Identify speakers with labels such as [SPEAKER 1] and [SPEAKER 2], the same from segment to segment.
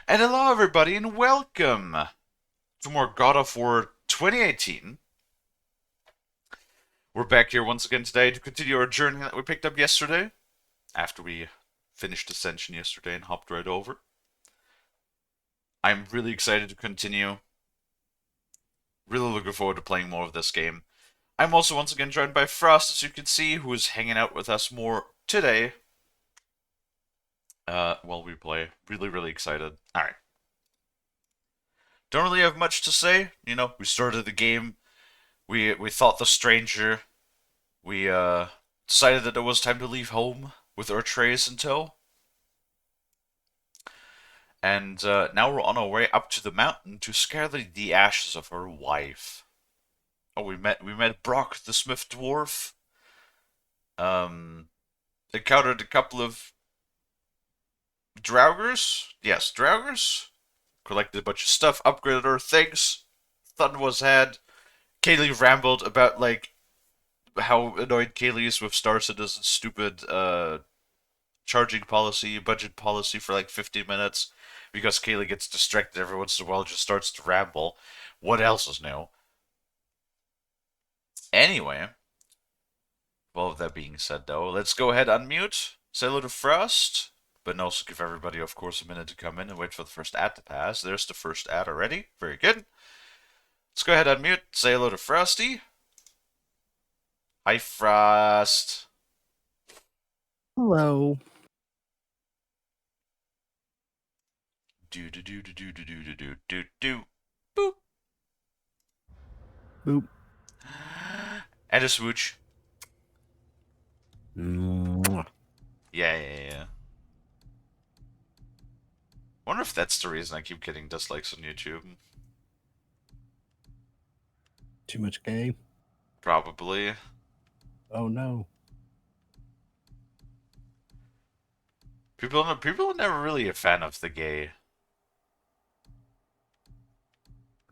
[SPEAKER 1] And hello, everybody, and welcome to more God of War 2018. We're back here once again today to continue our journey that we picked up yesterday, after we finished Ascension yesterday and hopped right over. I'm really excited to continue. Really looking forward to playing more of this game. I'm also once again joined by Frost, as you can see, who is hanging out with us more today. While we play. Really excited. Alright. Don't really have much to say. You know, we started the game. We fought the stranger. We decided that it was time to leave home with our trays in tow. And now we're on our way up to the mountain to scare the ashes of her wife. Oh, we met Brock, the Smith dwarf. Encountered a couple of Draugrs. Yes, Draugrs. Collected a bunch of stuff, upgraded our things. Fun was had. Kalie rambled about like how annoyed Kalie is with Star Citizen's stupid charging policy, budget policy for like 15 minutes because Kalie gets distracted every once in a while and just starts to ramble. What else is new? Anyway, all of that being said, though, let's go ahead, unmute, say hello to Frost, but also give everybody, of course, a minute to come in and wait for the first ad to pass. There's the first ad already. Very good. Let's go ahead, unmute, say hello to Frosty. Hi, Frost.
[SPEAKER 2] Hello.
[SPEAKER 1] Do. Boop.
[SPEAKER 2] Boop.
[SPEAKER 1] And a smooch.
[SPEAKER 2] Mwah.
[SPEAKER 1] Yeah. Wonder if that's the reason I keep getting dislikes on YouTube.
[SPEAKER 2] Too much gay?
[SPEAKER 1] Probably.
[SPEAKER 2] Oh no.
[SPEAKER 1] People are never really a fan of the gay.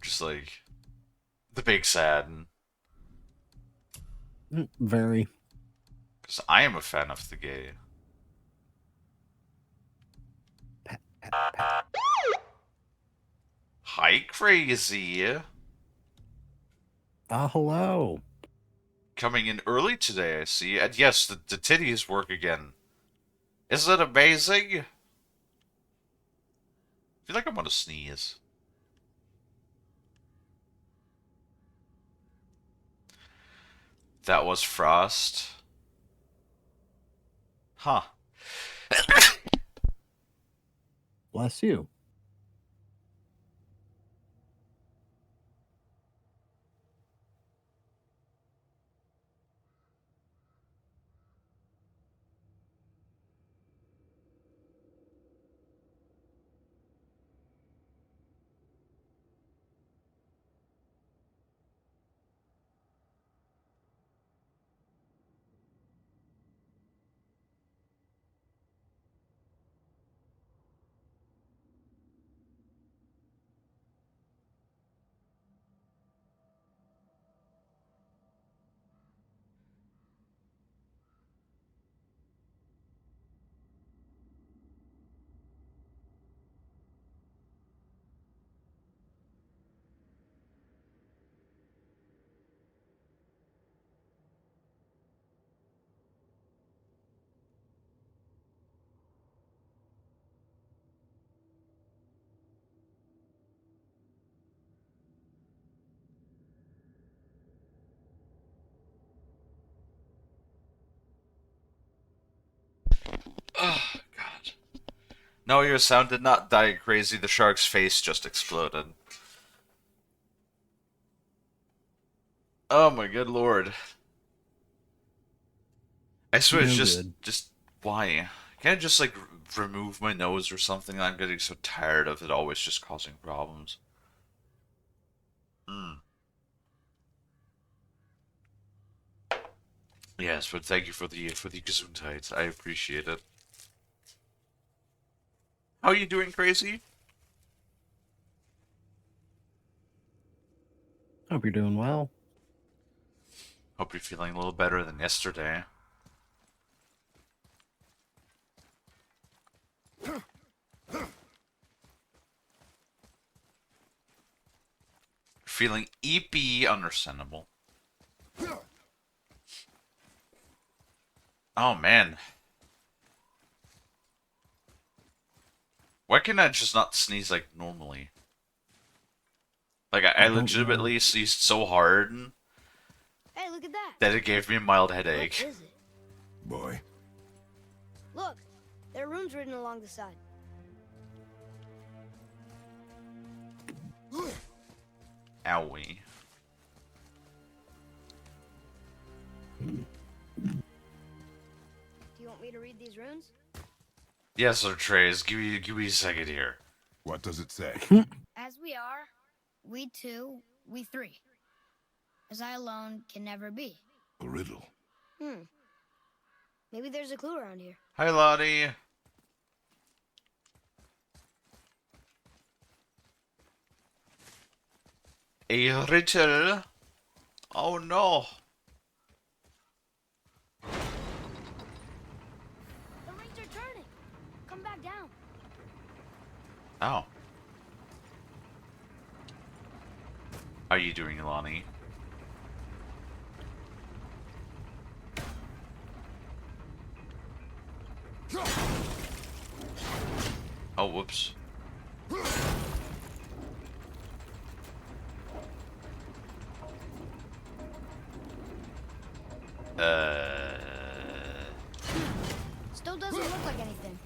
[SPEAKER 1] Just like the big sad.
[SPEAKER 2] Very.
[SPEAKER 1] Because I am a fan of the gay.
[SPEAKER 2] Pat, pat, pat.
[SPEAKER 1] Hi, crazy.
[SPEAKER 2] Hello.
[SPEAKER 1] Coming in early today, I see. And yes, the titties work again. Isn't it amazing? I feel like I'm gonna sneeze. That was Frost. Huh.
[SPEAKER 2] Bless you.
[SPEAKER 1] Oh, God. No, your sound did not die crazy. The shark's face just exploded. Oh my good lord. I swear it's
[SPEAKER 2] No
[SPEAKER 1] just,
[SPEAKER 2] good.
[SPEAKER 1] why? Can't I just like remove my nose or something? I'm getting so tired of it always just causing problems. Hmm. Yes, but thank you for the Gesundheit. I appreciate it. How are you doing, crazy?
[SPEAKER 2] Hope you're doing well.
[SPEAKER 1] Hope you're feeling a little better than yesterday. Feeling EP, understandable. Oh man. Why can I just not sneeze like normally? Like I
[SPEAKER 2] I don't know.
[SPEAKER 1] legitimately sneezed so hard
[SPEAKER 3] Hey, look at that.
[SPEAKER 1] that it gave me a mild
[SPEAKER 3] What
[SPEAKER 1] headache.
[SPEAKER 3] is it?
[SPEAKER 4] Boy,
[SPEAKER 3] Look, there are runes written along the side.
[SPEAKER 1] Owie.
[SPEAKER 3] Do you want me to read these runes?
[SPEAKER 1] Yes, Sir Trace, give me a second here.
[SPEAKER 4] what does it say?
[SPEAKER 3] As we are, we two, we three. As I alone can never be.
[SPEAKER 4] A riddle.
[SPEAKER 3] Maybe there's a clue around here.
[SPEAKER 1] Hi Lottie. A riddle? Oh no.
[SPEAKER 3] The rings are turning. Come back down.
[SPEAKER 1] Oh. How are you doing, Lonnie? Oh, whoops.
[SPEAKER 3] Still doesn't look like anything.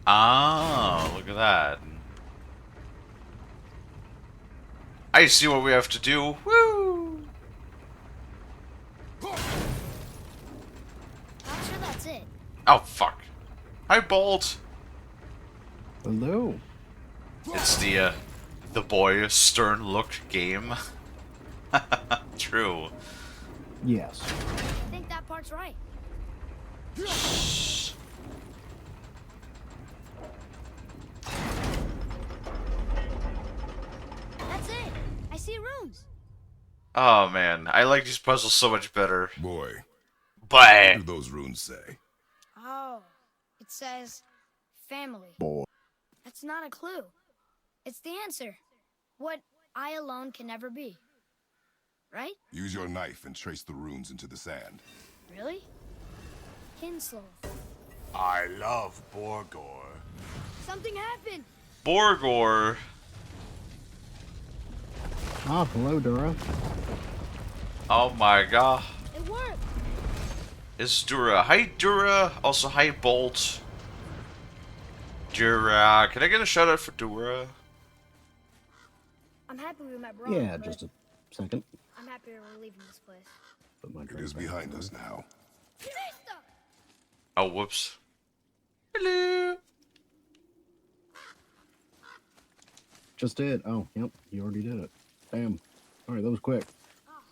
[SPEAKER 1] Oh, look at that. I see what we have to do. Woo!
[SPEAKER 3] Not sure that's it.
[SPEAKER 1] Oh, fuck. Hi, Bolt.
[SPEAKER 2] Hello.
[SPEAKER 1] It's the boy stern look game. True.
[SPEAKER 2] Yes.
[SPEAKER 3] I think that part's right. That's it. I see runes.
[SPEAKER 1] Oh man, I like these puzzles so much better.
[SPEAKER 4] Boy, what
[SPEAKER 1] But
[SPEAKER 4] do those runes say?
[SPEAKER 3] Oh, it says family.
[SPEAKER 2] Boy.
[SPEAKER 3] That's not a clue. It's the answer. What I alone can never be. Right?
[SPEAKER 4] Use your knife and trace the runes into the sand.
[SPEAKER 3] Really? Kinslow.
[SPEAKER 4] I love Borgor.
[SPEAKER 3] Something happened.
[SPEAKER 1] Borgor.
[SPEAKER 2] Ah, hello, Dora.
[SPEAKER 1] Oh my god.
[SPEAKER 3] It worked.
[SPEAKER 1] It's Dura. Hi Dura. Also hi Bolt. Dura. Can I get a shout out for Dura?
[SPEAKER 3] I'm happy we met Bro.
[SPEAKER 2] Yeah, just a second.
[SPEAKER 3] I'm happy we're leaving this place.
[SPEAKER 2] Put my
[SPEAKER 4] It
[SPEAKER 2] drink
[SPEAKER 4] is
[SPEAKER 2] back
[SPEAKER 4] behind
[SPEAKER 2] on.
[SPEAKER 4] us now.
[SPEAKER 3] Krista!
[SPEAKER 1] Oh whoops. Hello.
[SPEAKER 2] Just did. Oh, yep. You already did it. Damn. All right, that was quick.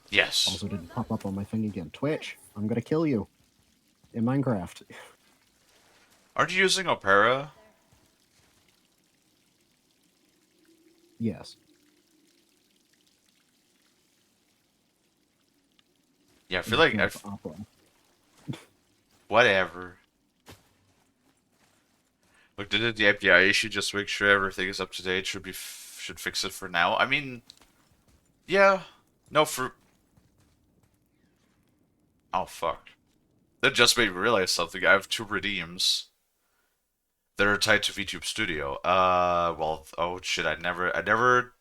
[SPEAKER 1] Yes.
[SPEAKER 2] Also didn't pop up on my thing again. Twitch, I'm gonna kill you. In Minecraft.
[SPEAKER 1] Aren't you using Opera?
[SPEAKER 2] Yes.
[SPEAKER 1] Yeah, I feel like
[SPEAKER 2] Instead
[SPEAKER 1] I've
[SPEAKER 2] of Opera.
[SPEAKER 1] whatever. Look, did the API issue just make sure everything is up to date? Should fix it for now. I mean, yeah. No, for oh fuck. That just made me realize something. I have two redeems that are tied to VTube Studio. Well, oh shit, I never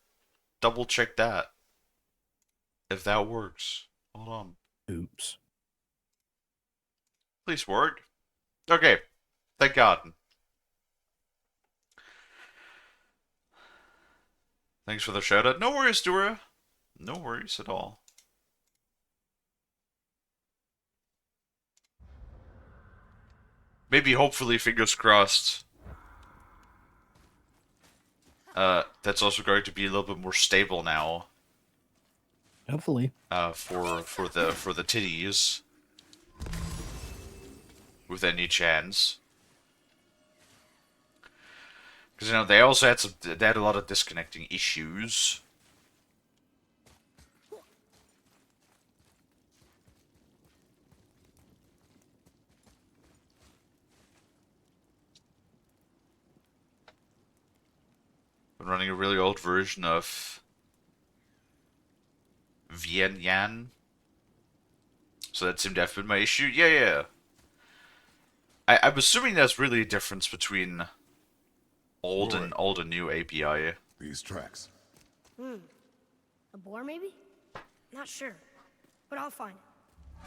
[SPEAKER 1] double checked that. If that works. Hold on.
[SPEAKER 2] Oops.
[SPEAKER 1] Please work. Okay. Thank God. Thanks for the shout out. No worries, Dura. No worries at all. Maybe, hopefully, fingers crossed. That's also going to be a little bit more stable now.
[SPEAKER 2] Hopefully.
[SPEAKER 1] For the titties. With any chance. Because you know they also had they had a lot of disconnecting issues. Been running a really old version of Viet Yan. So that seemed to have been my issue. Yeah, yeah. I'm assuming there's really a difference between old
[SPEAKER 4] Roy.
[SPEAKER 1] and new API.
[SPEAKER 4] These tracks.
[SPEAKER 3] A boar, maybe? Not sure, but I'll find it.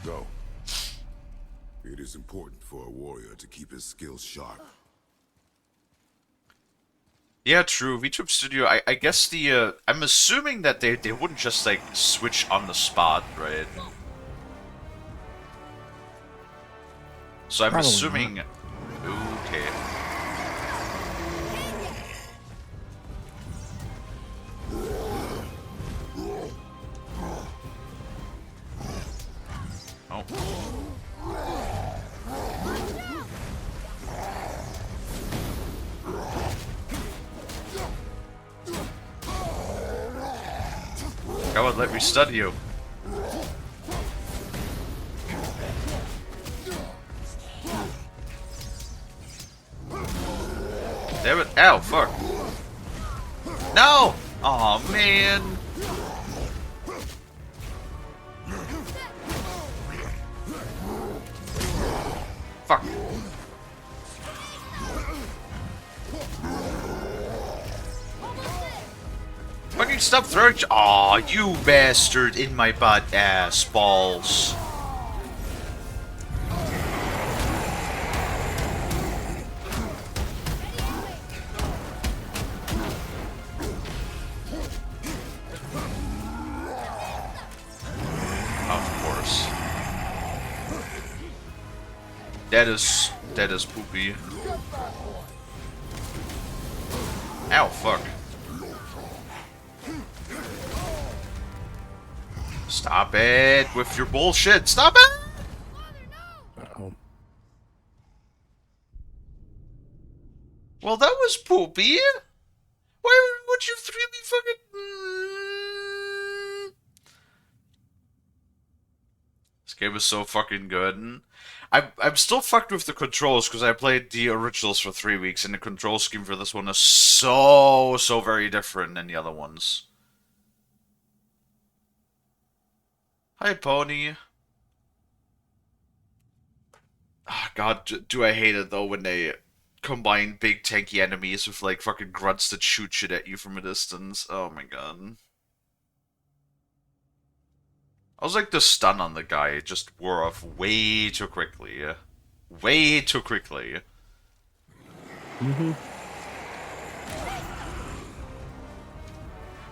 [SPEAKER 4] Go. It is important for a warrior to keep his skills sharp.
[SPEAKER 1] Yeah, true. VTube Studio. I guess the I'm assuming that they wouldn't just like switch on the spot, right? So I'm
[SPEAKER 2] Probably
[SPEAKER 1] assuming. Okay. Oh. Come on, let me stun you. Damn it. Ow, fuck. No! Aw, man. Fuck. Fucking stop throwing. Aw, you bastard in my butt ass balls. Of course. That is poopy. Ow, fuck. Stop it with your bullshit. Stop it!
[SPEAKER 2] Uh-oh.
[SPEAKER 1] Well, that was poopy. Why would you three me fucking... This game is so fucking good. I'm still fucked with the controls because I played the originals for 3 weeks and the control scheme for this one is so very different than the other ones. Hi, Pony. Oh, God, do I hate it though when they combine big tanky enemies with like fucking grunts that shoot shit at you from a distance. Oh my god. I was like the stun on the guy just wore off way too quickly. Way too quickly.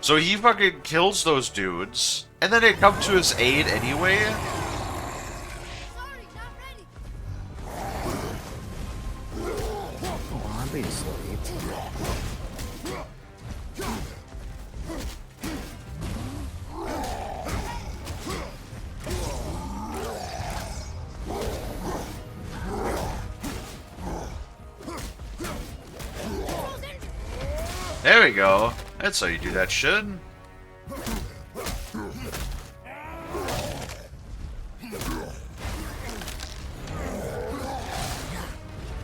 [SPEAKER 1] So he fucking kills those dudes, and then they come to his aid anyway?
[SPEAKER 3] Sorry, not ready.
[SPEAKER 2] Oh, I'll be asleep.
[SPEAKER 1] There we go. That's how you do that shit.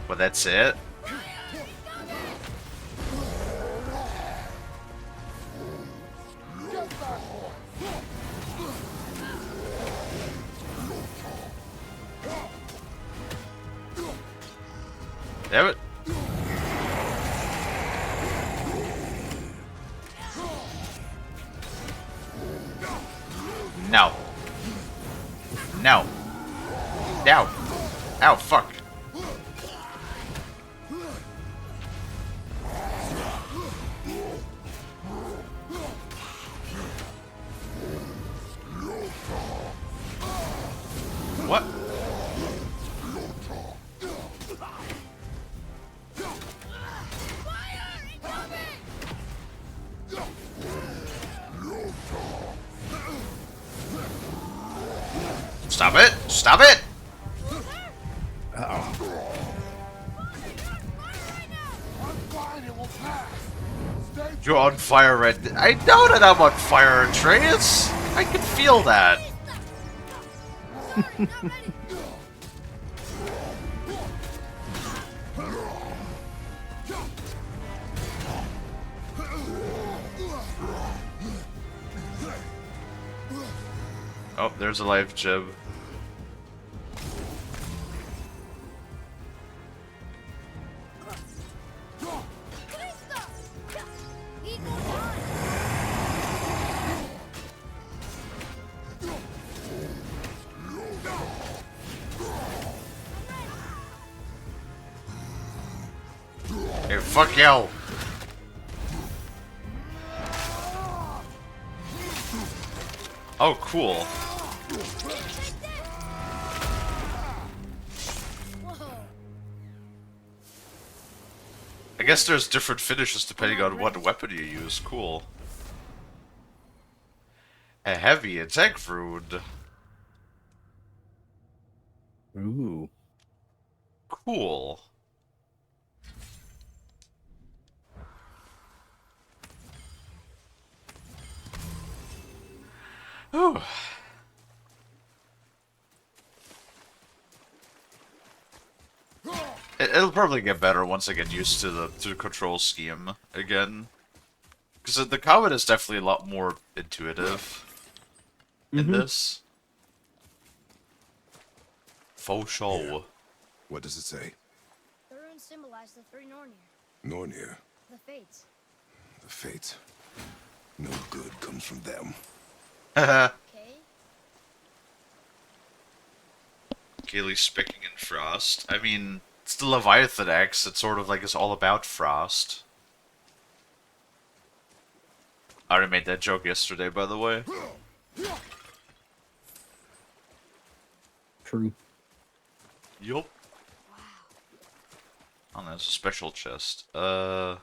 [SPEAKER 1] Well, that's it. Damn it. No. No. Ow. Ow, fuck. What? Stop it! Stop it! You're on fire, Red. I know that I'm on fire, Atreus! I can feel that. Oh, there's a live jib. Hey, fuck you! Oh, cool. I guess there's different finishes depending on what weapon you use. Cool. A heavy attack rune.
[SPEAKER 2] Ooh.
[SPEAKER 1] Cool. Ooh. It'll probably get better once I get used to the control scheme again. Because the combat is definitely a lot more intuitive in this. Faux show.
[SPEAKER 4] What does it say?
[SPEAKER 3] The runes symbolize the three Nornir,
[SPEAKER 4] Nornir,
[SPEAKER 3] the Fates.
[SPEAKER 4] the Fates. No good comes from them.
[SPEAKER 1] Haha.
[SPEAKER 3] Okay?
[SPEAKER 1] Kalie spicking in Frost. I mean, it's the Leviathan X. It's sort of like it's all about Frost. I already made that joke yesterday, by the way.
[SPEAKER 2] True.
[SPEAKER 1] Yup. Oh, there's a special chest. Because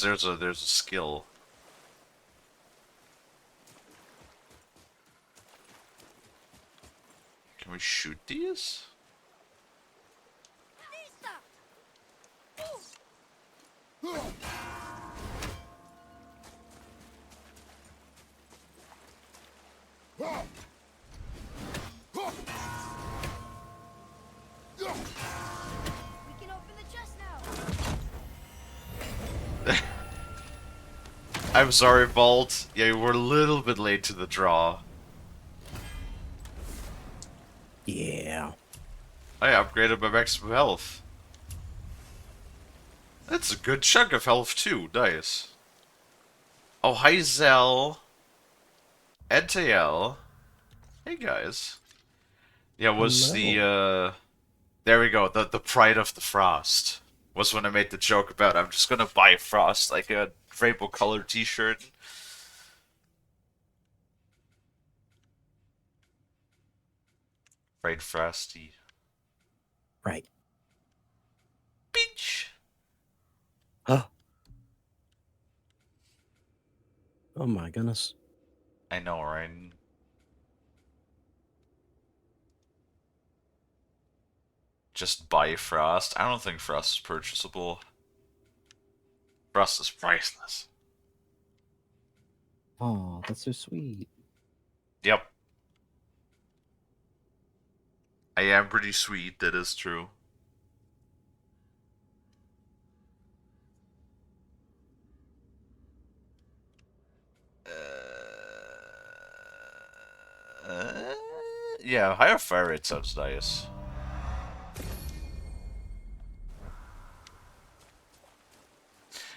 [SPEAKER 1] there's a skill. Can we shoot these?
[SPEAKER 3] We can open the chest now.
[SPEAKER 1] I'm sorry, Bolt. Yeah, we're a little bit late to the draw.
[SPEAKER 2] Yeah.
[SPEAKER 1] I upgraded my maximum health. That's a good chunk of health too. Nice. Oh, hi Zell. NTL. Hey guys. Yeah, was the there we go. The pride of the Frost was when I made the joke about I'm just gonna buy Frost like a rainbow colored T-shirt. Right, Frosty.
[SPEAKER 2] Right.
[SPEAKER 1] Beach.
[SPEAKER 2] Huh. Oh my goodness.
[SPEAKER 1] I know, right? Just buy Frost. I don't think Frost is purchasable. Frost is priceless.
[SPEAKER 2] Oh, that's so sweet.
[SPEAKER 1] Yep. I am pretty sweet, that is true. Yeah, higher fire rate sounds nice.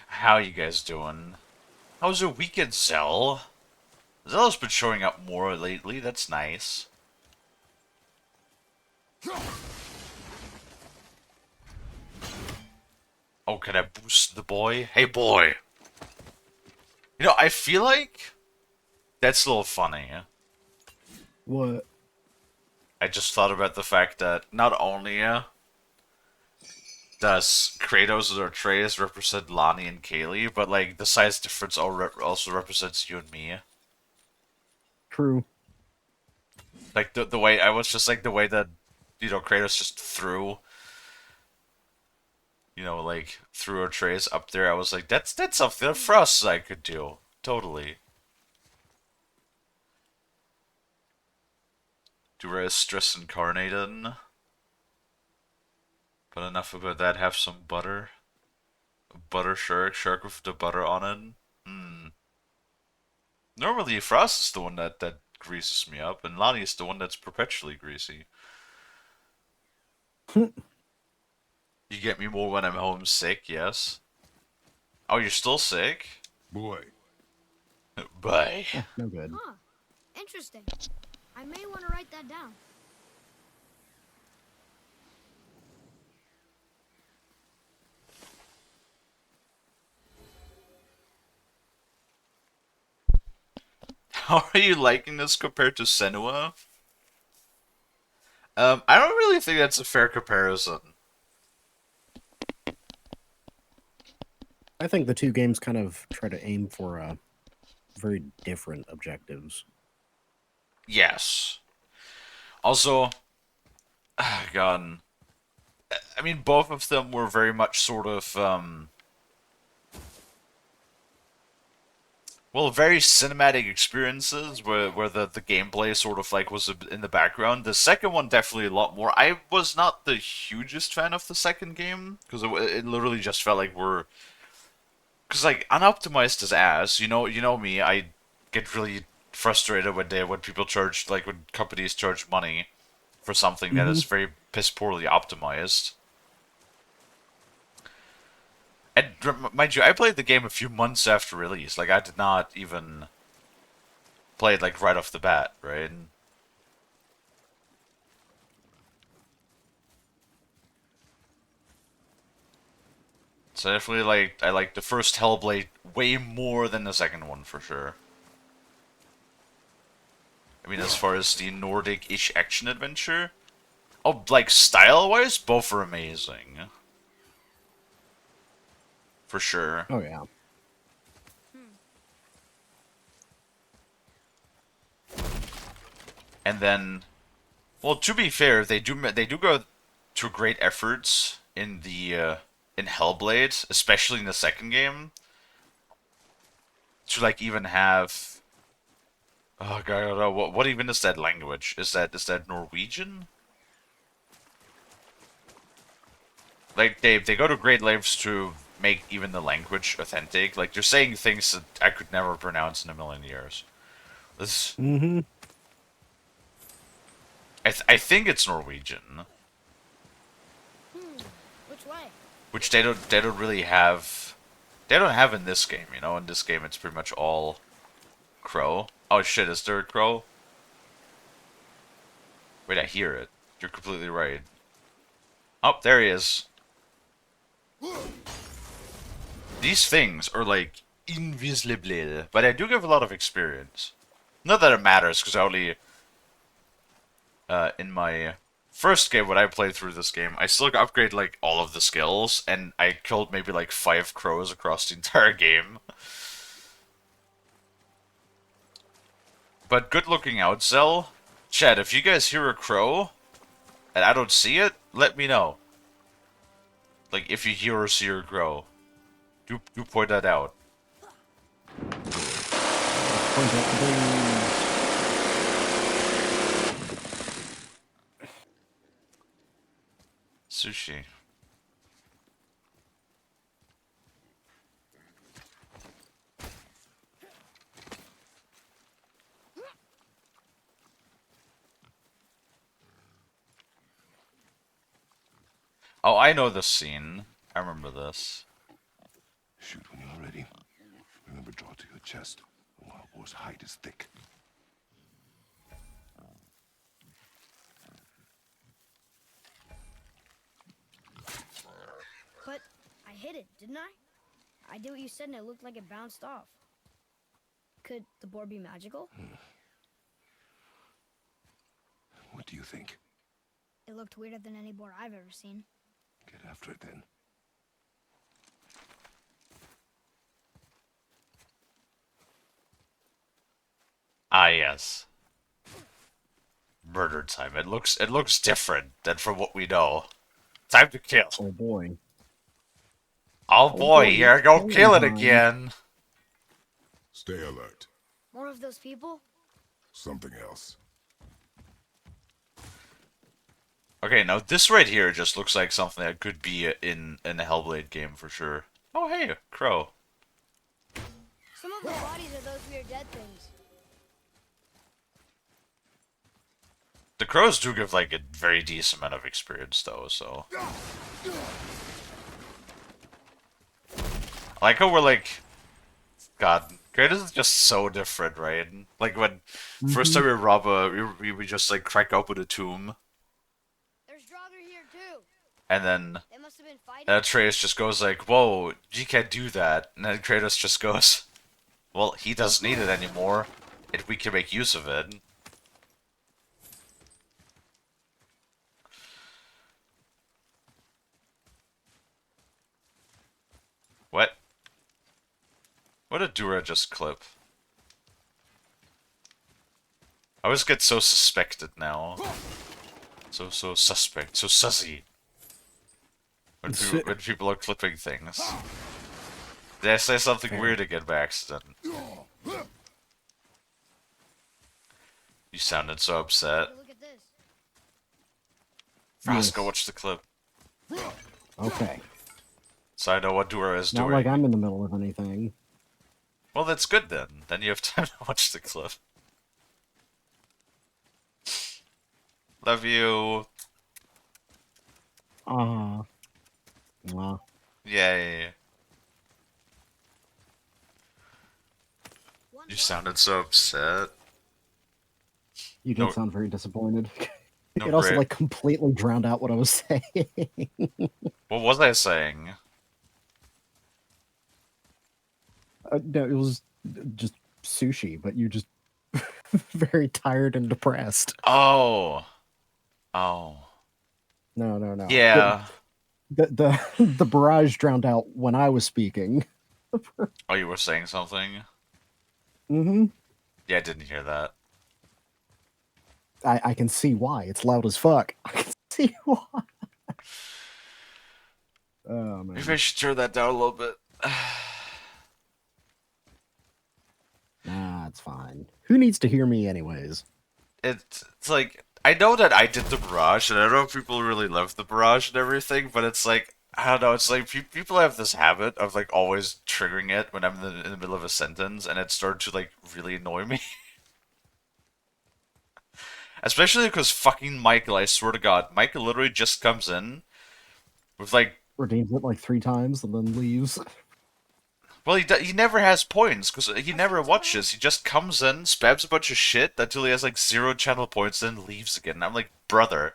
[SPEAKER 1] How you guys doing? How's your weekend, Zell? Zell's been showing up more lately, that's nice. Oh, can I boost the boy? Hey, boy! You know, I feel like that's a little funny.
[SPEAKER 2] What?
[SPEAKER 1] I just thought about the fact that not only does Kratos or Atreus represent Lonnie and Kalie, but like the size difference also represents you and me.
[SPEAKER 2] True.
[SPEAKER 1] Like the way I was just like the way that Kratos just threw like threw Atreus up there. I was like that's something that Frost I could do totally. Dura stress incarnated. But enough about that. Have some butter. Butter shark with the butter on it. Hmm. Normally Frost is the one that greases me up, and Lonnie's the one that's perpetually greasy. You get me more when I'm homesick, yes. Oh, you're still sick?
[SPEAKER 4] Boy,
[SPEAKER 1] Bye.
[SPEAKER 2] No good.
[SPEAKER 3] Huh. Interesting. I may want to write that down.
[SPEAKER 1] How are you liking this compared to Senua? I don't really think that's a fair comparison.
[SPEAKER 2] I think the two games kind of try to aim for very different objectives.
[SPEAKER 1] Yes. Also, God, I mean, both of them were very much sort of, well, very cinematic experiences where the gameplay sort of like was in the background. The second one definitely a lot more. I was not the hugest fan of the second game because it literally just felt like we're, because like unoptimized as ass. You know me. I get really frustrated when people charge, like when companies charge money for something that is very piss poorly optimized. And mind you, I played the game a few months after release. Like I did not even play it like right off the bat, right? So I definitely I like the first Hellblade way more than the second one for sure. I mean, as far as the Nordic-ish action adventure, oh, like style-wise, both are amazing, for sure.
[SPEAKER 2] Oh yeah.
[SPEAKER 1] And then, well, to be fair, they do go to great efforts in the in Hellblade, especially in the second game, to like even have. Oh god, what even is that language? Is that Norwegian? Like they go to great lengths to make even the language authentic. Like they're saying things that I could never pronounce in a million years. This
[SPEAKER 2] Mm-hmm.
[SPEAKER 1] I think it's Norwegian,
[SPEAKER 3] Which way?
[SPEAKER 1] which they don't really have. They don't have in this game. You know, in this game it's pretty much all crow. Oh shit, is there a crow? Wait, I hear it. You're completely right. Oh, there he is. These things are like invisible, but I do give a lot of experience. Not that it matters, because I only in my first game when I played through this game, I still upgrade like all of the skills, and I killed maybe like 5 crows across the entire game. But good looking out, Zell. Chad, if you guys hear a crow and I don't see it, let me know. Like if you hear or see a crow, do point that out.
[SPEAKER 2] Point out the blues.
[SPEAKER 1] Sushi. Oh, I know this scene. I remember this.
[SPEAKER 4] shoot when you're ready. Remember, draw to your chest. A wild boar's hide is thick.
[SPEAKER 3] But I hit it, didn't I? I did what you said and it looked like it bounced off. Could the board be magical?
[SPEAKER 4] What do you think?
[SPEAKER 3] It looked weirder than any board I've ever seen.
[SPEAKER 4] Get after it then.
[SPEAKER 1] Ah, yes. Murder time. It looks different than from what we know. Time to kill.
[SPEAKER 2] Oh boy.
[SPEAKER 1] Oh boy,
[SPEAKER 2] boy,
[SPEAKER 1] here
[SPEAKER 2] it's
[SPEAKER 1] go
[SPEAKER 2] killing
[SPEAKER 1] kill it
[SPEAKER 2] time.
[SPEAKER 1] again.
[SPEAKER 4] Stay alert.
[SPEAKER 3] More of those people?
[SPEAKER 4] Something else.
[SPEAKER 1] Okay, now this right here just looks like something that could be in a Hellblade game for sure. Oh hey, crow.
[SPEAKER 3] Some of the bodies are those weird dead things.
[SPEAKER 1] The crows do give like a very decent amount of experience though, so I like how we're like, God, Kratos is just so different, right? Like when first
[SPEAKER 2] Mm-hmm.
[SPEAKER 1] time we rob a, we just like crack open a tomb,
[SPEAKER 3] There's Draugr here too.
[SPEAKER 1] and then
[SPEAKER 3] They must have been fighting.
[SPEAKER 1] Atreus just goes like, "Whoa, you can't do that," and then Kratos just goes, "Well, he doesn't need it anymore, and we can make use of it." What? What did Dura just clip? I always get so suspected now. So suspect, so sussy. When people are clipping things. Did I say something
[SPEAKER 2] Fair.
[SPEAKER 1] weird again by accident? You sounded so upset.
[SPEAKER 3] Look at this.
[SPEAKER 1] Frost, go
[SPEAKER 2] Yes.
[SPEAKER 1] watch the clip.
[SPEAKER 2] Okay.
[SPEAKER 1] So I know what Dura is
[SPEAKER 2] Not
[SPEAKER 1] doing.
[SPEAKER 2] like I'm in the middle of anything.
[SPEAKER 1] Well, that's good then. Then you have time to watch the clip. Love you.
[SPEAKER 2] Ah. Well,
[SPEAKER 1] Yay.
[SPEAKER 3] One
[SPEAKER 1] You
[SPEAKER 3] more.
[SPEAKER 1] sounded so upset.
[SPEAKER 2] you did
[SPEAKER 1] No,
[SPEAKER 2] sound very disappointed.
[SPEAKER 1] no
[SPEAKER 2] It also
[SPEAKER 1] great.
[SPEAKER 2] like completely drowned out what I was saying.
[SPEAKER 1] What was I saying?
[SPEAKER 2] No, it was just sushi, but you just very tired and depressed.
[SPEAKER 1] Oh. Oh.
[SPEAKER 2] No, no, no.
[SPEAKER 1] Yeah.
[SPEAKER 2] The barrage drowned out when I was speaking.
[SPEAKER 1] Oh, you were saying something?
[SPEAKER 2] Mm-hmm.
[SPEAKER 1] Yeah, I didn't hear that.
[SPEAKER 2] I can see why. It's loud as fuck. I can see why. Oh
[SPEAKER 1] Maybe I
[SPEAKER 2] man.
[SPEAKER 1] should turn that down a little bit.
[SPEAKER 2] Nah, it's fine. Who needs to hear me anyways?
[SPEAKER 1] It's like I know that I did the barrage, and I know people really love the barrage and everything, but it's like I don't know. It's like people have this habit of like always triggering it when I'm in the middle of a sentence, and it started to like really annoy me. Especially because fucking Michael, I swear to God, Michael literally just comes in with like,
[SPEAKER 2] Redeems it like 3 times and then leaves.
[SPEAKER 1] well, he never has points because he never watches. He just comes in, spams a bunch of shit until he has like 0 channel points, then leaves again. And I'm like, brother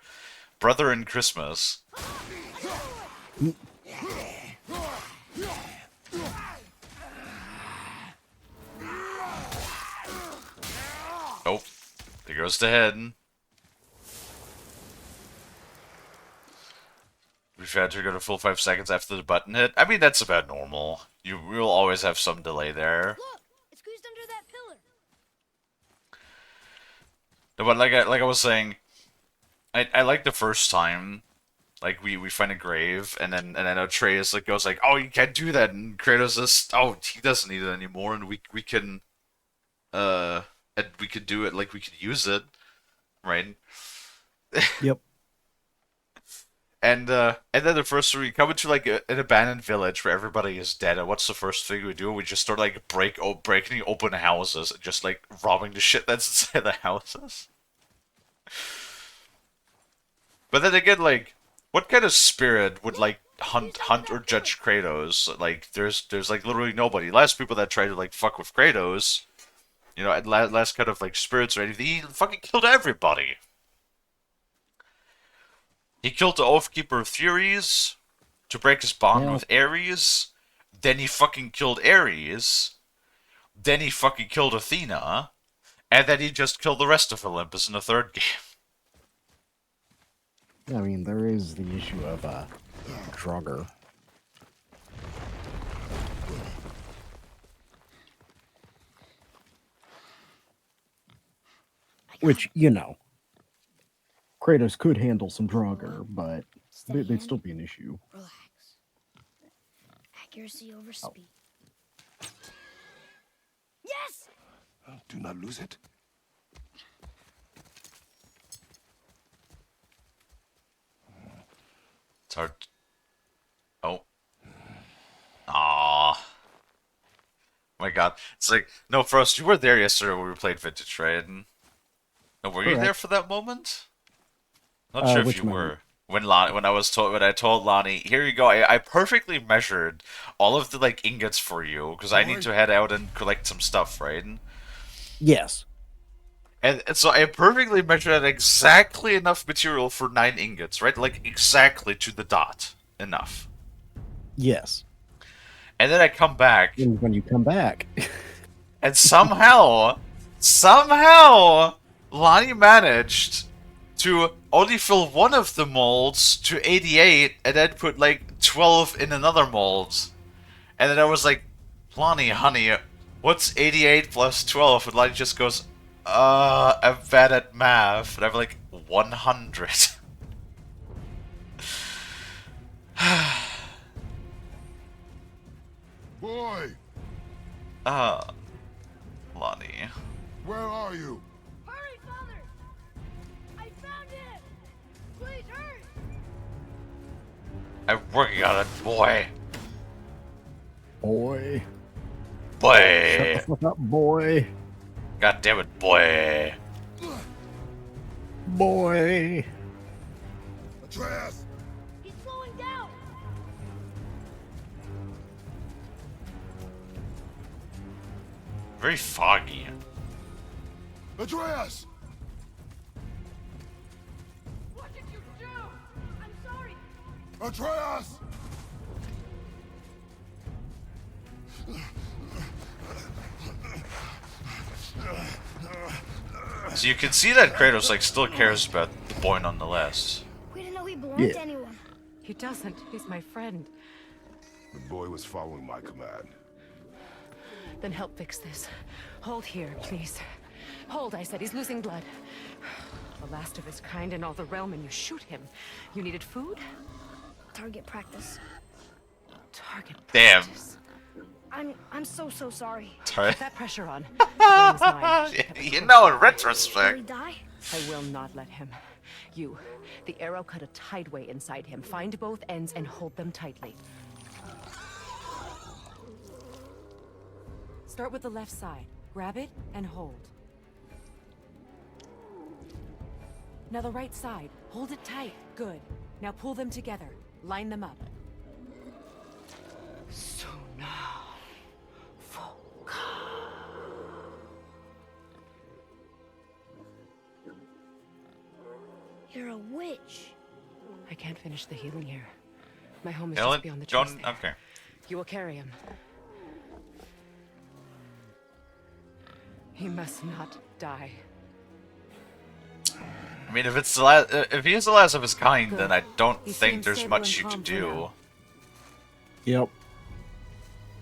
[SPEAKER 1] in Christmas. Oh, there goes the head. We've had to go to full 5 seconds after the button hit. I mean, that's about normal. You will always have some delay there.
[SPEAKER 3] Look, it's squeezed under that pillar.
[SPEAKER 1] No, but like I was saying, I like the first time, like we find a grave, and then Atreus like goes like, oh, you can't do that, and Kratos is, oh, he doesn't need it anymore, and we can and we could do it, like we could use it, right?
[SPEAKER 2] Yep.
[SPEAKER 1] And then the first we come into like an abandoned village where everybody is dead, and what's the first thing we do? We just start like breaking open houses and just like robbing the shit that's inside the houses. But then again, like, what kind of spirit would like hunt or judge Kratos? Like, there's like literally nobody. Last people that tried to like fuck with Kratos, you know, and last kind of like spirits or anything, he fucking killed everybody. He killed the Oathkeeper of Furies to break his bond
[SPEAKER 2] Yeah.
[SPEAKER 1] with Ares. Then he fucking killed Ares. Then he fucking killed Athena. And then he just killed the rest of Olympus in the third game.
[SPEAKER 2] I mean, there is the issue of Draugr. Which, you know, Kratos could handle some Draugr, but
[SPEAKER 3] Steady
[SPEAKER 2] they'd
[SPEAKER 3] hand.
[SPEAKER 2] still be an issue.
[SPEAKER 3] Relax. Accuracy over speed. Yes!
[SPEAKER 4] Do not lose it.
[SPEAKER 1] It's hard. Oh. Aww. My god. It's like, no, Frost, you were there yesterday when we played Vintage, right? No, were you there
[SPEAKER 2] Correct.
[SPEAKER 1] for that moment? Not sure if
[SPEAKER 2] Which
[SPEAKER 1] you
[SPEAKER 2] moment?
[SPEAKER 1] were. When I told Lonnie, here you go. I perfectly measured all of the like ingots for you because I need to head out and collect some stuff, right?
[SPEAKER 2] Yes.
[SPEAKER 1] And so I perfectly measured out exactly enough material for 9 ingots, right? Like exactly to the dot enough.
[SPEAKER 2] Yes.
[SPEAKER 1] And then I come back,
[SPEAKER 2] And when you come back,
[SPEAKER 1] and somehow, Lonnie managed to only fill one of the molds to 88 and then put like 12 in another mold. And then I was like, Lonnie, honey, what's 88 plus 12? And Lonnie just goes, I'm bad at math. And I'm like, 100.
[SPEAKER 4] Boy,
[SPEAKER 1] Ah, Lonnie.
[SPEAKER 4] where are you?
[SPEAKER 3] Hurry, Father! I found him! Please hurry!
[SPEAKER 1] I'm working on it, boy.
[SPEAKER 2] boy.
[SPEAKER 1] Boy.
[SPEAKER 2] Shut the fuck up, boy.
[SPEAKER 1] God damn it, boy.
[SPEAKER 2] Boy.
[SPEAKER 4] Atreus!
[SPEAKER 3] He's slowing down!
[SPEAKER 1] Very foggy.
[SPEAKER 4] Atreus!
[SPEAKER 3] What did you do? I'm sorry!
[SPEAKER 4] Atreus!
[SPEAKER 1] So you can see that Kratos like still cares about the boy nonetheless.
[SPEAKER 3] We didn't know he belonged
[SPEAKER 2] Yeah.
[SPEAKER 3] to anyone.
[SPEAKER 5] He doesn't. He's my friend.
[SPEAKER 4] The boy was following my command.
[SPEAKER 5] Then help fix this. Hold here, please. Hold, I said. He's losing blood. The last of his kind in all the realm, and you shoot him. You needed food?
[SPEAKER 3] Target practice.
[SPEAKER 5] Target
[SPEAKER 1] Damn.
[SPEAKER 5] practice.
[SPEAKER 3] I'm so sorry.
[SPEAKER 1] Sorry.
[SPEAKER 5] Put that pressure on. The blame is mine.
[SPEAKER 1] You know, in
[SPEAKER 3] Will he
[SPEAKER 1] retrospect.
[SPEAKER 3] die?
[SPEAKER 5] I will not let him. You, the arrow cut a tideway inside him. Find both ends and hold them tightly. Start with the left side. Grab it and hold. Now the right side. Hold it tight. Good. Now pull them together. Line them up. So now,
[SPEAKER 3] You're a witch.
[SPEAKER 5] I can't finish the healing here. My home is
[SPEAKER 1] Ellen,
[SPEAKER 5] just beyond the
[SPEAKER 1] John,
[SPEAKER 5] trees there.
[SPEAKER 1] okay.
[SPEAKER 5] You will carry him. He must not die.
[SPEAKER 1] I mean, if it's the last, if he is the last of his kind,
[SPEAKER 5] Good.
[SPEAKER 1] then I don't
[SPEAKER 5] He
[SPEAKER 1] think
[SPEAKER 5] seems
[SPEAKER 1] there's
[SPEAKER 5] stable
[SPEAKER 1] much
[SPEAKER 5] and
[SPEAKER 1] you can
[SPEAKER 5] calm for
[SPEAKER 1] do.
[SPEAKER 5] now.
[SPEAKER 2] Yep.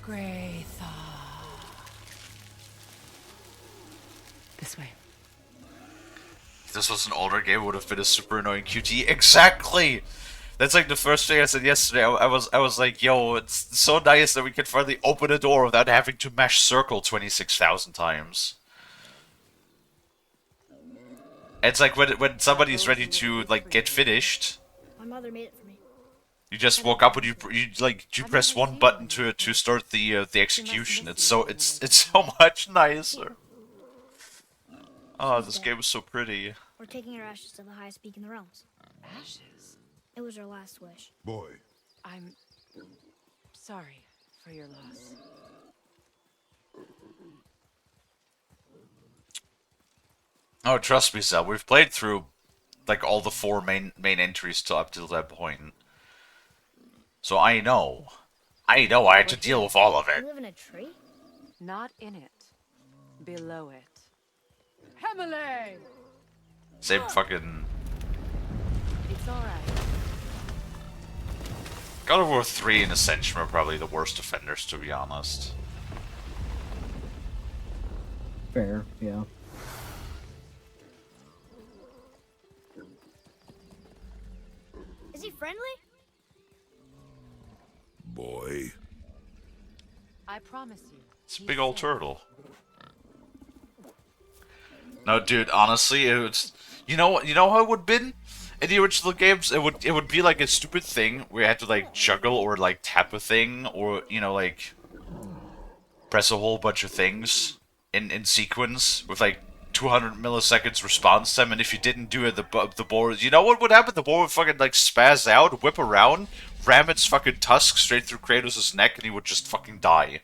[SPEAKER 5] Grey thought. This way.
[SPEAKER 1] If this was an older game, it would have been a super annoying QT. Exactly. That's like the first thing I said yesterday. I was like, yo, it's so nice that we can finally open a door without having to mash circle 26,000 times. It's like when somebody's ready to like get finished,
[SPEAKER 3] My mother made it for me.
[SPEAKER 1] you just walk up and you press one button to start the execution. It's so much nicer. Oh, this game is so pretty.
[SPEAKER 3] We're taking her ashes to the highest peak in the realms.
[SPEAKER 5] Ashes.
[SPEAKER 3] It was her last wish.
[SPEAKER 4] Boy,
[SPEAKER 5] I'm sorry for your loss.
[SPEAKER 1] Oh, trust me, Zell. We've played through like all the 4 main entries till up till that point, so I know I had to deal with all of
[SPEAKER 3] You
[SPEAKER 1] it.
[SPEAKER 3] live in a tree?
[SPEAKER 5] Not in it. Below it. Hemele!
[SPEAKER 1] Same fucking
[SPEAKER 5] It's alright.
[SPEAKER 1] God of War 3 and Ascension are probably the worst offenders, to be honest.
[SPEAKER 2] Fair. Yeah.
[SPEAKER 3] Is he friendly?
[SPEAKER 4] boy.
[SPEAKER 5] I promise you.
[SPEAKER 1] It's a big old turtle. No, dude, honestly, it was. You know how it would been in the original games. It would be like a stupid thing where you had to like juggle or like tap a thing or like press a whole bunch of things in sequence with like 200 milliseconds response time, and if you didn't do it, the boar, you know what would happen? The boar would fucking like spaz out, whip around, ram its fucking tusk straight through Kratos' neck, and he would just fucking die.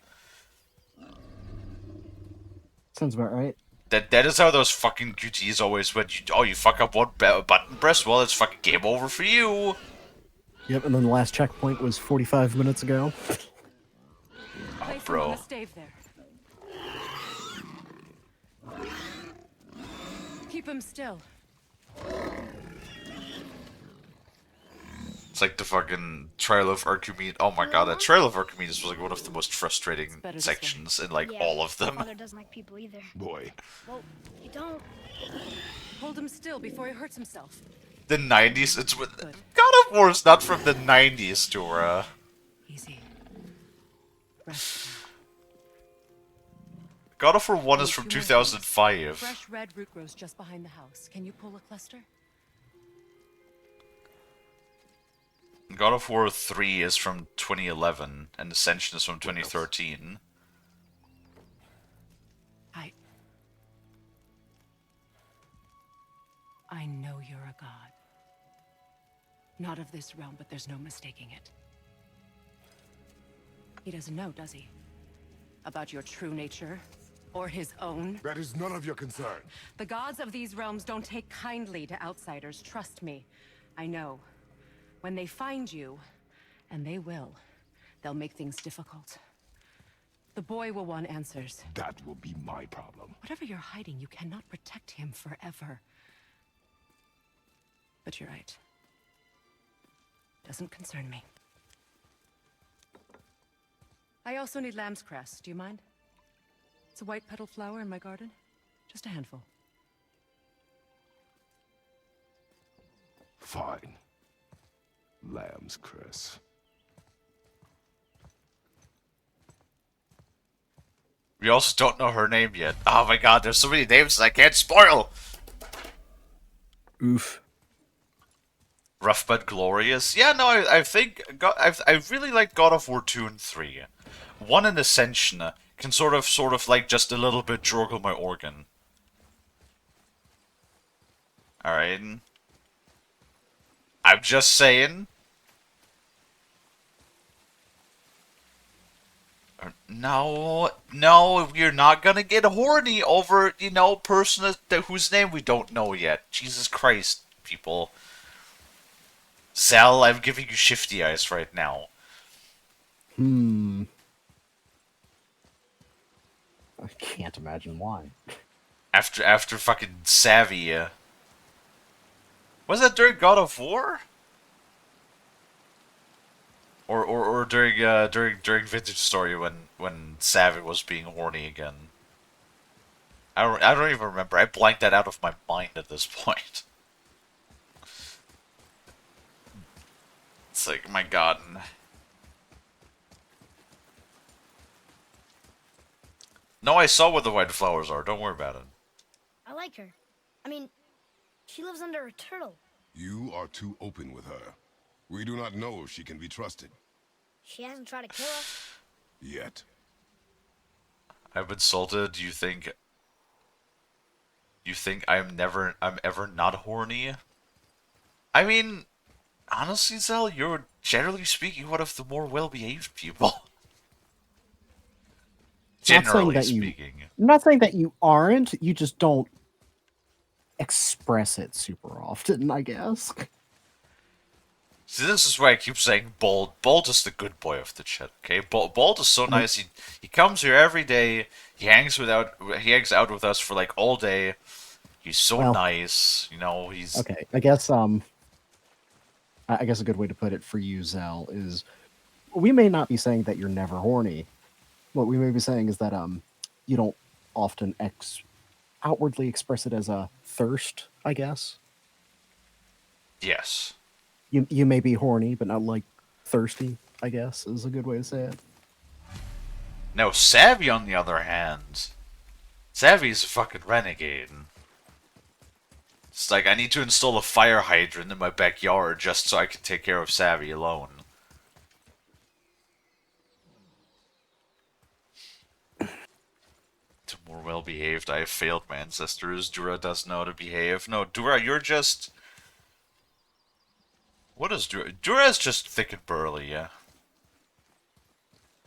[SPEAKER 2] Sounds about right.
[SPEAKER 1] That is how those fucking QTs always went. You fuck up one button press, well, it's fucking game over for you.
[SPEAKER 2] Yep, and then the last checkpoint was 45 minutes ago.
[SPEAKER 5] Place him on
[SPEAKER 1] bro.
[SPEAKER 5] the stave there. Keep him still.
[SPEAKER 1] It's like the fucking Trial of Archimedes. Oh my god, that Trial of Archimedes was like one of the most frustrating
[SPEAKER 5] better this way.
[SPEAKER 1] sections in like
[SPEAKER 3] Yeah,
[SPEAKER 1] all of
[SPEAKER 3] my
[SPEAKER 1] them.
[SPEAKER 3] father doesn't like people either.
[SPEAKER 4] Boy,
[SPEAKER 3] Well, you don't.
[SPEAKER 5] Hold him still before he hurts himself.
[SPEAKER 1] The 90s, it's with
[SPEAKER 5] Good.
[SPEAKER 1] God of War is not from the 90s, Dora.
[SPEAKER 5] Easy. Rest.
[SPEAKER 1] God of War 1 is
[SPEAKER 5] Hey,
[SPEAKER 1] from
[SPEAKER 5] 2 more
[SPEAKER 1] 2005.
[SPEAKER 5] Fresh red root grows just behind the house. Can you pull a cluster?
[SPEAKER 1] God of War 3 is from 2011, and Ascension is from 2013.
[SPEAKER 5] I know you're a god. Not of this realm, but there's no mistaking it. He doesn't know, does he? About your true nature? Or his own?
[SPEAKER 4] that is none of your concern.
[SPEAKER 5] The gods of these realms don't take kindly to outsiders, trust me. I know. When they find you, and they will, they'll make things difficult. The boy will want answers.
[SPEAKER 4] That will be my problem.
[SPEAKER 5] Whatever you're hiding, you cannot protect him forever. But you're right. Doesn't concern me. I also need lamb's cress. Do you mind? It's a white petal flower in my garden. Just a handful.
[SPEAKER 4] Fine. Lamb's cress.
[SPEAKER 1] We also don't know her name yet. Oh my god, there's so many names I can't spoil!
[SPEAKER 2] Oof.
[SPEAKER 1] Rough but glorious. Yeah, no, I think I really like God of War 2 and 3. 1 and Ascension can sort of like just a little bit joggle my organ. Alright. I'm just saying. No, we're not gonna get horny over, you know, person whose name we don't know yet. Jesus Christ, people. Zell, I'm giving you shifty eyes right now.
[SPEAKER 2] I can't imagine why.
[SPEAKER 1] After fucking Savvy, was that during God of War? Or during Vintage Story when Savvy was being horny again? I don't even remember. I blanked that out of my mind at this point. It's like, my god. No, I saw what the white flowers are. Don't worry about it.
[SPEAKER 3] I like her. I mean, she lives under a turtle.
[SPEAKER 4] You are too open with her. We do not know if she can be trusted.
[SPEAKER 3] She hasn't tried to kill us.
[SPEAKER 4] Yet.
[SPEAKER 1] I'm insulted. You think I'm ever not horny? I mean, honestly, Zell, you're generally speaking one of the more well-behaved people. Generally speaking.
[SPEAKER 2] I'm not saying that you aren't. You just don't express it super often, I guess.
[SPEAKER 1] See, this is why I keep saying Bold. Bold is the good boy of the chat, okay? Bold is so nice. He comes here every day. He hangs out with us for like all day. He's so nice, you know. He's
[SPEAKER 2] okay. I guess a good way to put it for you, Zell, is we may not be saying that you're never horny. What we may be saying is that you don't often outwardly express it as a thirst, I guess.
[SPEAKER 1] Yes.
[SPEAKER 2] You may be horny, but not like thirsty, I guess, is a good way to say it.
[SPEAKER 1] Now, Savvy, on the other hand, Savvy's a fucking renegade. It's like, I need to install a fire hydrant in my backyard just so I can take care of Savvy alone. To more well well behaved. I have failed my ancestors. Dura does know to behave. No, Dura, you're just... What is Dura? Dura is just thick and burly, yeah.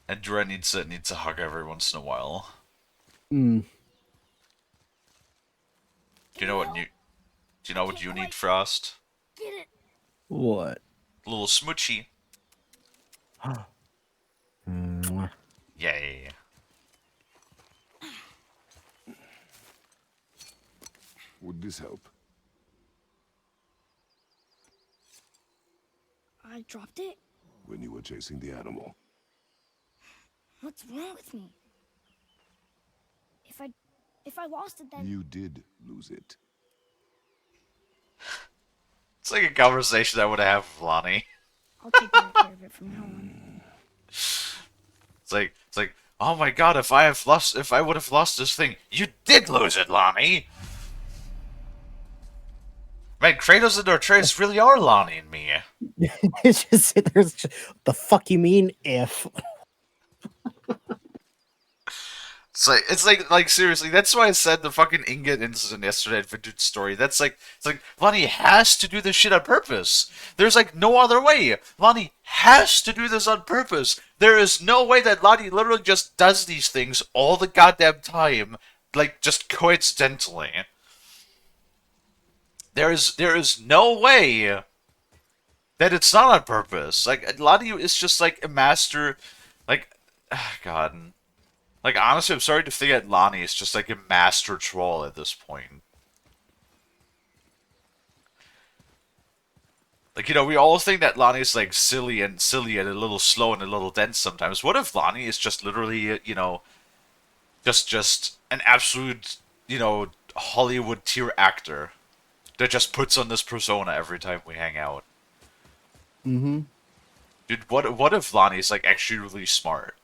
[SPEAKER 1] And Dura needs a hug every once in a while.
[SPEAKER 2] Hmm.
[SPEAKER 1] Do you know what you need, Frost?
[SPEAKER 3] Get it.
[SPEAKER 2] What?
[SPEAKER 1] A little smoochy.
[SPEAKER 2] Mwah.
[SPEAKER 1] Yay.
[SPEAKER 4] Would this help?
[SPEAKER 3] I dropped it.
[SPEAKER 4] When you were chasing the animal.
[SPEAKER 3] What's wrong with me? If I lost it, then
[SPEAKER 4] You did lose it.
[SPEAKER 1] It's like a conversation I would have with Lonnie.
[SPEAKER 3] I'll take better care of it from now on.
[SPEAKER 1] It's like, oh my god, if I would have lost this thing, you did lose it, Lonnie. Man, Kratos and Atreus really are Lonnie and me.
[SPEAKER 2] It's just there's just, the fuck you mean if?
[SPEAKER 1] It's like seriously. That's why I said the fucking ingot incident yesterday at Vintage Story. It's like Lonnie has to do this shit on purpose. There's like no other way. Lonnie has to do this on purpose. There is no way that Lonnie literally just does these things all the goddamn time, like just coincidentally. There is no way that it's not on purpose. Like Lonnie is just like a master. Like, God. Like, honestly, I'm sorry to think that Lonnie is just like a master troll at this point. Like, you know, we all think that Lonnie is like silly and a little slow and a little dense sometimes. What if Lonnie is just literally, you know, just an absolute, you know, Hollywood tier actor that just puts on this persona every time we hang out?
[SPEAKER 2] Mm-hmm.
[SPEAKER 1] Dude, what if Lonnie is like actually really smart?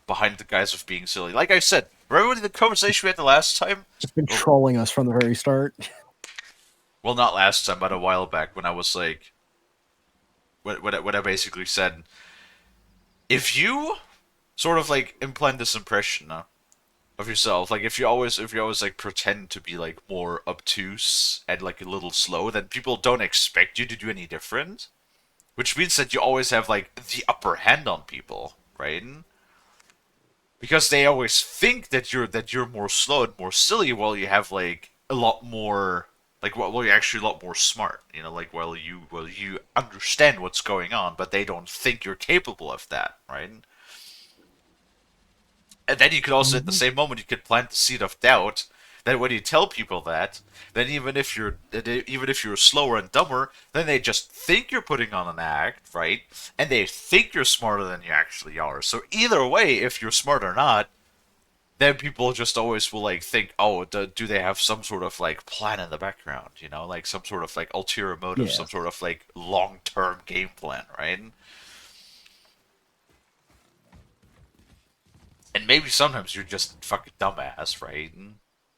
[SPEAKER 1] Behind the guise of being silly. Like I said, remember the conversation we had the last time?
[SPEAKER 2] Just been trolling us from the very start.
[SPEAKER 1] Well, not last time, but a while back when I was like... When I basically said... If you sort of like implant this impression of yourself, like if you always like pretend to be like more obtuse and like a little slow, then people don't expect you to do any different. Which means that you always have like the upper hand on people, right? Because they always think that you're more slow and more silly, while you have like a lot more, like well you're actually a lot more smart. You know, like while you understand what's going on, but they don't think you're capable of that, right? And then you could also, at the same moment, you could plant the seed of doubt that when you tell people that, then even if you're slower and dumber, then they just think you're putting on an act, right? And they think you're smarter than you actually are. So either way, if you're smart or not, then people just always will like think, oh, do they have some sort of like plan in the background? You know, like some sort of like ulterior motive,
[SPEAKER 2] Yeah.
[SPEAKER 1] some sort of like long-term game plan, right? And maybe sometimes you're just fucking dumbass, right?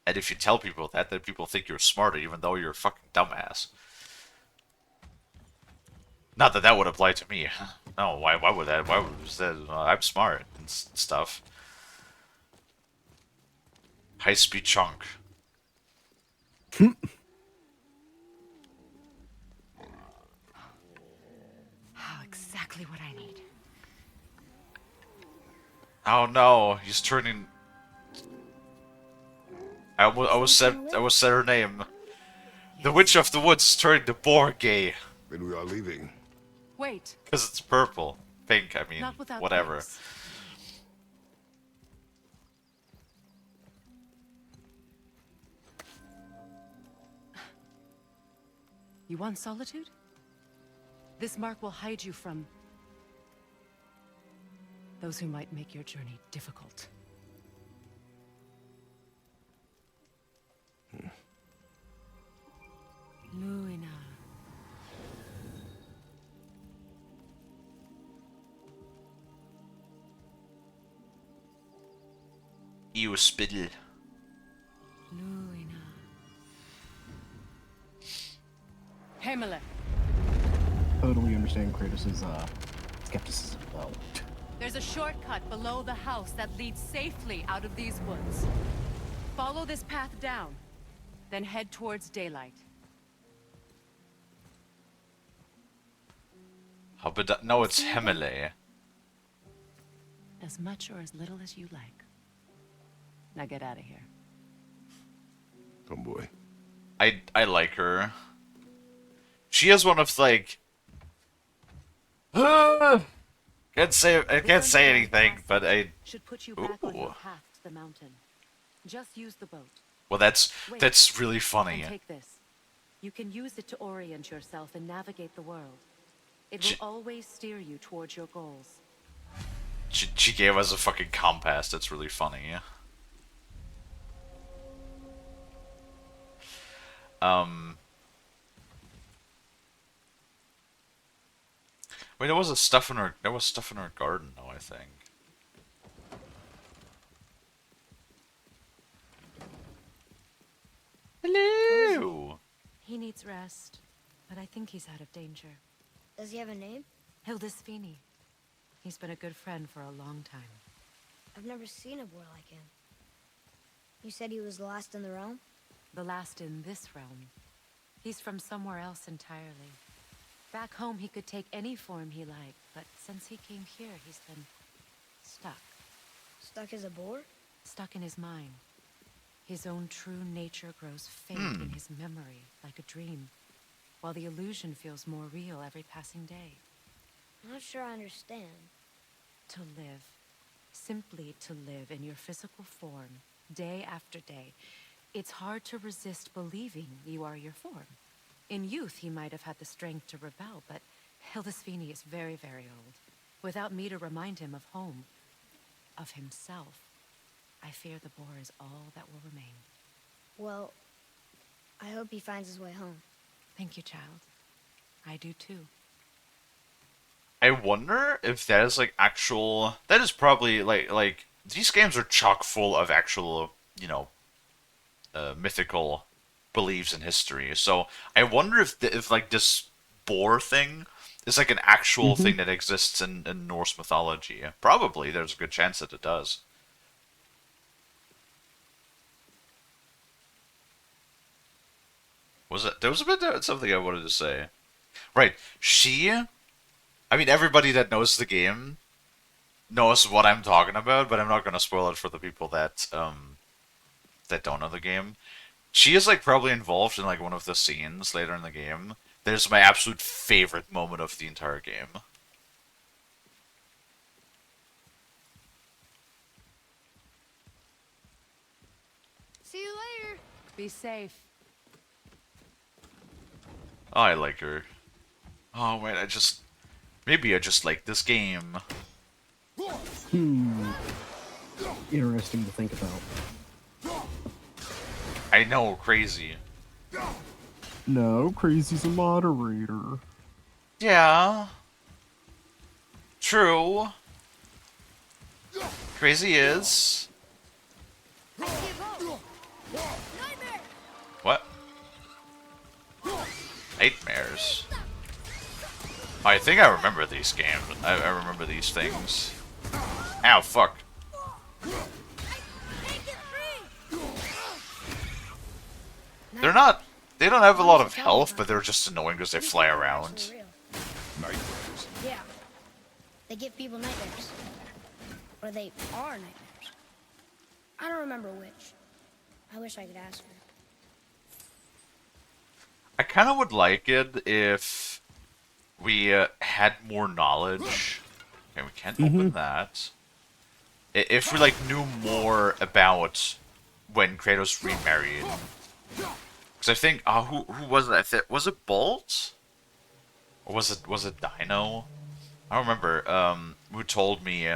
[SPEAKER 1] And if you tell people that, then people think you're smarter, even though you're a fucking dumbass. Not that that would apply to me. No, why would that? Why would that? I'm smart and stuff. High-speed chunk.
[SPEAKER 5] Exactly what I need.
[SPEAKER 1] Oh no, he's turning. I almost said her name. The Witch of the Woods is turning to boar gay.
[SPEAKER 4] Then we are leaving.
[SPEAKER 5] Wait,
[SPEAKER 1] Because it's purple. Pink, I mean,
[SPEAKER 5] not without
[SPEAKER 1] whatever.
[SPEAKER 5] thanks. You want solitude? This mark will hide you from those who might make your journey difficult. Luina.
[SPEAKER 1] You spittle.
[SPEAKER 5] Luina. Himalaya.
[SPEAKER 2] Totally understand Kratos' skepticism, though.
[SPEAKER 5] There's a shortcut below the house that leads safely out of these woods. Follow this path down, then head towards daylight.
[SPEAKER 1] No, it's Hemele.
[SPEAKER 5] As much or as little as you like. Now get out of here.
[SPEAKER 4] Tomboy.
[SPEAKER 1] I like her. She is one of like I can't say anything, but I
[SPEAKER 5] should put you back on your
[SPEAKER 1] ooh.
[SPEAKER 5] path to the mountain. Just use the boat.
[SPEAKER 1] Well, that's really funny.
[SPEAKER 5] And take this. You can use it to orient yourself and navigate the world. It will always steer you towards your goals.
[SPEAKER 1] She gave us a fucking compass. That's really funny. Wait, there was stuff in her garden though, I think. Hello.
[SPEAKER 5] He needs rest, but I think he's out of danger.
[SPEAKER 3] Does he have a name?
[SPEAKER 5] Hildisvini. He's been a good friend for a long time.
[SPEAKER 3] I've never seen a boy like him. You said he was the last in the realm?
[SPEAKER 5] The last in this realm. He's from somewhere else entirely. Back home, he could take any form he liked, but since he came here, he's been stuck.
[SPEAKER 3] Stuck as a boar?
[SPEAKER 5] Stuck in his mind. His own true nature grows faint in his memory, like a dream, while the illusion feels more real every passing day.
[SPEAKER 3] I'm not sure I understand.
[SPEAKER 5] To live, simply to live in your physical form, day after day, it's hard to resist believing you are your form. In youth, he might have had the strength to rebel, but Hildisvini is very, very old. Without me to remind him of home, of himself, I fear the boar is all that will remain.
[SPEAKER 3] Well, I hope he finds his way home.
[SPEAKER 5] Thank you, child. I do too.
[SPEAKER 1] I wonder if that is like actual. That is probably like these games are chock full of actual, you know, mythical beliefs and history. So I wonder if like this boar thing is like an actual thing that exists in Norse mythology. Probably, there's a good chance that it does. There was a bit something I wanted to say. Right, I mean, everybody that knows the game knows what I'm talking about, but I'm not gonna spoil it for the people that don't know the game. She is like probably involved in like one of the scenes later in the game. That is my absolute favorite moment of the entire game.
[SPEAKER 3] See you later.
[SPEAKER 5] Be safe.
[SPEAKER 1] Oh, I like her. Oh wait, maybe I just like this game.
[SPEAKER 2] Interesting to think about.
[SPEAKER 1] I know, crazy.
[SPEAKER 2] No, Crazy's a moderator.
[SPEAKER 1] Yeah. True. Crazy is. What? Nightmares. I think I remember these games. I remember these things. Ow, fuck. They don't have a lot of health, but they're just annoying because they fly around.
[SPEAKER 4] Nightmares.
[SPEAKER 3] Yeah. They give people nightmares. Or they are nightmares. I don't remember which. I wish I could ask her.
[SPEAKER 1] I kind of would like it if we had more knowledge. Okay, we can't open that. If we like knew more about when Kratos remarried. Because I think, who was it? Was it Bolt? Or was it Dino? I don't remember. Who told me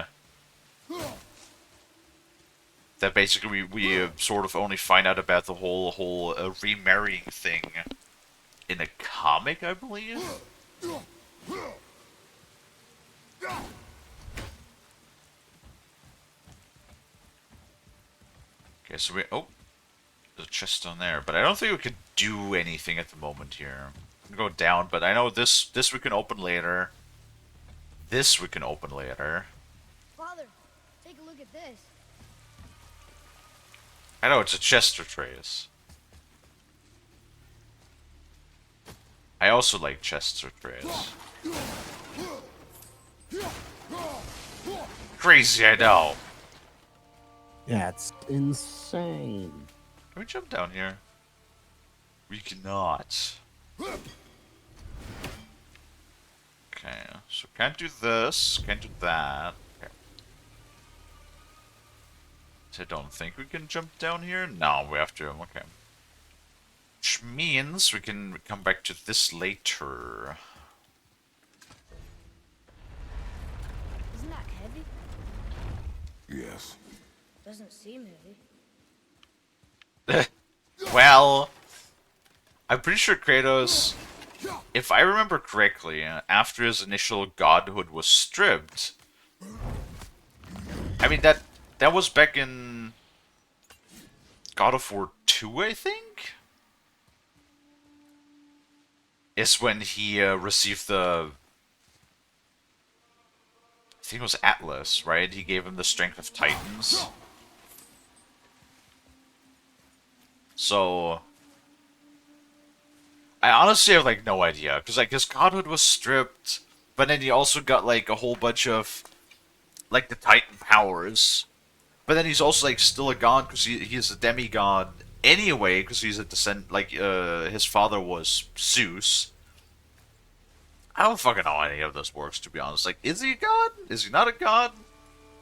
[SPEAKER 1] that basically we sort of only find out about the whole remarrying thing in a comic, I believe. Okay, so there's a chest on there, but I don't think we could do anything at the moment here. We can go down, but I know this we can open later. This we can open later.
[SPEAKER 3] Take a look at this.
[SPEAKER 1] I know it's a Chester trace. I also like Chester trace. Crazy, I know.
[SPEAKER 2] That's insane.
[SPEAKER 1] Can we jump down here? We cannot. Okay, so can't do this, can't do that. Okay. So I don't think we can jump down here? No, we have to, okay. Which means we can come back to this later.
[SPEAKER 3] Isn't that heavy?
[SPEAKER 4] Yes.
[SPEAKER 3] Doesn't seem heavy.
[SPEAKER 1] Well, I'm pretty sure Kratos, if I remember correctly, after his initial godhood was stripped, I mean that was back in God of War 2, I think? Is when he received the... I think it was Atlas, right? He gave him the strength of Titans. So... I honestly have, like, no idea. Because, like, his godhood was stripped, but then he also got, like, a whole bunch of, like, the Titan powers. But then he's also, like, still a god because he's a demigod anyway, because he's a descent... Like, his father was Zeus. I don't fucking know how any of this works, to be honest. Like, is he a god? Is he not a god?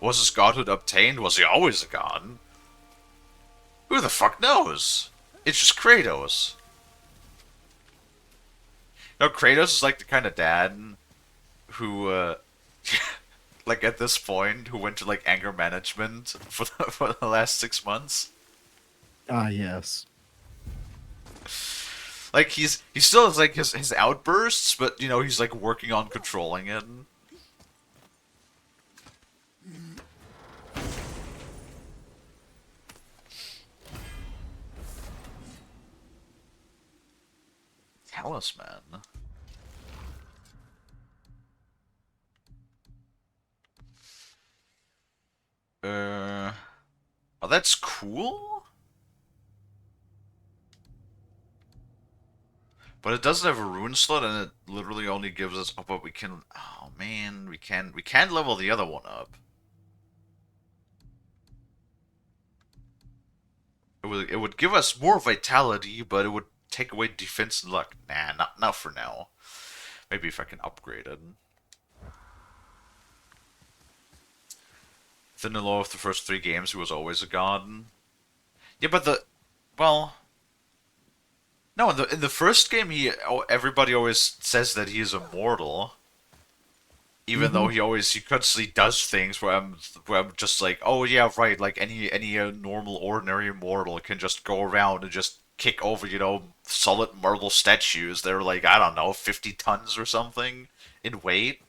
[SPEAKER 1] Was his godhood obtained? Was he always a god? Who the fuck knows? It's just Kratos. You know, Kratos is like the kind of dad who, like at this point, who went to like anger management for the last 6 months.
[SPEAKER 2] Ah, yes.
[SPEAKER 1] Like he still has like his outbursts, but you know he's like working on controlling it. Talisman. Oh, that's cool. But it doesn't have a rune slot, and it literally only gives us. Oh, but we can. Oh man, we can level the other one up. It would give us more vitality, but it would take away defense and luck. Nah, not for now. Maybe if I can upgrade it. Within the law of the first 3 games, he was always a god. Yeah, but well. No, in the first game, everybody always says that he is immortal. Even though he constantly does things where I'm just like, oh yeah, right, like any normal ordinary mortal can just go around and just kick over, solid marble statues. They're like, I don't know, 50 tons or something in weight.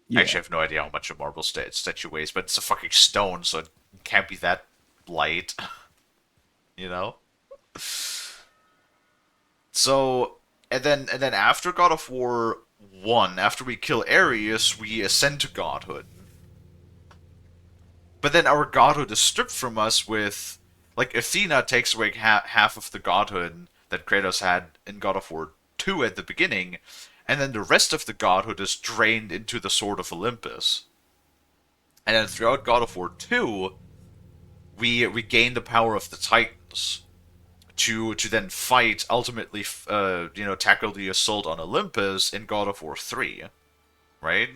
[SPEAKER 2] Yeah.
[SPEAKER 1] Actually, I have no idea how much a marble statue weighs, but it's a fucking stone, so it can't be that light. You know? So, and then after God of War 1, after we kill Ares, we ascend to godhood. But then our godhood is stripped from us with... Like, Athena takes away half of the godhood that Kratos had in God of War 2 at the beginning, and then the rest of the godhood is drained into the Sword of Olympus. And then throughout God of War 2, we gain the power of the Titans to then fight, ultimately, tackle the assault on Olympus in God of War 3, right?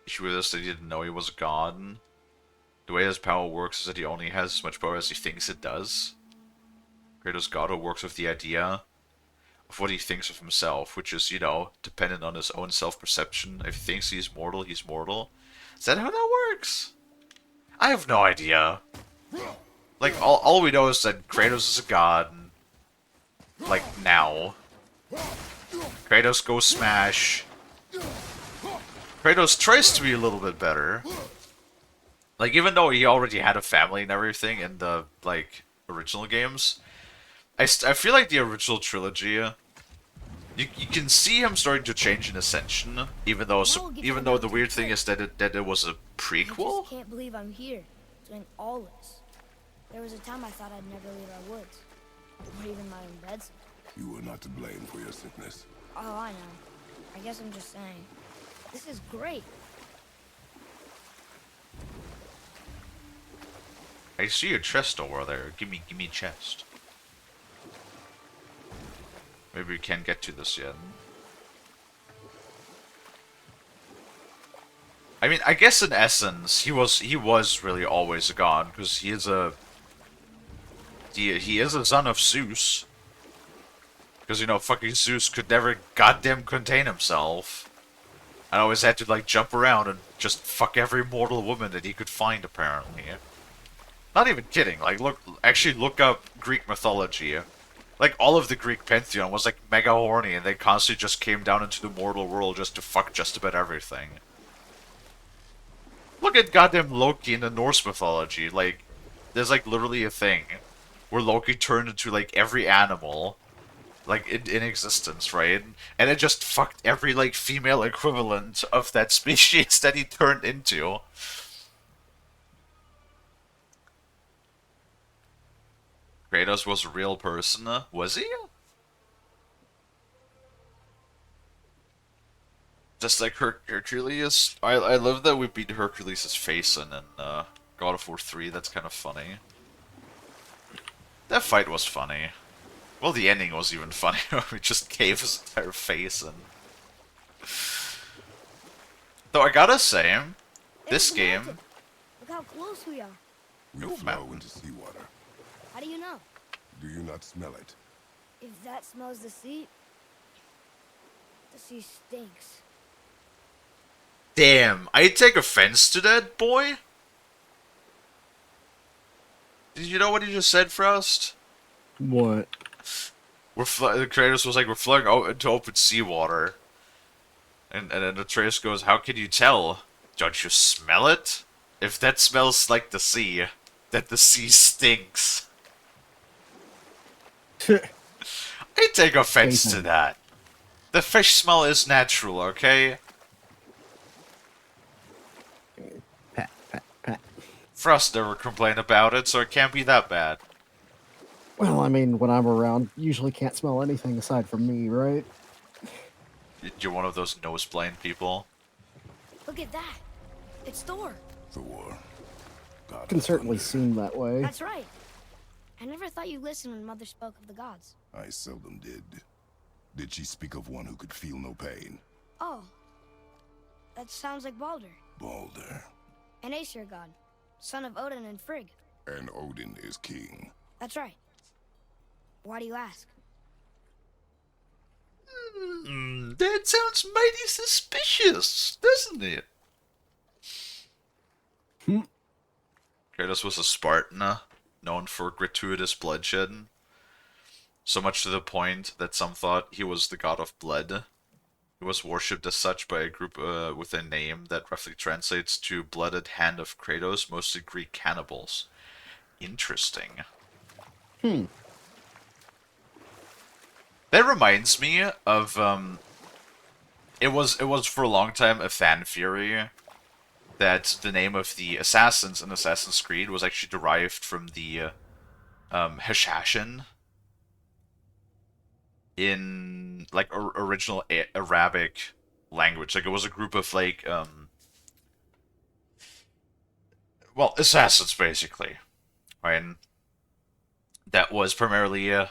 [SPEAKER 1] Issue with this that he didn't know he was a god. The way his power works is that he only has as much power as he thinks it does. Kratos' godhood works with the idea of what he thinks of himself, which is, dependent on his own self-perception. If he thinks he's mortal, he's mortal. Is that how that works? I have no idea. Like, all we know is that Kratos is a god. Like, now. Kratos goes smash. Kratos tries to be a little bit better. Like, even though he already had a family and everything in the, like, original games, I feel like the original trilogy You can see him starting to change in Ascension, even though
[SPEAKER 3] Now we'll get to
[SPEAKER 1] even
[SPEAKER 3] the
[SPEAKER 1] though the
[SPEAKER 3] mountain
[SPEAKER 1] weird thing
[SPEAKER 3] quick.
[SPEAKER 1] is that it was a
[SPEAKER 3] I
[SPEAKER 1] prequel.
[SPEAKER 3] just can't believe I'm here, doing all this. There was a time I thought I'd never leave our woods, or even my own beds.
[SPEAKER 4] You were not to blame for your sickness.
[SPEAKER 3] Oh, I know. I guess I'm just saying. This is great.
[SPEAKER 1] I see a chest over there. Give me a chest. Maybe we can't get to this yet. I mean, I guess in essence, he was really always a god because he is a son of Zeus. Because you know, fucking Zeus could never goddamn contain himself. I always had to like jump around and just fuck every mortal woman that he could find. Apparently, not even kidding. Like, actually look up Greek mythology. Like all of the Greek pantheon was like mega horny, and they constantly just came down into the mortal world just to fuck just about everything. Look at goddamn Loki in the Norse mythology. Like, there's like literally a thing where Loki turned into like every animal, like in existence, right? And it just fucked every like female equivalent of that species that he turned into. Kratos was a real person, was he? Just like Hercules. I love that we beat Hercules' face in God of War 3. That's kind of funny. That fight was funny. Well, the ending was even funny. We just gave his entire face in. Though I gotta say,
[SPEAKER 3] There's
[SPEAKER 1] this
[SPEAKER 3] the
[SPEAKER 1] game.
[SPEAKER 3] mountain. Look how close we are.
[SPEAKER 4] We
[SPEAKER 1] Oh,
[SPEAKER 4] flow
[SPEAKER 1] man.
[SPEAKER 4] into seawater.
[SPEAKER 3] How do you know?
[SPEAKER 4] Do you not smell it?
[SPEAKER 3] If that smells the sea stinks.
[SPEAKER 1] Damn, I take offense to that, boy. Did you know what he just said, Frost?
[SPEAKER 2] What?
[SPEAKER 1] The Kratos was like, we're flowing out into open seawater. And then Atreus goes, how can you tell? Don't you smell it? If that smells like the sea, then the sea stinks. I take offense to
[SPEAKER 2] Jason.
[SPEAKER 1] that. The fish smell is natural, okay?
[SPEAKER 2] Pat, pat, pat.
[SPEAKER 1] Frost never complained about it, so it can't be that bad.
[SPEAKER 2] Well, I mean, when I'm around, usually can't smell anything aside from me, right?
[SPEAKER 1] You're one of those nose-blind people.
[SPEAKER 3] Look at that. It's Thor.
[SPEAKER 4] Thor. God
[SPEAKER 2] Can
[SPEAKER 4] of
[SPEAKER 2] certainly
[SPEAKER 4] thunder.
[SPEAKER 2] seem that way.
[SPEAKER 3] That's right. I never thought you listened when Mother spoke of the gods.
[SPEAKER 4] I seldom did. Did she speak of one who could feel no pain?
[SPEAKER 3] Oh. That sounds like Balder,
[SPEAKER 4] Balder.
[SPEAKER 3] an Aesir god, son of Odin and Frigg.
[SPEAKER 4] And Odin is king.
[SPEAKER 3] That's right. Why do you ask?
[SPEAKER 1] That sounds mighty suspicious, doesn't it? Kratos was a Spartan, known for gratuitous bloodshed. So much to the point that some thought he was the god of blood. He was worshipped as such by a group with a name that roughly translates to blooded hand of Kratos, mostly Greek cannibals. Interesting. That reminds me of it was for a long time a fan theory that the name of the assassins in Assassin's Creed was actually derived from the Hashashin in like original Arabic language. Like it was a group of like well, assassins basically, right? And that was primarily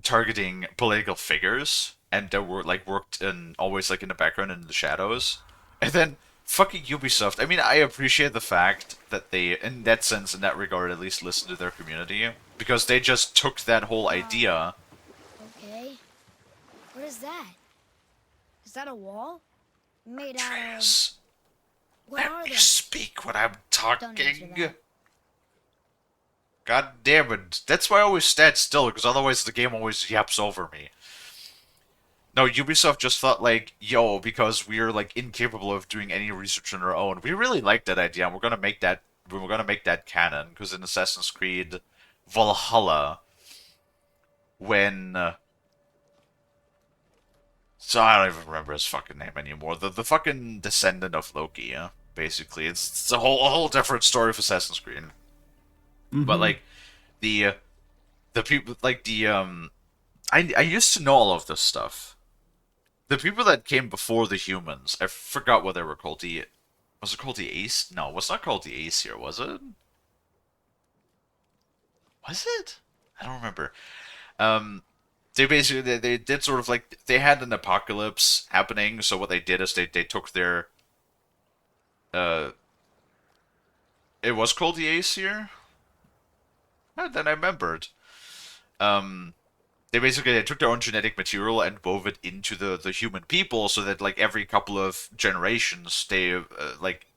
[SPEAKER 1] targeting political figures, and that were like worked in always like in the background and in the shadows. And then fucking Ubisoft. I mean, I appreciate the fact that they, in that sense, in that regard, at least listen to their community, because they just took that whole idea.
[SPEAKER 3] Okay. What is that? Is that a wall? Made out of...
[SPEAKER 1] Atreus,
[SPEAKER 3] What
[SPEAKER 1] let
[SPEAKER 3] are
[SPEAKER 1] me
[SPEAKER 3] those?
[SPEAKER 1] speak when I'm
[SPEAKER 3] Don't answer
[SPEAKER 1] talking.
[SPEAKER 3] that.
[SPEAKER 1] God damn it. That's why I always stand still, because otherwise the game always yaps over me. No, Ubisoft just thought like, yo, because we're like incapable of doing any research on our own, we really like that idea, and we're gonna make that canon. Because in Assassin's Creed Valhalla, when So I don't even remember his fucking name anymore. The fucking descendant of Loki, yeah? Basically. It's a whole different story of Assassin's Creed. But
[SPEAKER 2] Mm-hmm.
[SPEAKER 1] like the people like I used to know all of this stuff. The people that came before the humans, I forgot what they were called. Was it called the Ace? No, it was not called the Ace here, was it? Was it? I don't remember. Um, they basically they did sort of like they had an apocalypse happening. So what they did is they took their uh, it was called the Ace here. And then I remembered. Um, they took their own genetic material and wove it into the human people, so that like every couple of generations, they like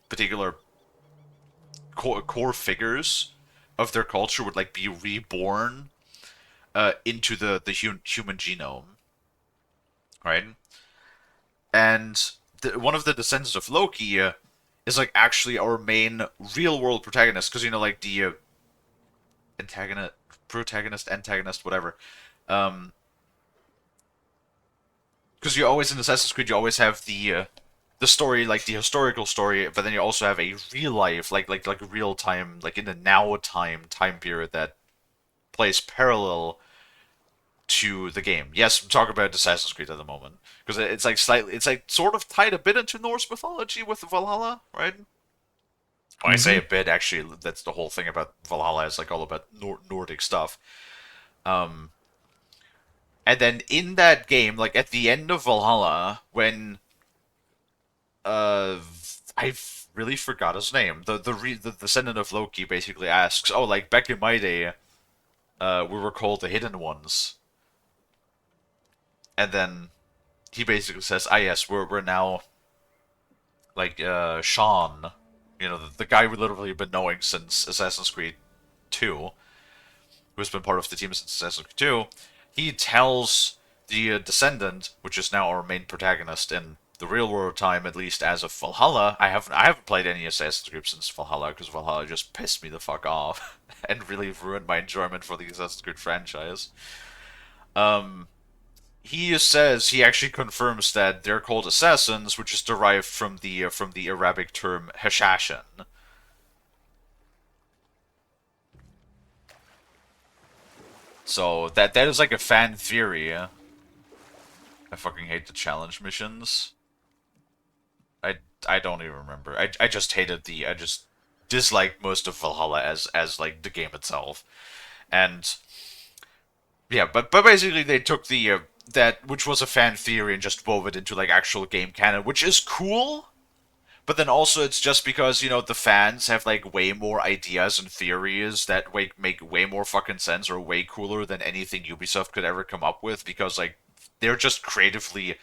[SPEAKER 1] particular core figures of their culture would like be reborn into the human genome, right? And one of the descendants of Loki is like actually our main real world protagonist, because you know like the antagonist, protagonist, antagonist, whatever. Um, because you always in Assassin's Creed you always have the story, like the historical story, but then you also have a real life, like a real time, like in the now time period that plays parallel to the game. Yes, I'm talking about Assassin's Creed at the moment because it's like slightly, it's like sort of tied a bit into Norse mythology with Valhalla, right? When I say
[SPEAKER 2] Mm-hmm.
[SPEAKER 1] a bit, actually, that's the whole thing about Valhalla is like all about Nordic stuff. Um, and then in that game, like at the end of Valhalla, when uh, I really forgot his name. The descendant of Loki basically asks, "Oh, like back in my day, we were called the Hidden Ones," and then he basically says, "Ah, yes, we're now like Sean, you know, the guy we literally been knowing since Assassin's Creed 2, who's been part of the team since Assassin's Creed 2." He tells the descendant, which is now our main protagonist in the real world time, at least as of Valhalla. I haven't played any Assassin's Creed since Valhalla because Valhalla just pissed me the fuck off and really ruined my enjoyment for the Assassin's Creed franchise. Um, he says he actually confirms that they're called assassins, which is derived from the Arabic term hashashin. So that is like a fan theory. I fucking hate the challenge missions. I I don't even remember. I just hated I just disliked most of Valhalla as like the game itself. And yeah, but basically they took that which was a fan theory and just wove it into like actual game canon, which is cool. But then also it's just because, you know, the fans have like way more ideas and theories that make way more fucking sense or way cooler than anything Ubisoft could ever come up with, because like they're just creatively,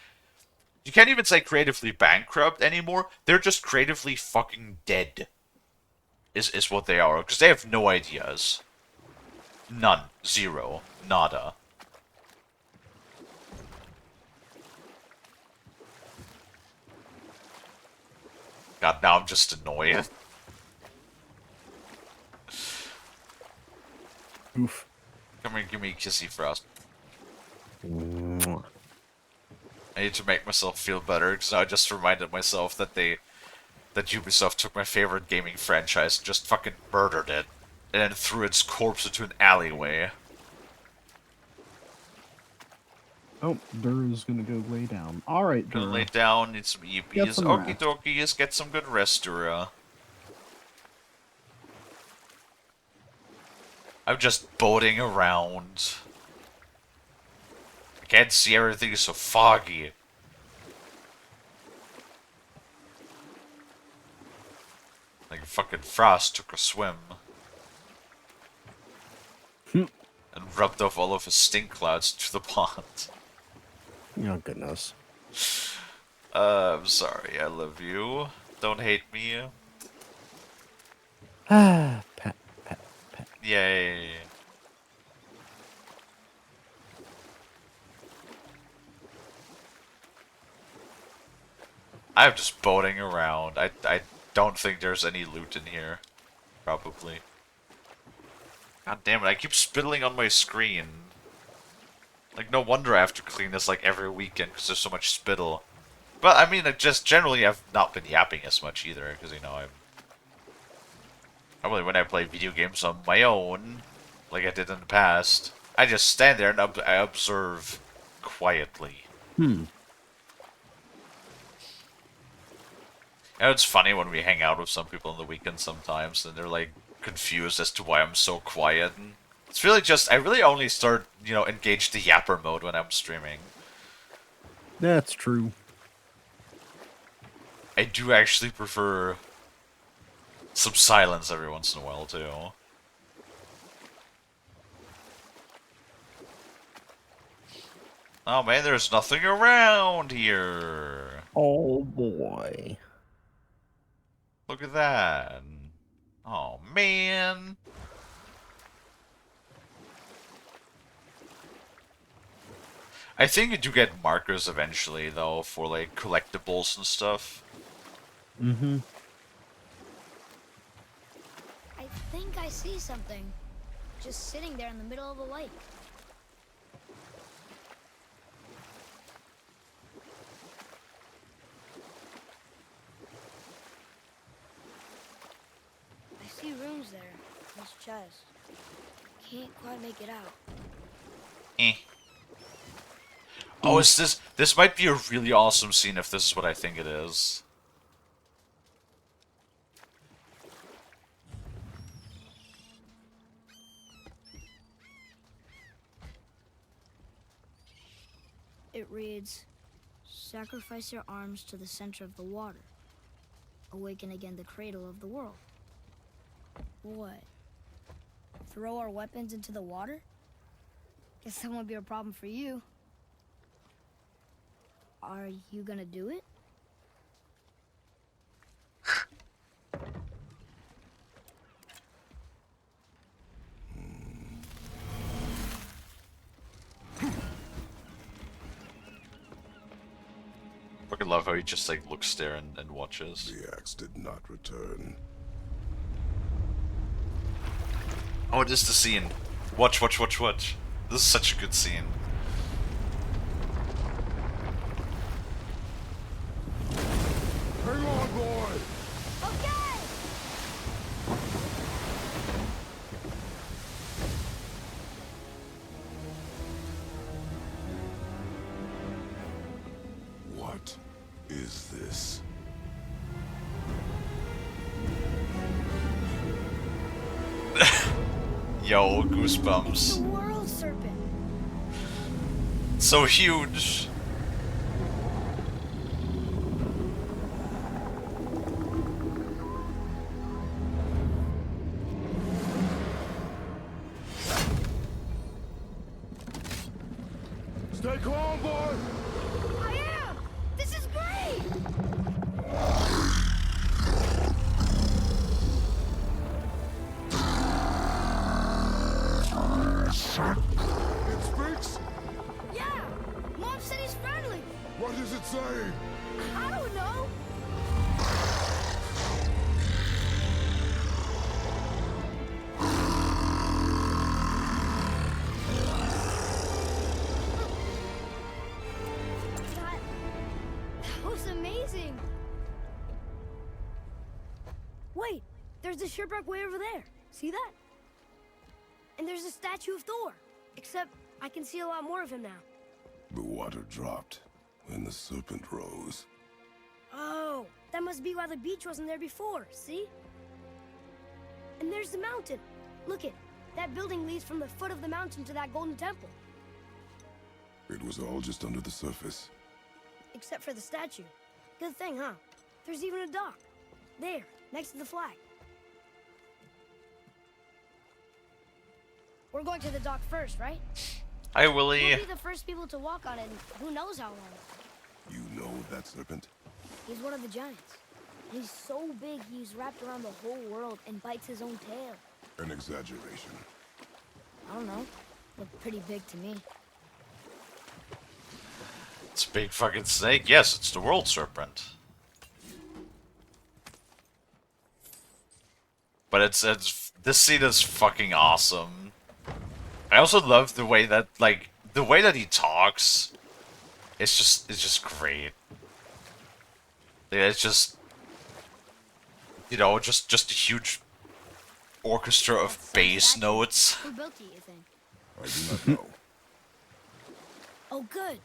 [SPEAKER 1] you can't even say creatively bankrupt anymore. They're just creatively fucking dead. Is what they are, because they have no ideas. None. Zero. Nada. God, now I'm just annoyed.
[SPEAKER 2] Oof.
[SPEAKER 1] Come here, give me a kissy frost.
[SPEAKER 2] Mwah.
[SPEAKER 1] I need to make myself feel better, because I just reminded myself that that Ubisoft took my favorite gaming franchise and just fucking murdered it, and then threw its corpse into an alleyway.
[SPEAKER 2] Oh, Dur's gonna go lay down. All right,
[SPEAKER 1] Gonna lay
[SPEAKER 2] Dur.
[SPEAKER 1] down, need some
[SPEAKER 2] Get
[SPEAKER 1] EPs.
[SPEAKER 2] some
[SPEAKER 1] Okie
[SPEAKER 2] rest.
[SPEAKER 1] dokie, just get some good rest, Dura. I'm just boating around. I can't see everything, it's so foggy. Like fucking Frost took a swim
[SPEAKER 2] Hmm.
[SPEAKER 1] and rubbed off all of his stink clouds to the pond.
[SPEAKER 2] Oh goodness.
[SPEAKER 1] I'm sorry, I love you. Don't hate me.
[SPEAKER 2] Ah, pet, pet, pet.
[SPEAKER 1] Yay. I'm just boating around. I don't think there's any loot in here. Probably. God damn it, I keep spittling on my screen. Like, no wonder I have to clean this like every weekend because there's so much spittle. But I mean, like, just generally, I've not been yapping as much either because you know I'm normally when I play video games on my own, like I did in the past, I just stand there and I observe quietly.
[SPEAKER 2] Hmm.
[SPEAKER 1] And it's funny when we hang out with some people on the weekend sometimes, and they're like confused as to why I'm so quiet. And it's really just I really only start engage the yapper mode when I'm streaming.
[SPEAKER 2] That's true.
[SPEAKER 1] I do actually prefer some silence every once in a while too. Oh man, there's nothing around here.
[SPEAKER 2] Oh boy.
[SPEAKER 1] Look at that. Oh man. I think you do get markers eventually though for like collectibles and stuff.
[SPEAKER 2] Mm-hmm.
[SPEAKER 3] I think I see something. Just sitting there in the middle of the lake. I see runes there. This chest. Can't quite make it out.
[SPEAKER 1] Eh. Oh, is this might be a really awesome scene if this is what I think it is.
[SPEAKER 3] It reads, "Sacrifice your arms to the center of the water. Awaken again the cradle of the world." What? Throw our weapons into the water? Guess that won't be a problem for you. Are you gonna do it?
[SPEAKER 1] Fucking love how he just like looks there and watches.
[SPEAKER 4] The axe did not return.
[SPEAKER 1] Oh, it is the scene. Watch, watch, watch, watch. This is such a good scene.
[SPEAKER 4] Hang on, boy!
[SPEAKER 3] Okay!
[SPEAKER 4] What is this?
[SPEAKER 1] Yo,
[SPEAKER 3] It's
[SPEAKER 1] goosebumps.
[SPEAKER 3] the world serpent.
[SPEAKER 1] So huge.
[SPEAKER 4] Stay calm, boy!
[SPEAKER 3] I am! This is great!
[SPEAKER 4] It speaks?
[SPEAKER 3] Yeah! Mom said he's friendly!
[SPEAKER 4] What does it say?
[SPEAKER 3] I don't know! That was amazing! Wait! There's a shipwreck way over there. See that? And there's a statue of Thor. Except I can see a lot more of him now.
[SPEAKER 4] The water dropped when the serpent rose.
[SPEAKER 3] Oh, that must be why the beach wasn't there before, see? And there's the mountain. Look it, that building leads from the foot of the mountain to that golden temple.
[SPEAKER 4] It was all just under the surface.
[SPEAKER 3] Except for the statue. Good thing, huh? There's even a dock. There, next to the flag. We're going to the dock first, right?
[SPEAKER 1] Hi, Willie.
[SPEAKER 3] We'll be the first people to walk on it in who knows how long.
[SPEAKER 4] You know that serpent?
[SPEAKER 3] He's one of the giants. He's so big he's wrapped around the whole world and bites his own tail.
[SPEAKER 4] An exaggeration.
[SPEAKER 3] I don't know. Looked pretty big to me.
[SPEAKER 1] It's a big fucking snake. Yes, it's the world serpent. But it's this scene is fucking awesome. I also love the way that like the way that he talks, it's just great. Yeah, it's just, just a huge orchestra of
[SPEAKER 3] That's some
[SPEAKER 1] bass
[SPEAKER 3] statue.
[SPEAKER 1] notes.
[SPEAKER 3] Who built it, you think?
[SPEAKER 4] I do not know.
[SPEAKER 3] Oh, good.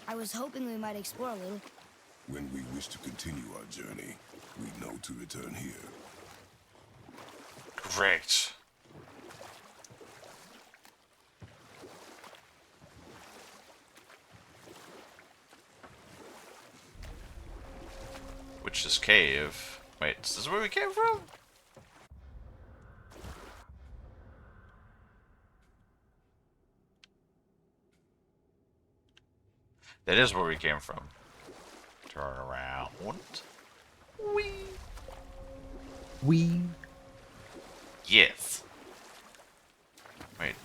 [SPEAKER 3] I was hoping we might explore a little.
[SPEAKER 4] When we wish to continue our journey, we know to return here.
[SPEAKER 1] Great. Witch's Cave. Wait, is this where we came from? That is where we came from. Turn around. Whee.
[SPEAKER 2] We
[SPEAKER 1] Yes. Wait.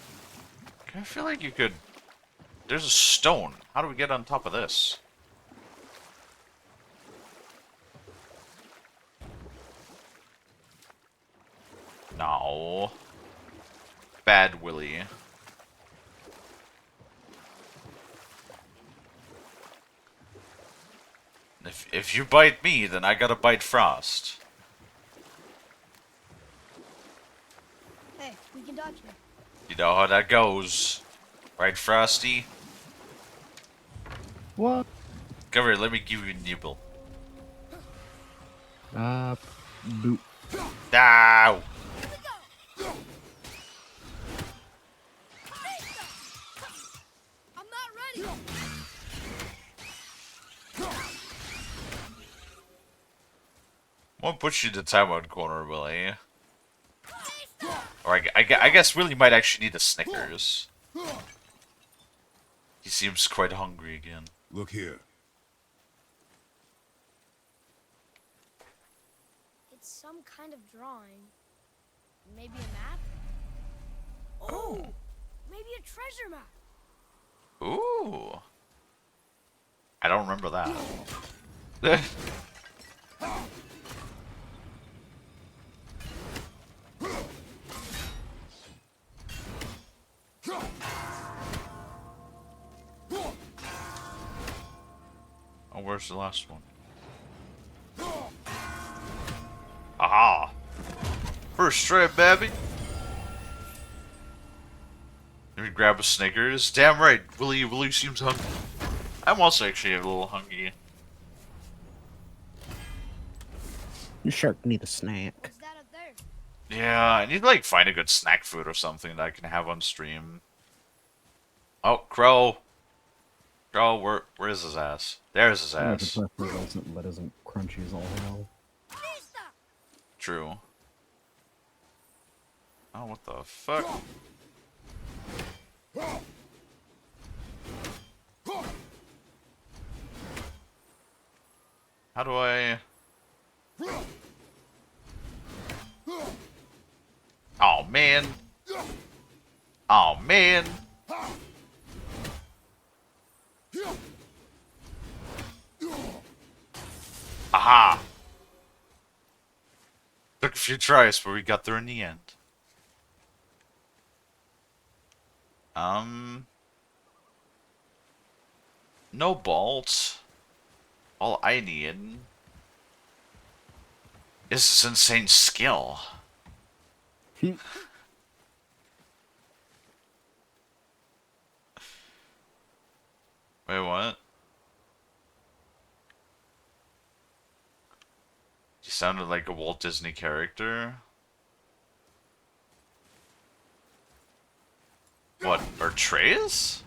[SPEAKER 1] I feel like you could... There's a stone. How do we get on top of this? No. Bad Willie. If you bite me, then I gotta bite Frost.
[SPEAKER 3] Hey, we can dodge here.
[SPEAKER 1] You know how that goes. Right, Frosty?
[SPEAKER 2] what?
[SPEAKER 1] Come here, let me give you a nibble.
[SPEAKER 2] Boop.
[SPEAKER 1] Ow!
[SPEAKER 3] I'm not ready.
[SPEAKER 1] Won't push you to the timeout corner, Willie. Or I guess Willie might actually need a Snickers. He seems quite hungry again.
[SPEAKER 4] Look here.
[SPEAKER 3] It's some kind of drawing. Maybe a map? Oh, maybe a treasure map.
[SPEAKER 1] Ooh. I don't remember that. Oh, where's the last one? Aha! First try, baby! Let me grab a Snickers. Damn right, Willie seems hungry. I'm also actually a little hungry.
[SPEAKER 2] The shark need a snack.
[SPEAKER 3] What's that up there?
[SPEAKER 1] Yeah, I need to like find a good snack food or something that I can have on stream. Oh, Crow! Crow, where is his ass? There's his
[SPEAKER 2] Yeah, the
[SPEAKER 1] ass.
[SPEAKER 2] preferably something that isn't crunchy as all hell.
[SPEAKER 1] True. Oh, what the fuck? How do I... Oh, man. Oh, man. Aha! Took a few tries, but we got there in the end. No bolts. All I need is this insane skill. Wait, what? You sounded like a Walt Disney character. What, Atreus?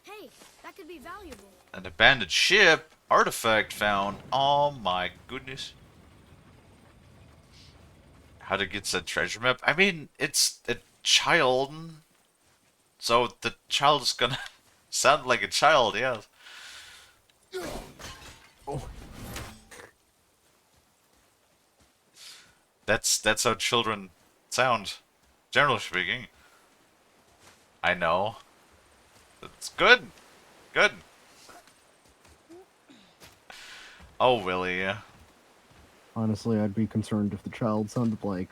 [SPEAKER 3] Hey, that could be valuable.
[SPEAKER 1] An abandoned ship. Artifact found. Oh my goodness. How to get said treasure map? I mean, it's a child. So the child is gonna sound like a child, yes.
[SPEAKER 2] Oh.
[SPEAKER 1] That's how children sound, generally speaking. I know. It's good. Good. Oh, Willie.
[SPEAKER 2] Honestly, I'd be concerned if the child sounded like,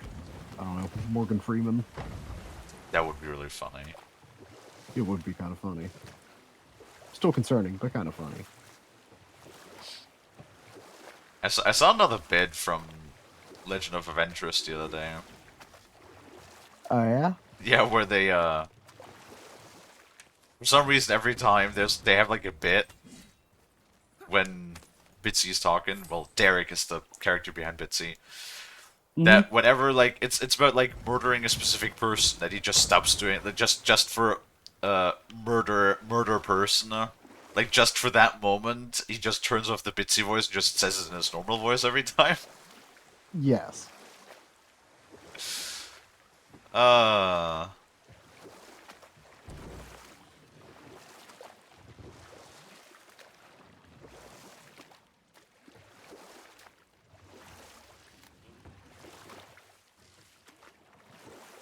[SPEAKER 2] I don't know, Morgan Freeman.
[SPEAKER 1] That would be really funny.
[SPEAKER 2] It would be kind of funny. Still concerning, but kind of funny.
[SPEAKER 1] I saw another bit from Legend of Aventress the other day.
[SPEAKER 2] Oh, yeah?
[SPEAKER 1] Yeah, where they, for some reason, every time they have, like, a bit when Bitsy's talking. Well, Derek is the character behind Bitsy. That whenever, like, it's about, like, murdering a specific person, that he just stops doing it, like, just for, murder person, like, just for that moment, he just turns off the Bitsy voice and just says it in his normal voice every time.
[SPEAKER 2] Yes.
[SPEAKER 1] Uh...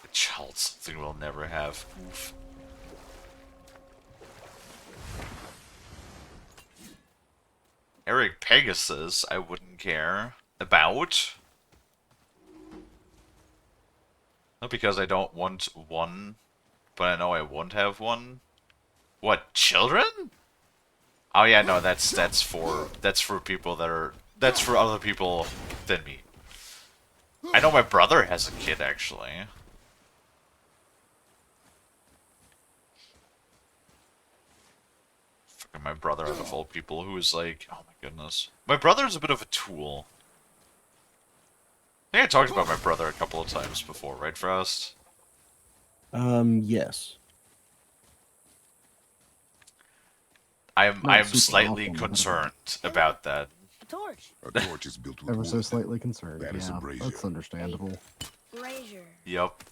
[SPEAKER 1] A child, something we'll never have. Oof. Eric Pegasus, I wouldn't care about. Not because I don't want one, but I know I won't have one. What, children? Oh yeah, no, that's for people that's for other people than me. I know my brother has a kid actually. Fucking my brother out of all people who is like, oh my goodness. My brother's a bit of a tool. I think I talked about my brother a couple of times before, right, Frost?
[SPEAKER 2] Yes.
[SPEAKER 1] I'm
[SPEAKER 2] Not super
[SPEAKER 1] slightly
[SPEAKER 2] often, but-
[SPEAKER 1] concerned about that.
[SPEAKER 3] A torch.
[SPEAKER 4] A torch is built with
[SPEAKER 2] Ever so
[SPEAKER 4] wood.
[SPEAKER 2] slightly concerned.
[SPEAKER 4] That is a
[SPEAKER 2] Yeah,
[SPEAKER 4] brazier.
[SPEAKER 2] that's understandable.
[SPEAKER 3] Brazier.
[SPEAKER 1] Yup.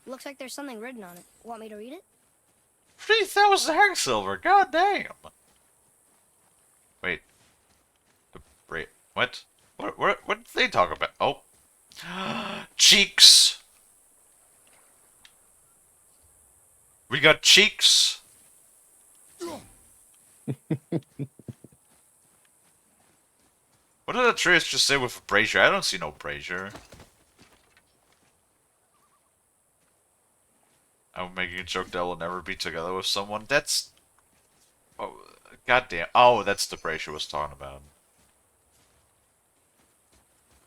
[SPEAKER 3] Looks like there's something written on it. Want me to read it?
[SPEAKER 1] 3,000 hex silver, god damn! Wait. What? What did they talk about? Oh. Cheeks! We got cheeks! What did Atreus just say with brazier? I don't see no brazier. I'm making a joke that will never be together with someone. That's... Oh, goddamn. Oh, that's the brazier was talking about.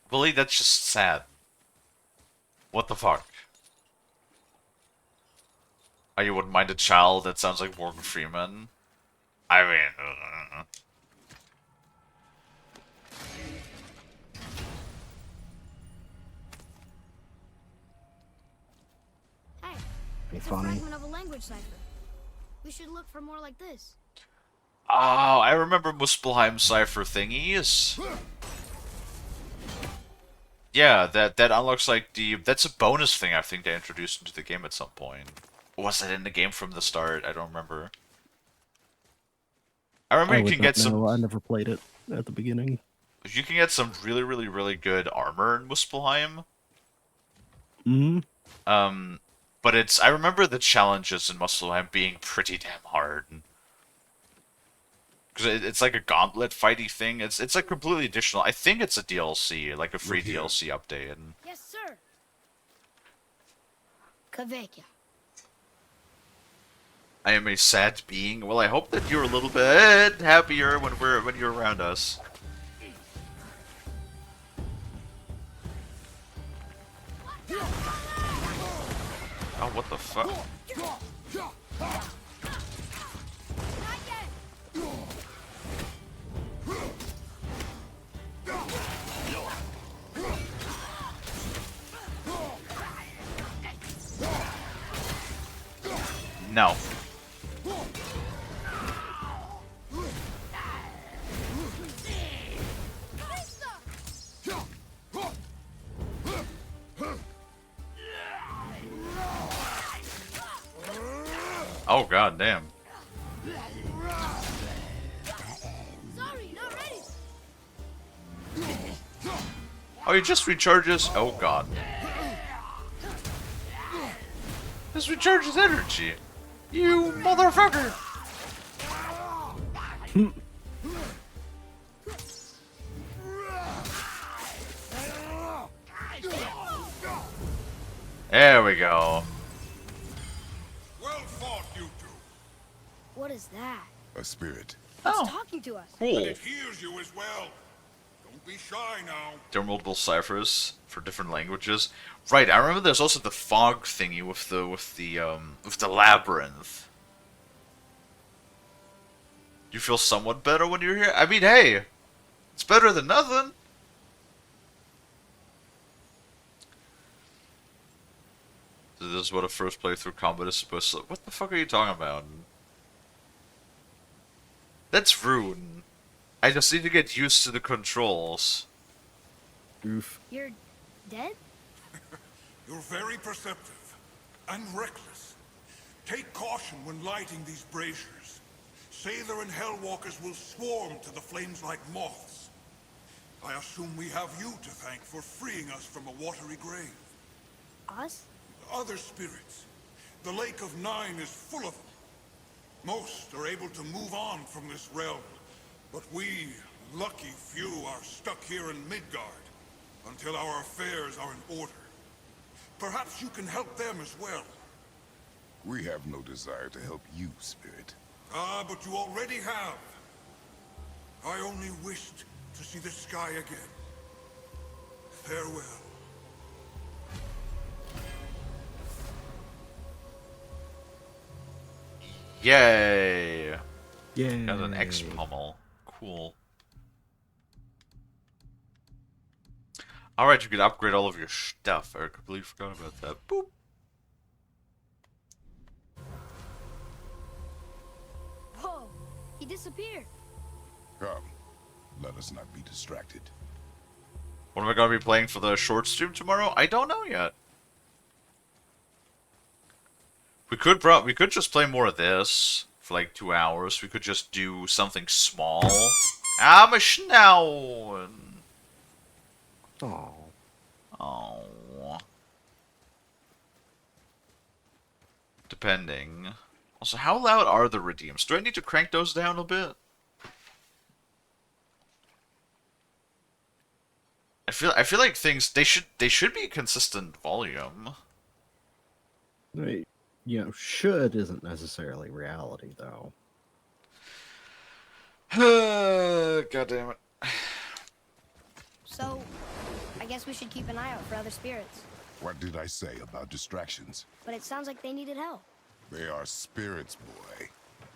[SPEAKER 1] Willie, that's just sad. What the fuck? Oh, you wouldn't mind a child that sounds like Morgan Freeman? I mean...
[SPEAKER 3] Hey,
[SPEAKER 2] Be
[SPEAKER 3] it's a
[SPEAKER 2] funny.
[SPEAKER 3] fragment of a language cipher. We should look for more like this.
[SPEAKER 1] Oh, I remember Muspelheim cipher thingies. Yeah, that unlocks like that's a bonus thing I think they introduced into the game at some point. Or was it in the game from the start? I don't remember. I remember
[SPEAKER 2] I
[SPEAKER 1] you
[SPEAKER 2] would
[SPEAKER 1] can
[SPEAKER 2] not
[SPEAKER 1] get some
[SPEAKER 2] know. I never played it at the beginning.
[SPEAKER 1] you can get some really good armor in Muspelheim. But I remember the challenges in Muspelheim being pretty damn hard. Because it's like a gauntlet fighty thing. It's like completely additional. I think it's a DLC, like a free
[SPEAKER 4] Look here.
[SPEAKER 1] DLC update.
[SPEAKER 3] Yes, sir. Kavekya.
[SPEAKER 1] I am a sad being. Well, I hope that you're a little bit happier when you're around us. Oh, what the fuck? No. Oh god damn.
[SPEAKER 3] Sorry, not ready.
[SPEAKER 1] Oh, he just recharges. Oh god. This recharges energy. You motherfucker. There we go.
[SPEAKER 4] Well fought, you two.
[SPEAKER 3] What is that?
[SPEAKER 4] A spirit.
[SPEAKER 3] It's
[SPEAKER 1] Oh,
[SPEAKER 3] talking to us.
[SPEAKER 1] cool.
[SPEAKER 4] And it hears you as well. Don't be shy now.
[SPEAKER 1] There are multiple ciphers for different languages. Right, I remember there's also the fog thingy with the labyrinth. Do you feel somewhat better when you're here? I mean, hey, it's better than nothing. So this is what a first playthrough combat is supposed to look. What the fuck are you talking about? That's rude. I just need to get used to the controls.
[SPEAKER 2] Oof.
[SPEAKER 3] You're dead?
[SPEAKER 4] You're very perceptive and reckless. Take caution when lighting these braziers. Sailor and Hellwalkers will swarm to the flames like moths. I assume we have you to thank for freeing us from a watery grave.
[SPEAKER 3] Us?
[SPEAKER 4] Other spirits. The Lake of Nine is full of them. Most are able to move on from this realm, but we, lucky few, are stuck here in Midgard until our affairs are in order. Perhaps you can help them as well.
[SPEAKER 6] We have no desire to help you, Spirit.
[SPEAKER 4] Ah, but you already have. I only wished to see the sky again. Farewell.
[SPEAKER 1] Yay!
[SPEAKER 2] Yeah.
[SPEAKER 1] Got an X pummel. Cool. Alright, you can upgrade all of your stuff. I completely forgot about that. Boop.
[SPEAKER 3] Whoa! He disappeared.
[SPEAKER 6] Come, let us not be distracted.
[SPEAKER 1] What am I gonna be playing for the short stream tomorrow? I don't know yet. We could just play more of this for like 2 hours. We could just do something small. Ah, my schnauen.
[SPEAKER 2] Oh.
[SPEAKER 1] Oh. Depending. Also, how loud are the redeems? Do I need to crank those down a bit? I feel like things they should be a consistent volume.
[SPEAKER 2] Right. You know, should isn't necessarily reality, though.
[SPEAKER 1] God damn it.
[SPEAKER 3] So, I guess we should keep an eye out for other spirits.
[SPEAKER 6] What did I say about distractions?
[SPEAKER 3] But it sounds like they needed help.
[SPEAKER 6] They are spirits, boy.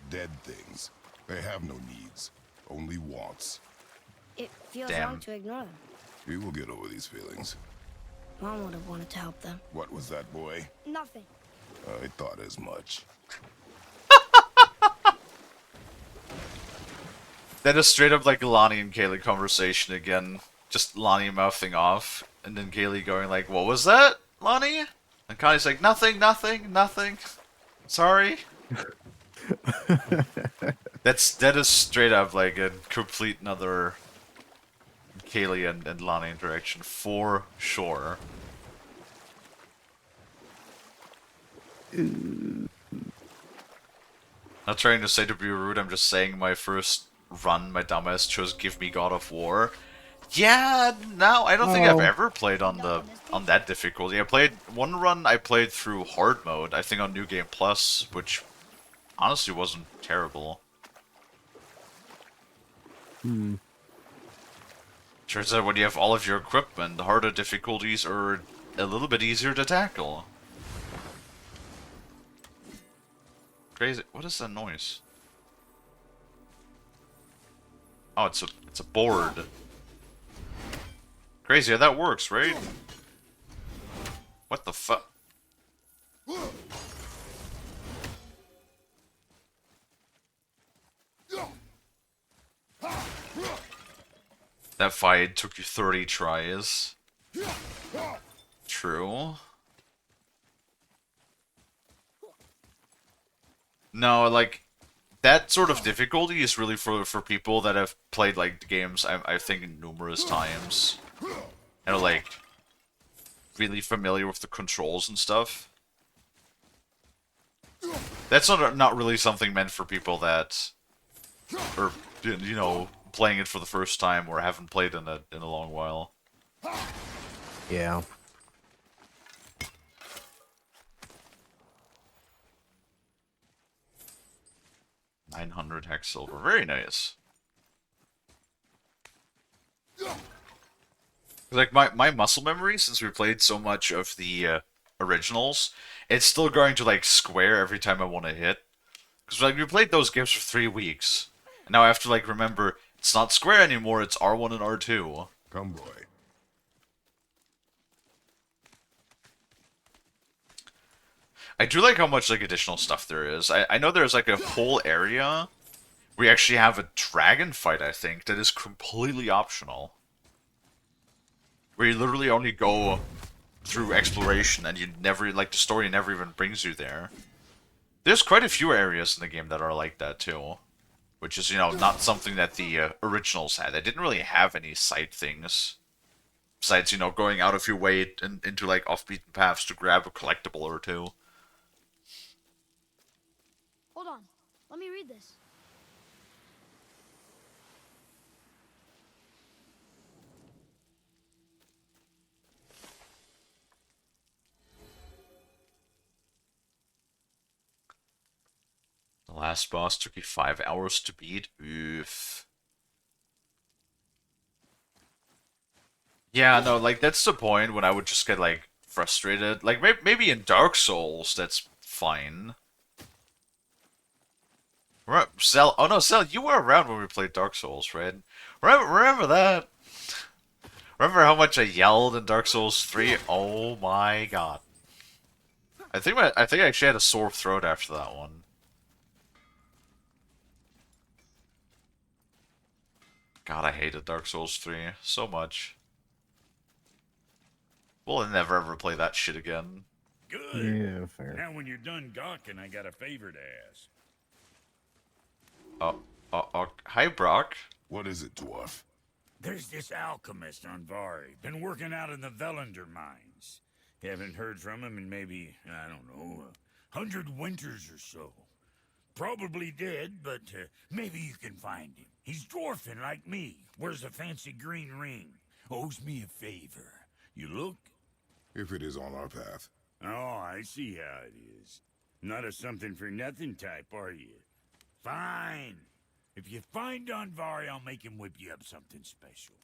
[SPEAKER 6] Dead things. They have no needs, only wants.
[SPEAKER 3] It feels
[SPEAKER 1] Damn.
[SPEAKER 3] wrong to ignore them.
[SPEAKER 6] We will get over these feelings.
[SPEAKER 3] Mom would have wanted to help them.
[SPEAKER 6] What was that, boy?
[SPEAKER 3] Nothing.
[SPEAKER 6] I thought as much.
[SPEAKER 1] That is straight up like Lonnie and Kalie conversation again. Just Lonnie mouthing off, and then Kalie going like, "What was that, Lonnie?" And Connie's like, "Nothing, nothing, nothing. Sorry." That is straight up like a complete another Kalie and Lonnie interaction for sure. Not trying to say to be rude, I'm just saying my first run, my dumbass chose Give Me God of War. Yeah, no, I don't think I've ever played on that difficulty. I played one run I played through hard mode, I think on New Game Plus, which honestly wasn't terrible. Turns out when you have all of your equipment, the harder difficulties are a little bit easier to tackle. Crazy. What is that noise? Oh, it's a board. Crazy how that works, right? What the fuck? That fight took you 30 tries. True. No, like, that sort of difficulty is really for people that have played, like, the games, I think, numerous times. And are, like, really familiar with the controls and stuff. That's not really something meant for people that are, you know, playing it for the first time or haven't played in a long while.
[SPEAKER 2] Yeah.
[SPEAKER 1] 900 hex silver. Very nice. Like my muscle memory, since we played so much of the originals, it's still going to like square every time I want to hit. Because like we played those games for 3 weeks, and now I have to like remember it's not square anymore. It's R1 and R2.
[SPEAKER 6] Come, boy.
[SPEAKER 1] I do like how much like additional stuff there is. I know there's like a whole area where you actually have a dragon fight. I think that is completely optional. Where you literally only go through exploration and you never, like, the story never even brings you there. There's quite a few areas in the game that are like that too. Which is, you know, not something that the originals had. They didn't really have any side things. Besides, you know, going out of your way into, like, off-beaten paths to grab a collectible or two.
[SPEAKER 3] Hold on. Let me read this.
[SPEAKER 1] The last boss took you 5 hours to beat. Oof. Yeah, no, like, that's the point when I would just get, like, frustrated. Like, maybe in Dark Souls, that's fine. Cell, oh no, Cell, you were around when we played Dark Souls, right? Remember that? Remember how much I yelled in Dark Souls 3? Oh my god. I think I actually had a sore throat after that one. God, I hated Dark Souls 3 so much. We'll never ever play that shit again.
[SPEAKER 7] Good.
[SPEAKER 2] Yeah, fair.
[SPEAKER 7] Now, when you're done gawking, I got a favor to ask.
[SPEAKER 1] Hi, Brock.
[SPEAKER 6] What is it, dwarf?
[SPEAKER 7] There's this alchemist on Vari. Been working out in the Velander mines. Haven't heard from him in maybe, I don't know, 100 winters or so. Probably dead, but maybe you can find him. He's dwarfing like me. Wears a fancy green ring. Owes me a favor. You look?
[SPEAKER 6] If it is on our path.
[SPEAKER 7] Oh, I see how it is. Not a something-for-nothing type, are you? Fine. If you find Donvari, I'll make him whip you up something special.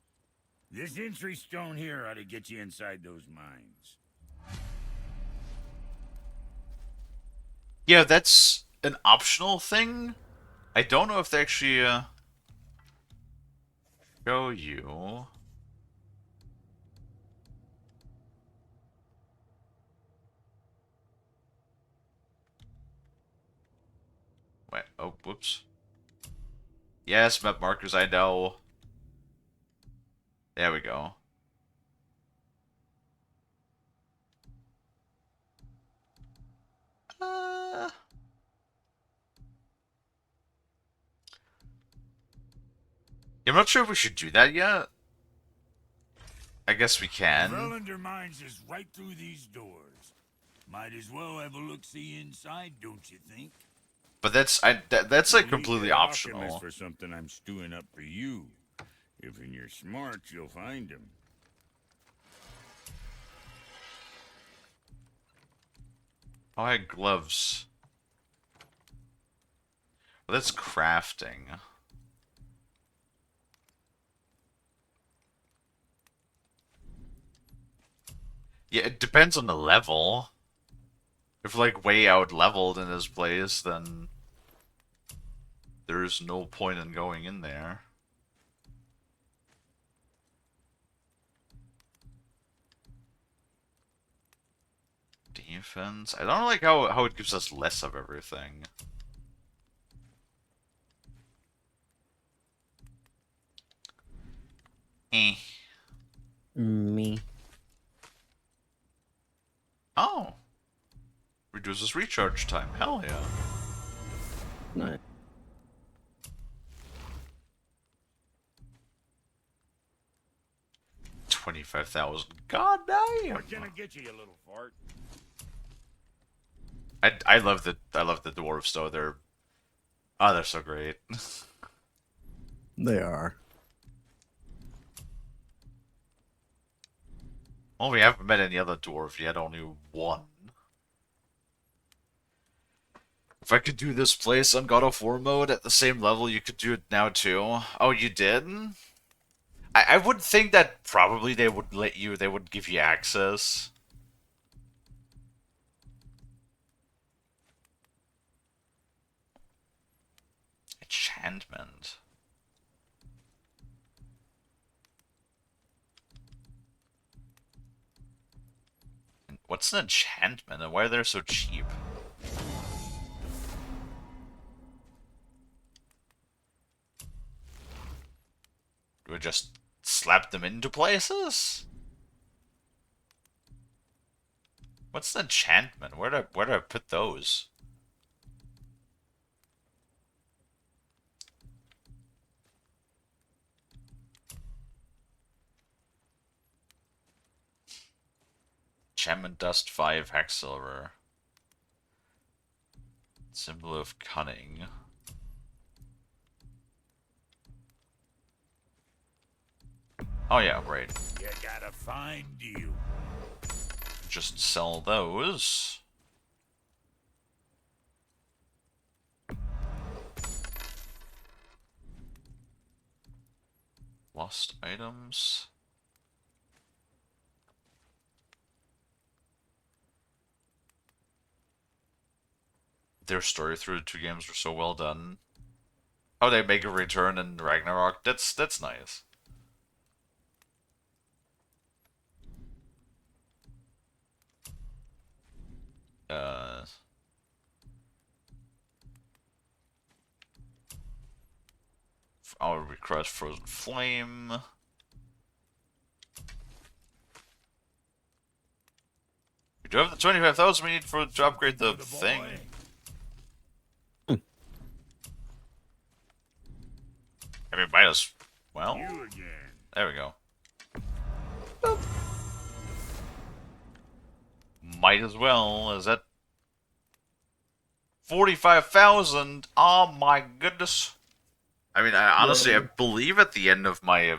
[SPEAKER 7] This entry stone here ought to get you inside those mines.
[SPEAKER 1] Yeah, that's an optional thing. I don't know if they actually show you. Wait, oh, whoops. Yes, map markers, I know. There we go. Uh... I'm not sure if we should do that yet. I guess we can.
[SPEAKER 7] Velander Mines is right through these doors. Might as well have a look-see inside, don't you think?
[SPEAKER 1] But that's that's like
[SPEAKER 7] You'll need
[SPEAKER 1] completely
[SPEAKER 7] the alchemist
[SPEAKER 1] optional.
[SPEAKER 7] for something I'm stewing up for you. If you're smart, you'll find him.
[SPEAKER 1] Oh, I had gloves. Well, that's crafting. Yeah, it depends on the level. If like way out leveled in this place, then there's no point in going in there. Defense. I don't like how it gives us less of everything. Eh.
[SPEAKER 2] Me.
[SPEAKER 1] Oh. Reduces recharge time. Hell yeah.
[SPEAKER 2] Nice.
[SPEAKER 1] 25,000. God damn.
[SPEAKER 7] What can I get you, you little fart?
[SPEAKER 1] I love the dwarves though. They're so great.
[SPEAKER 2] They are.
[SPEAKER 1] Well, we haven't met any other dwarf yet. Only one. If I could do this place on God of War mode at the same level, you could do it now too. Oh, you did? I would think that probably they would let you, they would give you access. Enchantment. What's an enchantment and why are they so cheap? Do we just slap them into places? What's an enchantment? Where do I put those? Enchantment dust 5 hex silver. Symbol of cunning. Oh yeah, right.
[SPEAKER 7] You gotta find you.
[SPEAKER 1] Just sell those. Lost items. Their story through the 2 games were so well done. Oh, they make a return in Ragnarok. That's nice. I'll request Frozen Flame. We do have the 25,000 we need to upgrade the thing. I mean, might as well.
[SPEAKER 7] You again.
[SPEAKER 1] There we go. Boop. Might as well. Is that 45,000? Oh my goodness. I mean, honestly, I believe at the end of my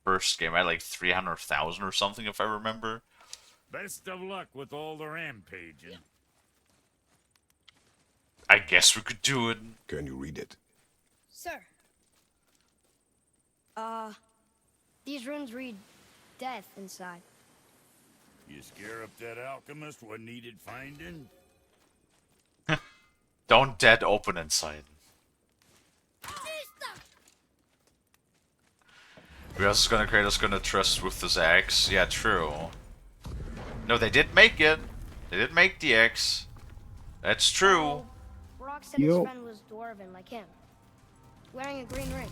[SPEAKER 1] first game, I had like 300,000 or something, if I remember.
[SPEAKER 7] Best of luck with all the rampaging.
[SPEAKER 1] I guess we could do it.
[SPEAKER 6] Can you read it?
[SPEAKER 3] Sir. These runes read death inside.
[SPEAKER 7] You scare up that alchemist what needed finding?
[SPEAKER 1] Don't dead open inside. Kratos gonna trust with this axe. Yeah, true. No, they did make it. They did make the axe. That's true.
[SPEAKER 3] Oh, Brock said his friend was dwarven like him. Wearing a green ring.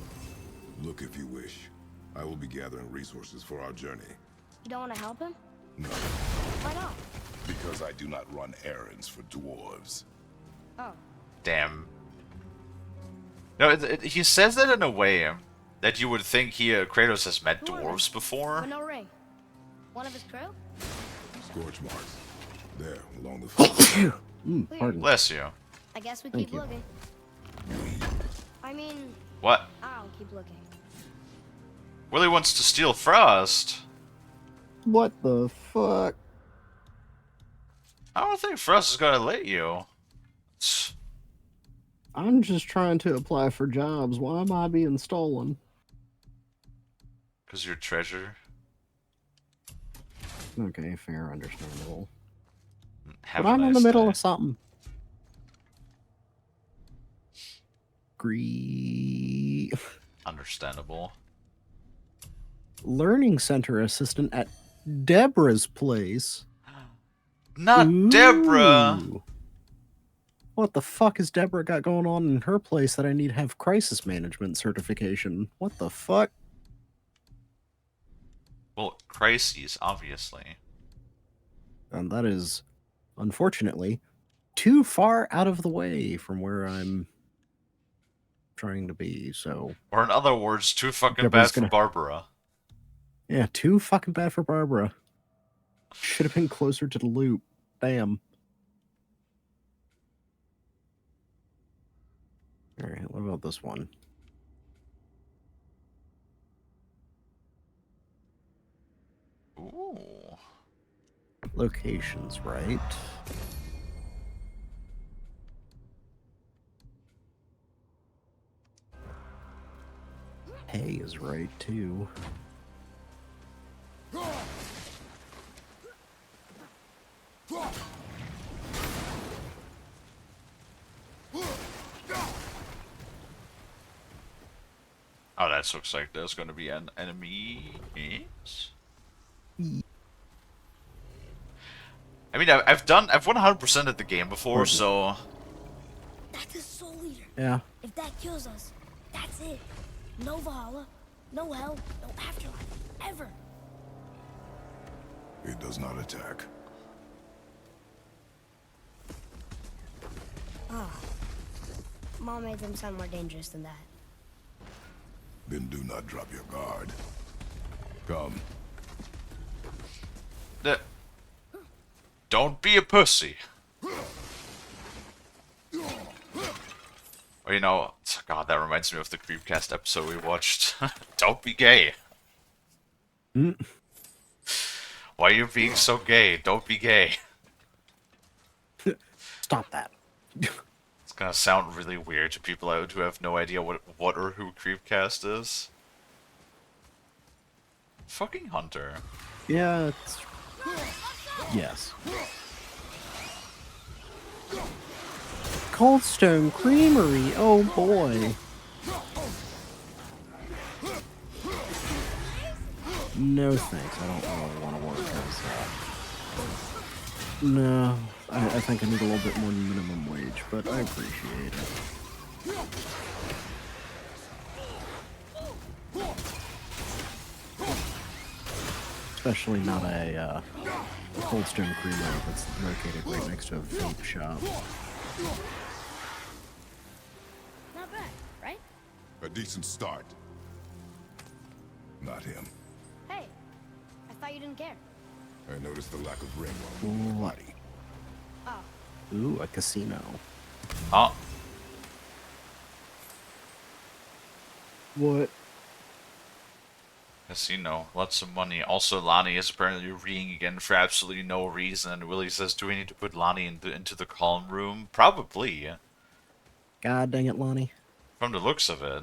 [SPEAKER 6] Look if you wish. I will be gathering resources for our journey.
[SPEAKER 3] You don't want to help him?
[SPEAKER 6] No,
[SPEAKER 3] Why not?
[SPEAKER 6] because I do not run errands for dwarves.
[SPEAKER 3] Oh.
[SPEAKER 1] Damn. No, he says that in a way that you would think Kratos has met dwarves before.
[SPEAKER 3] But no ring. One of his crew?
[SPEAKER 6] Scorch marks. There, along the floor.
[SPEAKER 2] Pardon.
[SPEAKER 1] Bless you.
[SPEAKER 3] I guess we
[SPEAKER 2] Thank
[SPEAKER 3] keep
[SPEAKER 2] you.
[SPEAKER 3] looking. I mean,
[SPEAKER 1] What?
[SPEAKER 3] I'll keep looking.
[SPEAKER 1] Willie wants to steal Frost.
[SPEAKER 2] What the fuck?
[SPEAKER 1] I don't think Frost is gonna let you.
[SPEAKER 2] I'm just trying to apply for jobs. Why am I being stolen?
[SPEAKER 1] Because you're treasure.
[SPEAKER 2] Okay, fair, understandable.
[SPEAKER 1] Have
[SPEAKER 2] But
[SPEAKER 1] a
[SPEAKER 2] I'm in
[SPEAKER 1] nice
[SPEAKER 2] the middle
[SPEAKER 1] day.
[SPEAKER 2] of something.
[SPEAKER 1] Understandable.
[SPEAKER 2] Learning center assistant at Deborah's place.
[SPEAKER 1] Not Deborah!
[SPEAKER 2] Ooh. What the fuck has Deborah got going on in her place that I need to have crisis management certification? What the fuck?
[SPEAKER 1] Well, crises, obviously.
[SPEAKER 2] And that is, unfortunately, too far out of the way from where I'm trying to be, so...
[SPEAKER 1] Or in other words, too fucking
[SPEAKER 2] Deborah's
[SPEAKER 1] bad for
[SPEAKER 2] gonna-
[SPEAKER 1] Barbara.
[SPEAKER 2] Yeah, too fucking bad for Barbara. Should have been closer to the loop. Damn. Alright, what about this one?
[SPEAKER 1] Ooh.
[SPEAKER 2] Locations, right? pay is right, too.
[SPEAKER 1] Oh, that looks like there's going to be an enemy. I mean, I've 100% of the game before, so
[SPEAKER 3] That's the Soul Eater.
[SPEAKER 2] Yeah.
[SPEAKER 3] If that kills us, that's it. No Valhalla, no hell, no afterlife, ever.
[SPEAKER 6] It does not attack.
[SPEAKER 3] Mom made them sound more dangerous than that.
[SPEAKER 6] Then do not drop your guard. Come.
[SPEAKER 1] don't be a pussy. Or, you know, God, that reminds me of the Creepcast episode we watched. Don't be gay. Why are you being so gay? Don't be gay.
[SPEAKER 2] Stop that.
[SPEAKER 1] It's gonna sound really weird to people out who have no idea what or who Creepcast is. Fucking Hunter.
[SPEAKER 2] Yeah, it's... Yes. Coldstone Creamery, oh boy. No thanks, I don't really want to work as No, I think I need a little bit more minimum wage, but I appreciate it. Especially not a Coldstone Creamery that's located right next to a vape shop.
[SPEAKER 3] Not bad, right?
[SPEAKER 6] A decent start. Not him.
[SPEAKER 3] Hey, I thought you didn't care.
[SPEAKER 6] I noticed the lack of ring on your
[SPEAKER 2] What?
[SPEAKER 6] body.
[SPEAKER 3] Oh,
[SPEAKER 2] Ooh, a casino.
[SPEAKER 1] Oh,
[SPEAKER 2] What?
[SPEAKER 1] casino. Lots of money. Also, Lonnie is apparently reading again for absolutely no reason. And Willie says, do we need to put Lonnie into the calm room? Probably.
[SPEAKER 2] God dang it, Lonnie.
[SPEAKER 1] From the looks of it.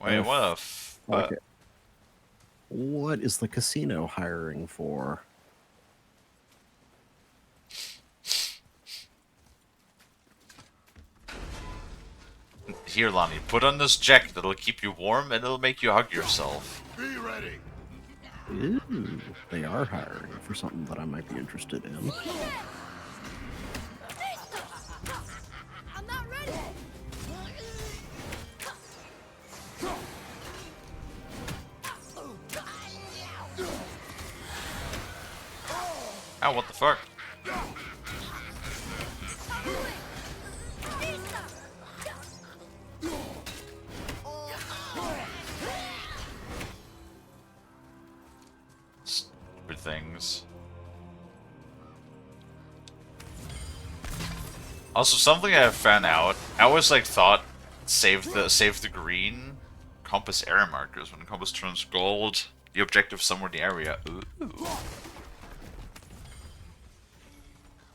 [SPEAKER 1] Wait, what the fuck?
[SPEAKER 2] Okay. What is the casino hiring for?
[SPEAKER 1] Here, Lonnie, put on this jacket. It'll keep you warm and it'll make you hug yourself.
[SPEAKER 6] Be ready.
[SPEAKER 2] Ooh, they are hiring for something that I might be interested in.
[SPEAKER 3] I'm not ready.
[SPEAKER 1] Oh, what the fuck? Stupid things. Also, something I found out. I always thought save the green compass area markers. When the compass turns gold, the objective somewhere in the area. Ooh.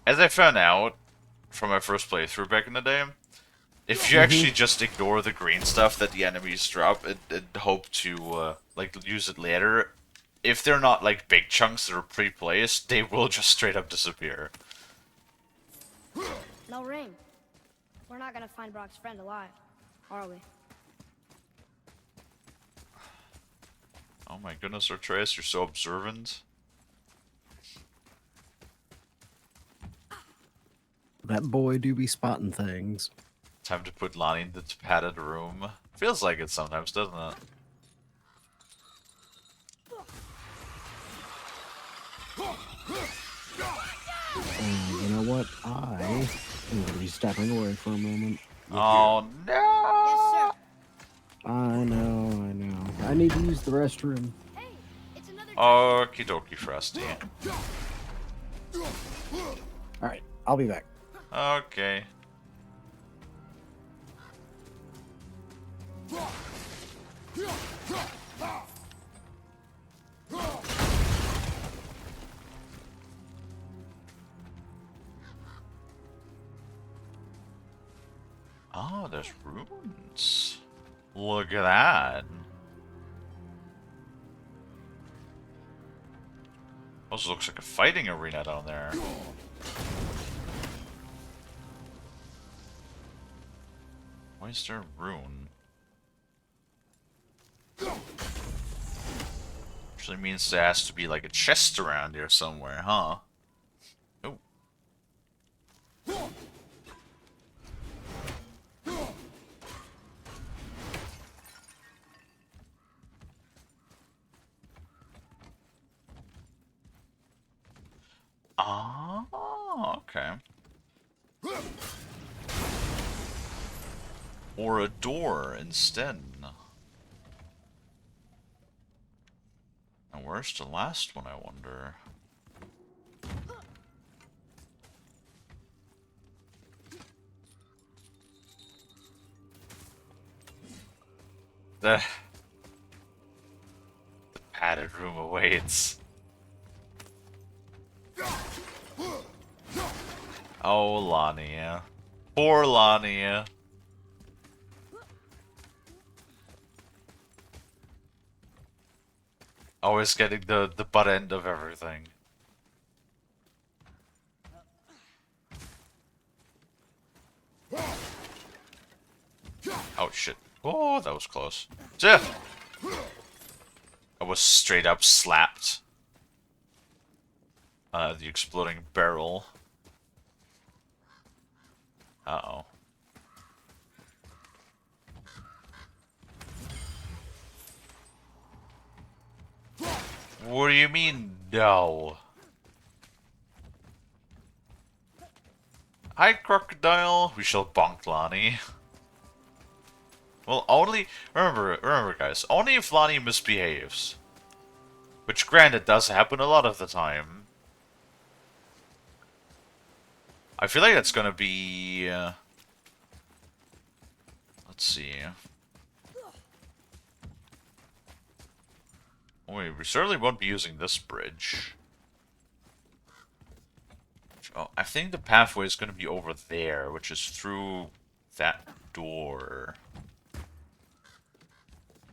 [SPEAKER 1] As I found out from my first playthrough back in the day, if you actually just ignore the green stuff that the enemies drop and hope to use it later, if they're not big chunks that are pre-placed, they will just straight up disappear.
[SPEAKER 3] No ring. We're not gonna find Brock's friend alive, are we?
[SPEAKER 1] Oh my goodness, Artreus, you're so observant.
[SPEAKER 2] That boy do be spotting things.
[SPEAKER 1] Time to put Lonnie in the padded room. Feels like it sometimes, doesn't it?
[SPEAKER 2] You know what? I am going to be stepping away for a moment.
[SPEAKER 1] Oh no!
[SPEAKER 3] Yes, sir.
[SPEAKER 2] I know. I need to use the restroom.
[SPEAKER 3] Hey, it's another.
[SPEAKER 1] Okie dokie, Frosty.
[SPEAKER 2] Alright, I'll be back.
[SPEAKER 1] Okay. there's runes. Look at that. Also looks like a fighting arena down there. Why is there a rune? Actually means there has to be like a chest around here somewhere, huh? Oh. Ah, okay. Or a door instead. And where's the last one, I wonder? The padded room awaits. Oh, Lania. Poor Lania. Always getting the butt end of everything. Oh shit. Oh, that was close. I was straight up slapped. The exploding barrel. Uh-oh. What do you mean, no? Hi, crocodile. We shall bonk Lonnie. Well, only remember, guys. Only if Lonnie misbehaves, which, granted, does happen a lot of the time. I feel like that's gonna be. Let's see. Wait, we certainly won't be using this bridge. Oh, I think the pathway is going to be over there, which is through that door.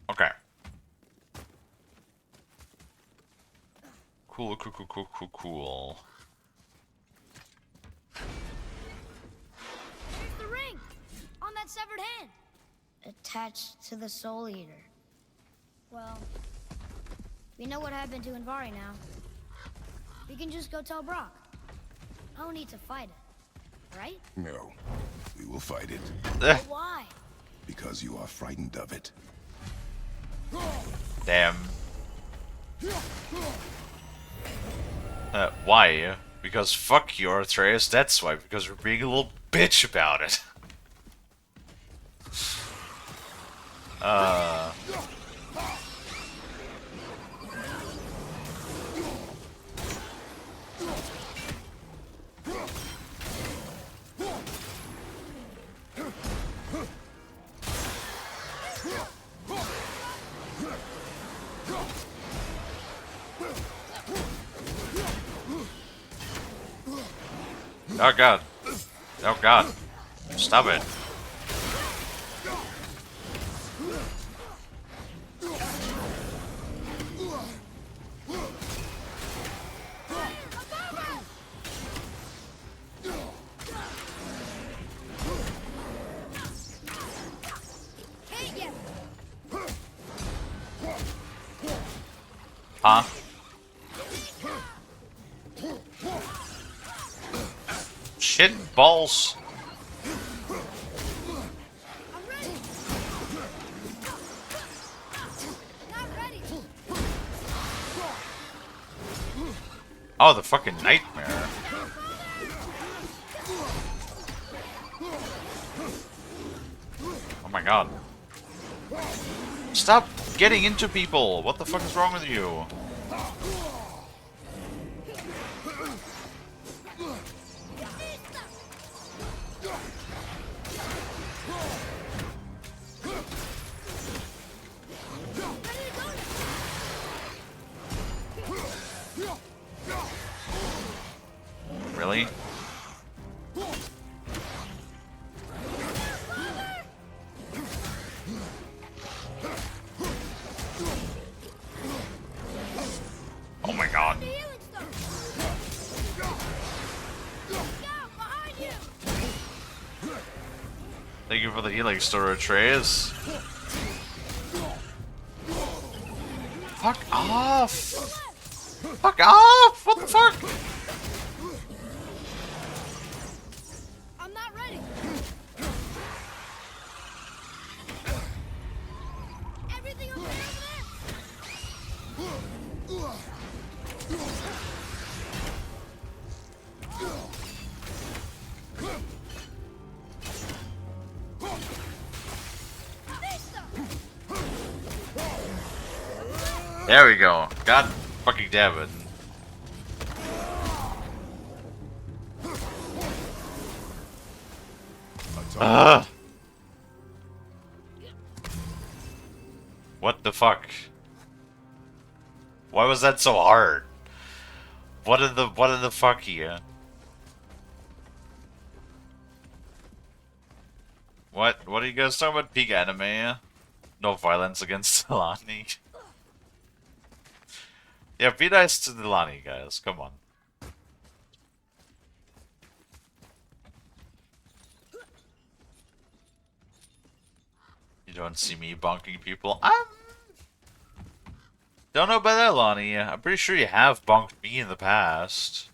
[SPEAKER 1] Okay. Cool.
[SPEAKER 3] There's the ring! On that severed hand! Attached to the Soul Eater. Well, we know what happened to Anvari now. We can just go tell Brock. No need to fight it, right?
[SPEAKER 6] No, we will fight it.
[SPEAKER 3] But why?
[SPEAKER 6] Because you are frightened of it.
[SPEAKER 1] Damn. Why? Because fuck you, Atreus, that's why. Because we're being a little bitch about it. Oh god. Oh god. Stop it. Huh? Shit balls.
[SPEAKER 3] I'm ready! Not ready!
[SPEAKER 1] Oh, the fucking nightmare. Oh my god. Stop getting into people! What the fuck is wrong with you? Really? you for the healing store, Atreus. Fuck off! Fuck off! What the fuck?
[SPEAKER 3] I'm not ready. Everything okay over
[SPEAKER 1] There we go. God fucking damn it. Ugh. What the fuck? Why was that so hard? What in the fuck here? What are you guys talking about? Peak anime? No violence against Lani. Yeah, be nice to the Lani guys, come on. You don't see me bonking people. Don't know about that, Lonnie. I'm pretty sure you have bonked me in the past.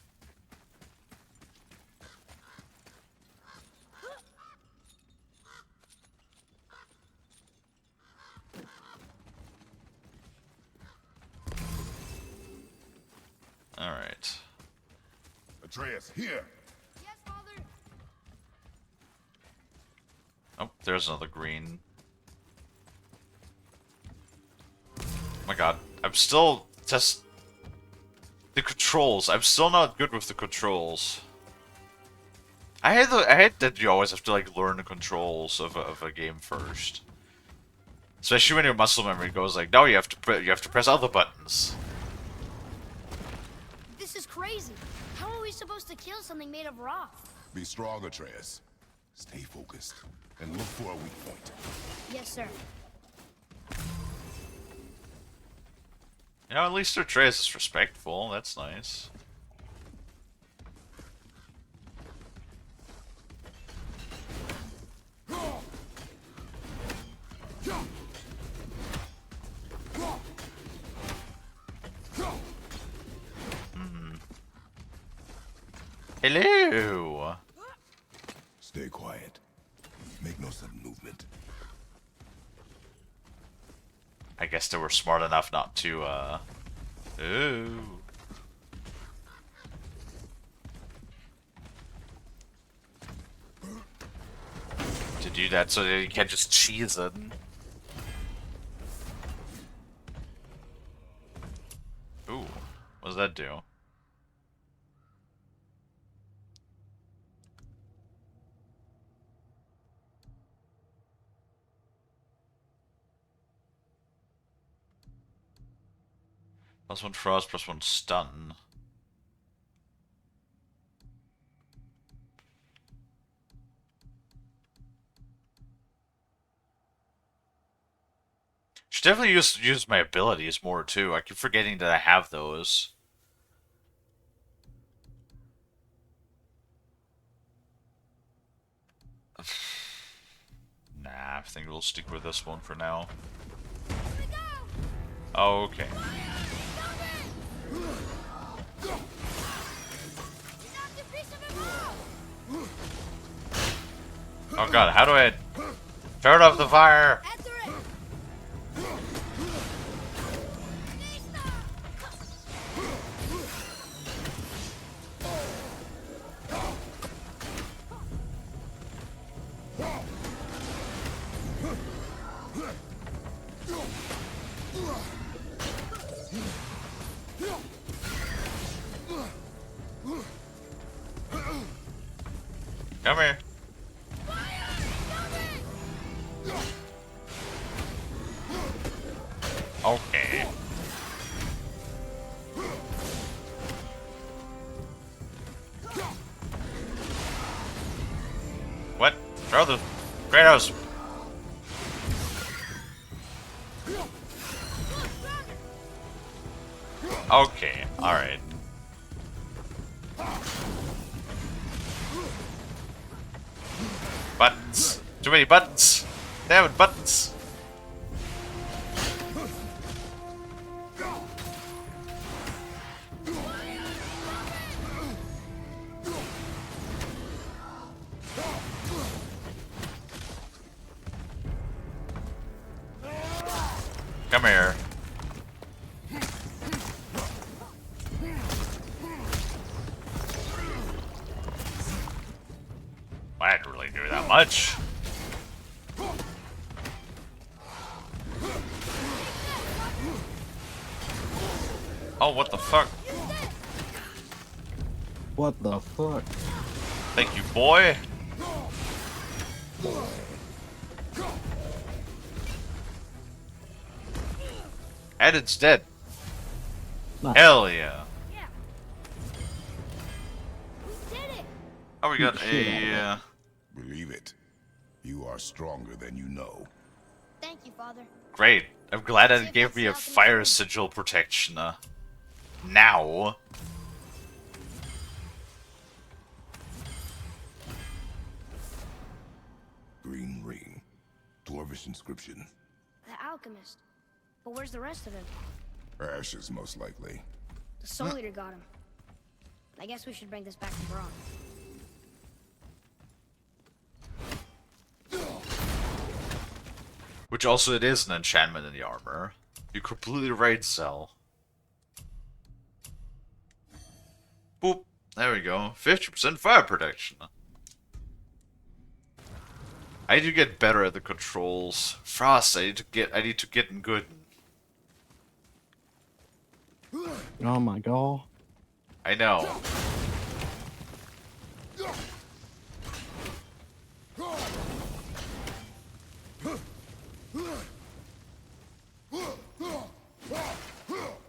[SPEAKER 1] Alright.
[SPEAKER 6] Atreus, here.
[SPEAKER 3] Yes, Father.
[SPEAKER 1] Oh, there's another green. Oh my god. I'm still just... The controls. I'm still not good with the controls. I hate that you always have to like learn the controls of a game first. Especially when your muscle memory goes like, no, you have to press other buttons.
[SPEAKER 3] This is crazy. How are we supposed to kill something made of rock?
[SPEAKER 6] Be strong, Atreus. Stay focused and look for a weak point.
[SPEAKER 3] Yes, sir.
[SPEAKER 1] You know, at least Atreus is respectful. That's nice. Hello.
[SPEAKER 6] Stay quiet. Make no sudden movement.
[SPEAKER 1] I guess they were smart enough not to, Ooh. To do that so that you can't just cheese it. Ooh. What does that do? +1 frost, +1 stun. Should definitely use my abilities more too. I keep forgetting that I have those. Nah, I think we'll stick with this one for now. Okay. Oh god, how do I turn off the fire? Come here. Okay. What? Throw the Kratos. Okay, alright. Buttons. Too many buttons. Damn it, buttons. Come here. I didn't really do that much. Oh, what the fuck?
[SPEAKER 2] What the fuck?
[SPEAKER 1] Thank you, boy. And it's dead.
[SPEAKER 2] Nice.
[SPEAKER 1] Hell yeah.
[SPEAKER 3] Yeah. We did it.
[SPEAKER 1] Oh, we got
[SPEAKER 2] Shit out of it.
[SPEAKER 1] a...
[SPEAKER 6] Believe it. You are stronger than you know.
[SPEAKER 3] Thank you, Father.
[SPEAKER 1] Great. I'm glad that
[SPEAKER 3] See
[SPEAKER 1] it
[SPEAKER 3] if
[SPEAKER 1] gave
[SPEAKER 3] that's
[SPEAKER 1] me a
[SPEAKER 3] not gonna
[SPEAKER 1] fire
[SPEAKER 3] work.
[SPEAKER 1] sigil protection. Now.
[SPEAKER 6] Green ring. Dwarvish inscription.
[SPEAKER 3] The alchemist. But where's the rest of him?
[SPEAKER 6] Ashes, most likely.
[SPEAKER 3] The Soul Eater got him. I guess we should bring this back to Braun.
[SPEAKER 1] Which also it is an enchantment in the armor. You're completely right, Cell. Boop. There we go. 50% fire protection. I need to get better at the controls. Frost, I need to get in good.
[SPEAKER 2] Oh my god.
[SPEAKER 1] I know.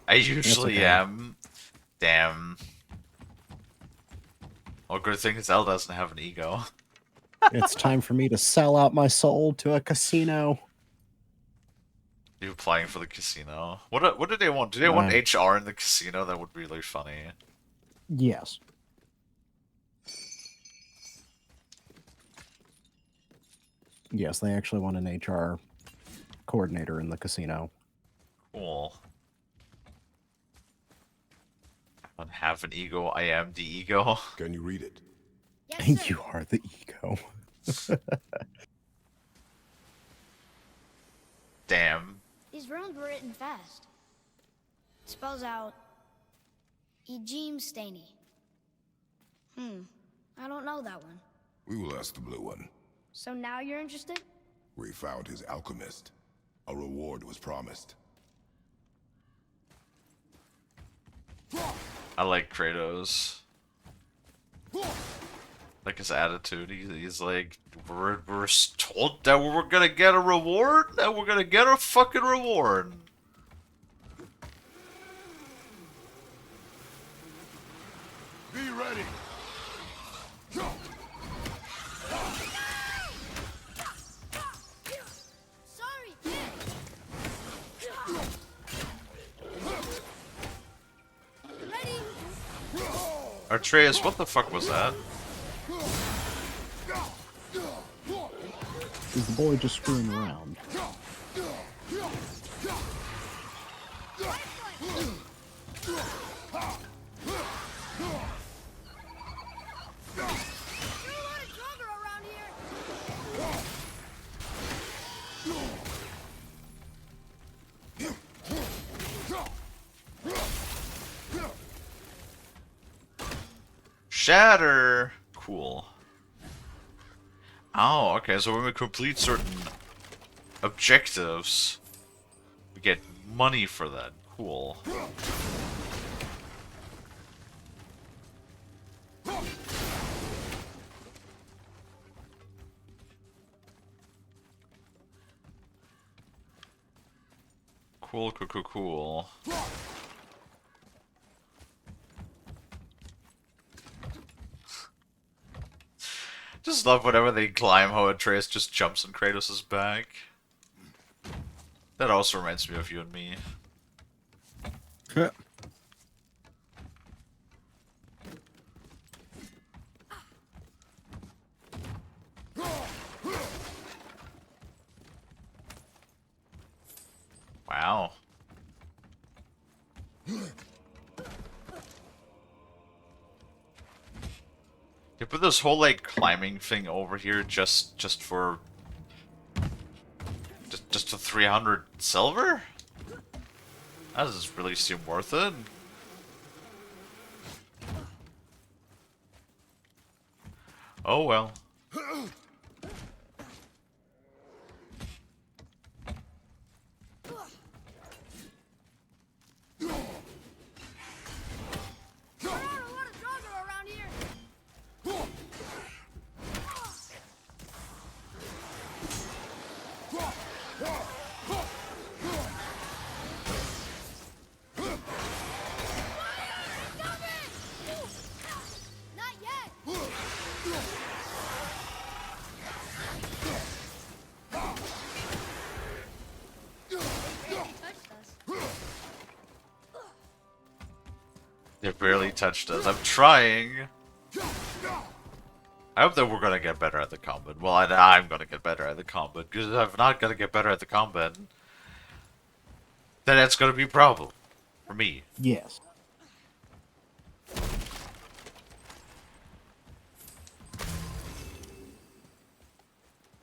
[SPEAKER 1] I usually
[SPEAKER 2] okay.
[SPEAKER 1] am. Damn. Well, good thing Zell doesn't have an ego.
[SPEAKER 2] It's time for me to sell out my soul to a casino.
[SPEAKER 1] You applying for the casino? What do they want? Do they want
[SPEAKER 2] Um,
[SPEAKER 1] HR in the casino? That would be really funny.
[SPEAKER 2] Yes. Yes, they actually want an HR coordinator in the casino.
[SPEAKER 1] Cool. I don't have an ego. I am the ego.
[SPEAKER 6] Can you read it?
[SPEAKER 3] Yes, sir.
[SPEAKER 2] You are the ego.
[SPEAKER 1] Damn.
[SPEAKER 3] These runes were written fast. It spells out Ejim Staney. I don't know that one.
[SPEAKER 6] We will ask the blue one.
[SPEAKER 3] So now you're interested?
[SPEAKER 6] We found his alchemist. A reward was promised.
[SPEAKER 1] I like Kratos. Like his attitude. He's like, we're told that we're gonna get a reward. That we're gonna get a fucking reward.
[SPEAKER 6] Be ready.
[SPEAKER 3] Sorry, kid. Ready?
[SPEAKER 1] Atreus, what the fuck was that?
[SPEAKER 2] Is the boy just screwing around?
[SPEAKER 3] You're a lot of trouble around here.
[SPEAKER 1] Shatter! Cool. Oh, okay, so when we complete certain objectives, we get money for that. Cool. Cool, cool, cool, cool. Just love whenever they climb how Atreus just jumps on Kratos' back. That also reminds me of you and me. put this whole like climbing thing over here just for just for 300 silver? That doesn't really seem worth it. Oh well.
[SPEAKER 3] There are a lot of Draugr around here. Not yet. They touched us.
[SPEAKER 1] They barely touched us. I'm trying. I hope that we're gonna get better at the combat. Well, I'm gonna get better at the combat, because if I'm not gonna get better at the combat, then that's gonna be a problem for me.
[SPEAKER 2] Yes.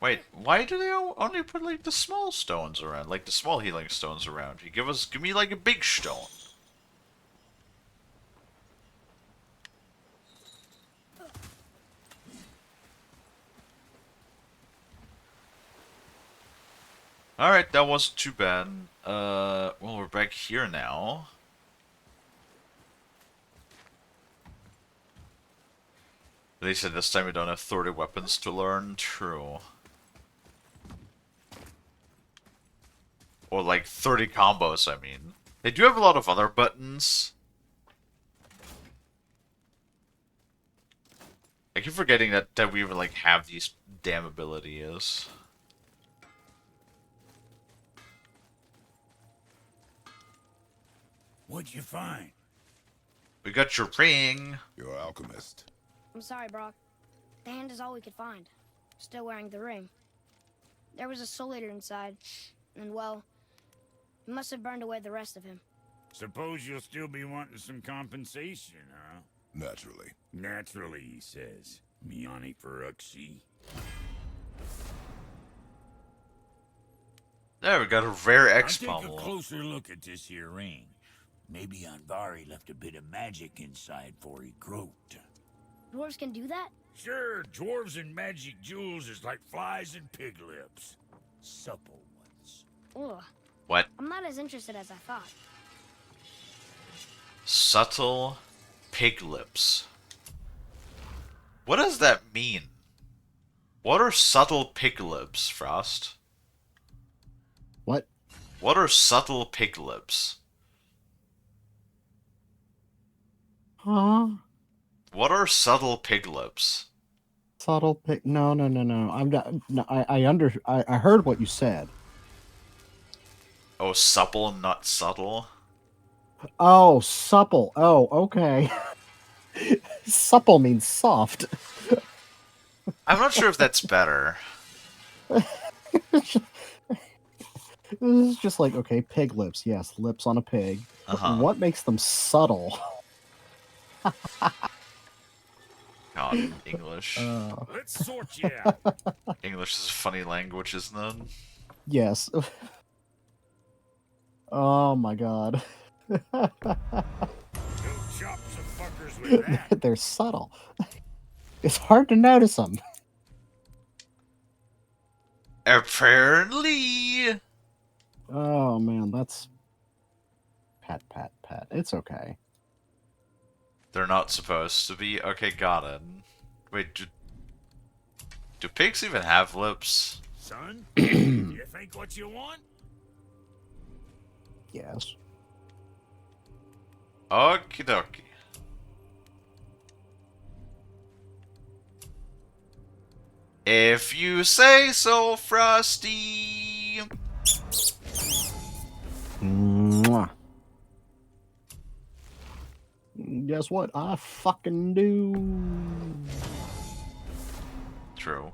[SPEAKER 1] Wait, why do they only put like the small stones around, like the small healing stones around? You give me like a big stone. Alright, that wasn't too bad. Well, we're back here now. They said this time we don't have 30 weapons to learn. True. Or like 30 combos, I mean. They do have a lot of other buttons. I keep forgetting that we even like have these damn abilities.
[SPEAKER 7] What'd you find?
[SPEAKER 1] We got your ring.
[SPEAKER 6] You're an alchemist.
[SPEAKER 3] I'm sorry, Brock. The hand is all we could find. Still wearing the ring. There was a soul eater inside, and well, he must have burned away the rest of him.
[SPEAKER 7] Suppose you'll still be wanting some compensation, huh?
[SPEAKER 6] Naturally.
[SPEAKER 7] Naturally, he says. Miani Feruxi.
[SPEAKER 1] There, we got a rare X
[SPEAKER 7] I'll take a
[SPEAKER 1] pommel.
[SPEAKER 7] closer look at this here ring. Maybe Anvari left a bit of magic inside before he croaked.
[SPEAKER 3] Dwarves can do that?
[SPEAKER 7] Sure, dwarves and magic jewels is like flies and pig lips. Supple ones.
[SPEAKER 3] Ugh.
[SPEAKER 1] What?
[SPEAKER 3] I'm not as interested as I thought.
[SPEAKER 1] Subtle pig lips. What does that mean? What are subtle pig lips, Frost?
[SPEAKER 2] What?
[SPEAKER 1] What are subtle pig lips?
[SPEAKER 2] Huh?
[SPEAKER 1] What are subtle pig lips?
[SPEAKER 2] Subtle pick? No, no, no, no. I'm not. No, I heard what you said.
[SPEAKER 1] Oh, supple, not subtle?
[SPEAKER 2] Oh, supple. Oh, okay. Supple means soft.
[SPEAKER 1] I'm not sure if that's better.
[SPEAKER 2] This is just like, okay, pig lips. Yes, lips on a pig.
[SPEAKER 1] Uh-huh.
[SPEAKER 2] What makes them subtle?
[SPEAKER 1] God, English.
[SPEAKER 7] Let's sort you out.
[SPEAKER 1] English is a funny language, isn't it?
[SPEAKER 2] Yes. Oh my god.
[SPEAKER 7] Go chop some fuckers with that.
[SPEAKER 2] They're subtle. It's hard to notice them.
[SPEAKER 1] Apparently.
[SPEAKER 2] Oh man, that's pat, pat, pat. It's okay.
[SPEAKER 1] They're not supposed to be. Okay, got it. Wait, do pigs even have lips?
[SPEAKER 7] Son, you think what you want?
[SPEAKER 2] Yes.
[SPEAKER 1] Okie dokie. If you say so, Frosty.
[SPEAKER 2] Mwah. Guess what? I fucking do.
[SPEAKER 1] True.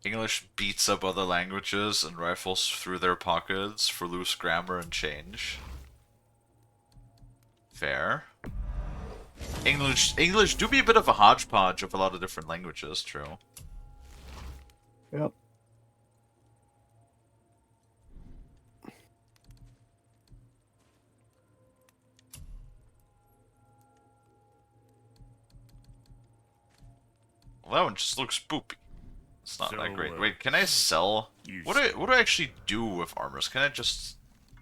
[SPEAKER 1] English beats up other languages and rifles through their pockets for loose grammar and change. Fair. English do be a bit of a hodgepodge of a lot of different languages, true.
[SPEAKER 2] Yep.
[SPEAKER 1] Well, that one just looks boopy. It's not
[SPEAKER 7] So,
[SPEAKER 1] that great. Wait, can I sell?
[SPEAKER 7] you
[SPEAKER 1] What do I actually do with armors? Can I just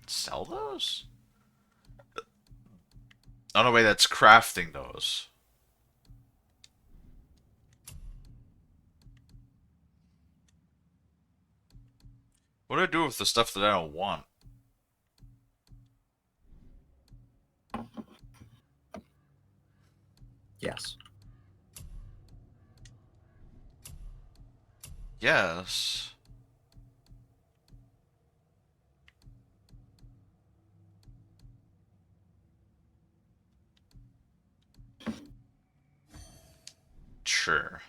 [SPEAKER 1] sell those? Oh no, wait, that's crafting those. What do I do with the stuff that I don't want?
[SPEAKER 2] Yes.
[SPEAKER 1] Yes. Sure.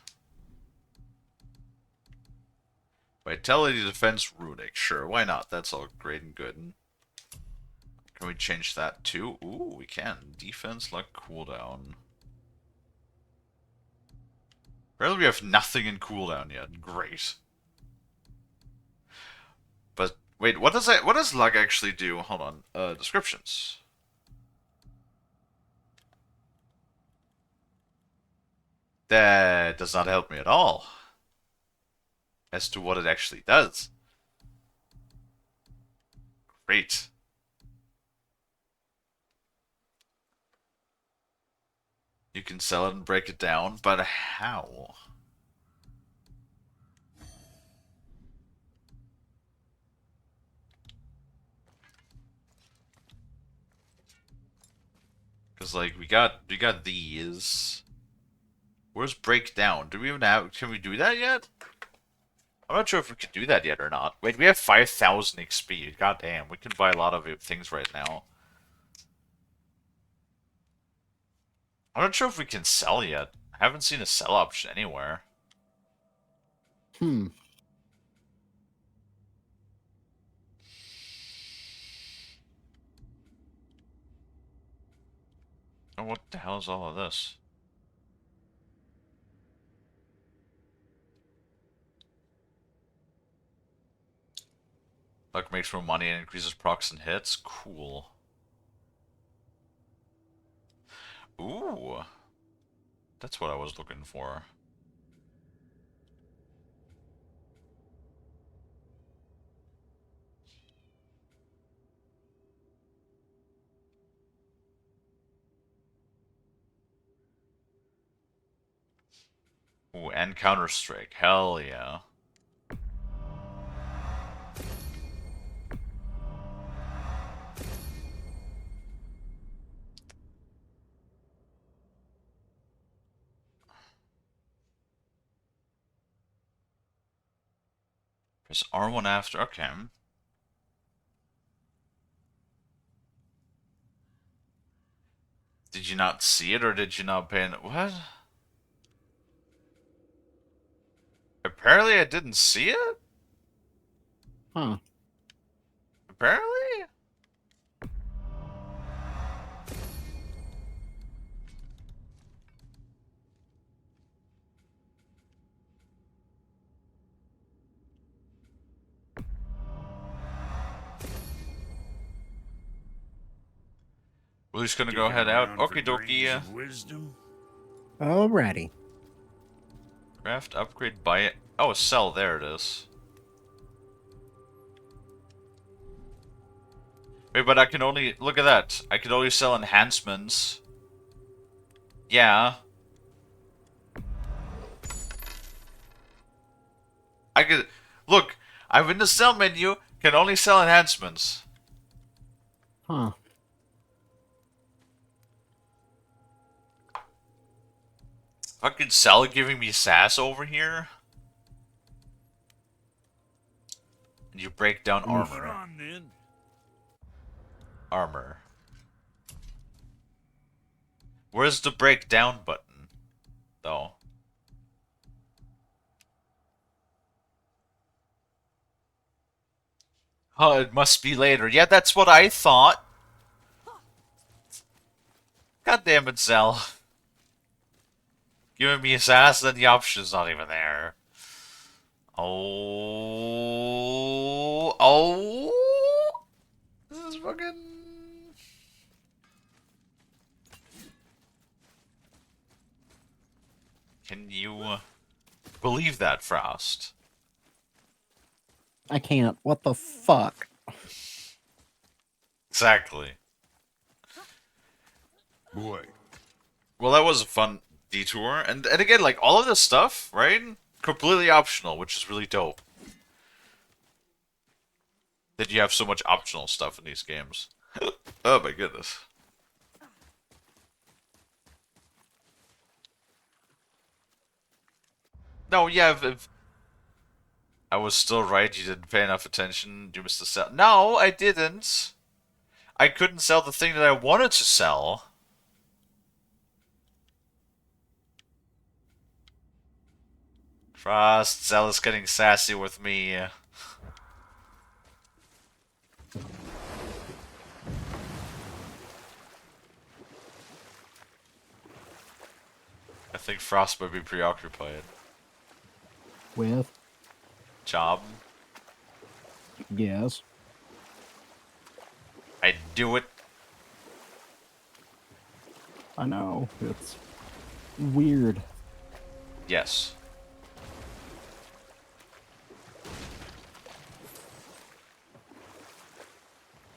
[SPEAKER 1] Vitality, defense, runic. Sure, why not? That's all great and good. Can we change that too? Ooh, we can. Defense, luck, cooldown. Apparently we have nothing in cooldown yet. Great. But wait, what does luck actually do? Hold on. Descriptions. That does not help me at all as to what it actually does. Great. You can sell it and break it down, but how? Because like we got these. Where's breakdown? Do we even have? Can we do that yet? I'm not sure if we can do that yet or not. Wait, we have 5,000 XP. God damn, we can buy a lot of things right now. I'm not sure if we can sell yet. I haven't seen a sell option anywhere.
[SPEAKER 2] Hmm.
[SPEAKER 1] Oh, what the hell is all of this? Luck makes more money and increases procs and hits. Cool. Ooh. That's what I was looking for. Ooh, and Counter-Strike. Hell yeah. Press R1 after. Okay. Did you not see it or did you not pay? What? Apparently I didn't see it?
[SPEAKER 2] Huh.
[SPEAKER 1] Apparently? We're just gonna go
[SPEAKER 7] Sticking
[SPEAKER 1] head out.
[SPEAKER 7] around for
[SPEAKER 1] Okie dokie.
[SPEAKER 7] grains of wisdom?
[SPEAKER 2] Alrighty.
[SPEAKER 1] Craft, upgrade, buy it. Oh, sell. There it is. Wait, but I can only... Look at that. I can only sell enhancements. Yeah. I could... Look, I'm in the sell menu. Can only sell enhancements.
[SPEAKER 2] Huh.
[SPEAKER 1] Fucking sell giving me sass over here. And you break down
[SPEAKER 7] Move
[SPEAKER 1] armor.
[SPEAKER 7] on then.
[SPEAKER 1] Armor. Where's the breakdown button? Though. Oh, it must be later. Yeah, that's what I thought. God damn it, Zell. giving me assassin, and the option's not even there. Oh. This is fucking. Can you believe that, Frost?
[SPEAKER 2] I can't. What the fuck?
[SPEAKER 1] Exactly.
[SPEAKER 6] Boy,
[SPEAKER 1] Well, that was a fun detour, and again, like all of this stuff, right? Completely optional, which is really dope. That you have so much optional stuff in these games. Oh my goodness. No, yeah, if I was still right, you didn't pay enough attention, you missed the sell. No, I didn't. I couldn't sell the thing that I wanted to sell. Frost, Zell is getting sassy with me. I think Frost might be preoccupied.
[SPEAKER 2] With?
[SPEAKER 1] Job.
[SPEAKER 2] Yes.
[SPEAKER 1] I do it.
[SPEAKER 2] I know. It's weird.
[SPEAKER 1] Yes.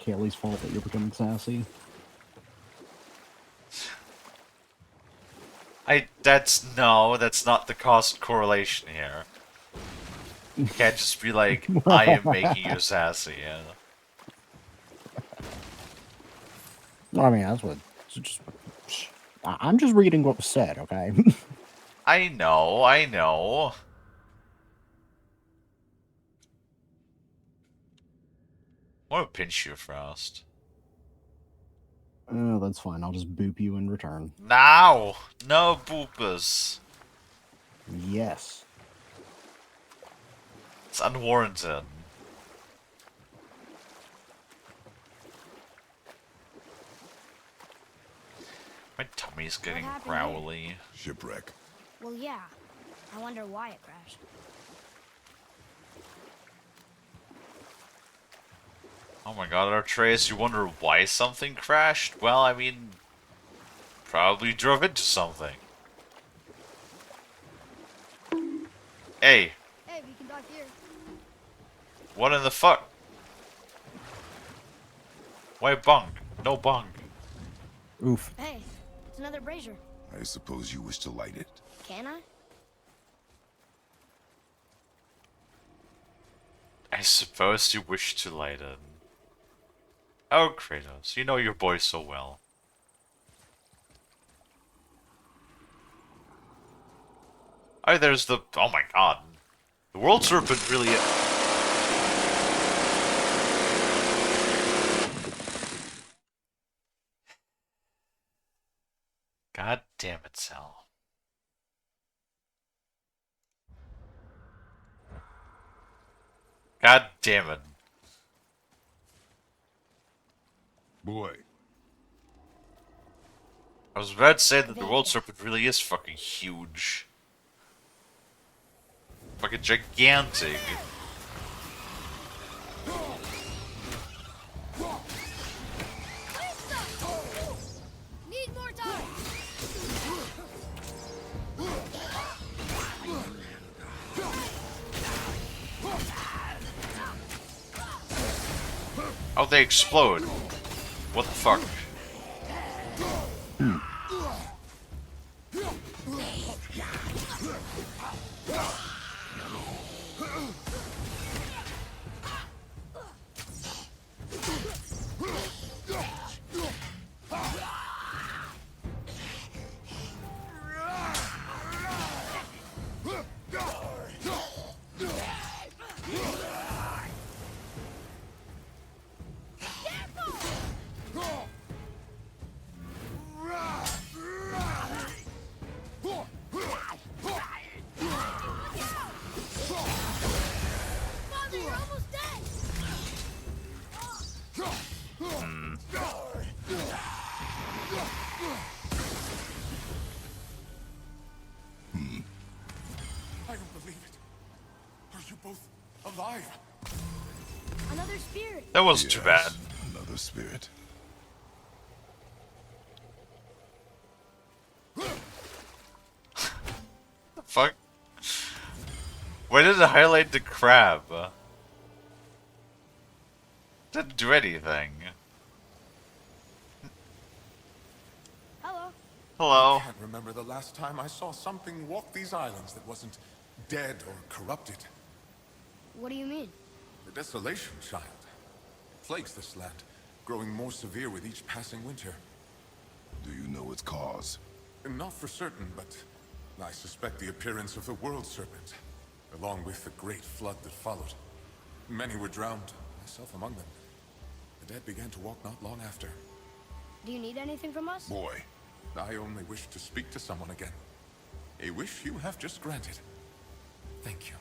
[SPEAKER 2] Kalie's fault that you're becoming sassy.
[SPEAKER 1] That's not the cost correlation here. You can't just be like, I am making you sassy, yeah.
[SPEAKER 2] I mean, that's what. I'm just reading what was said, okay?
[SPEAKER 1] I know. I want to pinch you, Frost.
[SPEAKER 2] Oh, that's fine. I'll just boop you in return.
[SPEAKER 1] Now! No boopers.
[SPEAKER 2] Yes.
[SPEAKER 1] It's unwarranted. My tummy's getting
[SPEAKER 3] happened
[SPEAKER 1] growly.
[SPEAKER 6] shipwreck.
[SPEAKER 3] Well, yeah. I wonder why it crashed.
[SPEAKER 1] Oh my god, Artreus, you wonder why something crashed? Well, I mean, probably drove into something. Hey,
[SPEAKER 3] Hey, we can dock here.
[SPEAKER 1] what in the fuck? Why bunk? No bunk.
[SPEAKER 2] Oof.
[SPEAKER 3] Hey, it's another brazier.
[SPEAKER 6] I suppose you wish to light it.
[SPEAKER 3] Can I?
[SPEAKER 1] I suppose you wish to light it. Oh, Kratos, you know your boy so well. Oh, there's the... Oh my god. The World Serpent really... God damn it, Sal. God damn it.
[SPEAKER 6] Boy,
[SPEAKER 1] I was about to say that the World Serpent really is fucking huge. Fucking gigantic.
[SPEAKER 3] Need more time.
[SPEAKER 1] Oh, they explode. What the fuck? That wasn't too bad.
[SPEAKER 6] Yes, another spirit.
[SPEAKER 1] Fuck. Why did it highlight the crab? Didn't do anything.
[SPEAKER 3] Hello.
[SPEAKER 1] Hello.
[SPEAKER 4] Can't remember the last time I saw something walk these islands that wasn't dead or corrupted.
[SPEAKER 3] What do you mean?
[SPEAKER 4] The desolation, child. Plagues this land, growing more severe with each passing winter.
[SPEAKER 6] Do you know its cause?
[SPEAKER 4] Not for certain, but I suspect the appearance of the World Serpent, along with the great flood that followed. Many were drowned, myself among them. The dead began to walk not long after.
[SPEAKER 3] Do you need anything from us?
[SPEAKER 6] Boy,
[SPEAKER 4] I only wish to speak to someone again. A wish you have just granted. Thank you.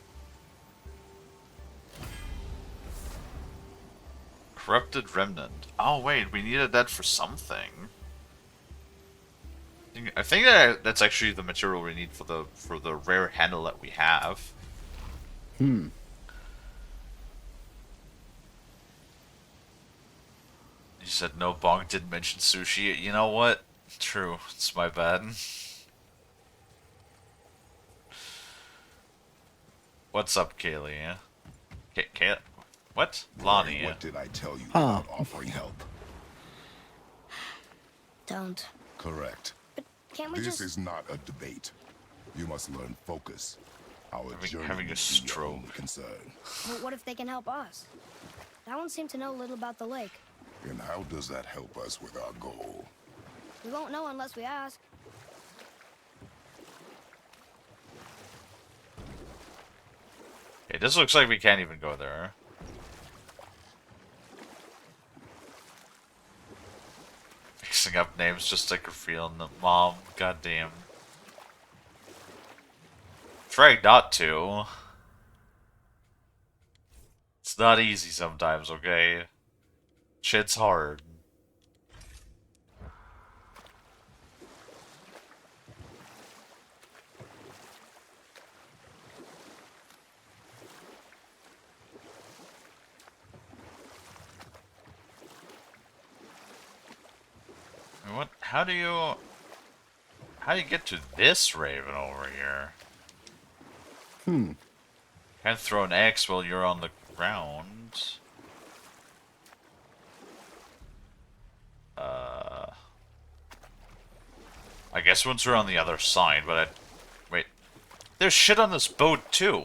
[SPEAKER 1] Corrupted remnant. Oh wait, we needed that for something. I think that's actually the material we need for the rare handle that we have.
[SPEAKER 2] Hmm.
[SPEAKER 1] You said no, Bong didn't mention sushi. You know what? True, it's my bad. What's up, Kalie? Kaylee? What? Lonnie?
[SPEAKER 6] What did I tell you
[SPEAKER 2] Huh.
[SPEAKER 6] about offering help?
[SPEAKER 3] Don't.
[SPEAKER 6] Correct.
[SPEAKER 3] But can't we
[SPEAKER 6] This
[SPEAKER 3] just...
[SPEAKER 6] is not a debate. You must learn focus. Our journey
[SPEAKER 1] having a
[SPEAKER 6] needs to be your
[SPEAKER 1] stroke.
[SPEAKER 6] only concern.
[SPEAKER 3] But what if they can help us? That one seemed to know little about the lake.
[SPEAKER 6] And how does that help us with our goal?
[SPEAKER 3] We won't know unless we ask.
[SPEAKER 1] Okay, this looks like we can't even go there. Mixing up names just like a feeling the mom. Goddamn. Trying not to. It's not easy sometimes, okay? Shit's hard. What? How do you get to this raven over here? Can't throw an axe while you're on the ground. I guess once we're on the other side, but wait. There's shit on this boat too.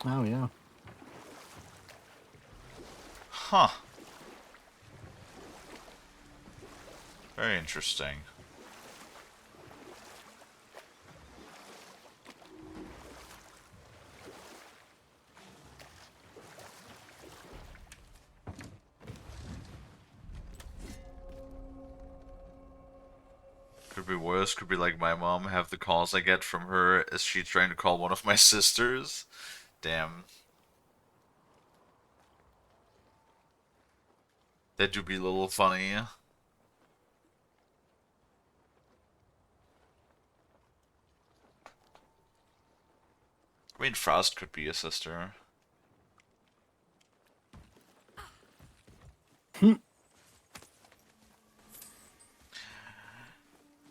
[SPEAKER 2] Oh yeah.
[SPEAKER 1] Huh. Very interesting. Could be worse, could be like my mom, have the calls I get from her as she trying to call one of my sisters. Damn. That do be a little funny. I mean, Frost could be a sister.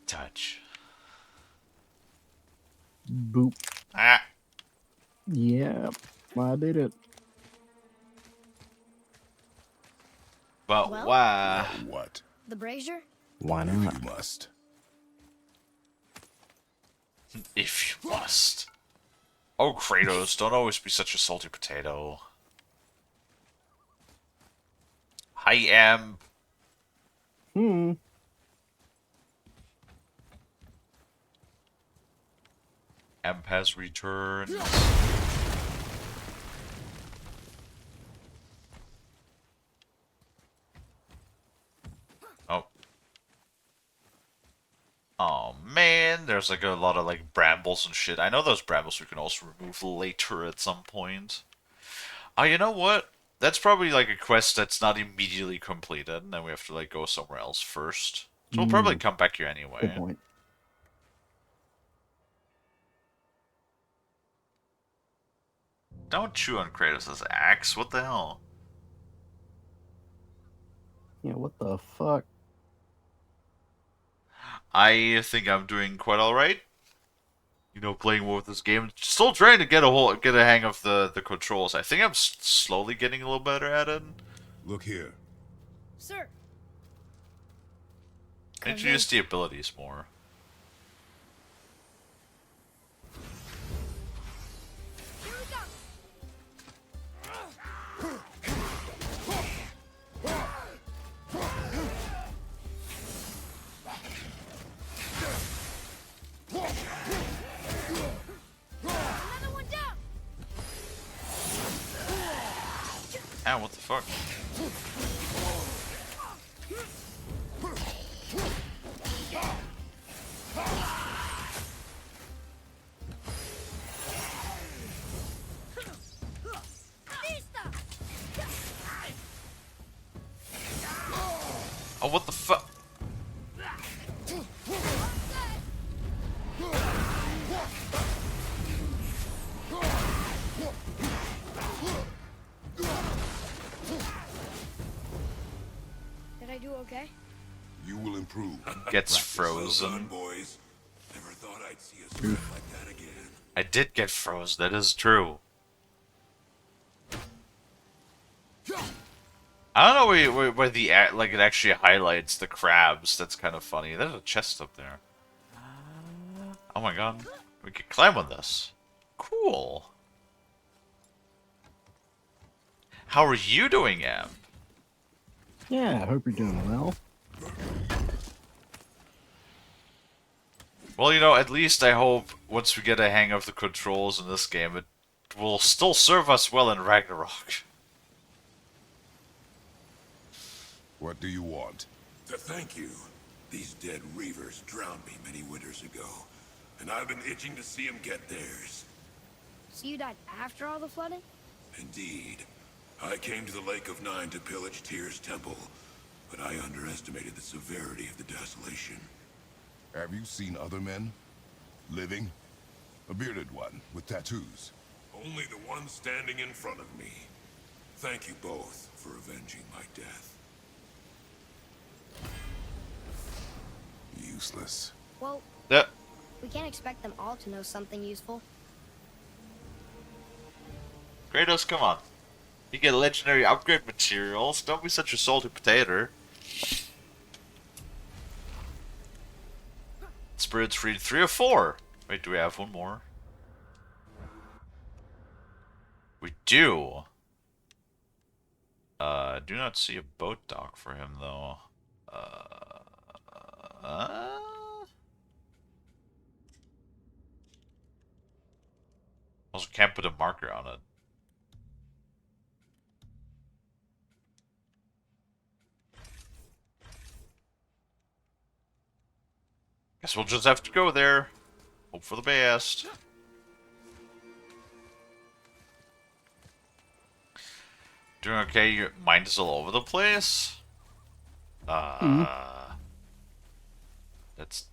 [SPEAKER 1] Touch.
[SPEAKER 2] Boop.
[SPEAKER 1] Ah.
[SPEAKER 2] Yep. I did it.
[SPEAKER 1] But
[SPEAKER 3] Well?
[SPEAKER 1] why?
[SPEAKER 6] What?
[SPEAKER 3] The brazier?
[SPEAKER 2] Why
[SPEAKER 6] If
[SPEAKER 2] not?
[SPEAKER 6] you must.
[SPEAKER 1] If you must. Oh, Kratos, don't always be such a salty potato. I am. Amp has returned. Oh. Oh man, there's like a lot of like brambles and shit. I know those brambles we can also remove later at some point. Oh, you know what? That's probably like a quest that's not immediately completed, and then we have to like go somewhere else first. So we'll probably come back here
[SPEAKER 2] Good
[SPEAKER 1] anyway.
[SPEAKER 2] point.
[SPEAKER 1] Don't chew on Kratos' axe. What the hell?
[SPEAKER 2] Yeah, what the fuck?
[SPEAKER 1] I think I'm doing quite alright. You know, playing more with this game. Still trying to get a hang of the controls. I think I'm slowly getting a little better at it.
[SPEAKER 6] Look here.
[SPEAKER 3] Sir.
[SPEAKER 1] Introduce the abilities more.
[SPEAKER 3] Here we go. Another one down.
[SPEAKER 1] Ah, what the fuck? Oh, what the fuck?
[SPEAKER 3] Did I do okay?
[SPEAKER 6] You will improve.
[SPEAKER 1] Gets
[SPEAKER 4] Well done,
[SPEAKER 1] frozen.
[SPEAKER 4] boys. Never thought I'd see a strength like that again.
[SPEAKER 1] I did get froze. That is true. I don't know where the like it actually highlights the crabs. That's kind of funny. There's a chest up there. Oh my god, we could climb on this. Cool. How are you doing, Am?
[SPEAKER 2] Yeah, I hope you're doing well.
[SPEAKER 1] Well, you know, at least I hope once we get a hang of the controls in this game, it will still serve us well in Ragnarok.
[SPEAKER 6] What do you want?
[SPEAKER 4] To thank you. These dead reavers drowned me many winters ago, and I've been itching to see them get theirs.
[SPEAKER 3] So you died after all the flooding?
[SPEAKER 4] Indeed. I came to the Lake of Nine to pillage Tyr's temple, but I underestimated the severity of the desolation.
[SPEAKER 6] Have you seen other men? Living? A bearded one with tattoos.
[SPEAKER 4] Only the one standing in front of me. Thank you both for avenging my death.
[SPEAKER 6] Useless.
[SPEAKER 3] Well,
[SPEAKER 1] Yeah.
[SPEAKER 3] we can't expect them all to know something useful.
[SPEAKER 1] Kratos, come on. You get legendary upgrade materials. Don't be such a salty potato. Spirits read 3 of 4. Wait, do we have one more? We do. Do not see a boat dock for him though. Also can't put a marker on it. Guess we'll just have to go there. Hope for the best. Doing okay? Your mind is all over the place. That's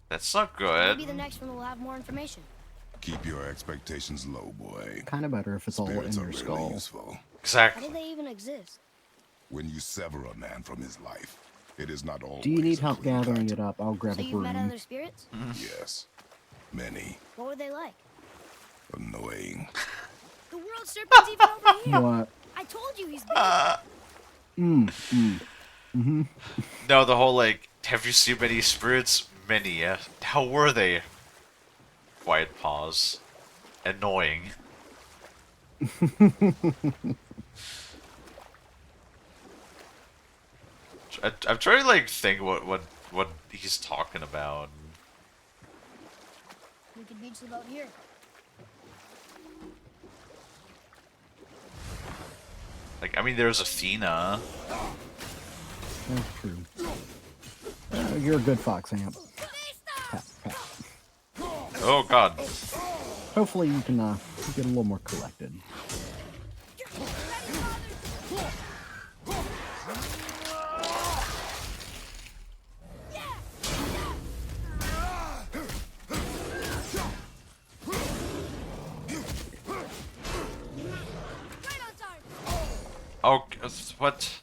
[SPEAKER 1] that's not good.
[SPEAKER 3] Maybe the next one will have more information.
[SPEAKER 6] Keep your expectations low, boy.
[SPEAKER 2] Kind of better if it's all in
[SPEAKER 6] Spirits are
[SPEAKER 2] your
[SPEAKER 6] really
[SPEAKER 2] skull.
[SPEAKER 6] useful.
[SPEAKER 3] How
[SPEAKER 1] Exactly.
[SPEAKER 3] do they even exist?
[SPEAKER 6] When you sever a man from his life, it is not always
[SPEAKER 2] Do you need
[SPEAKER 6] a
[SPEAKER 2] help
[SPEAKER 6] clean
[SPEAKER 2] gathering
[SPEAKER 6] cut.
[SPEAKER 2] it up? I'll grab
[SPEAKER 3] So
[SPEAKER 2] a
[SPEAKER 3] you've met
[SPEAKER 2] broom.
[SPEAKER 3] other spirits?
[SPEAKER 6] Yes. Many.
[SPEAKER 3] What were they like?
[SPEAKER 6] Annoying.
[SPEAKER 3] The world serpent's even over here.
[SPEAKER 2] What?
[SPEAKER 3] I told you he's big.
[SPEAKER 1] No, the whole like, have you seen many spirits? Many. How were they? Quiet pause. Annoying. I'm trying to like think what he's talking about.
[SPEAKER 3] We could beach the boat here.
[SPEAKER 1] Like, I mean, there's Athena.
[SPEAKER 2] That's true. You're a good fox, Amp. Pat, pat.
[SPEAKER 1] Oh god.
[SPEAKER 2] Hopefully you can get a little more collected.
[SPEAKER 1] Oh, what?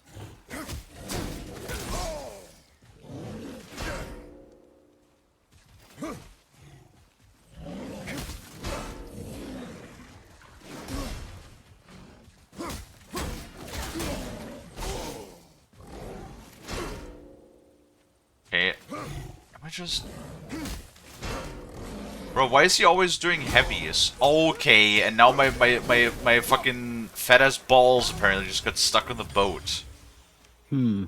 [SPEAKER 1] Okay. Am I just... Bro, why is he always doing heavies? Okay, and now my fucking fat ass balls apparently just got stuck on the boat.
[SPEAKER 2] Hmm.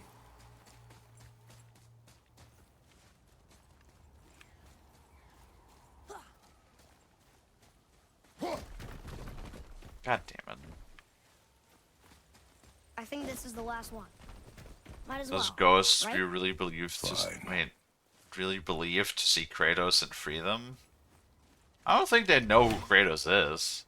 [SPEAKER 1] God damn it.
[SPEAKER 3] I think this is the last one. Might as
[SPEAKER 1] Those
[SPEAKER 3] well.
[SPEAKER 1] ghosts
[SPEAKER 3] right?
[SPEAKER 1] we really believe to
[SPEAKER 6] Fine.
[SPEAKER 1] wait, really believe to see Kratos and free them? I don't think they know who Kratos is.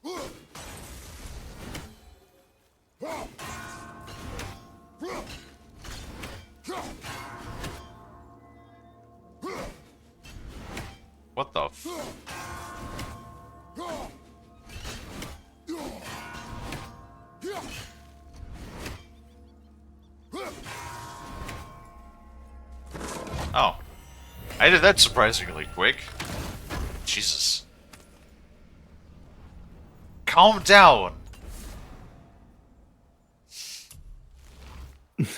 [SPEAKER 1] What the f... Oh. I did that surprisingly quick. Jesus. Calm down!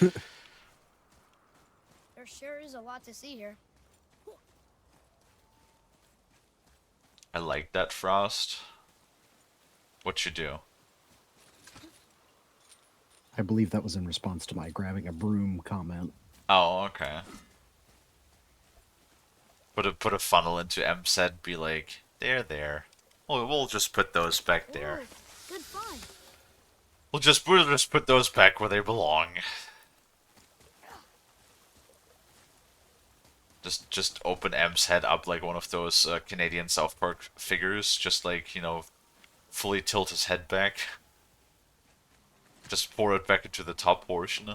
[SPEAKER 3] There sure is a lot to see here.
[SPEAKER 1] I like that, Frost. What you do?
[SPEAKER 2] I believe that was in response to my grabbing a broom comment.
[SPEAKER 1] Oh, okay. Put a funnel into MSED, be like, they're there. We'll just put those back there.
[SPEAKER 3] Ooh, good find.
[SPEAKER 1] We'll just put those back where they belong. Just open M's head up like one of those Canadian South Park figures. Just like, you know, fully tilt his head back. Just pour it back into the top portion.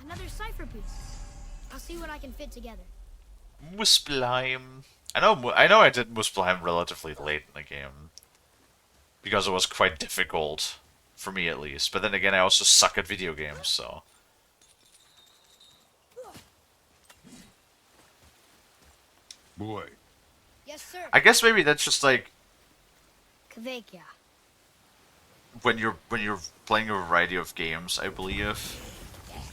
[SPEAKER 3] Another cipher piece. I'll see what I can fit together.
[SPEAKER 1] Muspelheim. I know I did Muspelheim relatively late in the game. Because it was quite difficult. For me at least. But then again, I also suck at video games, so...
[SPEAKER 6] Boy,
[SPEAKER 3] Yes, sir.
[SPEAKER 1] I guess maybe that's just like...
[SPEAKER 3] Kvekia.
[SPEAKER 1] when you're playing a variety of games, I believe.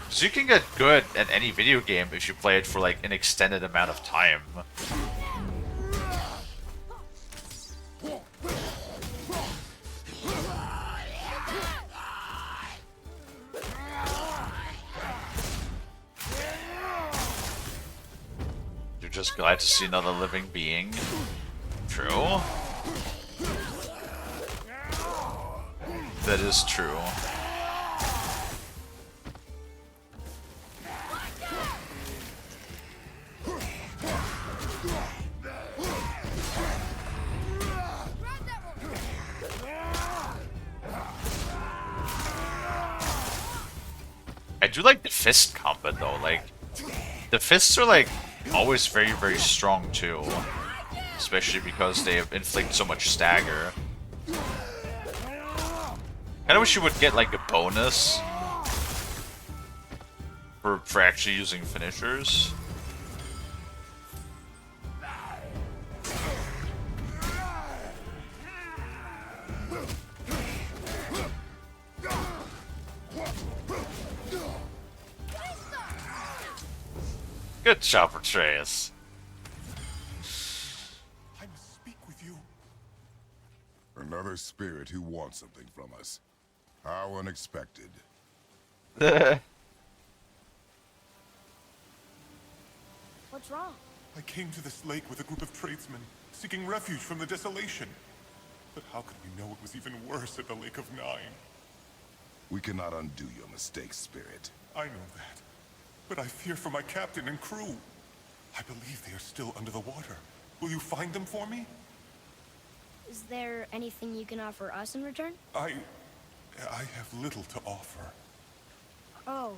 [SPEAKER 1] So you can get good at any video game if you play it for like an extended amount of time. You're just glad to see another living being. True. That is true. I do like the fist combat though, like the fists are like always very, very strong too. Especially because they inflict so much stagger. Kinda wish you would get like a bonus for actually using finishers. Good job, Atreus.
[SPEAKER 4] I must speak with you.
[SPEAKER 6] another spirit who wants something from us. How unexpected.
[SPEAKER 3] What's wrong?
[SPEAKER 4] I came to this lake with a group of tradesmen, seeking refuge from the desolation. But how could we know it was even worse at the Lake of Nine?
[SPEAKER 6] We cannot undo your mistakes, Spirit.
[SPEAKER 4] I know that. But I fear for my captain and crew. I believe they are still under the water. Will you find them for me?
[SPEAKER 3] Is there anything you can offer us in return?
[SPEAKER 4] I have little to offer.
[SPEAKER 3] Oh.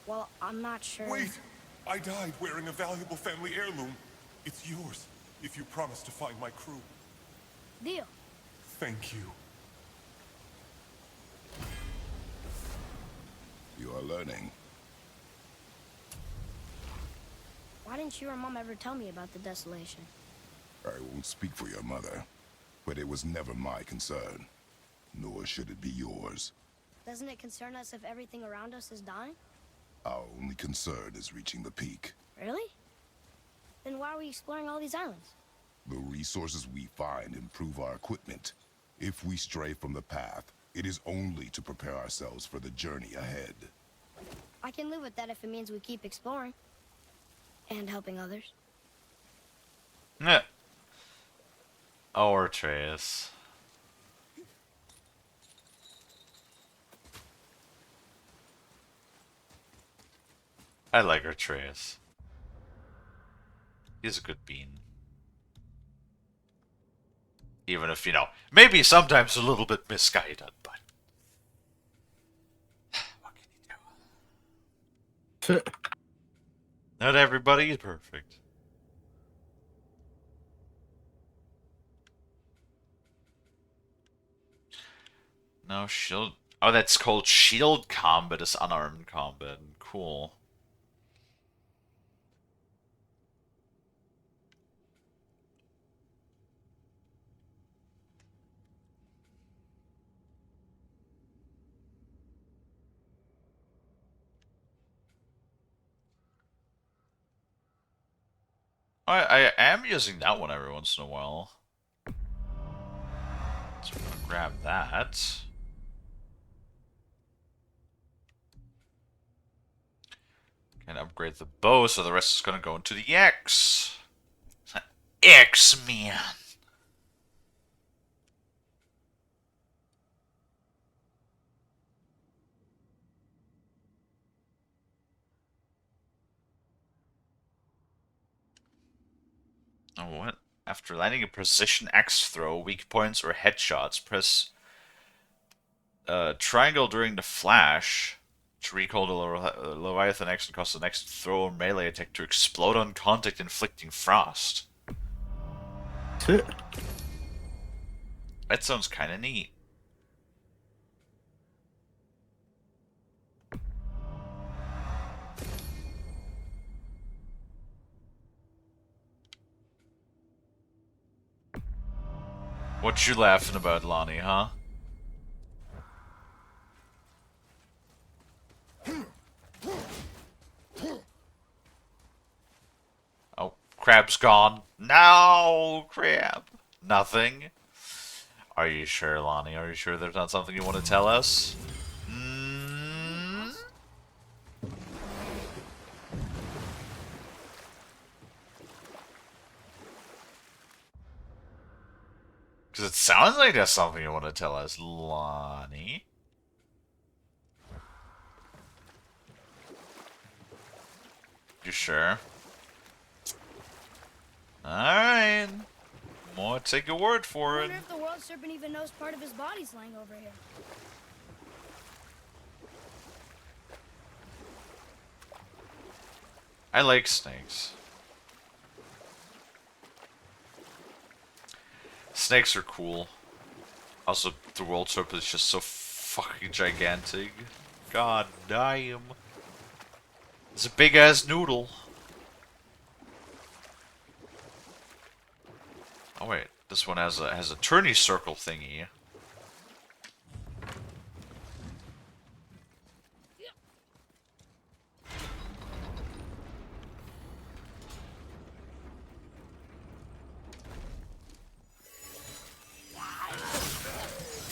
[SPEAKER 3] Well, I'm not sure.
[SPEAKER 4] Wait! I died wearing a valuable family heirloom. It's yours, if you promise to find my crew.
[SPEAKER 3] Deal.
[SPEAKER 4] Thank you.
[SPEAKER 6] You are learning.
[SPEAKER 3] Why didn't you or Mom ever tell me about the desolation?
[SPEAKER 6] I won't speak for your mother, but it was never my concern. Nor should it be yours.
[SPEAKER 3] Doesn't it concern us if everything around us is dying?
[SPEAKER 6] Our only concern is reaching the peak.
[SPEAKER 3] Really? Then why are we exploring all these islands?
[SPEAKER 6] The resources we find improve our equipment. If we stray from the path, it is only to prepare ourselves for the journey ahead.
[SPEAKER 3] I can live with that if it means we keep exploring. And helping others.
[SPEAKER 1] Yeah. Our Atreus. I like Atreus. He's a good bean. Even if, you know, maybe sometimes a little bit misguided, but what can you do? Not everybody is perfect. No shield. Oh, that's called shield combat, is unarmed combat. Cool. I am using that one every once in a while. So we're gonna grab that. And upgrade the bow, so the rest is gonna go into the X. X-Men. Oh, what? After landing a precision axe throw, weak points, or headshots, press triangle during the flash to recall the Leviathan X and cause the next throw or melee attack to explode on contact, inflicting frost. That sounds kind of neat. What you laughing about, Lonnie, huh? Oh, Crab's gone. No, Crab. Nothing. Are you sure, Lonnie? Are you sure there's not something you want to tell us? Mm? Because it sounds like there's something you want to tell us, Lonnie. You sure? Alright. More take your word
[SPEAKER 3] I
[SPEAKER 1] for it.
[SPEAKER 3] wonder if the world serpent even knows part of his body's lying over here.
[SPEAKER 1] I like snakes. Snakes are cool. Also, the world serpent is just so fucking gigantic. God damn. It's a big ass noodle. Oh wait, this one has a tourney circle thingy.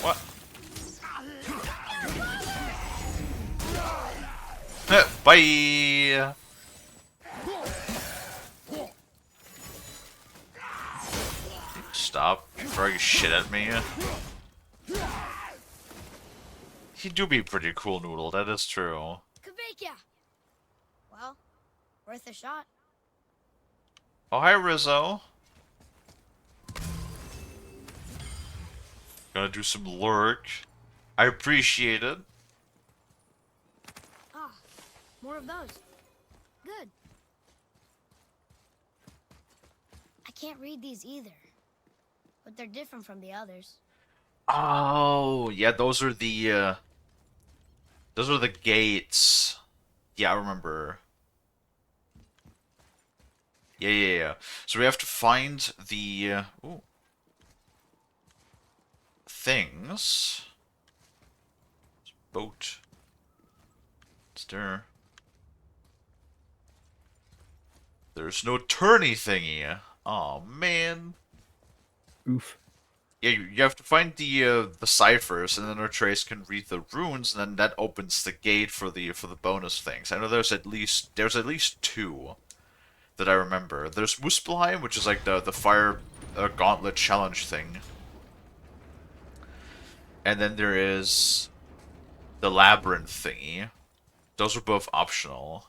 [SPEAKER 1] What? Bye. Stop throwing shit at me. He do be pretty cool, Noodle. That is true.
[SPEAKER 3] Kabekia! Well, worth a shot.
[SPEAKER 1] Oh, hi, Rizzo. Gonna do some lurk. I appreciate it.
[SPEAKER 3] Ah, more of those. Good. I can't read these either. but they're different from the others.
[SPEAKER 1] Oh, yeah, those are the gates. Yeah, I remember. Yeah. So we have to find the ooh, things. Boat. Is there? There's no turny thingy. Oh man.
[SPEAKER 2] Oof.
[SPEAKER 1] Yeah, you have to find the ciphers, and then Atreus can read the runes, and then that opens the gate for the bonus things. I know there's at least two that I remember. There's Muspelheim, which is like the fire gauntlet challenge thing, and then there is the labyrinth thingy. Those are both optional.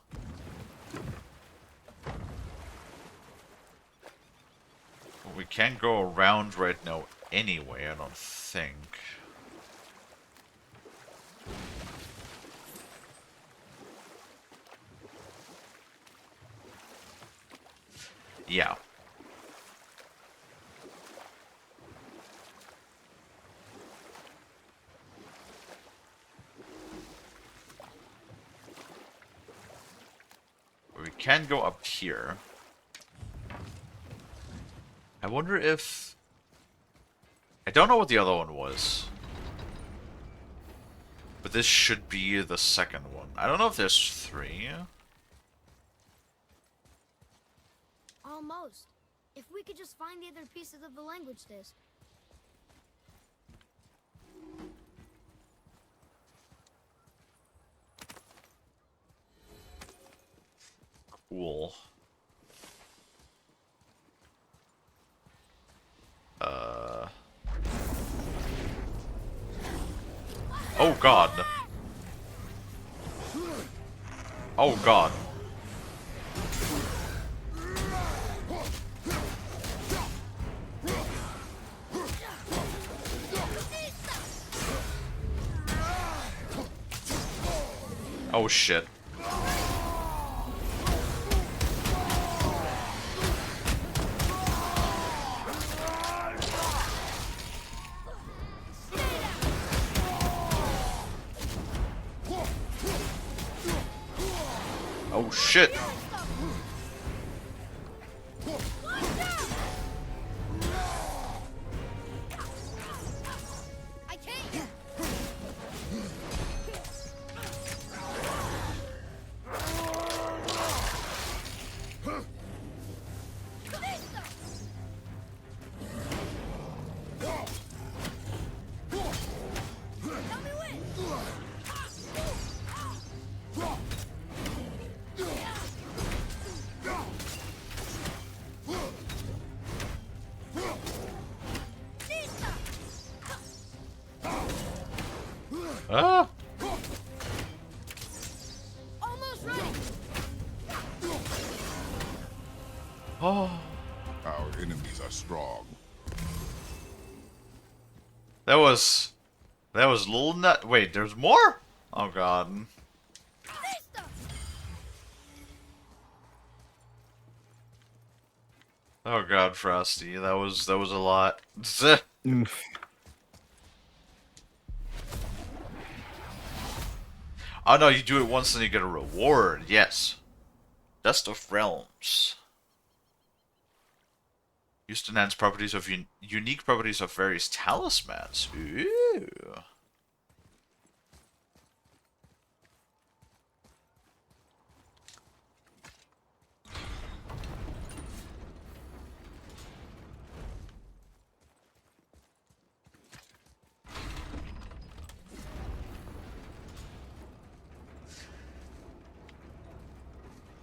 [SPEAKER 1] We can't go around right now anyway, I don't think. Yeah. We can go up here. I wonder if... I don't know what the other one was. But this should be the second one. I don't know if there's three.
[SPEAKER 3] Almost. If we could just find the other pieces of the language disc.
[SPEAKER 1] Cool. Oh god. Oh god. Oh shit. Oh shit.
[SPEAKER 3] I can't.
[SPEAKER 1] Ah!
[SPEAKER 3] Almost ready.
[SPEAKER 1] Oh.
[SPEAKER 6] Our enemies are strong.
[SPEAKER 1] That was a little nut. Wait, there's more? Oh god. Oh god, Frosty, that was a lot.
[SPEAKER 2] Oof.
[SPEAKER 1] Oh no, you do it once and you get a reward. Yes. Dust of Realms. Used to enhance properties of unique properties of various talismans. Ooh.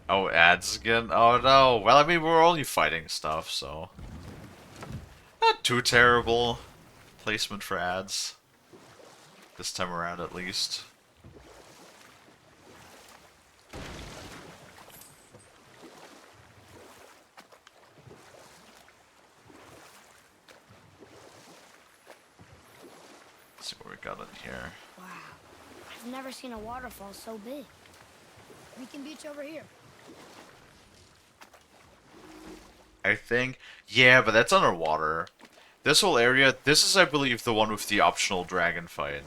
[SPEAKER 1] Oh, ads again? Oh no. Well, I mean, we're only fighting stuff, so... Not too terrible placement for ads. This time around, at least. Let's see what we got in here.
[SPEAKER 3] Wow. I've never seen a waterfall so big. We can beach over here.
[SPEAKER 1] I think... Yeah, but that's underwater. This whole area, this is, I believe, the one with the optional dragon fight.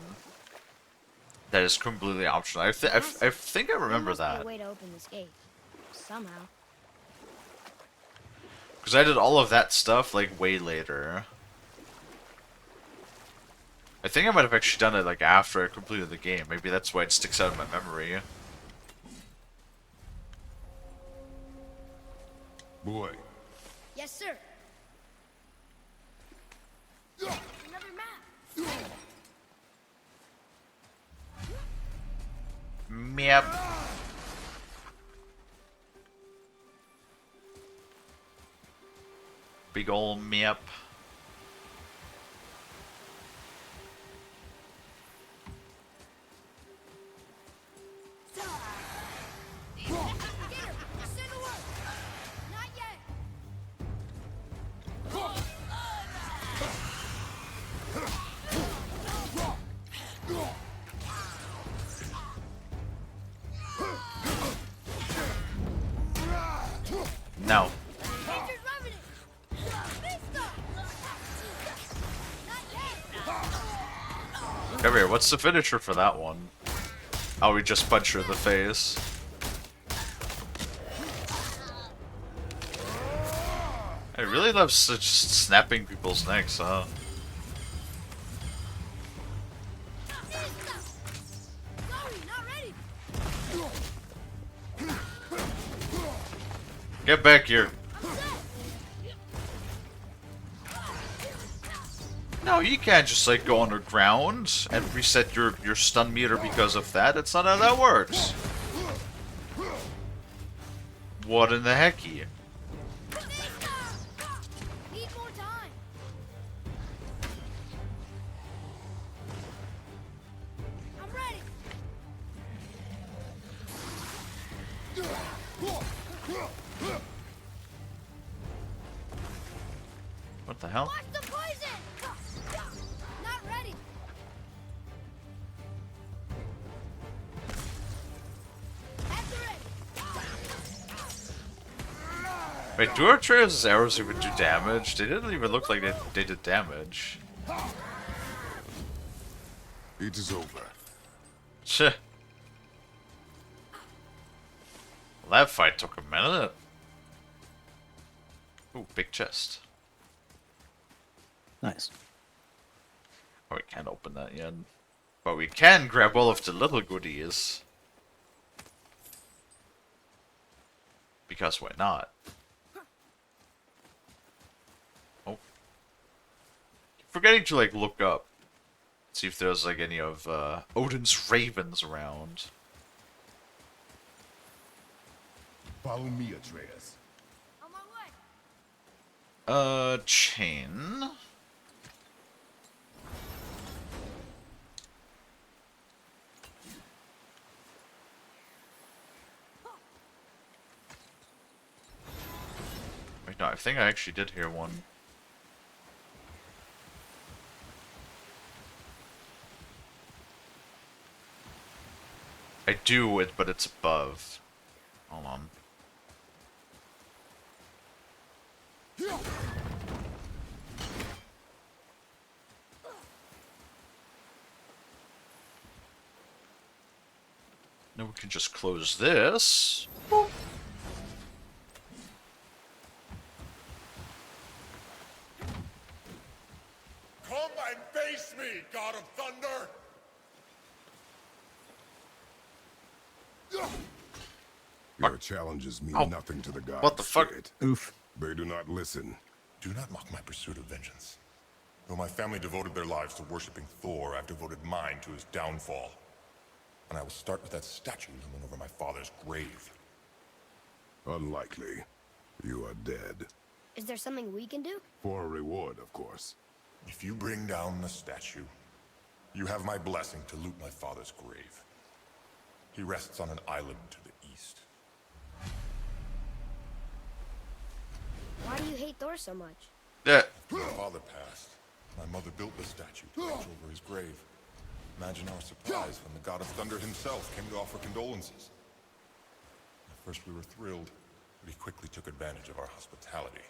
[SPEAKER 1] That is completely optional. I think I remember
[SPEAKER 3] There must be
[SPEAKER 1] that.
[SPEAKER 3] a way to open this gate. Somehow.
[SPEAKER 1] Because I did all of that stuff, like, way later. I think I might have actually done it, like, after I completed the game. Maybe that's why it sticks out in my memory.
[SPEAKER 6] Boy,
[SPEAKER 3] Yes, sir. Another map.
[SPEAKER 1] Map. Big ol' map.
[SPEAKER 3] Get her! Send the word! Not yet!
[SPEAKER 1] No.
[SPEAKER 3] Nature's revenant! Vista! Not yet!
[SPEAKER 1] Come here, what's the finisher for that one? Oh, we just punch her in the face. I really love such snapping people's necks, huh?
[SPEAKER 3] Vista! Sorry, not ready!
[SPEAKER 1] Get back here. No, you can't just like go underground and reset your stun meter because of that. That's not how that works. What in the hecky?
[SPEAKER 3] Need more time! I'm ready!
[SPEAKER 1] What the hell?
[SPEAKER 3] Watch the poison! Not ready! After it!
[SPEAKER 1] Wait, do our Atreus' arrows even do damage? They didn't even look like they did damage.
[SPEAKER 6] it is over.
[SPEAKER 1] Tch. Well, that fight took a minute. Ooh, big chest.
[SPEAKER 2] Nice.
[SPEAKER 1] Oh, we can't open that yet. But we can grab all of the little goodies. Because why not? Oh. Keep forgetting to, like, look up. See if there's, like, any of, Odin's ravens around.
[SPEAKER 6] Follow me, Atreus.
[SPEAKER 3] On my way!
[SPEAKER 1] Chain. Wait, no, I think I actually did hear one. I do it, but it's above. Hold on. Now we can just close this. Boop.
[SPEAKER 4] Come and face me, God of Thunder!
[SPEAKER 6] Your challenges mean
[SPEAKER 1] Oh.
[SPEAKER 6] nothing to the gods.
[SPEAKER 1] What the fuck?
[SPEAKER 6] Spirit.
[SPEAKER 2] Oof.
[SPEAKER 6] They do not listen.
[SPEAKER 4] Do not mock my pursuit of vengeance. Though my family devoted their lives to worshipping Thor, I've devoted mine to his downfall. And I will start with that statue looming over my father's grave.
[SPEAKER 6] Unlikely. You are dead.
[SPEAKER 3] Is there something we can do?
[SPEAKER 6] For a reward, of course.
[SPEAKER 4] If you bring down the statue, you have my blessing to loot my father's grave. He rests on an island to the east.
[SPEAKER 3] Why do you hate Thor so much?
[SPEAKER 1] Yeah.
[SPEAKER 4] My father passed. My mother built the statue to watch over his grave. Imagine our surprise when the God of Thunder himself came to offer condolences. At first we were thrilled, but he quickly took advantage of our hospitality.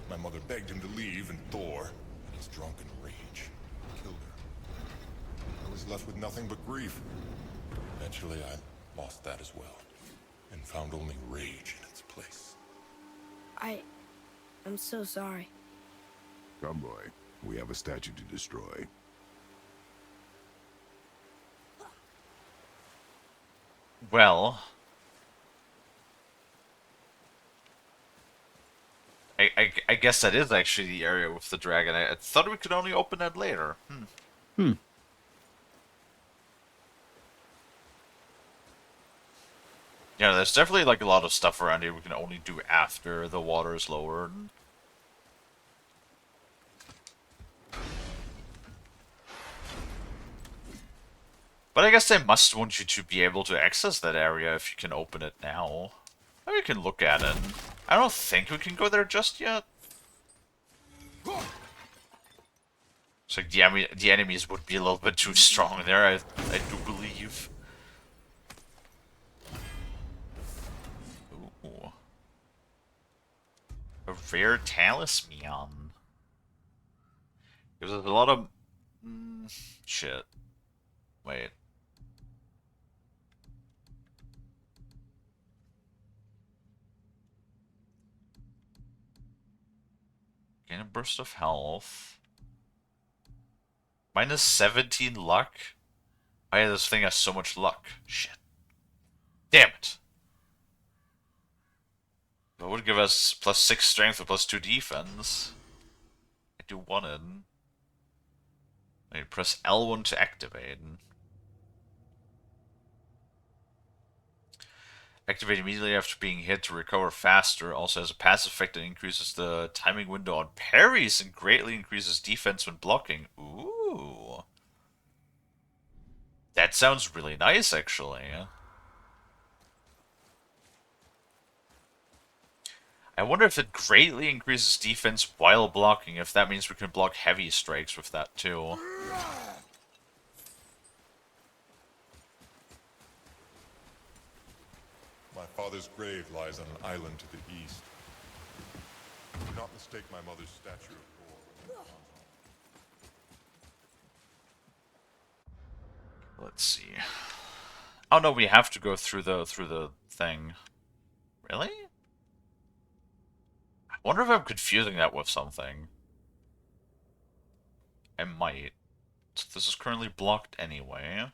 [SPEAKER 4] My mother begged him to leave, and Thor, left with nothing but grief. Eventually, I lost that as well, and found only rage in its place.
[SPEAKER 3] I'm so sorry.
[SPEAKER 6] Come, boy. We have a statue to destroy.
[SPEAKER 1] Well, I guess that is actually the area with the dragon. I thought we could only open that later. Yeah, there's definitely like a lot of stuff around here we can only do after the water is lowered. But I guess they must want you to be able to access that area if you can open it now. Maybe we can look at it. I don't think we can go there just yet. It's like the enemies would be a little bit too strong there, I do believe. Ooh. A rare talisman. Gives us a lot of... shit. Wait. Gain a burst of health. Minus 17 luck? Oh yeah, this thing has so much luck. Shit. Damn it. That would give us plus 6 strength and plus 2 defense. I do want it. I press L1 to activate. Activate immediately after being hit to recover faster. Also has a passive effect that increases the timing window on parries and greatly increases defense when blocking. Ooh. That sounds really nice, actually. I wonder if it greatly increases defense while blocking, if that means we can block heavy strikes with that too.
[SPEAKER 4] My father's grave lies on an island to the east. Do not mistake my mother's statue of gold.
[SPEAKER 1] Let's see. Oh no, we have to go through the thing. Really? I wonder if I'm confusing that with something. I might. So this is currently blocked anyway.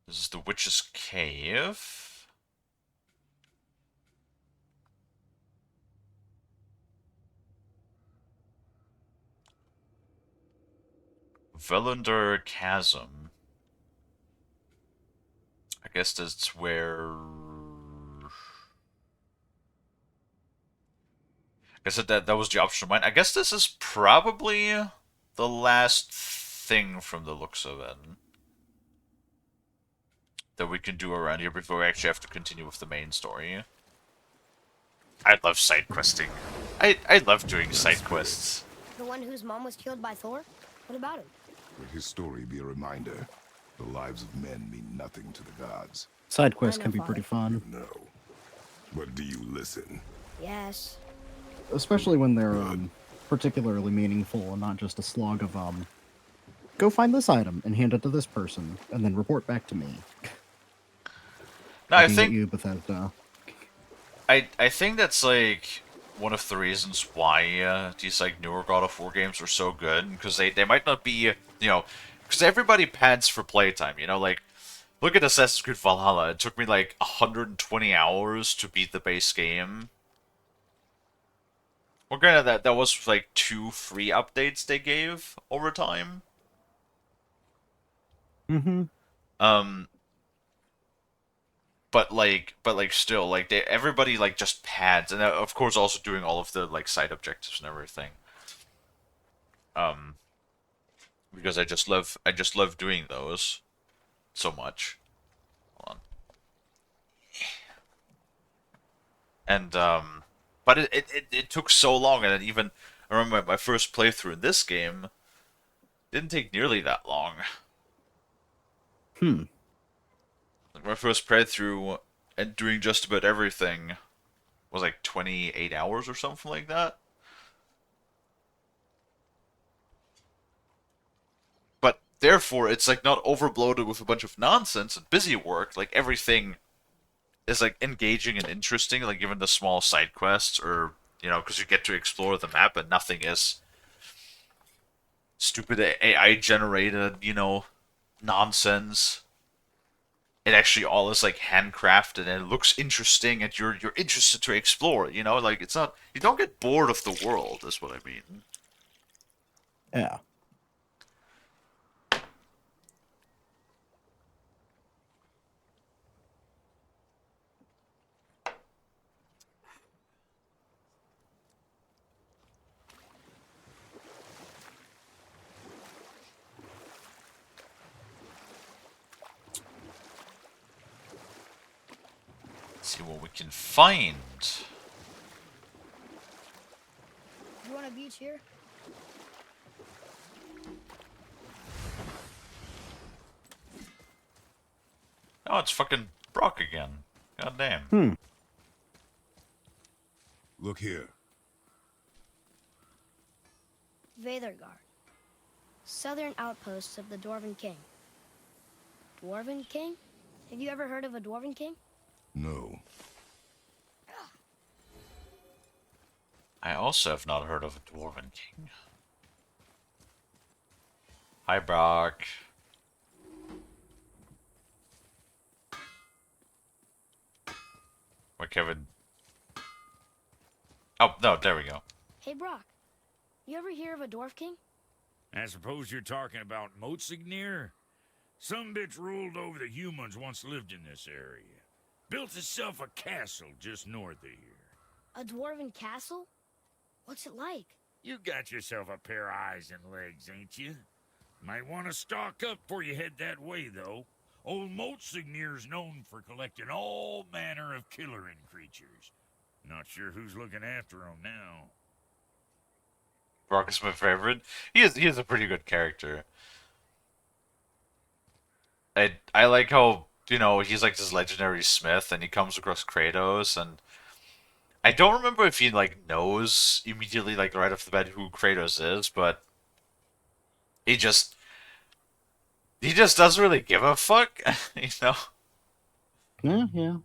[SPEAKER 1] This is the Witch's Cave. Velunder Chasm. I guess that's where... I guess that was the option of mine. I guess this is probably the last thing from the looks of it that we can do around here before we actually have to continue with the main story. I love side questing. I love doing side quests.
[SPEAKER 3] The one whose mom was killed by Thor? What about him?
[SPEAKER 6] Let his story be a reminder. The lives of men mean nothing to the gods.
[SPEAKER 2] Side quests
[SPEAKER 3] I know,
[SPEAKER 2] can be pretty fun,
[SPEAKER 6] No. But do you listen?
[SPEAKER 3] Yes.
[SPEAKER 2] especially when they're particularly meaningful and not just a slog of go find this item and hand it to this person and then report back to me.
[SPEAKER 1] No, I
[SPEAKER 2] Looking at
[SPEAKER 1] think
[SPEAKER 2] you, Bethesda.
[SPEAKER 1] I think that's like one of the reasons why these like newer God of War games are so good, because they might not be, you know, because everybody pants for playtime, you know, like look at Assassin's Creed Valhalla. It took me like 120 hours to beat the base game. Well, granted that was like 2 free updates they gave over time.
[SPEAKER 2] Mm-hmm.
[SPEAKER 1] But like still, like everybody like just pads, and of course also doing all of the like side objectives and everything. Because I just love doing those so much. Hold on. And but it took so long, and even I remember my first playthrough in this game didn't take nearly that long. Like my first playthrough and doing just about everything was like 28 hours or something like that. therefore it's like not overloaded with a bunch of nonsense and busy work. Like everything is like engaging and interesting, like given the small side quests, or because you get to explore the map and nothing is stupid AI generated, nonsense. It actually all is like handcrafted and it looks interesting and you're interested to explore, like it's not, you don't get bored of the world, is what I mean.
[SPEAKER 2] Yeah.
[SPEAKER 1] Let's see what we can find.
[SPEAKER 3] You want a beach here?
[SPEAKER 1] Oh, it's fucking Brock again. God damn.
[SPEAKER 2] Hmm.
[SPEAKER 6] Look here.
[SPEAKER 3] Veathergard. Southern outposts of the Dwarven King. Dwarven King? Have you ever heard of a Dwarven King?
[SPEAKER 6] No.
[SPEAKER 1] I also have not heard of a Dwarven King. Hi, Brock. Where Kevin? Oh, no, there we go.
[SPEAKER 3] Hey, Brock. You ever hear of a Dwarf King?
[SPEAKER 7] I suppose you're talking about Motsignir? Some bitch ruled over the humans once lived in this area. Built itself a castle just north of here.
[SPEAKER 3] A Dwarven castle? What's it like?
[SPEAKER 7] You got yourself a pair of eyes and legs, ain't you? Might want to stock up before you head that way, though. Old Motsignir's known for collecting all manner of killerin creatures. Not sure who's looking after him now.
[SPEAKER 1] Brock is my favorite. He is a pretty good character. I like how, he's like this legendary smith and he comes across Kratos, and I don't remember if he like knows immediately, like right off the bat, who Kratos is, but he just doesn't really give a fuck,
[SPEAKER 2] Yeah, yeah.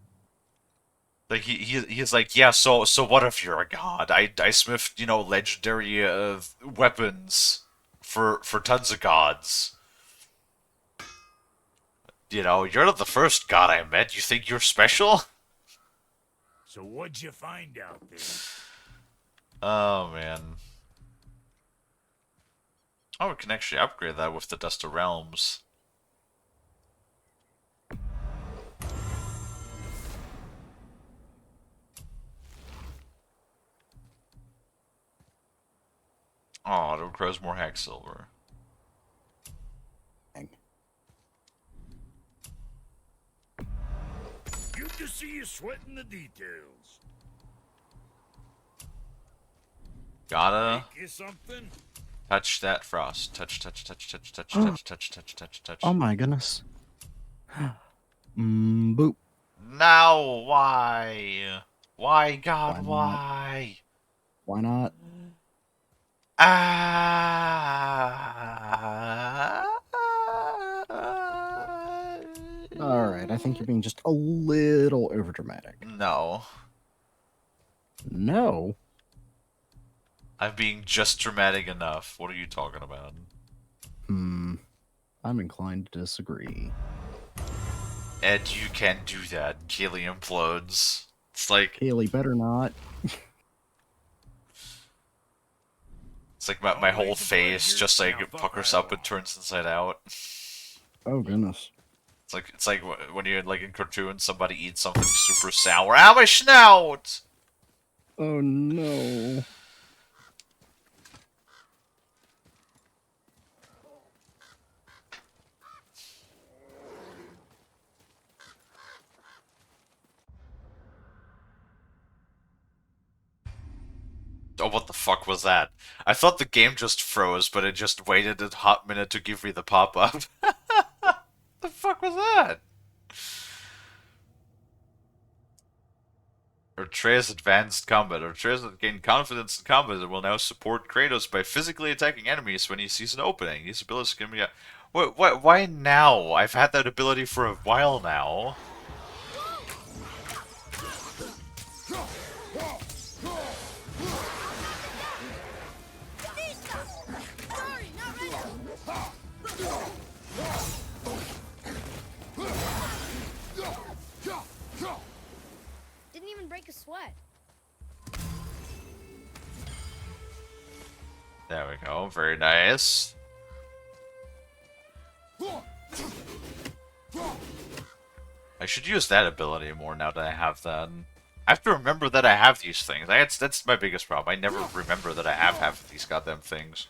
[SPEAKER 1] Like he's like, yeah, so what if you're a god? I smithed, legendary weapons for tons of gods. You're not the first god I met. You think you're special?
[SPEAKER 7] So what'd you find out there?
[SPEAKER 1] Oh man. Oh, we can actually upgrade that with the Dust of Realms. Oh, it requires more hack silver.
[SPEAKER 2] Dang.
[SPEAKER 7] Good to see you sweating the details.
[SPEAKER 1] Gotta
[SPEAKER 7] Make you something?
[SPEAKER 1] touch that frost. Touch, touch, touch, touch, touch, touch, touch, touch, touch, touch.
[SPEAKER 2] Oh my goodness. Boop.
[SPEAKER 1] Now, why? Why, God,
[SPEAKER 2] Why not?
[SPEAKER 1] why?
[SPEAKER 2] Why not?
[SPEAKER 1] Ah.
[SPEAKER 2] All right, I think you're being just a little overdramatic.
[SPEAKER 1] No.
[SPEAKER 2] No.
[SPEAKER 1] I'm being just dramatic enough. What are you talking about?
[SPEAKER 2] I'm inclined to disagree.
[SPEAKER 1] Ed, you can't do that. Kalie implodes. It's like
[SPEAKER 2] Kalie, better not.
[SPEAKER 1] my whole
[SPEAKER 7] Always a
[SPEAKER 1] face
[SPEAKER 7] pleasure.
[SPEAKER 1] just like
[SPEAKER 7] Now fuck
[SPEAKER 1] puckers
[SPEAKER 7] right
[SPEAKER 1] up and
[SPEAKER 7] along.
[SPEAKER 1] turns inside out.
[SPEAKER 2] Oh goodness.
[SPEAKER 1] It's like when you're like in cartoons, somebody eats something super sour. Ow, my snout!
[SPEAKER 2] Oh no.
[SPEAKER 1] Oh, what the fuck was that? I thought the game just froze, but it just waited a hot minute to give me the pop-up. The fuck was that? Atreus Advanced Combat. Atreus has gained confidence in combat and will now support Kratos by physically attacking enemies when he sees an opening. These abilities can be... Why now? I've had that ability for a while now.
[SPEAKER 3] Sorry, not ready. Didn't even break a sweat.
[SPEAKER 1] There we go. Very nice. I should use that ability more now that I have that. I have to remember that I have these things. That's my biggest problem. I never remember that I have half of these goddamn things.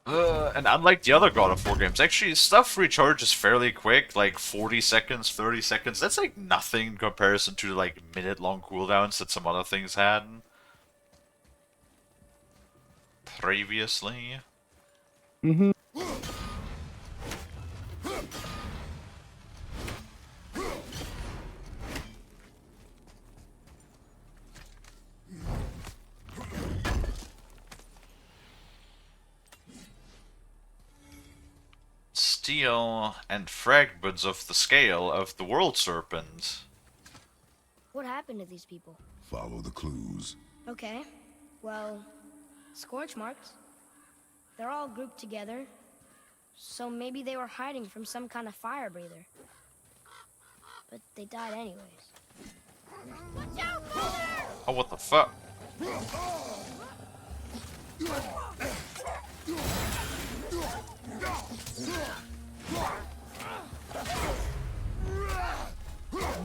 [SPEAKER 1] And unlike the other God of War games, actually, stuff recharges fairly quick, like 40 seconds, 30 seconds. That's like nothing in comparison to like minute-long cooldowns that some other things had previously.
[SPEAKER 2] Mm-hmm.
[SPEAKER 1] Steel and fragments of the scale of the World Serpent.
[SPEAKER 3] What happened to these people?
[SPEAKER 6] Follow the clues.
[SPEAKER 3] Okay. Well, scorch marks. They're all grouped together. So maybe they were hiding from some kind of fire breather. But they died anyways. Watch out, brother!
[SPEAKER 1] Oh, what the fuck?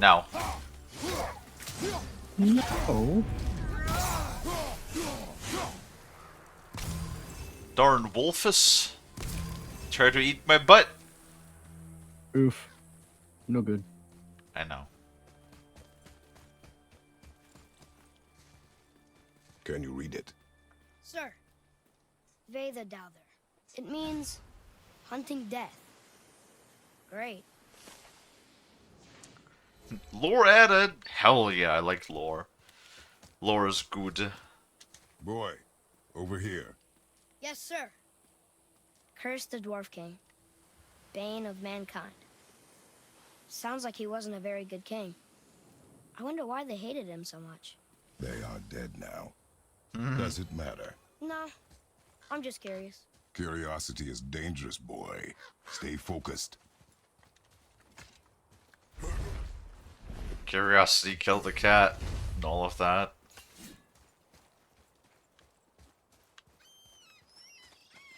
[SPEAKER 1] No.
[SPEAKER 2] No.
[SPEAKER 1] Darn Wolfus. Try to eat my butt.
[SPEAKER 2] Oof. No good.
[SPEAKER 1] I know.
[SPEAKER 6] Can you read it?
[SPEAKER 3] Sir, Veda Douther. It means hunting death. Great.
[SPEAKER 1] Lore added? Hell yeah, I like lore. Lore is good.
[SPEAKER 6] Boy, over here.
[SPEAKER 3] Yes, sir. Curse the Dwarf King. Bane of mankind. Sounds like he wasn't a very good king. I wonder why they hated him so much.
[SPEAKER 6] They are dead now. Does it matter?
[SPEAKER 3] No, I'm just curious.
[SPEAKER 6] Curiosity is dangerous, boy. Stay focused.
[SPEAKER 1] Curiosity killed the cat. And all of that.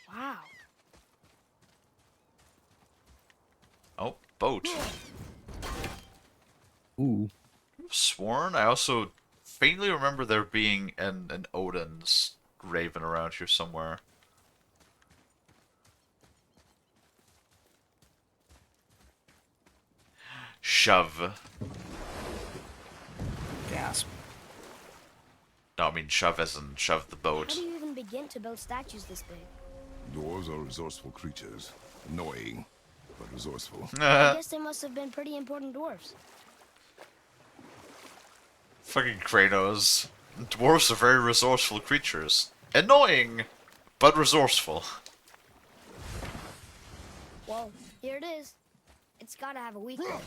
[SPEAKER 3] Wow.
[SPEAKER 1] Oh, boat.
[SPEAKER 2] Ooh.
[SPEAKER 1] Sworn? I also faintly remember there being an Odin's raven around here somewhere. Shove.
[SPEAKER 2] Gasp.
[SPEAKER 1] No, I mean shove as in shove the
[SPEAKER 3] How
[SPEAKER 1] boat.
[SPEAKER 3] do you even begin to build statues this big?
[SPEAKER 6] Dwarves are resourceful creatures. Annoying, but resourceful.
[SPEAKER 3] I guess they must have been pretty important dwarves.
[SPEAKER 1] Fucking Kratos. Dwarves are very resourceful creatures. Annoying, but resourceful.
[SPEAKER 3] Well, here it is. It's gotta have a weak point.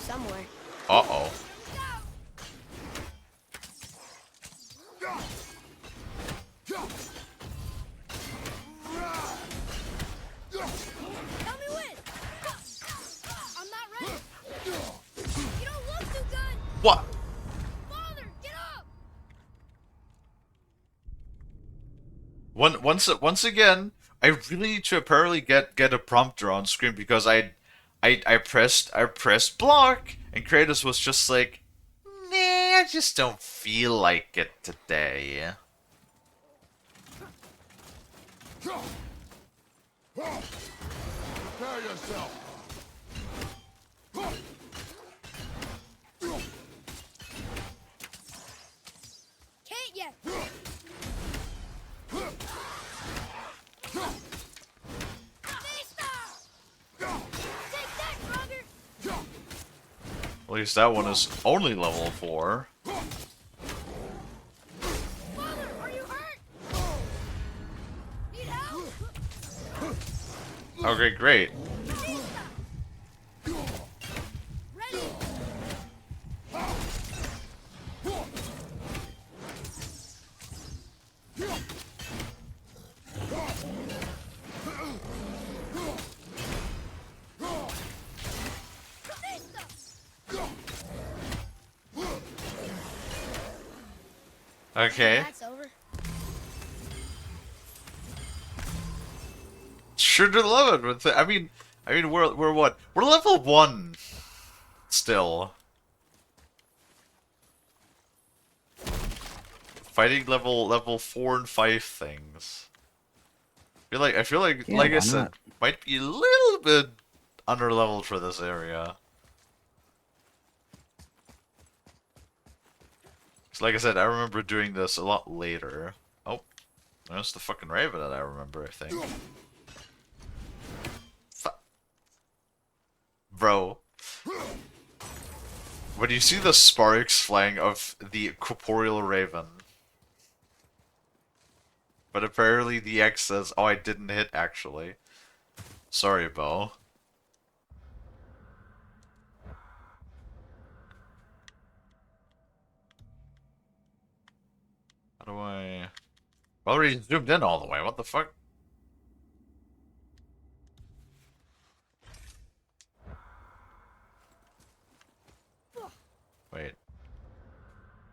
[SPEAKER 3] Somewhere.
[SPEAKER 1] Uh-oh.
[SPEAKER 3] Tell me when! I'm not ready! You don't look too good!
[SPEAKER 1] What?
[SPEAKER 3] Father, get up!
[SPEAKER 1] Once again, I really need to apparently get a prompter on screen because I pressed block and Kratos was just like, nah, I just don't feel like it today.
[SPEAKER 6] Prepare yourself.
[SPEAKER 3] Can't yet! Take that, brother!
[SPEAKER 1] At least that one is only level 4.
[SPEAKER 3] Father, are you hurt? Need help?
[SPEAKER 1] Okay, great. Okay.
[SPEAKER 3] That's over.
[SPEAKER 1] Sure do love it. But I mean, we're what? We're level 1 still. Fighting level 4 and 5 things. I feel like
[SPEAKER 2] Yeah,
[SPEAKER 1] like I
[SPEAKER 2] why
[SPEAKER 1] said,
[SPEAKER 2] not?
[SPEAKER 1] might be a little bit under leveled for this area. 'Cause like I said, I remember doing this a lot later. Oh, there's the fucking raven that I remember, I think. Fu Bro, when you see the sparks flying of the corporeal raven, but apparently the X says, "Oh, I didn't hit actually. Sorry, Bo." How do I? I already zoomed in all the way. What the fuck? Wait.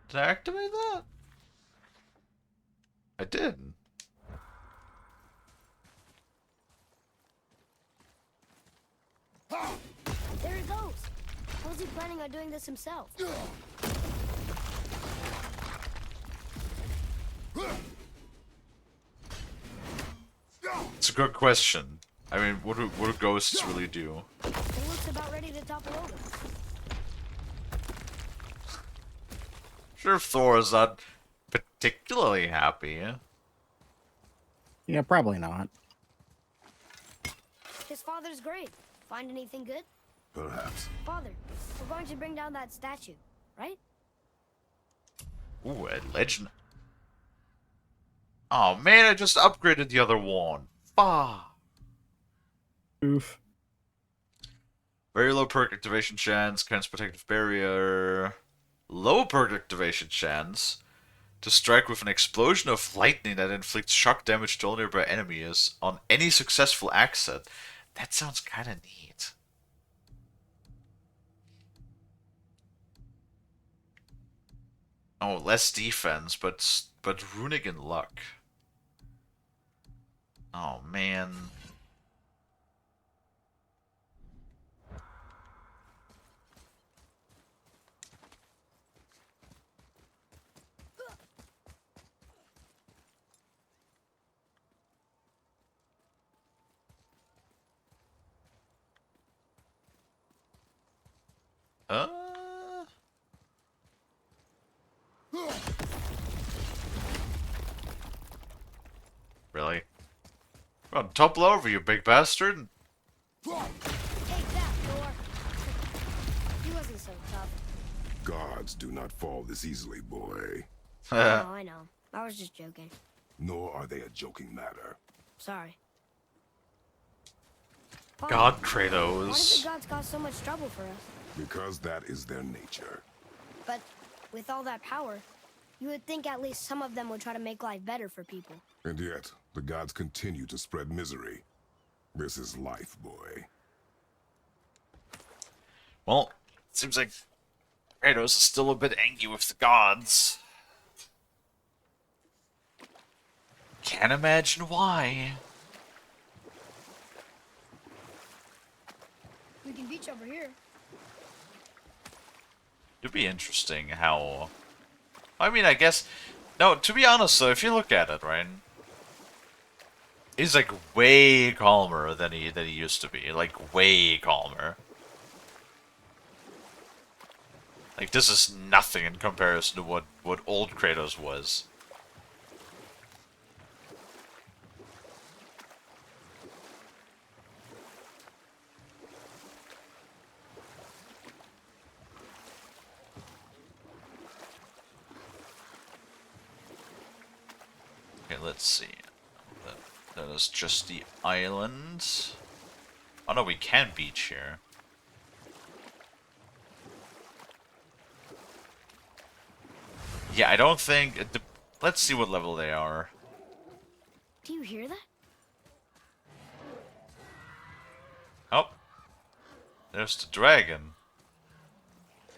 [SPEAKER 1] Did I activate that? I did.
[SPEAKER 3] There he goes. How was he planning on doing this himself?
[SPEAKER 1] It's a good question. I mean, what do ghosts really do?
[SPEAKER 3] He looks about ready to topple over.
[SPEAKER 1] Sure, Thor is not particularly happy.
[SPEAKER 2] Yeah, probably not.
[SPEAKER 3] His father's grave. Find anything good?
[SPEAKER 6] Perhaps.
[SPEAKER 3] Father, we're going to bring down that statue, right?
[SPEAKER 1] Ooh, a legend. Oh man, I just upgraded the other one. Bah.
[SPEAKER 2] Oof.
[SPEAKER 1] Very low perk activation chance, Ken's protective barrier. Low perk activation chance to strike with an explosion of lightning that inflicts shock damage to all nearby enemies on any successful accent. That sounds kind of neat. Oh, less defense, but runic and luck. Oh man. Uh. Really? Well, topple over, you big bastard.
[SPEAKER 3] Take that, Thor. He wasn't so tough.
[SPEAKER 6] Gods do not fall this easily, boy.
[SPEAKER 3] Oh, I know. I was just joking.
[SPEAKER 6] Nor are they a joking matter.
[SPEAKER 3] Sorry.
[SPEAKER 1] God,
[SPEAKER 3] Why did the
[SPEAKER 1] Kratos.
[SPEAKER 3] gods cause so much trouble for us?
[SPEAKER 6] Because that is their nature.
[SPEAKER 3] But with all that power, you would think at least some of them would try to make life better for people.
[SPEAKER 6] And yet, the gods continue to spread misery. This is life, boy.
[SPEAKER 1] Well, it seems like Kratos is still a bit angry with the gods. Can't imagine why.
[SPEAKER 3] We can beach over here.
[SPEAKER 1] It'd be interesting how. I mean, I guess. No, to be honest, though, if you look at it, right, he's like way calmer than he used to be. Like way calmer. Like this is nothing in comparison to what old Kratos was. Okay, let's see. That is just the island. Oh no, we can beach here. Yeah, I don't think... Let's see what level they are.
[SPEAKER 3] Do you hear that?
[SPEAKER 1] Oh. There's the dragon.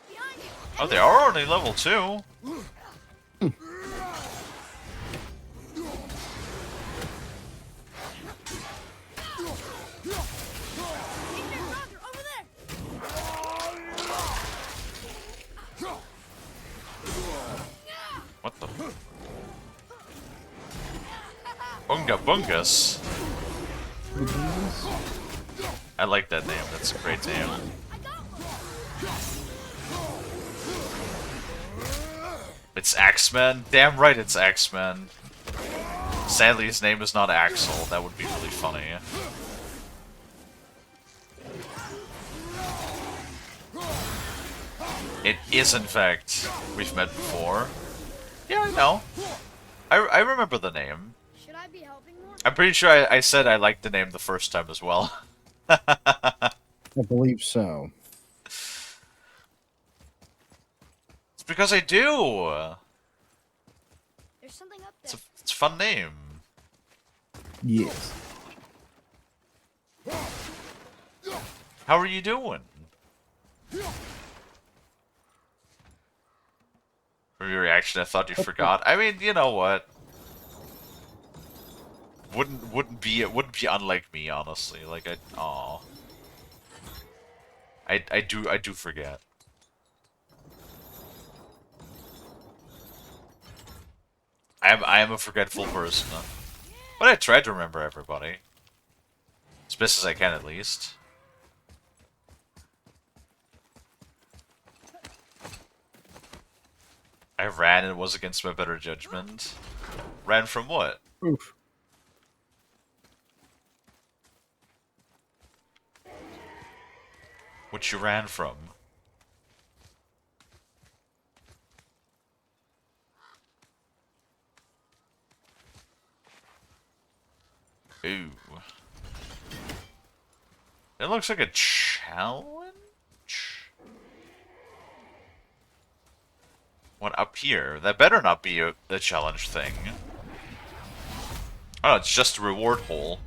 [SPEAKER 3] Behind you!
[SPEAKER 1] Oh, they are only level 2.
[SPEAKER 3] Danger, Roger, over there!
[SPEAKER 1] What the? Bunga Bungus. I like that name. That's a great name.
[SPEAKER 3] I got one!
[SPEAKER 1] It's Axeman. Damn right, it's Axeman. Sadly, his name is not Axel. That would be really funny. It is, in fact. We've met before. Yeah, I know. I remember the name.
[SPEAKER 3] Should I be helping more?
[SPEAKER 1] I'm pretty sure I said I liked the name the first time as well.
[SPEAKER 2] I believe so.
[SPEAKER 1] It's because I do.
[SPEAKER 3] There's something up there.
[SPEAKER 1] It's a fun name.
[SPEAKER 2] Yes.
[SPEAKER 1] How are you doing? From your reaction, I thought you forgot. I mean, you know what? Wouldn't be unlike me, honestly. Like I do forget. I am a forgetful person, but I try to remember everybody as best as I can, at least. I ran and it was against my better judgment. Ran from what?
[SPEAKER 2] Oof.
[SPEAKER 1] What you ran from? Ooh. It looks like a challenge? What, up here? That better not be a challenge thing. Oh, it's just a reward hole.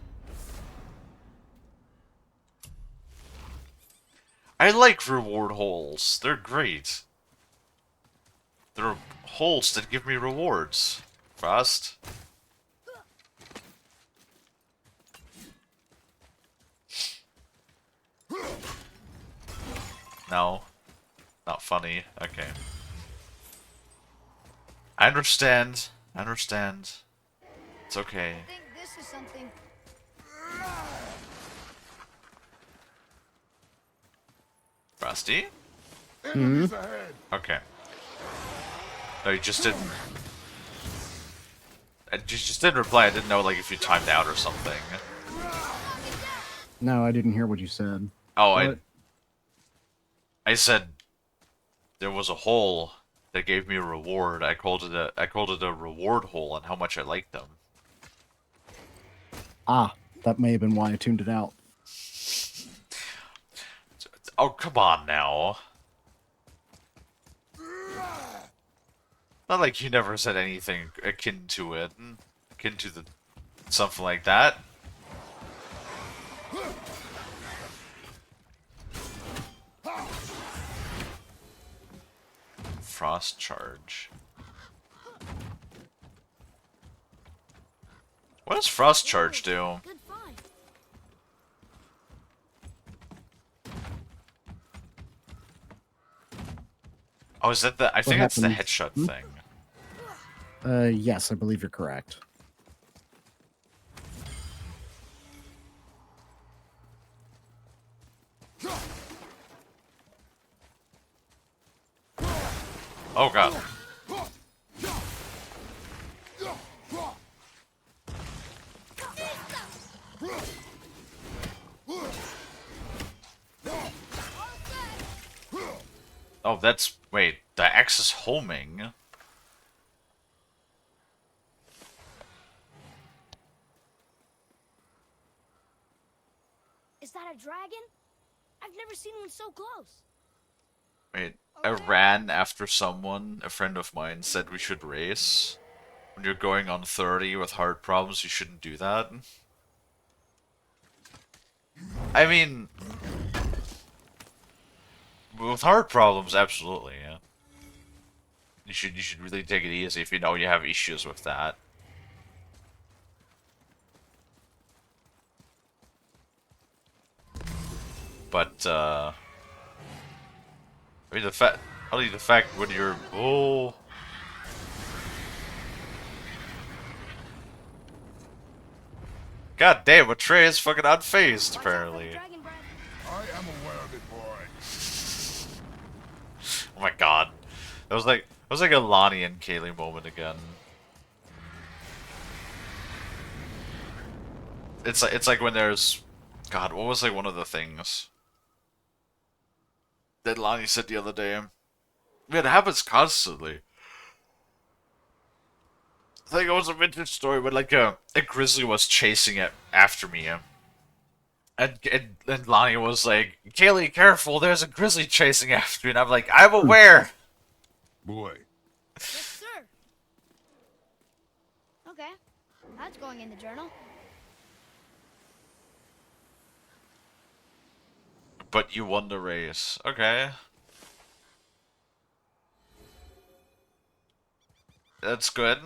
[SPEAKER 1] I like reward holes. They're great. They're holes that give me rewards. Frost. No. Not funny. Okay. I understand. I understand. It's okay.
[SPEAKER 3] I think this is something.
[SPEAKER 1] Frosty?
[SPEAKER 6] Enemies ahead.
[SPEAKER 1] Okay. No, you just didn't... I just didn't reply. I didn't know, like, if you timed out or something.
[SPEAKER 2] No, I didn't hear what you said.
[SPEAKER 1] Oh,
[SPEAKER 2] What?
[SPEAKER 1] I said there was a hole that gave me a reward. I called it a reward hole and how much I liked them.
[SPEAKER 2] Ah, that may have been why I tuned it out.
[SPEAKER 1] Oh, come on now. Not like you never said anything akin to it. Akin to the... something like that. Frost charge. What does frost charge do?
[SPEAKER 3] Good find.
[SPEAKER 1] Oh, is that the... I think that's the
[SPEAKER 2] happens?
[SPEAKER 1] headshot
[SPEAKER 2] Hmm?
[SPEAKER 1] thing.
[SPEAKER 2] Yes, I believe you're correct.
[SPEAKER 1] Oh god. Oh, that's... Wait, the axe is homing.
[SPEAKER 3] Is Is that a dragon? I've never seen one so close.
[SPEAKER 1] Wait, I ran after someone, a friend of mine, said we should race. When you're going on 30 with heart problems, you shouldn't do that. I mean, with heart problems, absolutely, yeah. You should really take it easy if you know you have issues with that. But I mean the fact when you're God damn, a Trey is fucking unfazed apparently.
[SPEAKER 3] Dragon breath.
[SPEAKER 6] I am aware of it, boy.
[SPEAKER 1] Oh my god. That was like a Lonnie and Kalie moment again. It's like when there's God, what was like one of the things that Lonnie said the other day? Man, it happens constantly. I think it was a vintage story when like a grizzly was chasing it after me, and Lonnie was like, "Kalie, careful! There's a grizzly chasing after you." And I'm like, "I'm aware."
[SPEAKER 6] Boy,
[SPEAKER 3] Yes, sir. Okay, that's going in the journal.
[SPEAKER 1] But you won the race. Okay. That's good.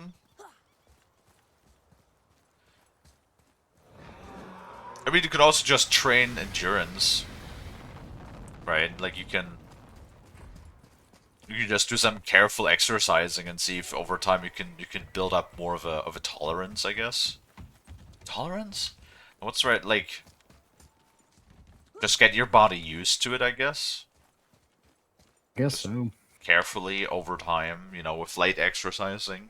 [SPEAKER 1] I mean, you could also just train endurance. Right? Like, you can just do some careful exercising and see if over time you can build up more of a tolerance, I guess. Tolerance? What's right? Like, just get your body used to it, I guess.
[SPEAKER 2] Guess so.
[SPEAKER 1] Carefully over time, you know, with light exercising.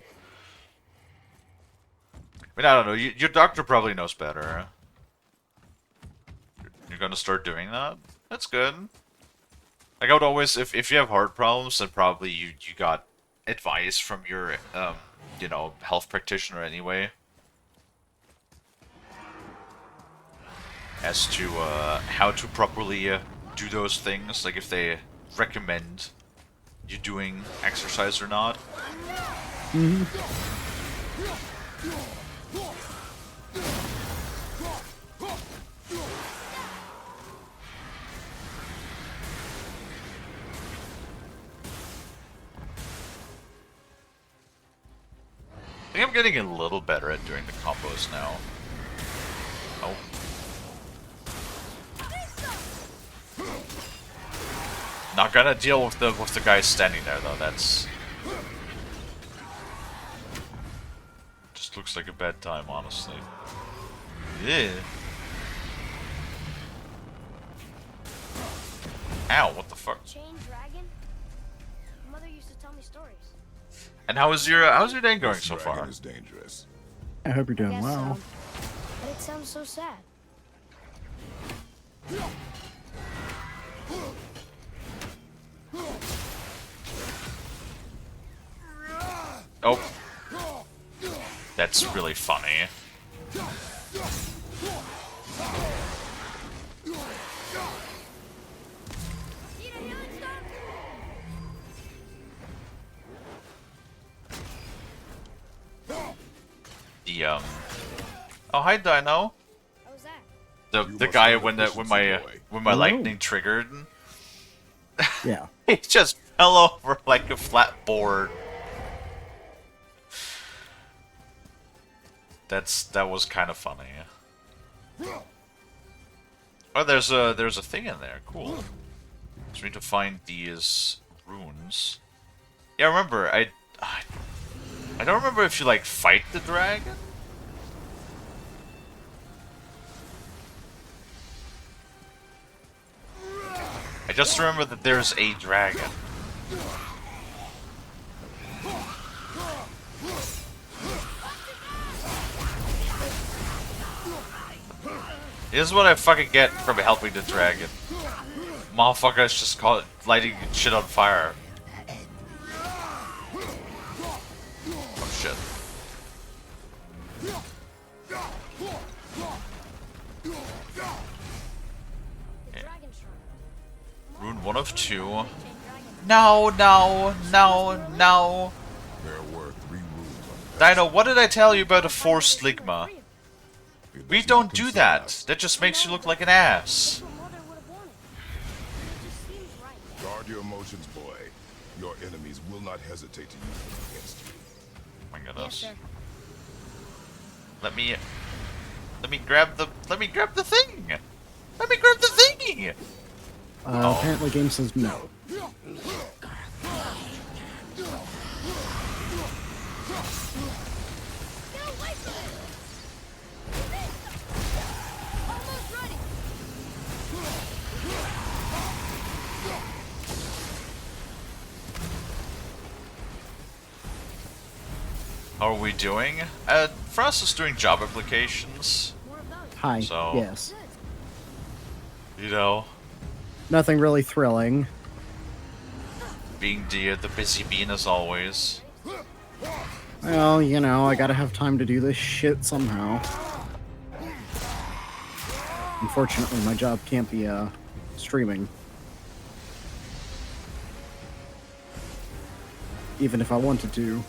[SPEAKER 1] I mean, I don't know. Your doctor probably knows better. You're gonna start doing that? That's good. Like, I would always, if you have heart problems, then probably you got advice from your, you know, health practitioner anyway. As to, how to properly do those things. Like, if they recommend you doing exercise or not. I think I'm getting a little better at doing the combos now. Oh. Not gonna deal with the guy standing there though. That's just looks like a bad time, honestly. Yeah. Ow! What the fuck?
[SPEAKER 3] Chain dragon? My mother used to tell me stories.
[SPEAKER 1] And how's your day going so
[SPEAKER 6] dragon
[SPEAKER 1] far?
[SPEAKER 6] is dangerous.
[SPEAKER 2] I hope you're doing
[SPEAKER 3] Guess
[SPEAKER 2] well.
[SPEAKER 3] so. But it sounds so sad.
[SPEAKER 1] Oh. That's really funny. The Oh, hi Dino.
[SPEAKER 3] How was that?
[SPEAKER 1] The
[SPEAKER 6] You
[SPEAKER 1] the
[SPEAKER 6] must
[SPEAKER 1] guy
[SPEAKER 6] have
[SPEAKER 1] when
[SPEAKER 6] efficiency, boy.
[SPEAKER 1] when my
[SPEAKER 2] Hello.
[SPEAKER 1] lightning triggered,
[SPEAKER 2] Yeah.
[SPEAKER 1] he just fell over like a flat board. That was kind of funny. Oh, there's a thing in there. Cool. So we need to find these runes. Yeah, remember I don't remember if you like fight the dragon. I just remember that there's a dragon. This is what I fucking get from helping the dragon. Motherfuckers just call it lighting shit on fire. Oh shit. one of two. No, no, no, no.
[SPEAKER 6] There were 3 rooms on the
[SPEAKER 1] Dino, what did I tell you about a forced ligma?
[SPEAKER 6] It
[SPEAKER 1] We
[SPEAKER 6] does
[SPEAKER 1] don't
[SPEAKER 6] not
[SPEAKER 1] do
[SPEAKER 6] concern
[SPEAKER 1] that.
[SPEAKER 6] us.
[SPEAKER 1] That just makes you look like an ass.
[SPEAKER 3] That's what Mother would have wanted. It just seems right.
[SPEAKER 6] Guard your emotions, boy. Your enemies will not hesitate to use them against you.
[SPEAKER 1] My
[SPEAKER 3] Yes,
[SPEAKER 1] goodness.
[SPEAKER 3] sir.
[SPEAKER 1] Let me grab the thing. Let me grab the thingy.
[SPEAKER 2] Apparently, game says no.
[SPEAKER 3] Get away from it! Almost ready!
[SPEAKER 1] How are we doing? For us, it's doing job applications.
[SPEAKER 3] More of those.
[SPEAKER 2] Hi.
[SPEAKER 1] So-
[SPEAKER 2] Yes.
[SPEAKER 1] You know,
[SPEAKER 2] Nothing really thrilling.
[SPEAKER 1] being the busy bean as always.
[SPEAKER 2] Well, you know, I gotta have time to do this shit somehow. Unfortunately, my job can't be, streaming. Even if I wanted to.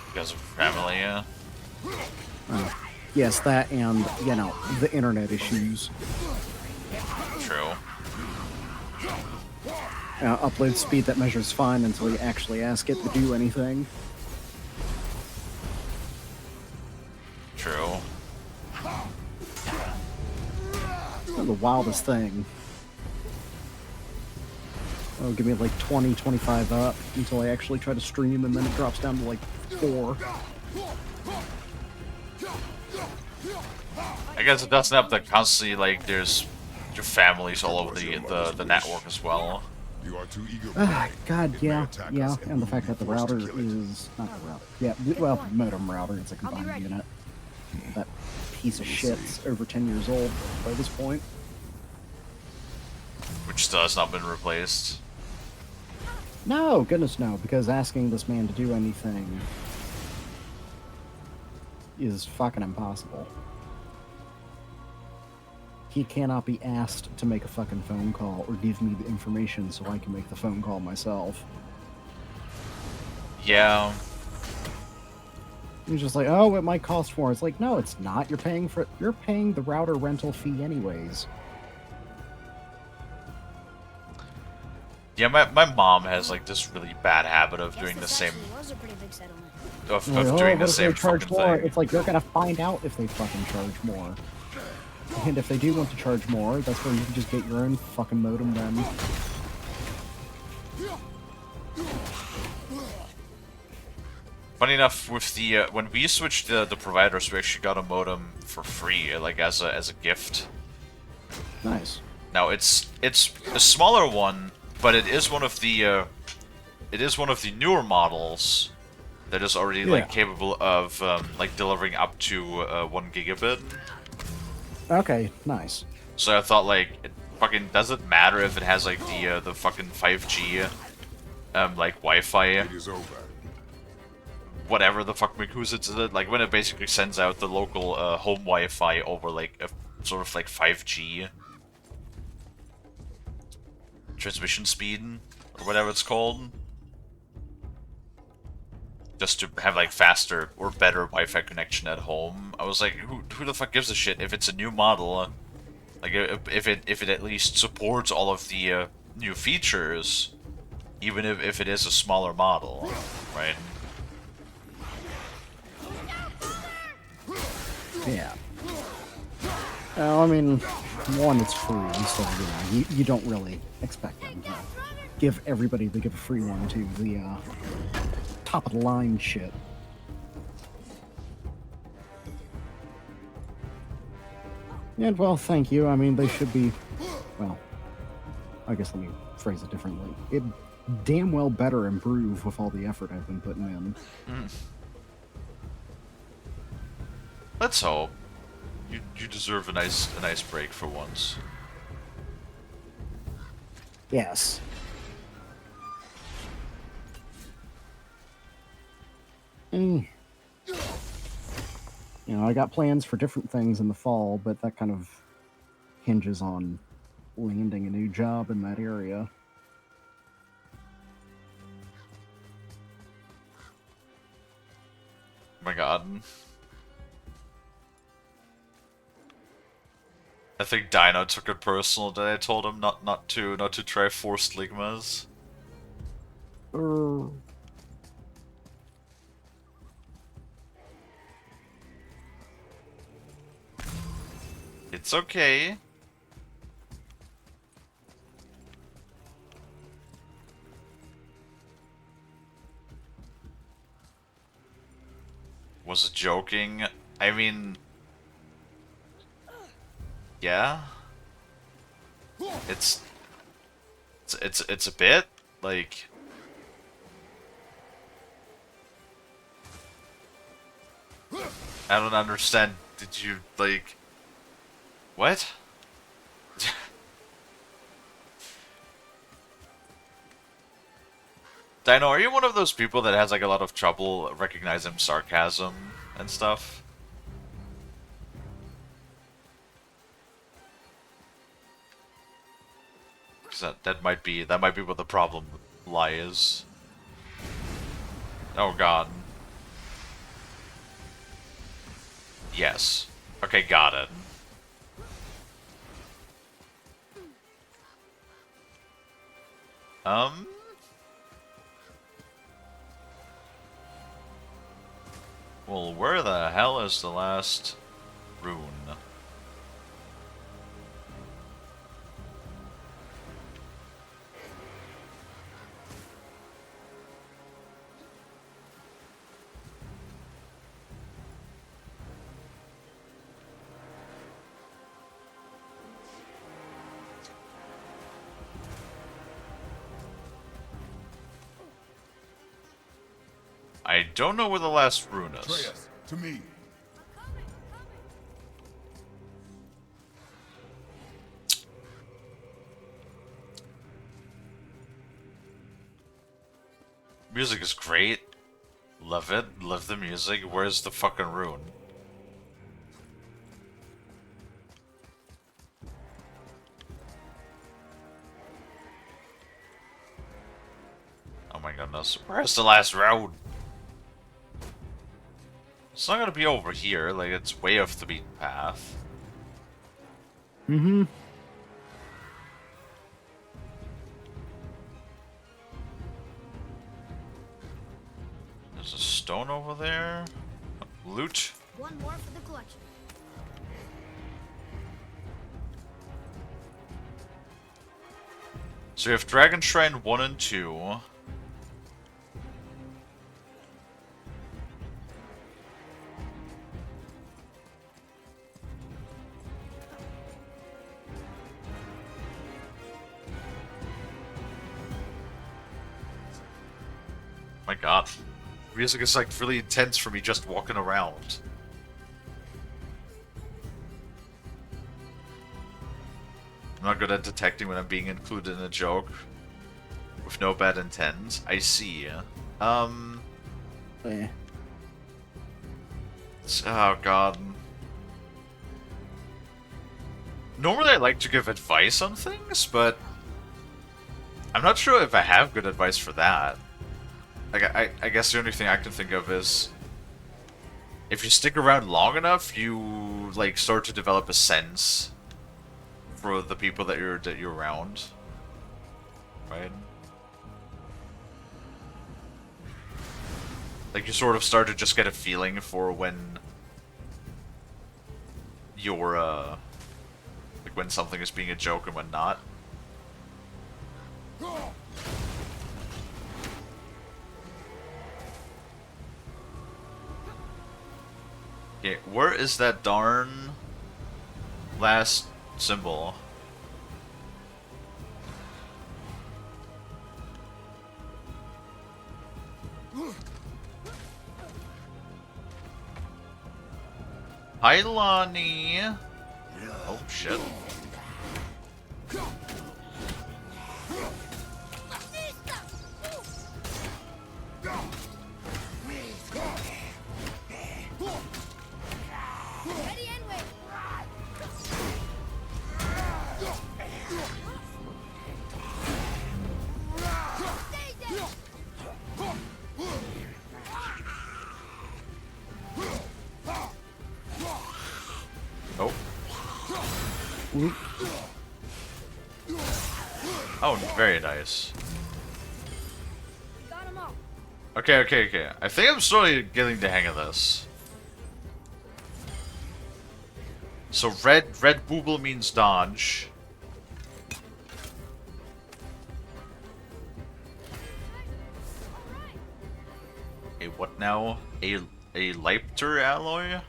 [SPEAKER 1] Because of family, yeah.
[SPEAKER 2] Yes, that and, you know, the internet issues.
[SPEAKER 1] True.
[SPEAKER 2] Upload speed that measures fine until you actually ask it to do anything.
[SPEAKER 1] True.
[SPEAKER 2] It's the wildest thing. Oh, give me like 20, 25 up until I actually try to stream, and then it drops down to like 4.
[SPEAKER 1] I guess it doesn't have to constantly, like, there's your families all over the network as well.
[SPEAKER 6] You are too eager.
[SPEAKER 2] Ah,
[SPEAKER 6] boy.
[SPEAKER 2] God,
[SPEAKER 6] It may
[SPEAKER 2] yeah,
[SPEAKER 6] attack
[SPEAKER 2] yeah,
[SPEAKER 6] us,
[SPEAKER 2] and the
[SPEAKER 6] we
[SPEAKER 2] fact
[SPEAKER 6] will
[SPEAKER 2] that the
[SPEAKER 6] be forced to
[SPEAKER 2] router
[SPEAKER 6] kill it.
[SPEAKER 2] is not the router. Yeah, well, modem router. It's a combined
[SPEAKER 3] ready.
[SPEAKER 2] unit. That piece of shit's over 10 years old by this point.
[SPEAKER 1] Which still has not been replaced.
[SPEAKER 2] No, goodness no, because asking this man to do anything is fucking impossible. He cannot be asked to make a fucking phone call or give me the information so I can make the phone call myself.
[SPEAKER 1] Yeah.
[SPEAKER 2] He's just like, oh, it might cost more. It's like, no, it's not. You're paying the router rental fee anyways.
[SPEAKER 1] Yeah, my mom has, like, this really bad habit of
[SPEAKER 3] Guess
[SPEAKER 1] doing the
[SPEAKER 3] this
[SPEAKER 1] same,
[SPEAKER 3] actually was a pretty big settlement.
[SPEAKER 1] of
[SPEAKER 2] Like, oh,
[SPEAKER 1] doing
[SPEAKER 2] what
[SPEAKER 1] the
[SPEAKER 2] if they
[SPEAKER 1] same
[SPEAKER 2] charge
[SPEAKER 1] fucking
[SPEAKER 2] more?
[SPEAKER 1] thing.
[SPEAKER 2] It's like, you're gonna find out if they fucking charge more. And if they do want to charge more, that's where you can just get your own fucking modem then.
[SPEAKER 1] Funny enough, with the when we switched the providers, we actually got a modem for free, like as a gift.
[SPEAKER 2] Nice.
[SPEAKER 1] Now it's a smaller one, but it is one of the newer models that is already
[SPEAKER 2] Yeah.
[SPEAKER 1] like capable of like delivering up to 1 gigabit.
[SPEAKER 2] Okay, nice.
[SPEAKER 1] So I thought, like, it fucking doesn't matter if it has like the fucking 5G like Wi-Fi,
[SPEAKER 6] It is over.
[SPEAKER 1] whatever the fuck McCoos it's like when it basically sends out the local home Wi-Fi over like a sort of like 5G transmission speed or whatever it's called, just to have like faster or better Wi-Fi connection at home. I was like, who the fuck gives a shit if it's a new model? Like if it at least supports all of the new features, even if it is a smaller model, right?
[SPEAKER 2] Yeah. Well, I mean, one, it's free, so you don't really expect them to give everybody they give a free one to the top of the line shit. And well, thank you. I mean, they should be. Well, I guess let me phrase it differently. It damn well better improve with all the effort I've been putting in.
[SPEAKER 1] Let's hope. You deserve a nice break for once.
[SPEAKER 2] Yes. Mm. You know, I got plans for different things in the fall, but that kind of hinges on landing a new job in that area.
[SPEAKER 1] Oh my god. I think Dino took it personal that I told him not to try forced ligmas. It's okay. Was it joking? I mean, yeah. It's a bit like I don't understand. Did you like what? Dino, are you one of those people that has like a lot of trouble recognizing sarcasm and stuff? Because that might be where the problem lies. Oh god. Yes. Okay, got it. Well, where the hell is the last rune? I don't know where the last rune is.
[SPEAKER 6] Atreus, to me.
[SPEAKER 1] Music is great. Love it. Love the music. Where's the fucking rune? Oh my goodness. Where's the last rune? It's not gonna be over here. Like, it's way off the beaten path.
[SPEAKER 2] Mm-hmm.
[SPEAKER 1] There's a stone over there. Loot.
[SPEAKER 3] One more for the collection.
[SPEAKER 1] So we have Dragon Shrine 1 and 2. My god. Music is like really intense for me just walking around. I'm not good at detecting when I'm being included in a joke. With no bad intent. I see. Oh god. Normally I like to give advice on things, but I'm not sure if I have good advice for that. Like, I guess the only thing I can think of is if you stick around long enough, you like start to develop a sense for the people that you're around, right? Like you sort of start to just get a feeling for when you're like when something is being a joke and when not. Okay, where is that darn last symbol? Hi, Lonnie. Oh shit.
[SPEAKER 3] Ready and wait.
[SPEAKER 1] Oh, very nice.
[SPEAKER 3] Got 'em all.
[SPEAKER 1] Okay. I think I'm slowly getting the hang of this. So red booble means dodge. A what now? A Leipter alloy?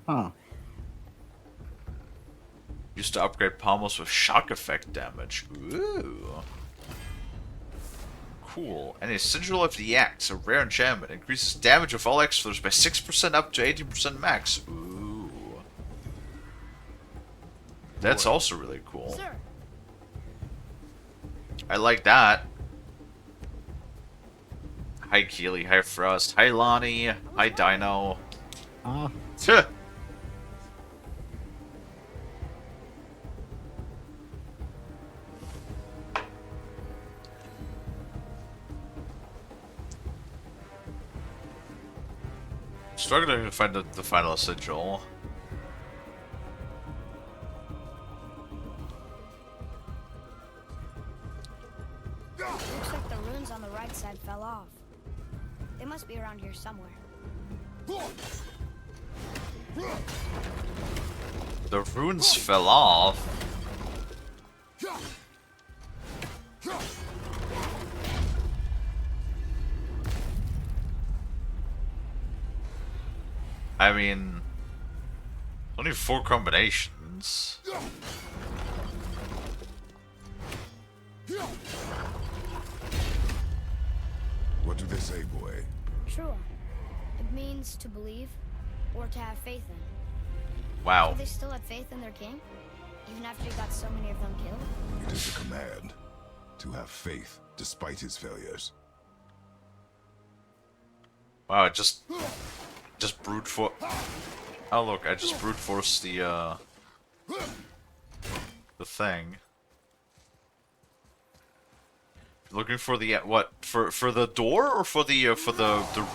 [SPEAKER 2] Huh.
[SPEAKER 1] Used to upgrade pommels with shock effect damage. Ooh. Cool. And a Sigil of the Axe, a rare enchantment. Increases damage of all X-Flares by 6% up to 18% max. Ooh. That's also really cool.
[SPEAKER 3] Sir,
[SPEAKER 1] I like that. Hi Kalie, hi Frost, hi Lonnie, hi Dino.
[SPEAKER 2] Ah.
[SPEAKER 1] Tuh. Struggling to find the final sigil.
[SPEAKER 3] looks like the runes on the right side fell off. They must be around here somewhere.
[SPEAKER 1] The runes fell off. I mean, only 4 combinations.
[SPEAKER 6] What do they say, boy?
[SPEAKER 3] True. It means to believe or to have faith in.
[SPEAKER 1] Wow.
[SPEAKER 3] Do they still have faith in their king? Even after he got so many of them killed?
[SPEAKER 6] It is a command to have faith despite his failures.
[SPEAKER 1] Wow, it just brute force. Oh look, I just brute forced the thing. Looking for the what? For the door or for the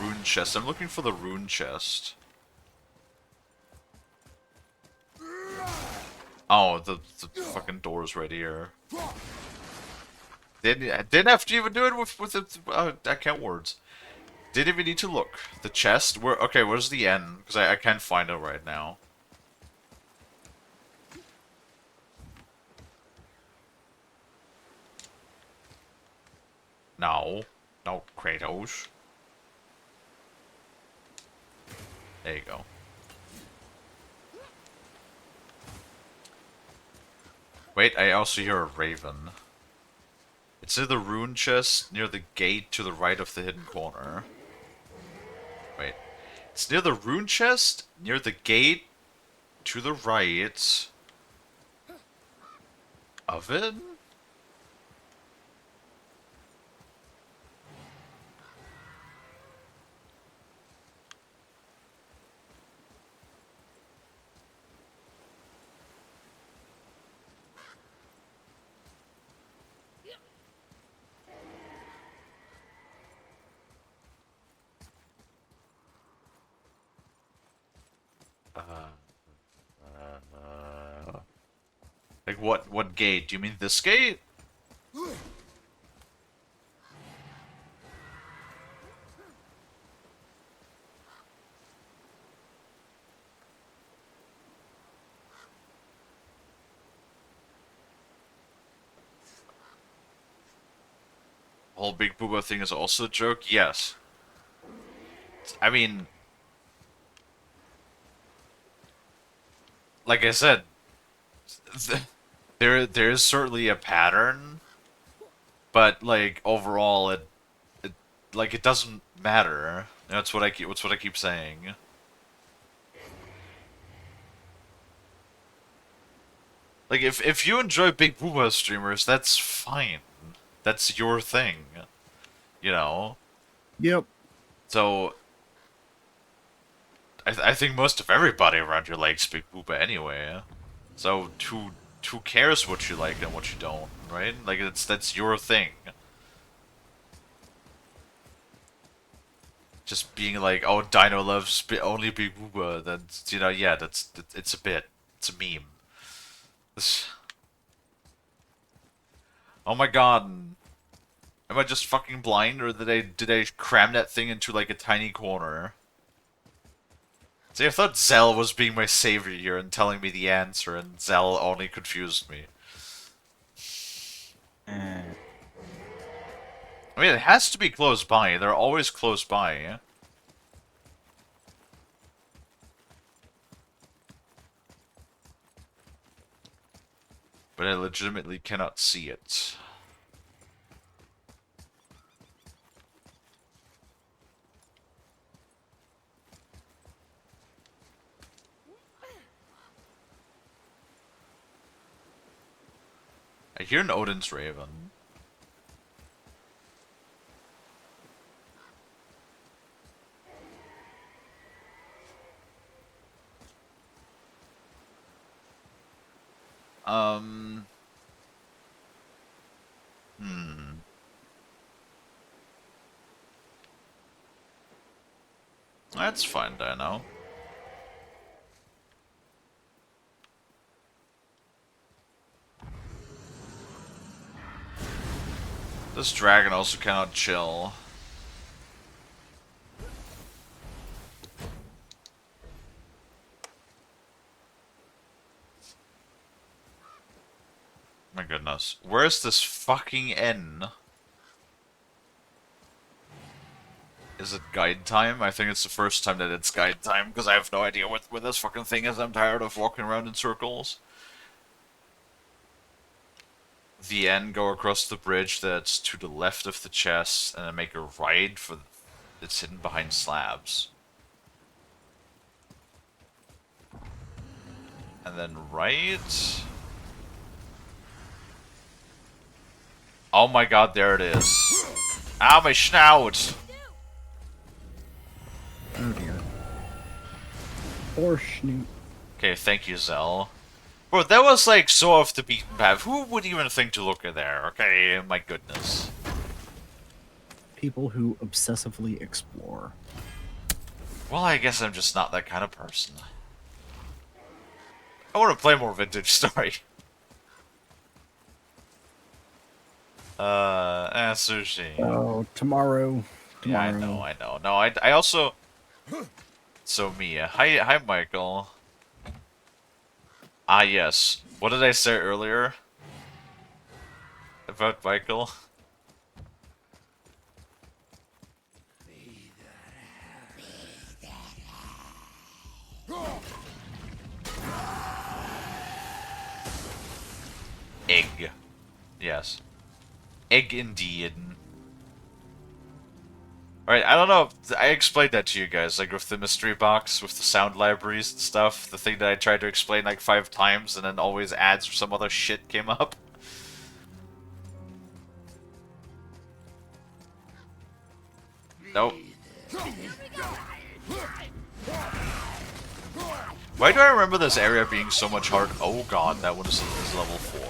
[SPEAKER 1] rune chest? I'm looking for the rune chest. Oh, the fucking door's right here. Didn't have to even do it with the I can't words. Didn't even need to look. The chest. Where? Okay, where's the end? Because I can't find it right now. No, Kratos. There you go. Wait, I also hear a raven. It's near the rune chest, near the gate to the right of the hidden corner. Wait. It's near the rune chest, near the gate to the right of it? Like what gate? Do you mean this gate? The whole Big Booba thing is also a joke? Yes. I mean, like I said, there is certainly a pattern, but like overall, it like it doesn't matter. That's what I keep saying. Like if you enjoy Big Booba streamers, that's fine. That's your thing, you know.
[SPEAKER 2] Yep.
[SPEAKER 1] So I think most of everybody around here likes Big Booba anyway. So who cares what you like and what you don't, right? Like that's your thing. Just being like, oh, Dino loves only Big Booba, then yeah, it's a bit, it's a meme. Oh my god. Am I just fucking blind, or did I cram that thing into like a tiny corner? See, I thought Zell was being my savior here and telling me the answer, and Zell only confused me. I mean, it has to be close by. They're always close by. But I legitimately cannot see it. I hear an Odin's Raven. Hmm. That's fine, I know. This dragon also cannot chill. My goodness. Where's this fucking N? Is it guide time? I think it's the first time that it's guide time, because I have no idea what this fucking thing is. I'm tired of walking around in circles. The N, go across the bridge that's to the left of the chest, and then make a right for... It's hidden behind slabs. And then right... Oh my god, there it is. Ow, my snout!
[SPEAKER 2] Oh dear. Or Schnoot.
[SPEAKER 1] Okay, thank you, Zell. Bro, that was like so off the beaten path. Who would even think to look at there? Okay, my goodness.
[SPEAKER 2] People who obsessively explore.
[SPEAKER 1] Well, I guess I'm just not that kind of person. I want to play more Vintage Story. Sushi.
[SPEAKER 2] Oh, tomorrow.
[SPEAKER 1] Yeah, I know. No, I also... So, Mia. Hi, Michael. Ah, yes. What did I say earlier? About Michael? Egg. Yes. Egg indeed. Alright, I don't know. I explained that to you guys, like with the mystery box, with the sound libraries and stuff. The thing that I tried to explain like 5 times and then always ads or some other shit came up. Nope. Why do I remember this area being so much hard? Oh god, that one is level 4.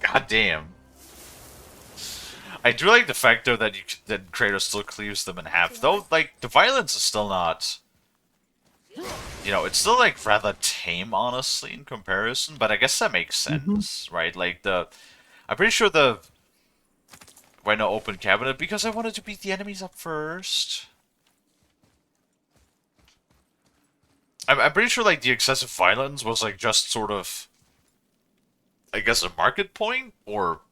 [SPEAKER 1] God damn. I do like the fact though that that Kratos still cleaves them in half. Though, like, the violence is still not... You know, it's still, like, rather tame, honestly, in comparison. But I guess that makes sense, right? Like, I'm pretty sure the... Why not open cabinet? Because I wanted to beat the enemies up first. I'm pretty sure, like, the excessive violence was, like, just sort of... I guess a market point? Or...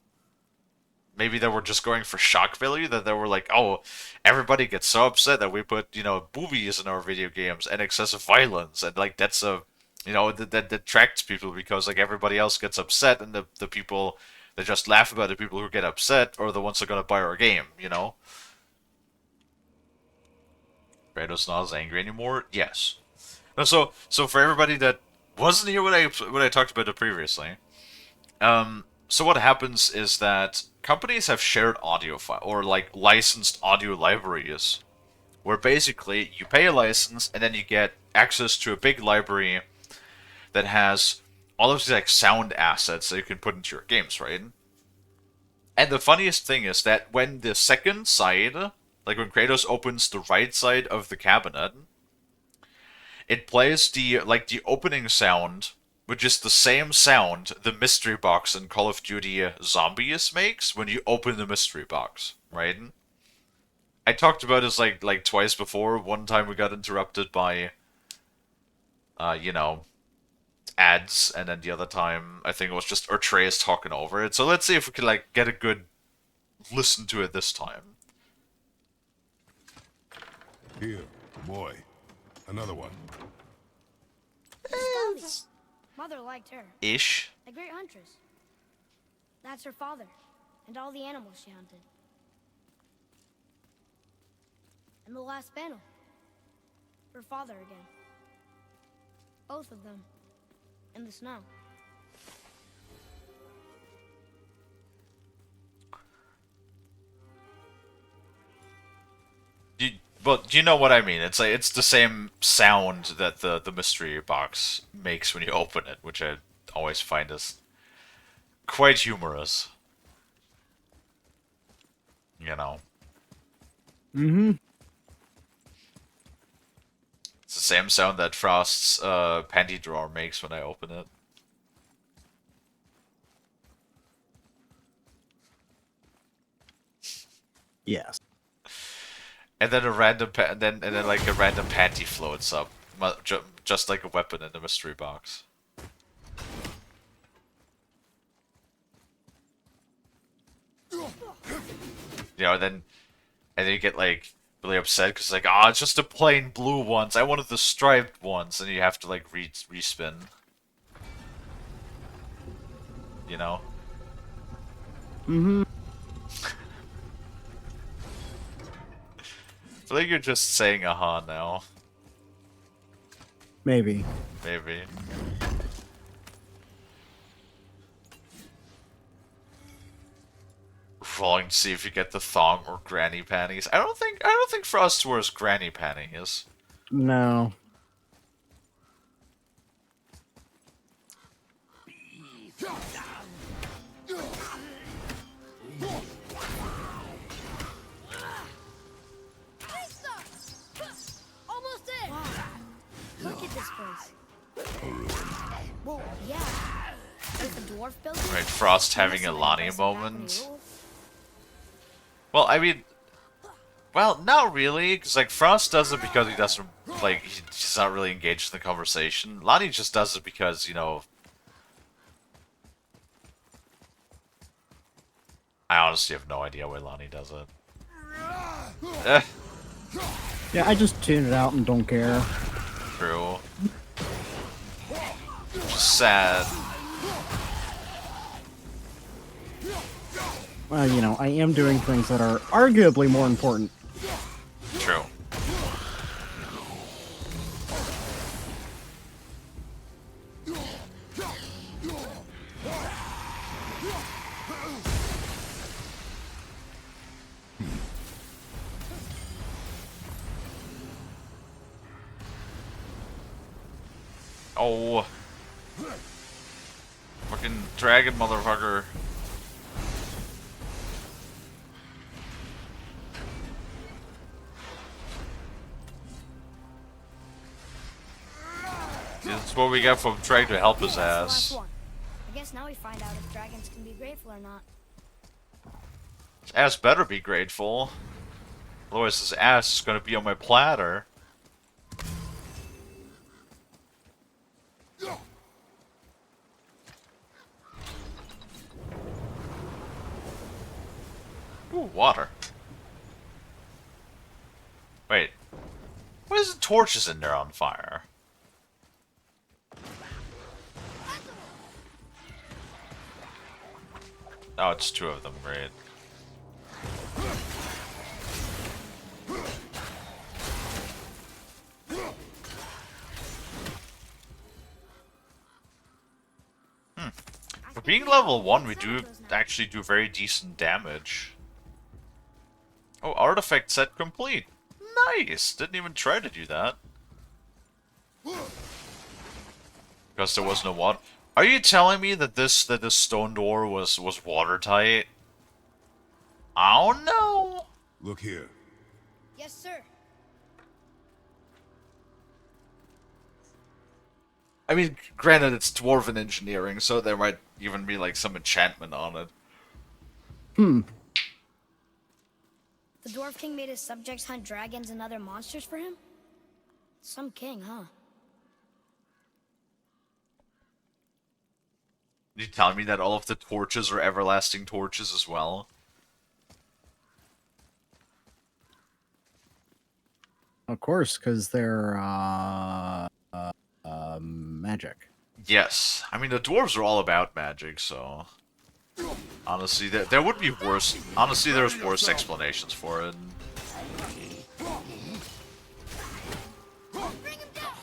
[SPEAKER 1] Maybe they were just going for shock value, that they were like, oh, everybody gets so upset that we put, you know, boobies in our video games and excessive violence, and like that's a, you know, that attracts people because like everybody else gets upset, and the people that just laugh about the people who get upset are the ones who are gonna buy our game, you know. Kratos not as angry anymore. Yes. No, so for everybody that wasn't here when I talked about it previously, so what happens is that companies have shared audio file or like licensed audio libraries, where basically you pay a license and then you get access to a big library that has all of these like sound assets that you can put into your games, right? And the funniest thing is that when the second side, like when Kratos opens the right side of the cabinet, it plays the opening sound, which is the same sound the mystery box in Call of Duty Zombies makes when you open the mystery box, right? I talked about this like twice before. One time we got interrupted by you know, ads, and then the other time I think it was just Atreus talking over it. So let's see if we can like get a good listen to it this time.
[SPEAKER 6] Here, boy. Another one.
[SPEAKER 3] Kalie. Mother liked her.
[SPEAKER 1] Ish.
[SPEAKER 3] A great huntress. That's her father, and all the animals she hunted. And the last panel. Her father again. Both of them. In the snow.
[SPEAKER 1] But you know what I mean. It's like it's the same sound that the mystery box makes when you open it, which I always find is quite humorous. You know.
[SPEAKER 2] Mm-hmm.
[SPEAKER 1] It's the same sound that Frost's panty drawer makes when I open it.
[SPEAKER 2] Yes.
[SPEAKER 1] And then a random and then like a random panty floats up, just like a weapon in the mystery box. You know, and then you get like really upset because like, oh, it's just the plain blue ones. I wanted the striped ones, and you have to like respin. You know.
[SPEAKER 2] Mm-hmm.
[SPEAKER 1] I feel like you're just saying aha now.
[SPEAKER 2] Maybe.
[SPEAKER 1] Maybe. Rolling to see if you get the thong or granny panties. I don't think Frost wears granny panties.
[SPEAKER 2] No.
[SPEAKER 3] Almost there! Wow. Look at this place. Whoa, yeah. There's the dwarf building.
[SPEAKER 1] Right, Frost having a Lonnie moment. Well, I mean, well, not really, because like Frost does it because he doesn't like he's not really engaged in the conversation. Lonnie just does it because I honestly have no idea why Lonnie does it. Eh,
[SPEAKER 2] Yeah, I just tune it out and don't care.
[SPEAKER 1] true. Just sad.
[SPEAKER 2] Well, you know, I am doing things that are arguably more important.
[SPEAKER 1] True. Oh. Fucking dragon motherfucker. This is what we get from trying to help his
[SPEAKER 3] That's
[SPEAKER 1] ass.
[SPEAKER 3] the last one. I guess now we find out if dragons can be grateful or not.
[SPEAKER 1] His ass better be grateful. Otherwise his ass is gonna be on my platter. Ooh, water. Wait. Why is the torches in there on fire? Oh, it's two of them, great. For being level 1, we do actually do very decent damage. Oh, artifact set complete. Nice! Didn't even try to do that. Because there was no water. Are you telling me that this stone door was watertight? I don't know.
[SPEAKER 6] Look here.
[SPEAKER 3] Yes, sir.
[SPEAKER 1] I mean, granted, it's dwarven engineering, so there might even be like some enchantment on it.
[SPEAKER 3] The Dwarf King made his subjects hunt dragons and other monsters for him? Some king, huh?
[SPEAKER 1] You telling me that all of the torches are everlasting torches as well?
[SPEAKER 2] Of course, because they're magic.
[SPEAKER 1] Yes. I mean, the dwarves are all about magic, so... Honestly, there would be worse... Honestly, there's worse explanations for it.
[SPEAKER 3] Bring him down!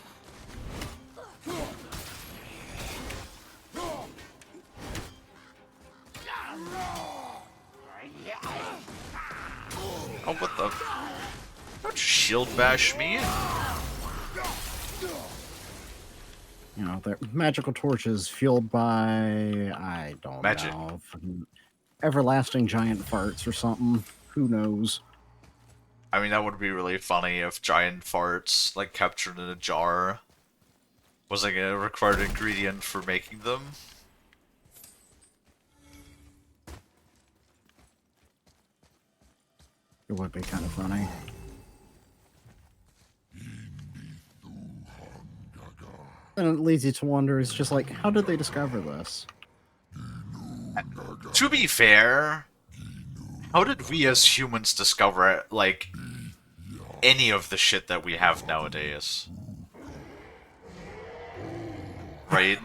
[SPEAKER 1] Oh, what the... Don't shield bash me.
[SPEAKER 2] You know, they're magical torches fueled by, I don't
[SPEAKER 1] Magic.
[SPEAKER 2] know, fucking everlasting giant farts or something. Who knows?
[SPEAKER 1] I mean, that would be really funny if giant farts, like, captured in a jar was, like, a required ingredient for making them.
[SPEAKER 2] It would be kind of funny. And it leads you to wonder, it's just like, how did they discover this?
[SPEAKER 1] To be fair, how did we as humans discover, like, any of the shit that we have nowadays? Right?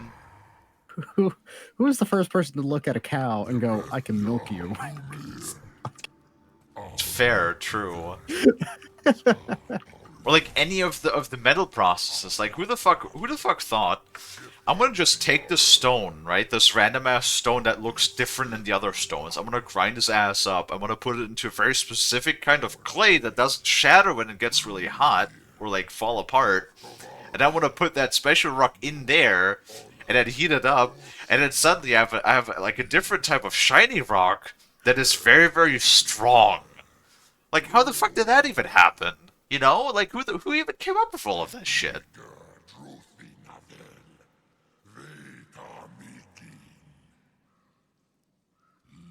[SPEAKER 2] Who was the first person to look at a cow and go, I can milk you?
[SPEAKER 1] Fair, true. Or like any of the metal processes. Like who the fuck thought I'm gonna just take this stone, right? This random ass stone that looks different than the other stones. I'm gonna grind his ass up. I'm gonna put it into a very specific kind of clay that doesn't shatter when it gets really hot or like fall apart. And I'm gonna put that special rock in there and then heat it up, and then suddenly I have like a different type of shiny rock that is very, very strong. Like, how the fuck did that even happen? You know? Like, who even came up with all of this shit?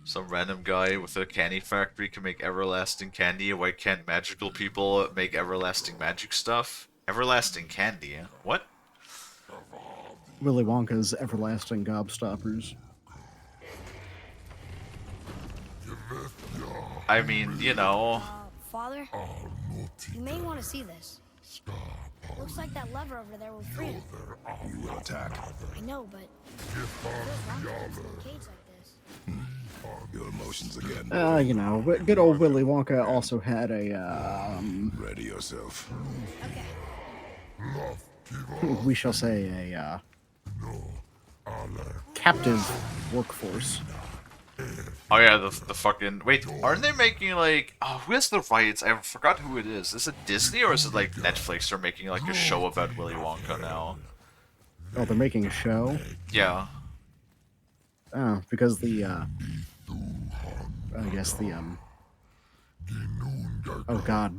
[SPEAKER 1] Some random guy with a candy factory can make everlasting candy. Why can't magical people make everlasting magic stuff? Everlasting candy? What?
[SPEAKER 2] Willy Wonka's everlasting gobstoppers.
[SPEAKER 1] I mean, you know...
[SPEAKER 3] Father? You may want to see this. Looks like that lever over there will free him.
[SPEAKER 6] You will attack.
[SPEAKER 3] I know, but... it feels wrong to keep him in a cage like this.
[SPEAKER 6] Your emotions again.
[SPEAKER 2] You know, but good old Willy Wonka also had a,
[SPEAKER 6] Ready yourself.
[SPEAKER 3] Okay.
[SPEAKER 2] we shall say a, captive workforce.
[SPEAKER 1] Oh yeah, the fucking... Wait, aren't they making like... Oh, who has the rights? I forgot who it is. Is it Disney or is it like Netflix are making like a show about Willy Wonka now?
[SPEAKER 2] Oh, they're making a show?
[SPEAKER 1] Yeah.
[SPEAKER 2] Oh, because the, I guess the, oh god.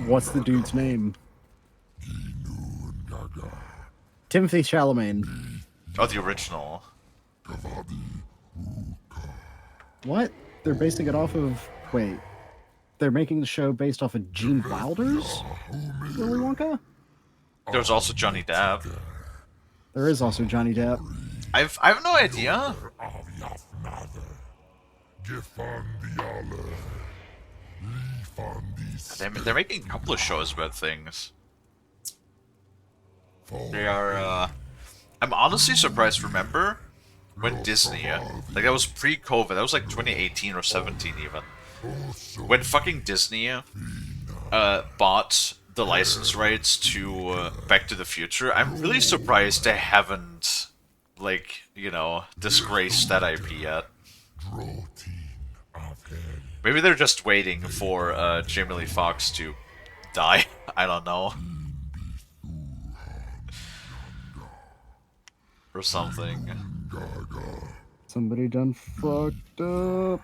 [SPEAKER 2] What's the dude's name? Timothy Chalamet.
[SPEAKER 1] Oh, the original.
[SPEAKER 2] What? They're basing it off of... Wait. They're making the show based off of Gene Wilder's Willy Wonka?
[SPEAKER 1] There was also Johnny Depp.
[SPEAKER 2] There is also Johnny Depp.
[SPEAKER 1] I have no idea. They're making a couple of shows about things. They are, I'm honestly surprised, remember? When Disney, like that was pre-COVID, that was like 2018 or 17 even. When fucking Disney, bought the license rights to, Back to the Future, I'm really surprised they haven't, like, you know, disgraced that IP yet. Maybe they're just waiting for, Jamie Lee Fox to die. I don't know. or something.
[SPEAKER 2] Somebody done fucked up.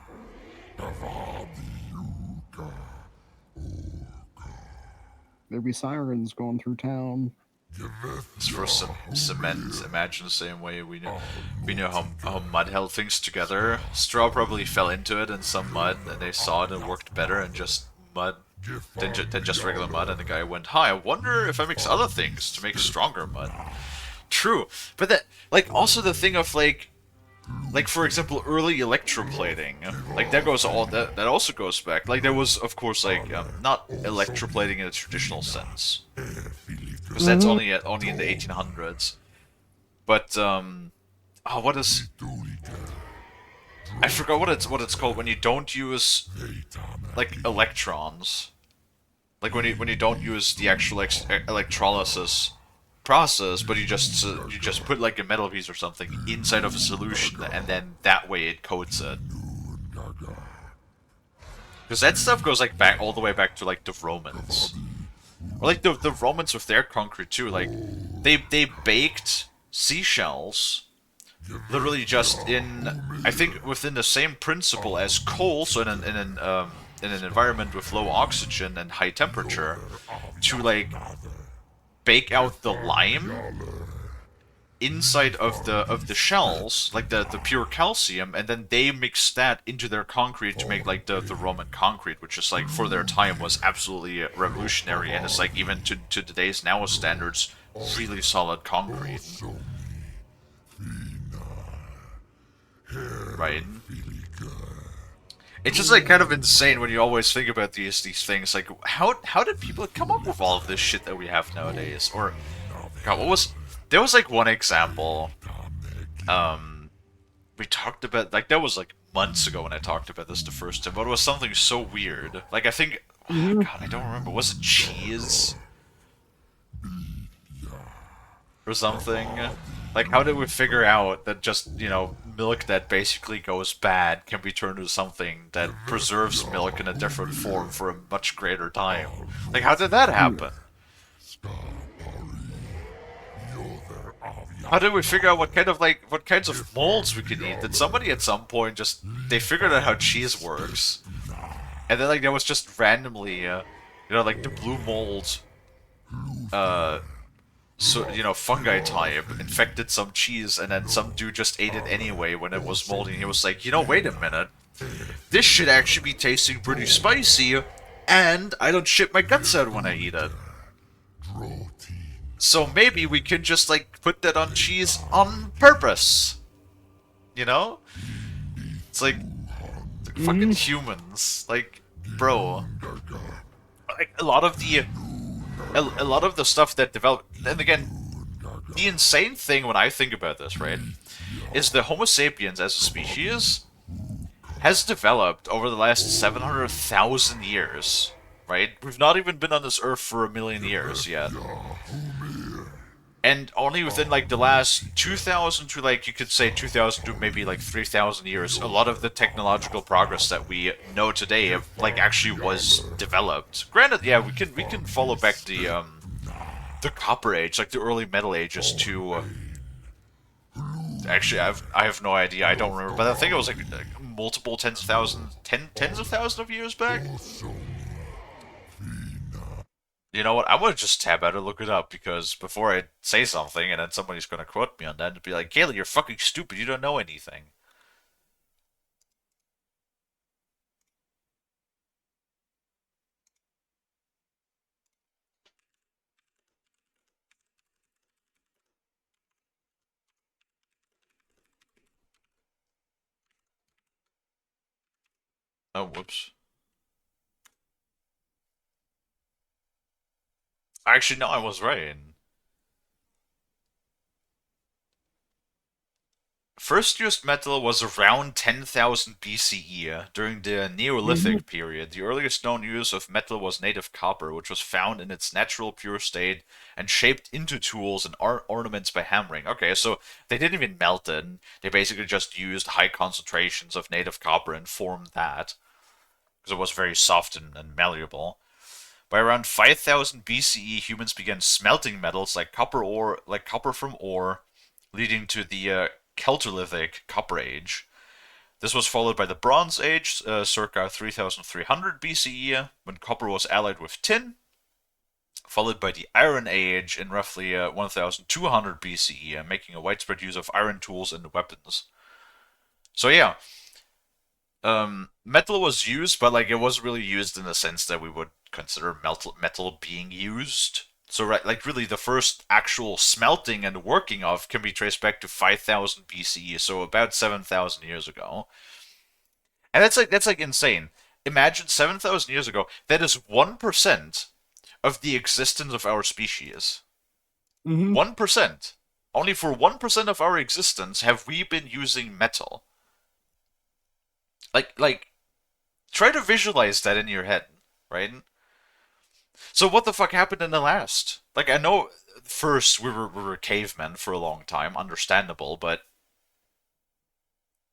[SPEAKER 2] There be sirens going through town.
[SPEAKER 1] It's for some cement. Imagine the same way we know how mud held things together. Straw probably fell into it in some mud, and they saw it and it worked better, and just mud than just regular mud. And the guy went, "Hi, I wonder if I mix other things to make stronger mud." True, but that like also the thing of like for example early electroplating, like that goes all that also goes back. Like there was of course like not electroplating in a traditional sense, because that's only in the 1800s. But oh, what is, I forgot what it's called when you don't use like electrons, like when you don't use the actual electrolysis process, but you just put like a metal piece or something inside of a solution, and then that way it coats it. Because that stuff goes like back all the way back to like the Romans, or like the Romans with their concrete too. Like they baked seashells literally just in, I think within the same principle as coal, so in an environment with low oxygen and high temperature, to like bake out the lime inside of the shells, like the pure calcium, and then they mix that into their concrete to make like the Roman concrete, which is like for their time was absolutely revolutionary, and it's like even to today's now standards really solid concrete. Right. It's just like kind of insane when you always think about these things. Like how did people come up with all of this shit that we have nowadays? Or God, what was, there was like one example. We talked about, like, that was like months ago when I talked about this the first time, but it was something so weird. Like I think, God, I don't remember. Was it cheese or something? Like, how did we figure out that just, milk that basically goes bad can be turned into something that preserves milk in a different form for a much greater time? Like, how did that happen? How did we figure out what kinds of molds we could eat? Did somebody at some point just, they figured out how cheese works, and then like there was just randomly, like the blue mold, uh, so fungi type infected some cheese, and then some dude just ate it anyway when it was moldy. And he was like, wait a minute, this should actually be tasting pretty spicy, and I don't shit my guts out when I eat it. So maybe we can just like put that on cheese on purpose. It's like fucking humans. Like, bro. Like a lot of the stuff that developed, and again, the insane thing when I think about this, right, is the Homo sapiens as a species has developed over the last 700,000 years, right? We've not even been on this earth for a million years yet. And only within like the last 2,000 to like, you could say 2,000 to maybe like 3,000 years, a lot of the technological progress that we know today like actually was developed. Granted, yeah, we can follow back the Copper Age, like the early Metal Ages, to actually I have no idea, I don't remember, but I think it was like multiple tens of thousands of years back. You know what? I'm gonna just tab out and look it up, because before I say something and then somebody's gonna quote me on that and be like, Kalie, you're fucking stupid, you don't know anything. Oh, whoops. Actually, no, I was right. First used metal was around 10,000 BCE, during the Neolithic period. The earliest known use of metal was native copper, which was found in its natural pure state and shaped into tools and ornaments by hammering. Okay, so they didn't even melt it. They basically just used high concentrations of native copper and formed that, because it was very soft and malleable. By around 5000 BCE, humans began smelting metals like copper from ore, leading to the Celtolithic Copper Age. This was followed by the Bronze Age, circa 3300 BCE, when copper was allied with tin, followed by the Iron Age in roughly 1200 BCE, making a widespread use of iron tools and weapons. So yeah, metal was used, but like it wasn't really used in the sense that we would consider metal being used. So right, like really, the first actual smelting and working of can be traced back to 5000 BCE, so about 7,000 years ago. And that's like insane. Imagine 7,000 years ago. That is 1% of the existence of our species.
[SPEAKER 2] Mm-hmm.
[SPEAKER 1] 1%. Only for 1% of our existence have we been using metal. Like, try to visualize that in your head, right? So what the fuck happened in the last? Like, I know first we were cavemen for a long time, understandable, but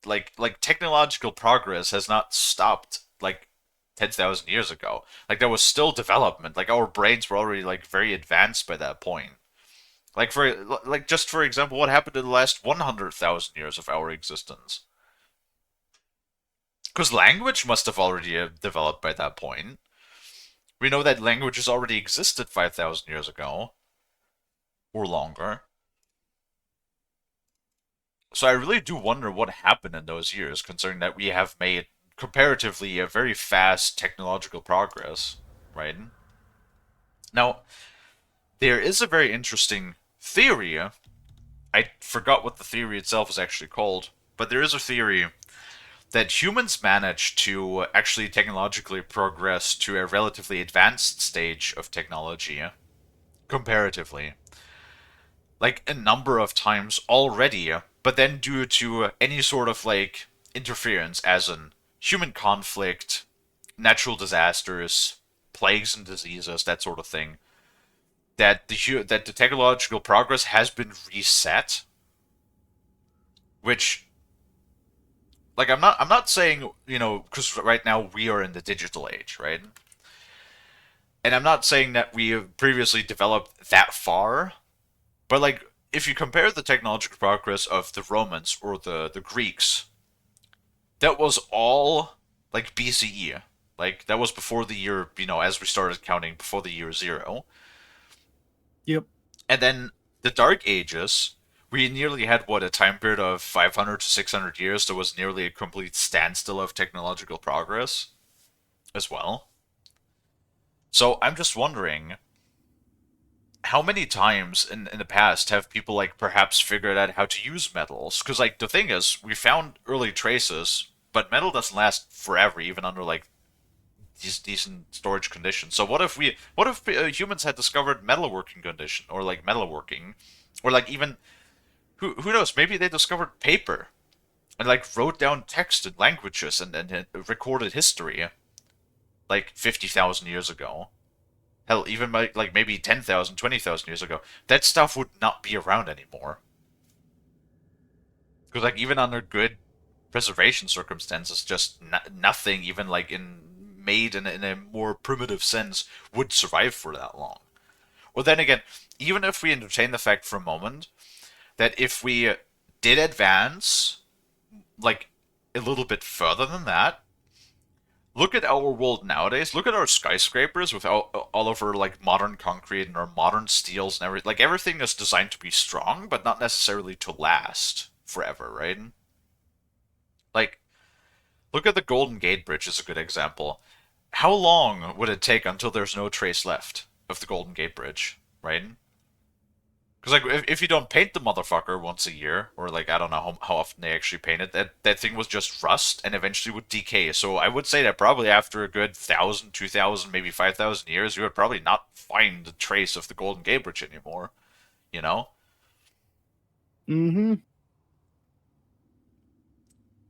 [SPEAKER 1] like technological progress has not stopped like 10,000 years ago. Like there was still development. Like our brains were already like very advanced by that point. Just for example, what happened in the last 100,000 years of our existence? Because language must have already developed by that point. We know that languages already existed 5,000 years ago or longer. So I really do wonder what happened in those years, considering that we have made comparatively a very fast technological progress, right? Now, there is a very interesting theory. I forgot what the theory itself is actually called, but there is a theory that humans managed to actually technologically progress to a relatively advanced stage of technology, comparatively, like a number of times already, but then due to any sort of like interference, as in human conflict, natural disasters, plagues and diseases, that sort of thing, that the technological progress has been reset, which like I'm not saying, because right now we are in the digital age, right? And I'm not saying that we have previously developed that far, but like if you compare the technological progress of the Romans or the Greeks, that was all like BCE. Like that was before the year, as we started counting before the year zero.
[SPEAKER 2] Yep.
[SPEAKER 1] And then the Dark Ages, we nearly had what, a time period of 500 to 600 years that was nearly a complete standstill of technological progress as well. So I'm just wondering, how many times in the past have people like perhaps figured out how to use metals? Because like the thing is, we found early traces, but metal doesn't last forever, even under like these decent storage conditions. So what if humans had discovered metalworking condition, or like metalworking, or like even who knows? Maybe they discovered paper and like wrote down text in languages and recorded history like 50,000 years ago. Hell, even like maybe 10,000, 20,000 years ago. That stuff would not be around anymore. Because like even under good preservation circumstances, just nothing, even like made in a more primitive sense, would survive for that long. Or then again, even if we entertain the fact for a moment that if we did advance like a little bit further than that, look at our world nowadays. Look at our skyscrapers with all of our like modern concrete and our modern steels and everything. Like everything is designed to be strong, but not necessarily to last forever, right? Like, look at the Golden Gate Bridge as a good example. How long would it take until there's no trace left of the Golden Gate Bridge, right? Because like if you don't paint the motherfucker once a year, or like I don't know how often they actually paint it, that thing was just rust and eventually would decay. So I would say that probably after a good 1,000, 2,000, maybe 5,000 years, you would probably not find a trace of the Golden Gate Bridge anymore. You know,
[SPEAKER 2] Mm-hmm.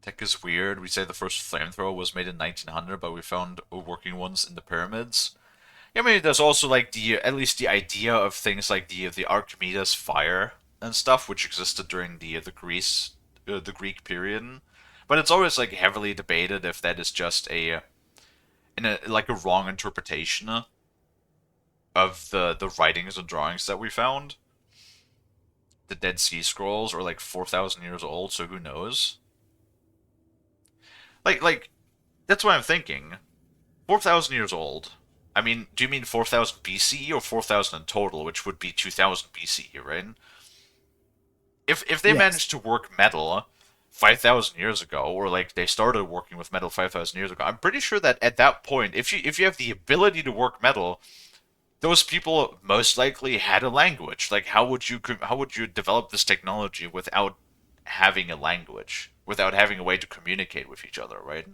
[SPEAKER 1] tech is weird. We say the first flamethrower was made in 1900, but we found working ones in the pyramids. Yeah, I mean, there's also like the at least the idea of things like the Archimedes fire and stuff, which existed during the Greek period. But it's always like heavily debated if that is just a wrong interpretation of the writings and drawings that we found. the Dead Sea Scrolls are like 4,000 years old, so who knows? Like that's what I'm thinking. 4,000 years old. I mean, do you mean 4,000 BCE or 4,000 in total, which would be 2,000 BCE, right? If they
[SPEAKER 2] Yes.
[SPEAKER 1] managed to work metal 5,000 years ago, or like they started working with metal 5,000 years ago, I'm pretty sure that at that point, if you have the ability to work metal, those people most likely had a language. Like, how would you develop this technology without having a language, without having a way to communicate with each other, right?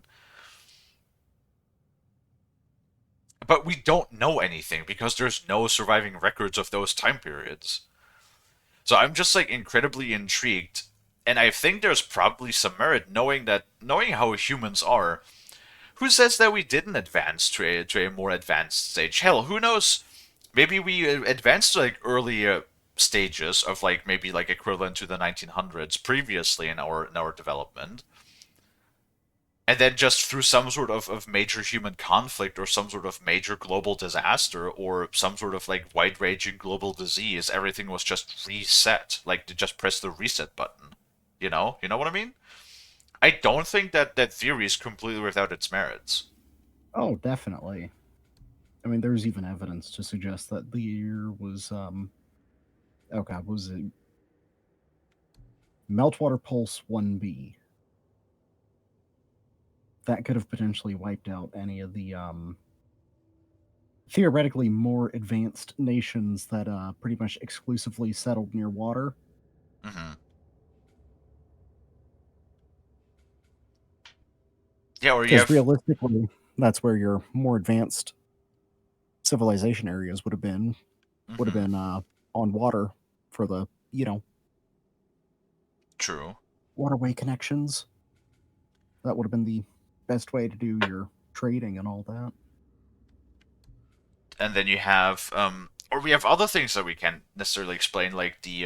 [SPEAKER 1] But we don't know anything because there's no surviving records of those time periods. So I'm just like incredibly intrigued, and I think there's probably some merit knowing how humans are. Who says that we didn't advance to a more advanced stage? Hell, who knows? Maybe we advanced to like early stages of like maybe like equivalent to the 1900s previously in our development, and then just through some sort of major human conflict or some sort of major global disaster or some sort of like wide-ranging global disease, everything was just reset, like to just press the reset button. You know what I mean? I don't think that that theory is completely without its merits.
[SPEAKER 2] Oh, definitely. I mean, there's even evidence to suggest that the year was oh god, what was it? Meltwater Pulse 1B. That could have potentially wiped out any of the theoretically more advanced nations that pretty much exclusively settled near water.
[SPEAKER 1] Mm-hmm. Yeah, or you
[SPEAKER 2] Because
[SPEAKER 1] have.
[SPEAKER 2] realistically, that's where your more advanced civilization areas would have
[SPEAKER 1] Mm-hmm.
[SPEAKER 2] been on water for the
[SPEAKER 1] True.
[SPEAKER 2] waterway connections. That would have been the best way to do your trading and all that.
[SPEAKER 1] And then you have or we have other things that we can't necessarily explain, like the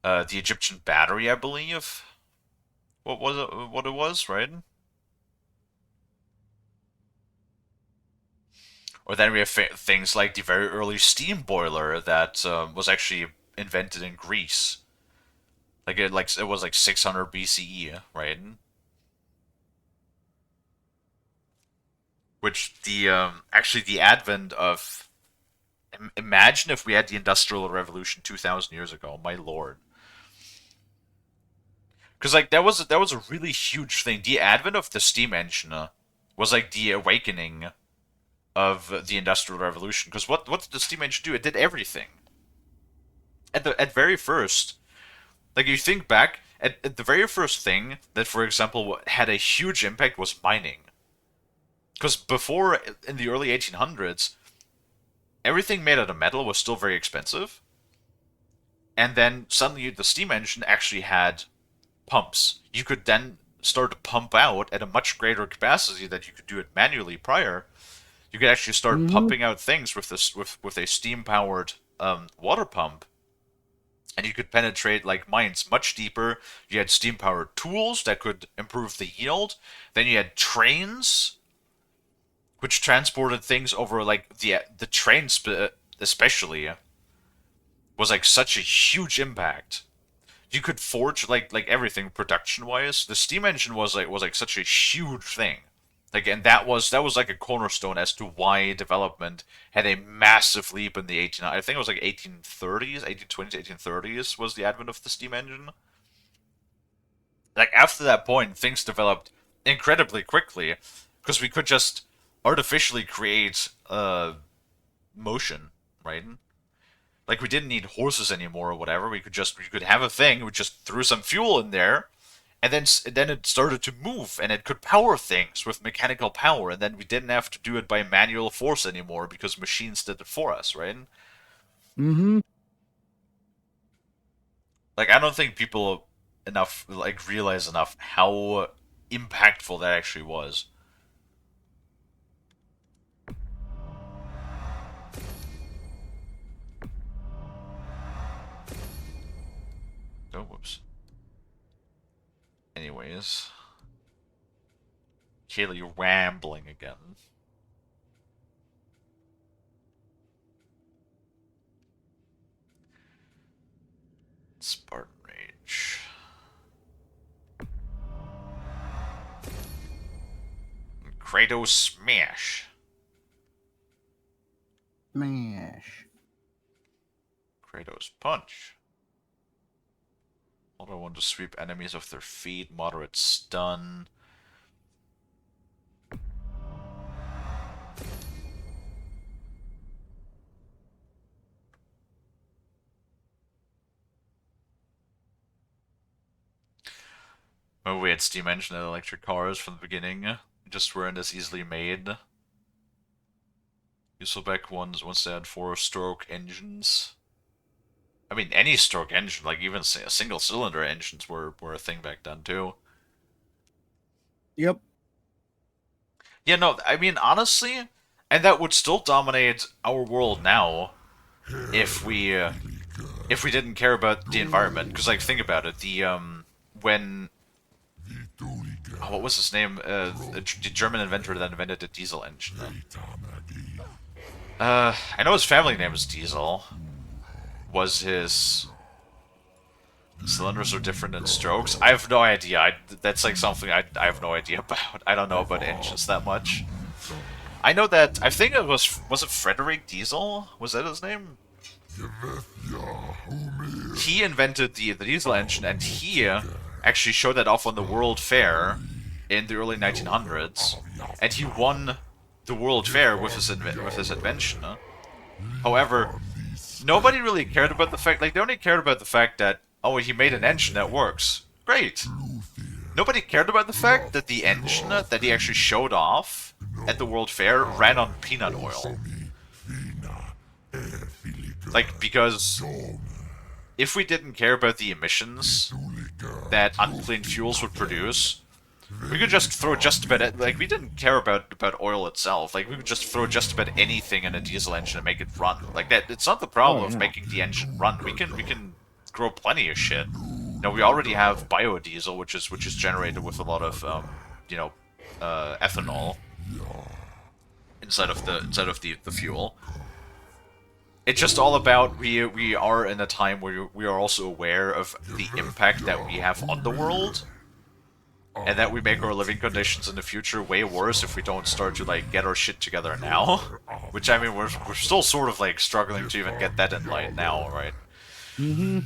[SPEAKER 1] Egyptian battery, I believe. What it was, right? Or then we have things like the very early steam boiler that was actually invented in Greece. Like it was like 600 BCE, right? Which the actually the advent of imagine if we had the Industrial Revolution 2,000 years ago, my lord. Because like that was a really huge thing. The advent of the steam engine was like the awakening of the Industrial Revolution. Because what did the steam engine do? It did everything. At very first, like you think back at the very first thing that, for example, had a huge impact was mining. Because before, in the early 1800s, everything made out of metal was still very expensive. And then suddenly the steam engine actually had pumps. You could then start to pump out at a much greater capacity that you could do it manually prior. You could actually start
[SPEAKER 2] Hmm.
[SPEAKER 1] pumping out things with this with a steam powered water pump, and you could penetrate like mines much deeper. You had steam powered tools that could improve the yield. Then you had trains which transported things over like the train especially was like such a huge impact. You could forge like everything production wise. The steam engine was like such a huge thing. Like, and that was like a cornerstone as to why development had a massive leap in the 18. I think it was like 1830s, 1820s, 1830s was the advent of the steam engine. Like after that point, things developed incredibly quickly because we could just artificially create motion, right? Like we didn't need horses anymore or whatever. We could have a thing. We just threw some fuel in there, and then it started to move, and it could power things with mechanical power, and then we didn't have to do it by manual force anymore because machines did it for us, right?
[SPEAKER 2] Hmm.
[SPEAKER 1] Like I don't think people enough like realize enough how impactful that actually was. Oh, whoops. Anyways, Kalie, you're rambling again. Spartan Rage. Kratos Smash.
[SPEAKER 2] Smash.
[SPEAKER 1] Kratos Punch. Auto 1 to sweep enemies off their feet. Moderate stun. Oh, we had steam engine and electric cars from the beginning. Just weren't as easily made. Useful back ones once they had 4-stroke engines. I mean, any stroke engine, like even single cylinder engines were a thing back then too.
[SPEAKER 2] Yep.
[SPEAKER 1] Yeah, no, I mean, honestly, and that would still dominate our world now if we didn't care about the environment. Because, like, think about it. When what was his name? The German inventor that invented the diesel engine. I know his family name is Diesel. Was his cylinders are different than strokes? I have no idea. That's like something I have no idea about. I don't know about engines that much. I know that, I think it was it Frederick Diesel? Was that his name? He invented the diesel engine, and he actually showed that off on the World Fair in the early 1900s, and he won the World Fair with his invention. However, nobody really cared about the fact, like, they only cared about the fact that, oh, he made an engine that works. Great. Nobody cared about the fact that the engine that he actually showed off at the World Fair ran on peanut oil. Like, because if we didn't care about the emissions that unclean fuels would produce, we could just throw just about like, we didn't care about oil itself. Like, we could just throw just about anything in a diesel engine and make it run. Like, that, it's not the problem of making the engine run. We can grow plenty of shit. Now, we already have biodiesel, which is generated with a lot of ethanol inside of the fuel. It's just all about we are in a time where we are also aware of the impact that we have on the world, and that we make our living conditions in the future way worse if we don't start to, like, get our shit together now. Which, I mean, we're still sort of, like, struggling to even get that in light now, right?
[SPEAKER 2] Mm-hmm.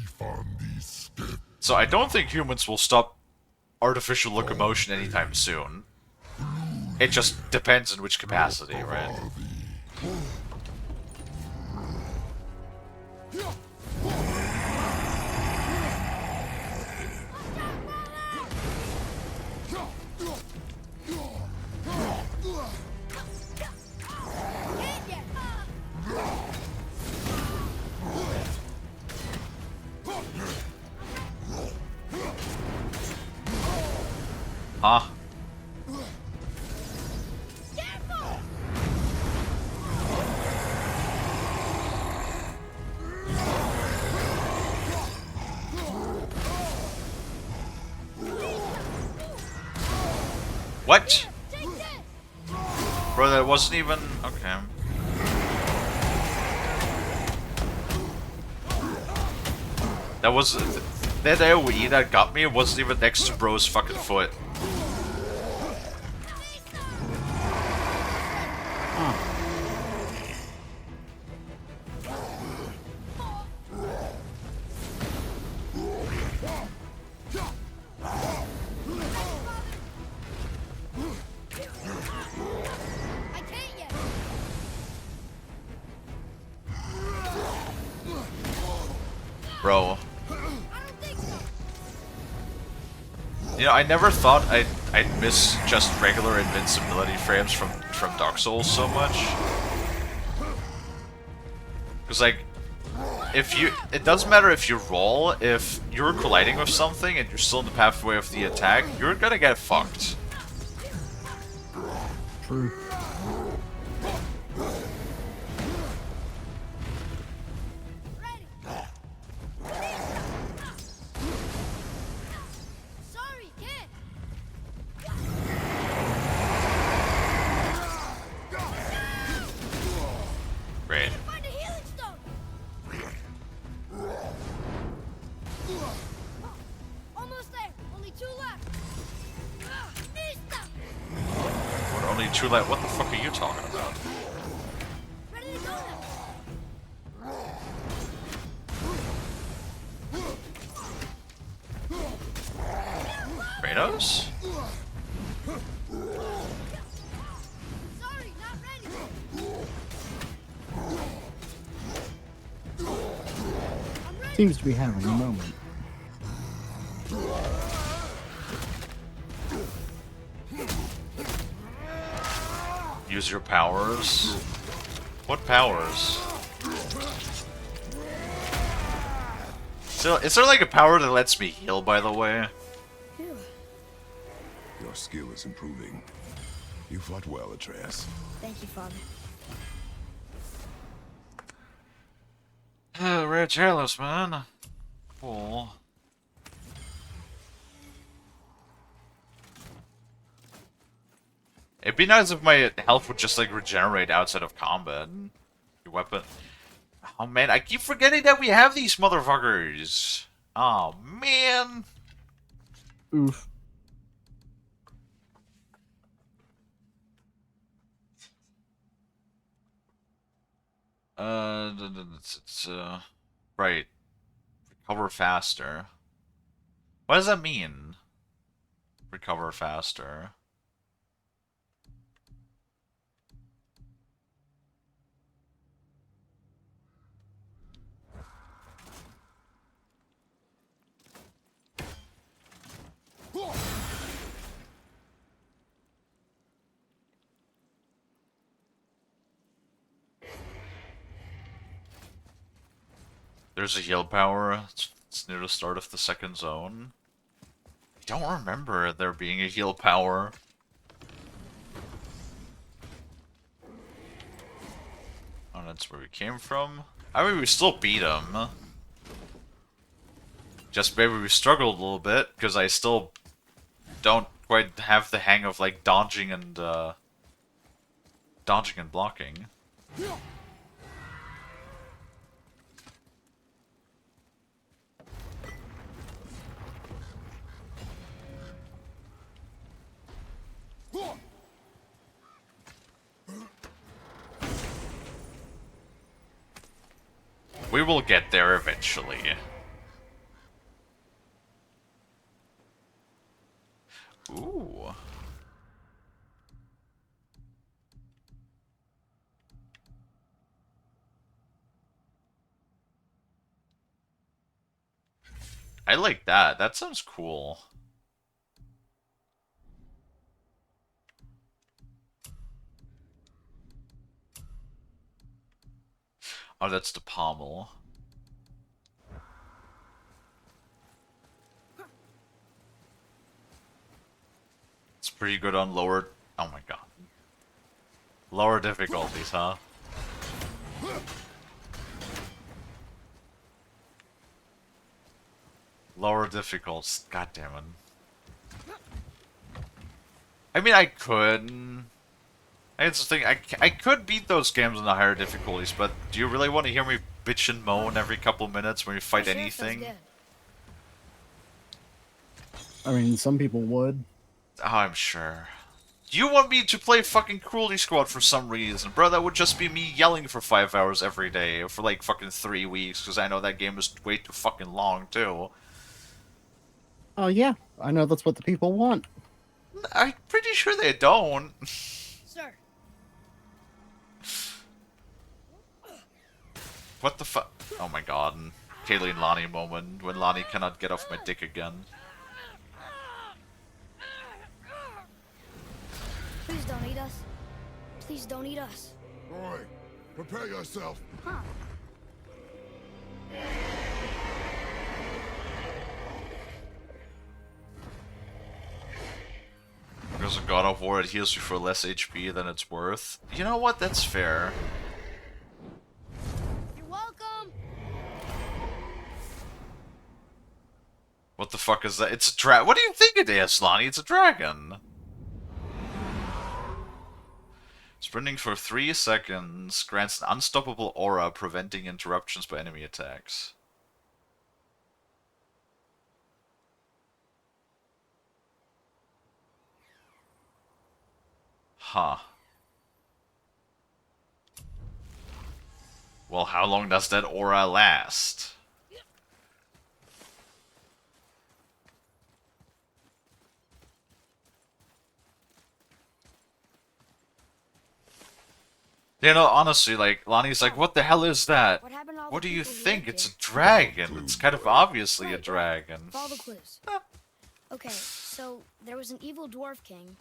[SPEAKER 1] So I don't think humans will stop artificial locomotion anytime soon. It just depends in which capacity, right? Huh? What? Bro, that wasn't even... Okay. That was... That AoE that got me wasn't even next to bro's fucking foot. Bro. You know, I never thought I'd miss just regular invincibility frames from Dark Souls so much. Because, like, it doesn't matter if you roll, if you're colliding with something and you're still in the pathway of the attack, you're gonna get fucked.
[SPEAKER 2] True.
[SPEAKER 1] true light. What the fuck are you talking about?
[SPEAKER 3] Ready to go now.
[SPEAKER 1] Kratos?
[SPEAKER 3] Sorry, not ready.
[SPEAKER 2] Seems to be having a moment.
[SPEAKER 1] Use your powers. What powers? So, is there like a power that lets me heal, by the way?
[SPEAKER 3] Phew.
[SPEAKER 6] Your skill is improving. You fought well, Atreus.
[SPEAKER 3] Thank you, Father.
[SPEAKER 1] Red Chalice, man. Cool. It'd be nice if my health would just like regenerate outside of combat. Your weapon. Oh man, I keep forgetting that we have these motherfuckers. Oh man.
[SPEAKER 2] Oof.
[SPEAKER 1] Right. Recover faster. What does that mean? Recover faster. There's a heal power. It's near the start of the second zone. I don't remember there being a heal power. Oh, that's where we came from. I mean, we still beat him. Just maybe we struggled a little bit, because I still don't quite have the hang of, like, dodging and blocking. We will get there eventually. Ooh. I like that. That sounds cool. Oh, that's the pommel. It's pretty good on lower... Oh my god. Lower difficulties, huh? Lower difficulties. God damn it. I mean, I could. It's the thing. I could beat those games on the higher difficulties, but do you really want to hear me bitch and moan every couple minutes when you fight
[SPEAKER 3] Fresh air feels
[SPEAKER 1] anything?
[SPEAKER 3] good.
[SPEAKER 2] I mean, some people would.
[SPEAKER 1] Oh, I'm sure. You want me to play fucking Cruelty Squad for some reason, bro? That would just be me yelling for 5 hours every day for like fucking 3 weeks, because I know that game is way too fucking long, too.
[SPEAKER 2] Oh yeah, I know that's what the people want.
[SPEAKER 1] I'm pretty sure they don't.
[SPEAKER 3] Sir,
[SPEAKER 1] What the fuck? Oh my god. Kalie and Lonnie moment when Lonnie cannot get off my dick again.
[SPEAKER 3] please don't eat us. Please don't eat us.
[SPEAKER 6] Boy, prepare yourself.
[SPEAKER 3] Huh.
[SPEAKER 1] Because of God of War, it heals you for less HP than it's worth. You know what? That's fair.
[SPEAKER 3] You're welcome.
[SPEAKER 1] What the fuck is that? It's a dragon. What do you think it is, Lonnie? It's a dragon. Sprinting for 3 seconds grants an unstoppable aura, preventing interruptions by enemy attacks. Huh. Well, how long does that aura last? You know, honestly, like, Lonnie's like, what the hell is that?
[SPEAKER 3] What happened to all
[SPEAKER 1] What
[SPEAKER 3] the
[SPEAKER 1] do you
[SPEAKER 3] people who
[SPEAKER 1] think?
[SPEAKER 3] lived
[SPEAKER 1] It's
[SPEAKER 3] here?
[SPEAKER 1] a dragon. It's kind of obviously a
[SPEAKER 3] Right.
[SPEAKER 1] dragon.
[SPEAKER 3] Follow the clues. Okay, so there was an evil dwarf king,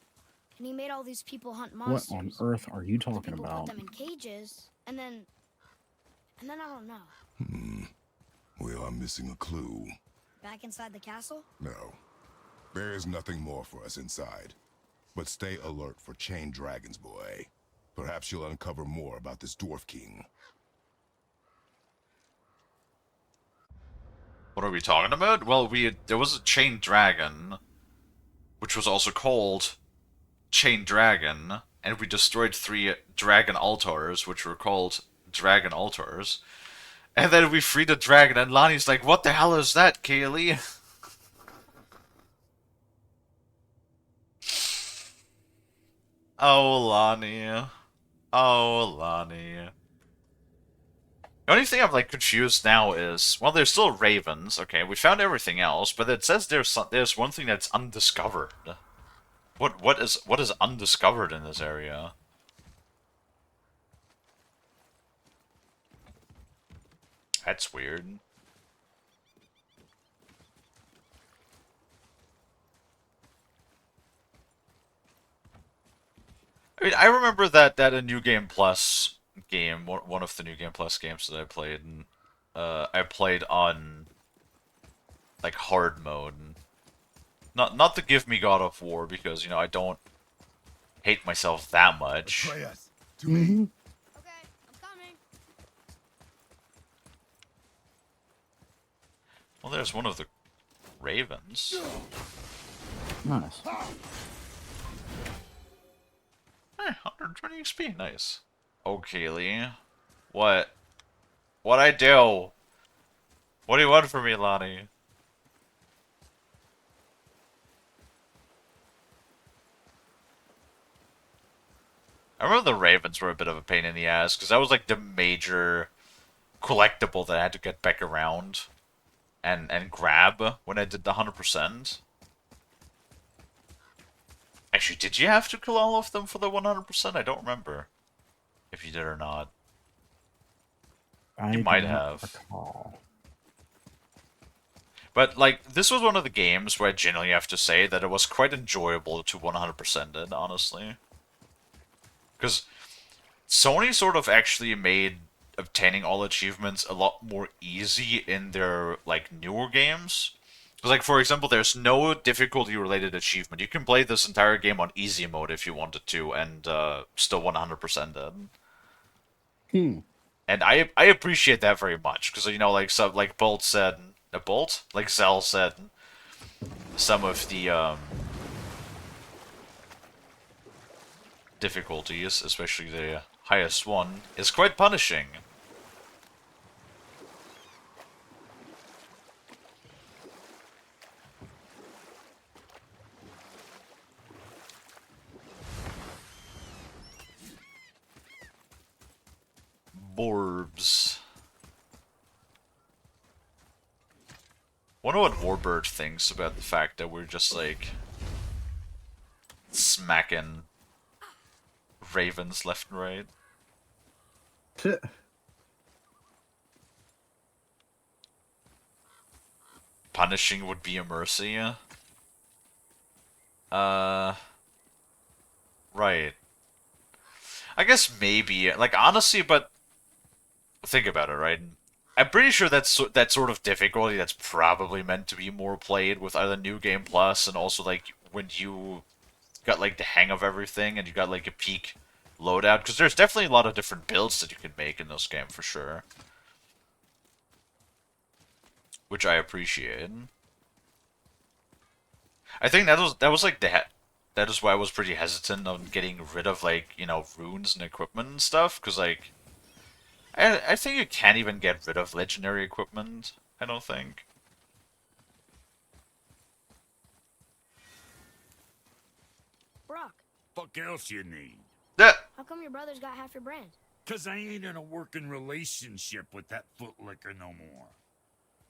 [SPEAKER 3] and he made all these people hunt
[SPEAKER 2] What
[SPEAKER 3] monsters.
[SPEAKER 2] on earth are you
[SPEAKER 3] The
[SPEAKER 2] talking
[SPEAKER 3] people put
[SPEAKER 2] about?
[SPEAKER 3] them in cages, and then I don't know.
[SPEAKER 6] We are missing a clue.
[SPEAKER 3] Back inside the castle?
[SPEAKER 6] No. There is nothing more for us inside. But stay alert for chained dragons, boy. Perhaps you'll uncover more about this dwarf king.
[SPEAKER 1] What are we talking about? Well, there was a chained dragon, which was also called Chain Dragon, and we destroyed 3 dragon altars, which were called Dragon Altars. And then we freed a dragon, and Lonnie's like, what the hell is that, Kalie? Oh, Lonnie. Oh, Lonnie. The only thing I'm, like, confused now is, well, there's still ravens, okay, we found everything else, but it says there's one thing that's undiscovered. What is undiscovered in this area? That's weird. I mean, I remember that a New Game Plus game, one of the New Game Plus games that I played, and I played on like hard mode. Not to give me God of War because I don't hate myself that much.
[SPEAKER 6] Atreus, to me.
[SPEAKER 3] Okay, I'm coming.
[SPEAKER 1] Well, there's one of the ravens.
[SPEAKER 2] Nice.
[SPEAKER 1] Hey, 120 XP, nice. Oh, Kalie, what? What I do? What do you want from me, Lonnie? I remember the ravens were a bit of a pain in the ass, because that was like the major collectible that I had to get back around and grab when I did the 100%. Actually, did you have to kill all of them for the 100%? I don't remember if you did or not.
[SPEAKER 2] I
[SPEAKER 1] You might
[SPEAKER 2] do not
[SPEAKER 1] have.
[SPEAKER 2] recall.
[SPEAKER 1] But, like, this was one of the games where I genuinely have to say that it was quite enjoyable to 100% it, honestly. Because Sony sort of actually made obtaining all achievements a lot more easy in their, like, newer games. Because, like, for example, there's no difficulty-related achievement. You can play this entire game on easy mode if you wanted to, and still 100% it. And I appreciate that very much, because, like Bolt said, Bolt? Like Zell said, some of the, difficulties, especially the highest one, is quite punishing. Borbs. Wonder what Warbird thinks about the fact that we're just, like, smacking ravens left and right. Punishing would be a mercy. Right. I guess maybe, like, honestly, but think about it, right? I'm pretty sure that sort of difficulty that's probably meant to be more played with either New Game Plus and also, like, when you got, like, the hang of everything and you got, like, a peak loadout, because there's definitely a lot of different builds that you can make in this game, for sure. Which I appreciate. I think that was like that is why I was pretty hesitant on getting rid of, like, runes and equipment and stuff, because, like, I think you can't even get rid of legendary equipment, I don't think.
[SPEAKER 3] Brock,
[SPEAKER 7] Fuck else you need?
[SPEAKER 1] That
[SPEAKER 3] how come your brother's got half your brand?
[SPEAKER 7] 'Cause I ain't in a working relationship with that footlicker no more.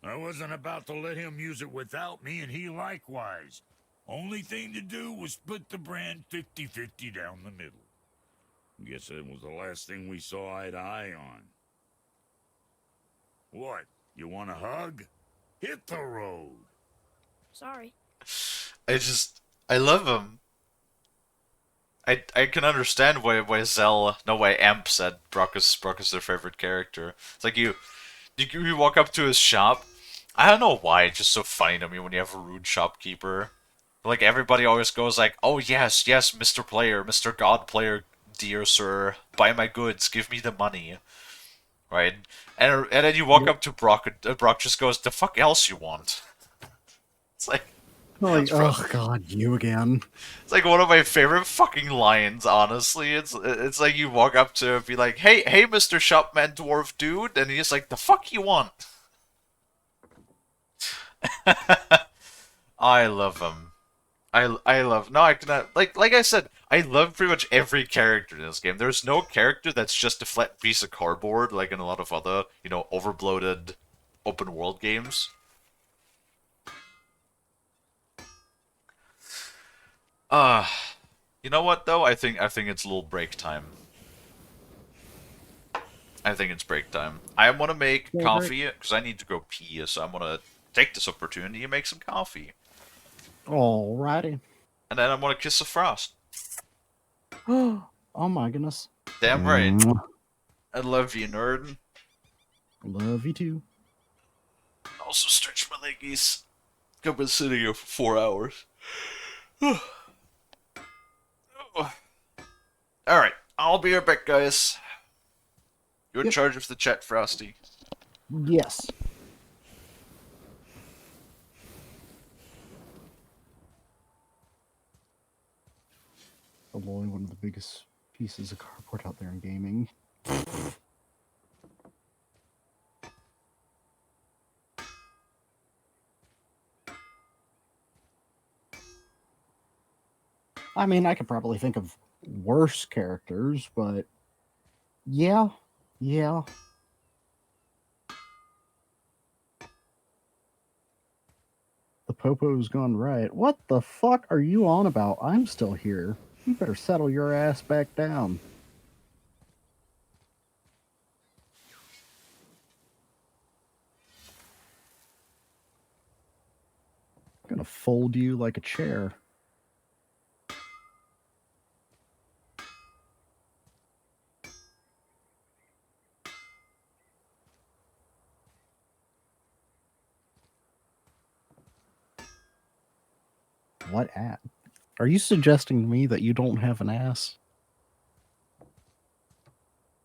[SPEAKER 7] I wasn't about to let him use it without me, and he likewise. Only thing to do was split the brand 50-50 down the middle. Guess that was the last thing we saw eye to eye on. What? You want a hug? Hit the road.
[SPEAKER 3] Sorry.
[SPEAKER 1] I love him. I can understand why Zell, no, why Amp said Brock is their favorite character. It's like you walk up to his shop. I don't know why, it's just so funny to me when you have a rude shopkeeper. Like everybody always goes like, "Oh yes, yes, Mr. Player, Mr. God Player, dear sir, buy my goods, give me the money." Right? And then you walk
[SPEAKER 2] Yep.
[SPEAKER 1] up to Brock, and Brock just goes, "The fuck else you want?" It's like
[SPEAKER 2] Like,
[SPEAKER 1] it's,
[SPEAKER 2] oh god, you again.
[SPEAKER 1] it's like one of my favorite fucking lines. Honestly, it's like you walk up to be like, "Hey, Mr. Shopman Dwarf dude," and he's like, "The fuck you want?" I love him. I love no I cannot like I said, I love pretty much every character in this game. There's no character that's just a flat piece of cardboard like in a lot of other, overbloated open world games. Uh you know what though? I think it's a little break time. I think it's break time. I want to make
[SPEAKER 2] Yeah, break.
[SPEAKER 1] coffee because I need to go pee, so I'm gonna take this opportunity to make some coffee.
[SPEAKER 2] Alrighty.
[SPEAKER 1] And then I'm gonna kiss the frost.
[SPEAKER 2] Oh my goodness.
[SPEAKER 1] Damn right.
[SPEAKER 2] Mwah.
[SPEAKER 1] I love you, nerd.
[SPEAKER 2] Love you too.
[SPEAKER 1] Also stretch my leggies. I've been sitting here for 4 hours. Alright, I'll be right back, guys. You're in
[SPEAKER 2] Yep.
[SPEAKER 1] charge of the chat, Frosty.
[SPEAKER 2] Yes. Probably one of the biggest pieces of cardboard out there in gaming. I mean, I could probably think of worse characters, but yeah, yeah. The Popo's gone right. What the fuck are you on about? I'm still here. You better settle your ass back down. I'm gonna fold you like a chair. What ass? Are you suggesting to me that you don't have an ass?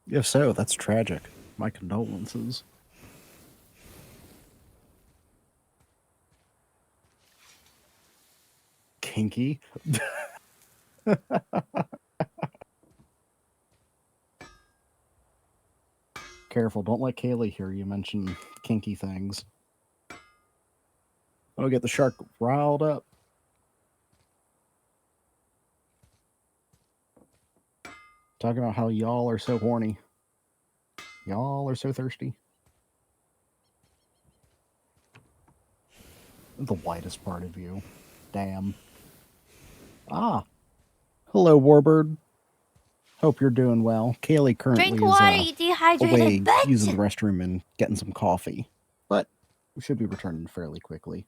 [SPEAKER 2] If so, that's tragic. My condolences. Kinky? Careful, don't let Kalie hear you mention kinky things. I'll get the shark riled up. Talking about how y'all are so horny. Y'all are so thirsty. The whitest part of you. Damn. Ah. Hello, Warbird. Hope you're doing well. Kalie currently
[SPEAKER 8] Drink
[SPEAKER 2] is
[SPEAKER 8] water, you dehydrated
[SPEAKER 2] away
[SPEAKER 8] bitch!
[SPEAKER 2] using the restroom and getting some coffee. But we should be returning fairly quickly.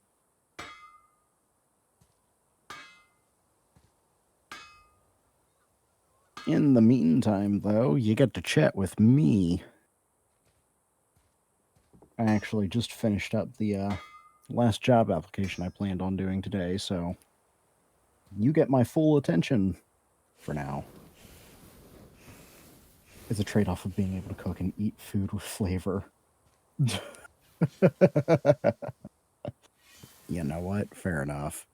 [SPEAKER 2] In the meantime, though, you get to chat with me. I actually just finished up the last job application I planned on doing today, so you get my full attention for now. It's a trade-off of being able to cook and eat food with flavor. You know what? Fair enough.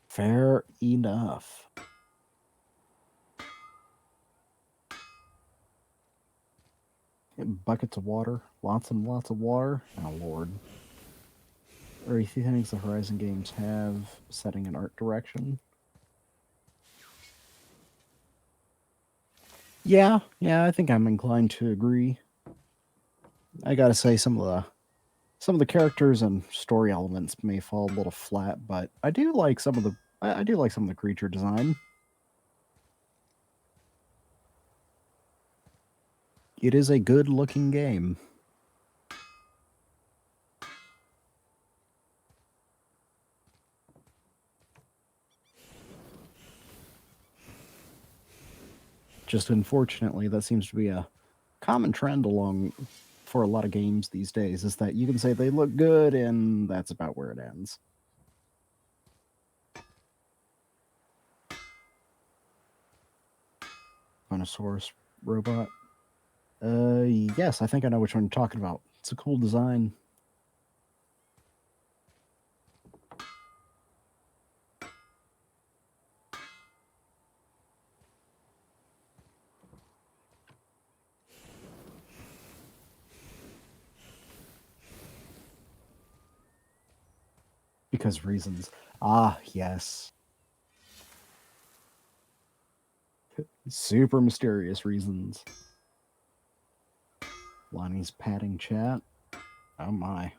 [SPEAKER 2] Fair enough. Buckets of water, lots and lots of water. Oh lord. Or if he thinks the Horizon games have setting an art direction. Yeah, I think I'm inclined to agree. I gotta say some of the characters and story elements may fall a little flat, but I do like some of the I do like some of the creature design. It is a good looking game. Just unfortunately, that seems to be a common trend along for a lot of games these days, is that you can say they look good and that's about where it ends. Spinosaurus robot. Yes, I think I know which one you're talking about. It's a cool design. Because reasons. Ah, yes. Super mysterious reasons. Lonnie's patting chat. Oh my.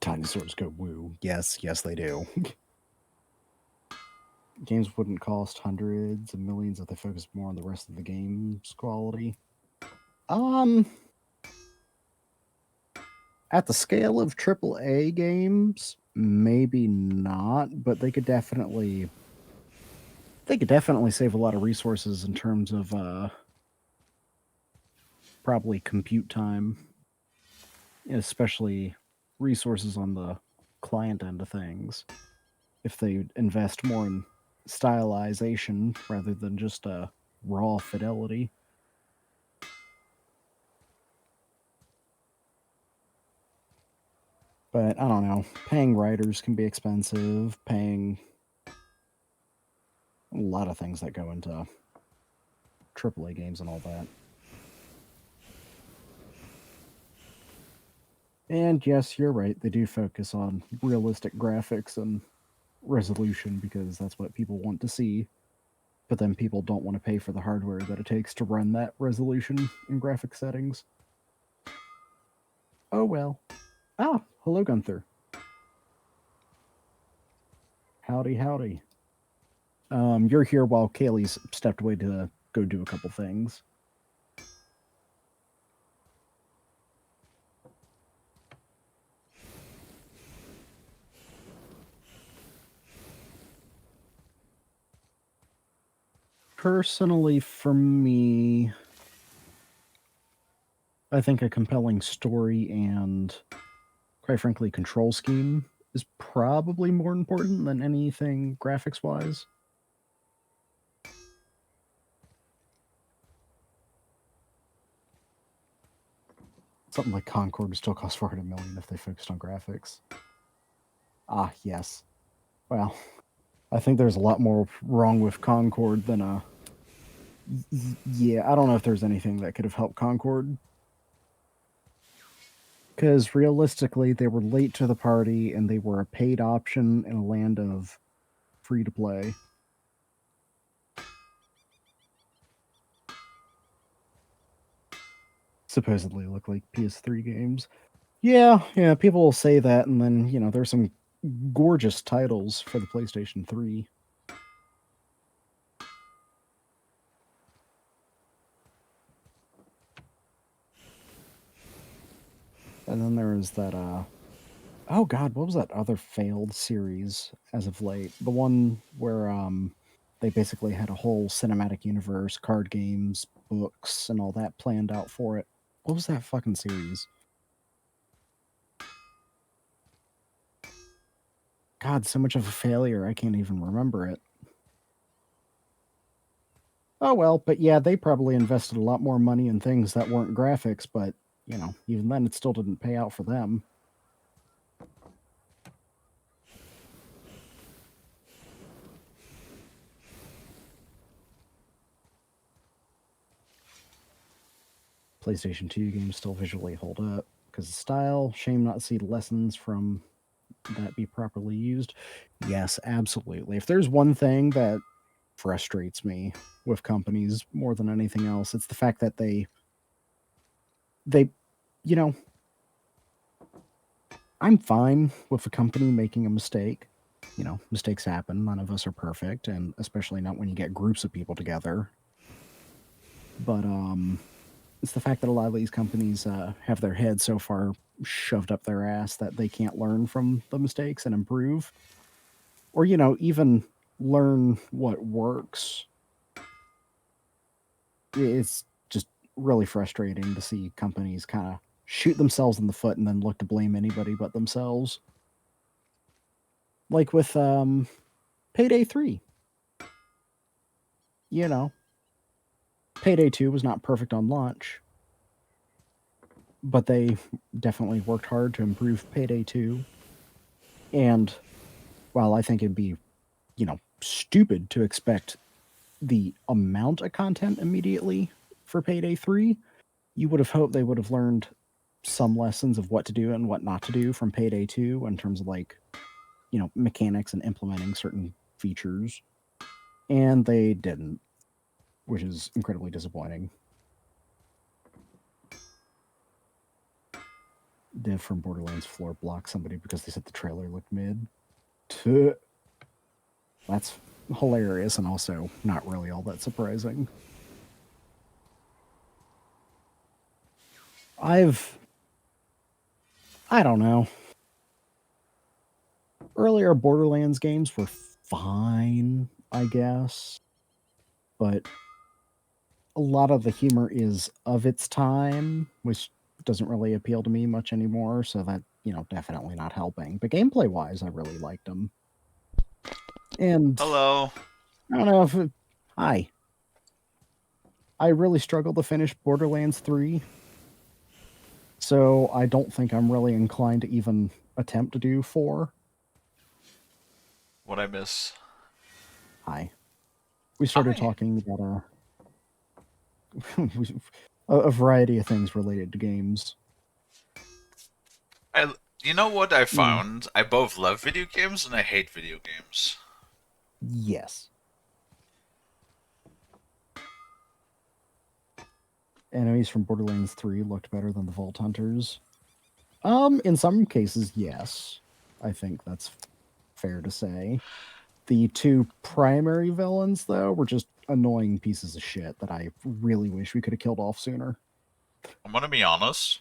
[SPEAKER 2] Dinosaurs go woo. Yes, they do. Games wouldn't cost hundreds of millions if they focused more on the rest of the game's quality. Um, at the scale of AAA games, maybe not, but they could definitely save a lot of resources in terms of probably compute time, especially resources on the client end of things. If they invest more in stylization rather than just raw fidelity. But I don't know. Paying writers can be expensive. Paying a lot of things that go into AAA games and all that. And yes, you're right. They do focus on realistic graphics and resolution because that's what people want to see. But then people don't want to pay for the hardware that it takes to run that resolution in graphic settings. Oh well. Ah, hello, Gunther. Howdy, howdy. You're here while Kalie's stepped away to go do a couple things. Personally, for me, I think a compelling story and, quite frankly, control scheme is probably more important than anything graphics wise. Something like Concord would still cost 400 million if they focused on graphics. Ah, yes. Well, I think there's a lot more wrong with Concord than yeah, I don't know if there's anything that could have helped Concord. Because realistically, they were late to the party and they were a paid option in a land of free to play. Supposedly look like PS3 games. Yeah, people will say that, and then, there's some gorgeous titles for the PlayStation 3. And then there was that, oh god, what was that other failed series as of late? The one where, They basically had a whole cinematic universe, card games, books, and all that planned out for it. What was that fucking series? God, so much of a failure, I can't even remember it. Oh well, but yeah, they probably invested a lot more money in things that weren't graphics, but, you know, even then it still didn't pay out for them. PlayStation 2 games still visually hold up because of style. Shame not to see lessons from that be properly used. Yes, absolutely. If there's one thing that frustrates me with companies more than anything else, it's the fact that they you know, I'm fine with a company making a mistake. You know, mistakes happen. None of us are perfect, and especially not when you get groups of people together. But it's the fact that a lot of these companies have their heads so far shoved up their ass that they can't learn from the mistakes and improve, or you know, even learn what works. It's just really frustrating to see companies kind of shoot themselves in the foot and then look to blame anybody but themselves. Like with Payday 3. You know, Payday 2 was not perfect on launch, but they definitely worked hard to improve Payday 2. And while I think it'd be, you know, stupid to expect the amount of content immediately for Payday 3, you would have hoped they would have learned some lessons of what to do and what not to do from Payday 2 in terms of, like, you know, mechanics and implementing certain features. And they didn't, which is incredibly disappointing. Dev from Borderlands floor blocked somebody because they said the trailer looked mid. Tuh. That's hilarious and also not really all that surprising. I don't know. Earlier Borderlands games were fine, I guess, but a lot of the humor is of its time, which doesn't really appeal to me much anymore, so that, you know, definitely not helping. But gameplay wise, I really liked them. And
[SPEAKER 1] Hello.
[SPEAKER 2] I don't know if hi. I really struggled to finish Borderlands 3, so I don't think I'm really inclined to even attempt to do 4.
[SPEAKER 1] What I miss?
[SPEAKER 2] Hi. We started
[SPEAKER 1] Hi.
[SPEAKER 2] talking about a variety of things related to games.
[SPEAKER 1] You know what I
[SPEAKER 2] Mm,
[SPEAKER 1] found? I both love video games and I hate video games.
[SPEAKER 2] yes. Enemies from Borderlands 3 looked better than the Vault Hunters. In some cases, yes. I think that's fair to say. The two primary villains, though, were just annoying pieces of shit that I really wish we could have killed off sooner.
[SPEAKER 1] I'm gonna be honest.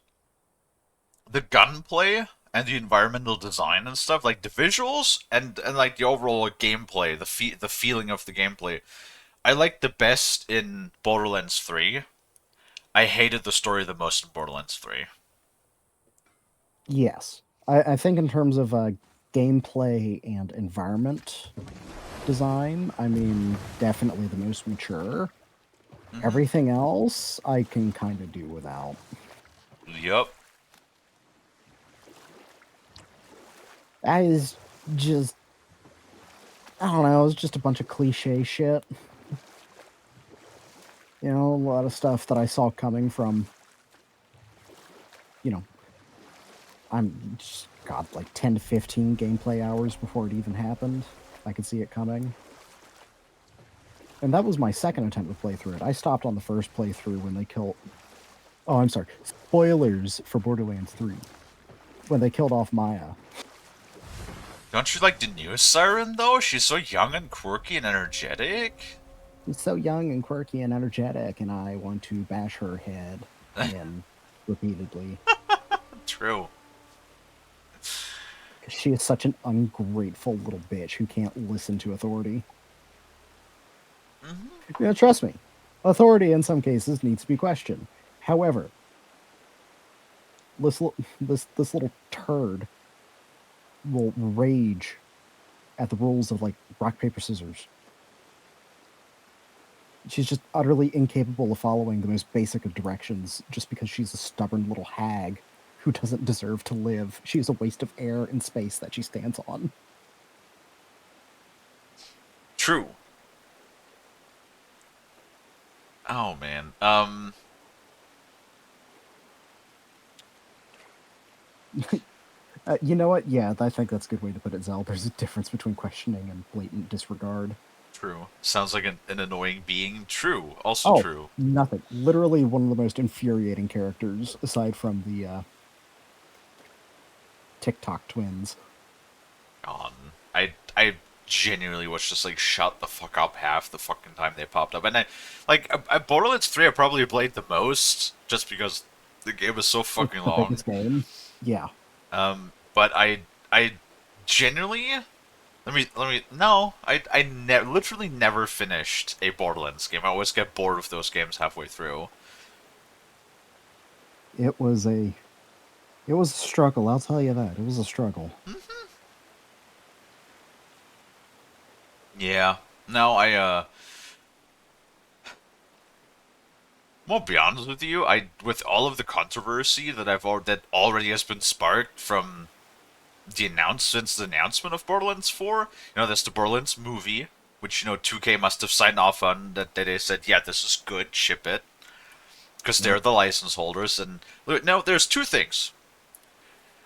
[SPEAKER 1] The gunplay and the environmental design and stuff, like the visuals and like the overall gameplay, the feeling of the gameplay, I liked the best in Borderlands 3. I hated the story the most in Borderlands 3.
[SPEAKER 2] Yes. I think in terms of gameplay and environment design, I mean, definitely the most mature.
[SPEAKER 1] Mm-hmm.
[SPEAKER 2] Everything else, I can kind of do without.
[SPEAKER 1] Yup.
[SPEAKER 2] That is just, I don't know, it's just a bunch of cliche shit. You know, a lot of stuff that I saw coming from, you know, I'm just, God, like 10 to 15 gameplay hours before it even happened. I could see it coming. And that was my second attempt to play through it. I stopped on the first playthrough when they killed. Oh, I'm sorry. Spoilers for Borderlands 3. When they killed off Maya.
[SPEAKER 1] Don't you like the new Siren though? She's so young and quirky and energetic.
[SPEAKER 2] She's so young and quirky and energetic, and I want to bash her head in repeatedly.
[SPEAKER 1] True.
[SPEAKER 2] She is such an ungrateful little bitch who can't listen to authority. Trust me, authority in some cases needs to be questioned. However, this little turd will rage at the rules of like rock paper scissors. She's just utterly incapable of following the most basic of directions just because she's a stubborn little hag who doesn't deserve to live. She is a waste of air and space that she stands on.
[SPEAKER 1] True. Oh man.
[SPEAKER 2] You know what? Yeah, I think that's a good way to put it, Zell. There's a difference between questioning and blatant disregard.
[SPEAKER 1] True. Sounds like an annoying being. True. Also
[SPEAKER 2] Oh,
[SPEAKER 1] true.
[SPEAKER 2] nothing. Literally one of the most infuriating characters, aside from the TikTok twins.
[SPEAKER 1] God. I genuinely was just like shut the fuck up half the fucking time they popped up, and at Borderlands 3 I probably played the most just because the game was so
[SPEAKER 2] It's
[SPEAKER 1] fucking
[SPEAKER 2] the
[SPEAKER 1] long.
[SPEAKER 2] biggest game. Yeah.
[SPEAKER 1] But I genuinely no, literally never finished a Borderlands game. I always get bored of those games halfway through.
[SPEAKER 2] It was a struggle, I'll tell you that. It was a struggle.
[SPEAKER 1] Yeah. No, won't be honest with you. With all of the controversy that already has been sparked from since the announcement of Borderlands 4, there's the Borderlands movie, which 2K must have signed off on, that they said, yeah, this is good, ship it, because they're the license holders. And now there's two things.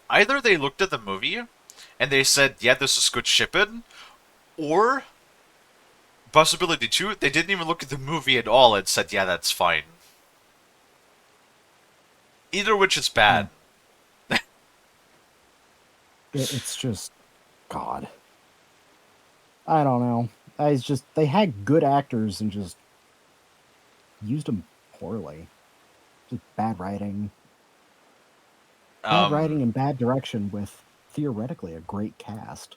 [SPEAKER 1] Either they looked at the movie and they said, yeah, this is good, ship it, or possibility two, they didn't even look at the movie at all and said, yeah, that's fine. Either which is bad.
[SPEAKER 2] It's just, God. I don't know. They had good actors and just used them poorly. Just bad writing. Bad writing and bad direction with theoretically a great cast.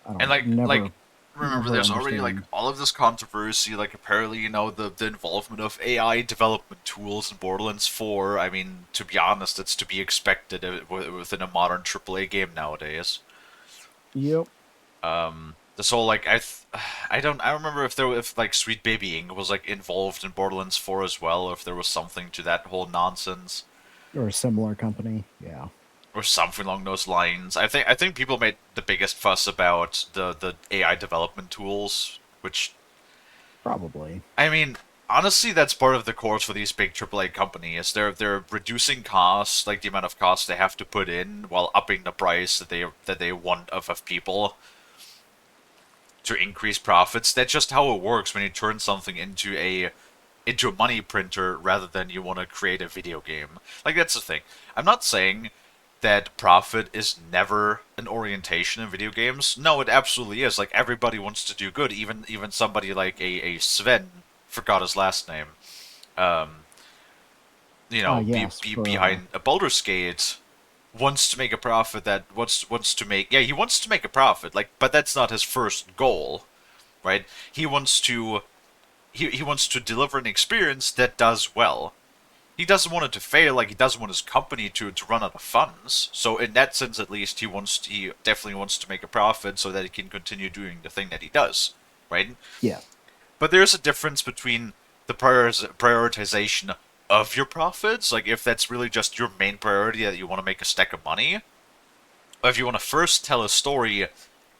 [SPEAKER 1] And remember,
[SPEAKER 2] never
[SPEAKER 1] there's already like
[SPEAKER 2] understand.
[SPEAKER 1] all of this controversy. Like apparently, the involvement of AI development tools in Borderlands 4. I mean, to be honest, it's to be expected within a modern AAA game nowadays.
[SPEAKER 2] Yep.
[SPEAKER 1] This whole I don't remember if like Sweet Baby Inc was like involved in Borderlands 4 as well, or if there was something to that whole nonsense.
[SPEAKER 2] Or a similar company. Yeah.
[SPEAKER 1] Or something along those lines. I think people made the biggest fuss about the AI development tools, which,
[SPEAKER 2] Probably.
[SPEAKER 1] I mean, honestly, that's part of the course for these big AAA companies. They're reducing costs, like the amount of costs they have to put in, while upping the price that they want of people to increase profits. That's just how it works when you turn something into a money printer rather than you want to create a video game. Like, that's the thing. I'm not saying that profit is never an orientation in video games. No, it absolutely is. Like, everybody wants to do good. Even somebody like a Sven, forgot his last name.
[SPEAKER 2] Yes.
[SPEAKER 1] Behind a Baldur's Gate wants to make a profit. He wants to make a profit. Like, but that's not his first goal, right? He wants to deliver an experience that does well. He doesn't want it to fail, like he doesn't want his company to run out of funds. So in that sense, at least, he definitely wants to make a profit so that he can continue doing the thing that he does, right?
[SPEAKER 2] Yeah.
[SPEAKER 1] But there's a difference between the prioritization of your profits, like if that's really just your main priority that you want to make a stack of money, or if you want to first tell a story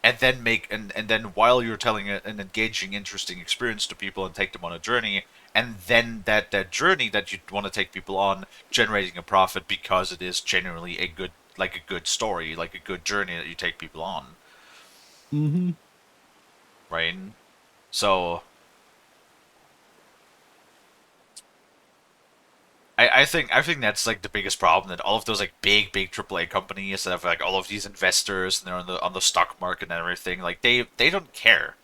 [SPEAKER 1] and then and then while you're telling an engaging, interesting experience to people and take them on a journey, and then that journey that you want to take people on generating a profit because it is genuinely a good story, like a good journey that you take people on.
[SPEAKER 2] Mm-hmm.
[SPEAKER 1] Right? So I think that's like the biggest problem, that all of those like big AAA companies that have like all of these investors and they're on the stock market and everything, like they don't care.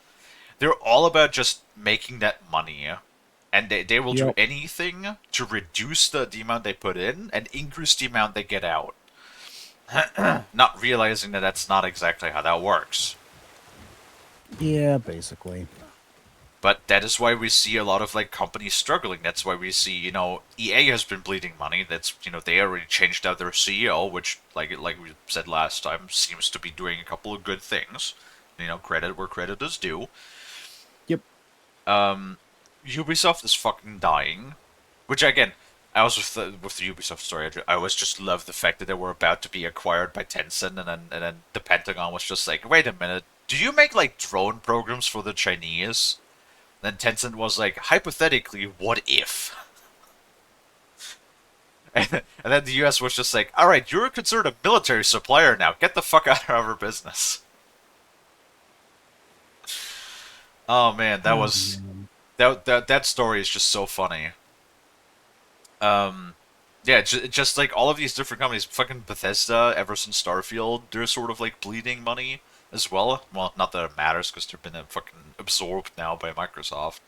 [SPEAKER 1] They're all about just making that money, and they will do anything to reduce the amount they put in and increase the amount they get out. Not realizing that that's not exactly how that works.
[SPEAKER 2] Yeah, basically.
[SPEAKER 1] But that is why we see a lot of like companies struggling. That's why we see, EA has been bleeding money. That's they already changed out their CEO, which like we said last time, seems to be doing a couple of good things. Credit where credit is due.
[SPEAKER 2] Yep.
[SPEAKER 1] Ubisoft is fucking dying, which again, I was with the Ubisoft story. I always just love the fact that they were about to be acquired by Tencent, and then the Pentagon was just like, wait a minute, do you make like drone programs for the Chinese? Then Tencent was like, hypothetically, what if? And then the US was just like, alright, you're considered a military supplier now. Get the fuck out of our business. Oh man, that
[SPEAKER 2] Oh,
[SPEAKER 1] was
[SPEAKER 2] man.
[SPEAKER 1] that story is just so funny. Yeah, just like all of these different companies, fucking Bethesda, ever since Starfield, they're sort of like bleeding money as well. Well, not that it matters because they've been fucking absorbed now by Microsoft.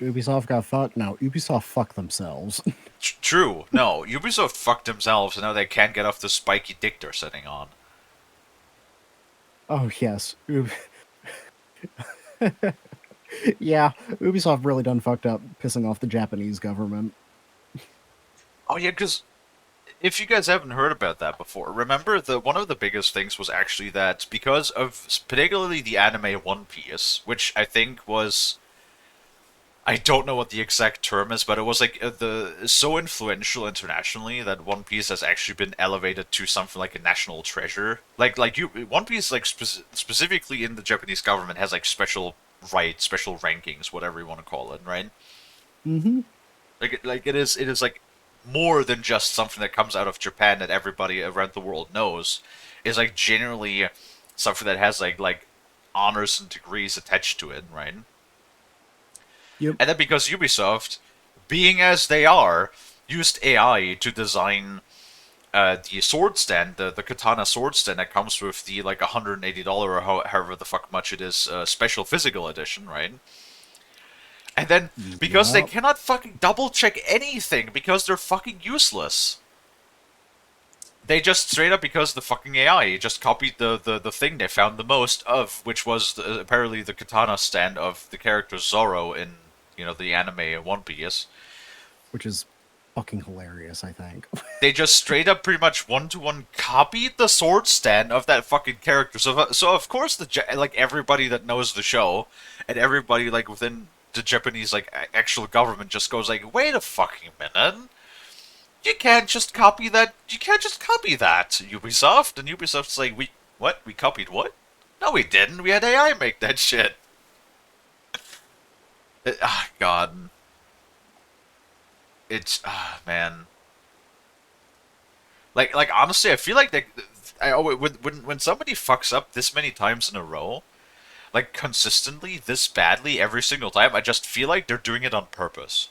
[SPEAKER 2] Ubisoft got fucked. Now Ubisoft fucked themselves.
[SPEAKER 1] True. No, Ubisoft fucked themselves, and now they can't get off the spiky dick they're sitting on.
[SPEAKER 2] Oh yes. Yeah, Ubisoft really done fucked up, pissing off the Japanese government.
[SPEAKER 1] Oh yeah, because if you guys haven't heard about that before, remember the one of the biggest things was actually that because of particularly the anime One Piece, which I think was, I don't know what the exact term is, but it was like the so influential internationally that One Piece has actually been elevated to something like a national treasure. One Piece specifically in the Japanese government has like special rights, special rankings, whatever you want to call it, right?
[SPEAKER 2] Mm-hmm.
[SPEAKER 1] It is like more than just something that comes out of Japan that everybody around the world knows. It's like generally something that has like honors and degrees attached to it, right?
[SPEAKER 2] Yep.
[SPEAKER 1] And then because Ubisoft, being as they are, used AI to design the sword stand, the katana sword stand that comes with the like $180 or however the fuck much it is special physical edition, right? And then because they
[SPEAKER 2] Yep.
[SPEAKER 1] cannot fucking double check anything because they're fucking useless. They just straight up because the fucking AI just copied the thing they found the most of, which was apparently the katana stand of the character Zoro in the anime One Piece.
[SPEAKER 2] Which is fucking hilarious, I think.
[SPEAKER 1] They just straight up pretty much one-to-one copied the sword stand of that fucking character. So of course like everybody that knows the show and everybody like within the Japanese like actual government just goes like, wait a fucking minute. You can't just copy that. You can't just copy that, Ubisoft. And Ubisoft's like, what? We copied what? No, we didn't. We had AI make that shit. God. It's, man. Like honestly, I feel like when somebody fucks up this many times in a row, like consistently this badly every single time, I just feel like they're doing it on purpose.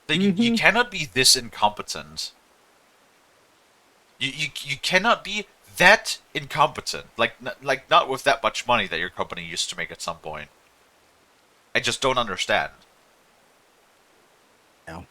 [SPEAKER 1] Like you
[SPEAKER 2] Mm-hmm.
[SPEAKER 1] cannot be this incompetent. You cannot be that incompetent. Like not with that much money that your company used to make at some point. I just don't understand.
[SPEAKER 2] Yeah.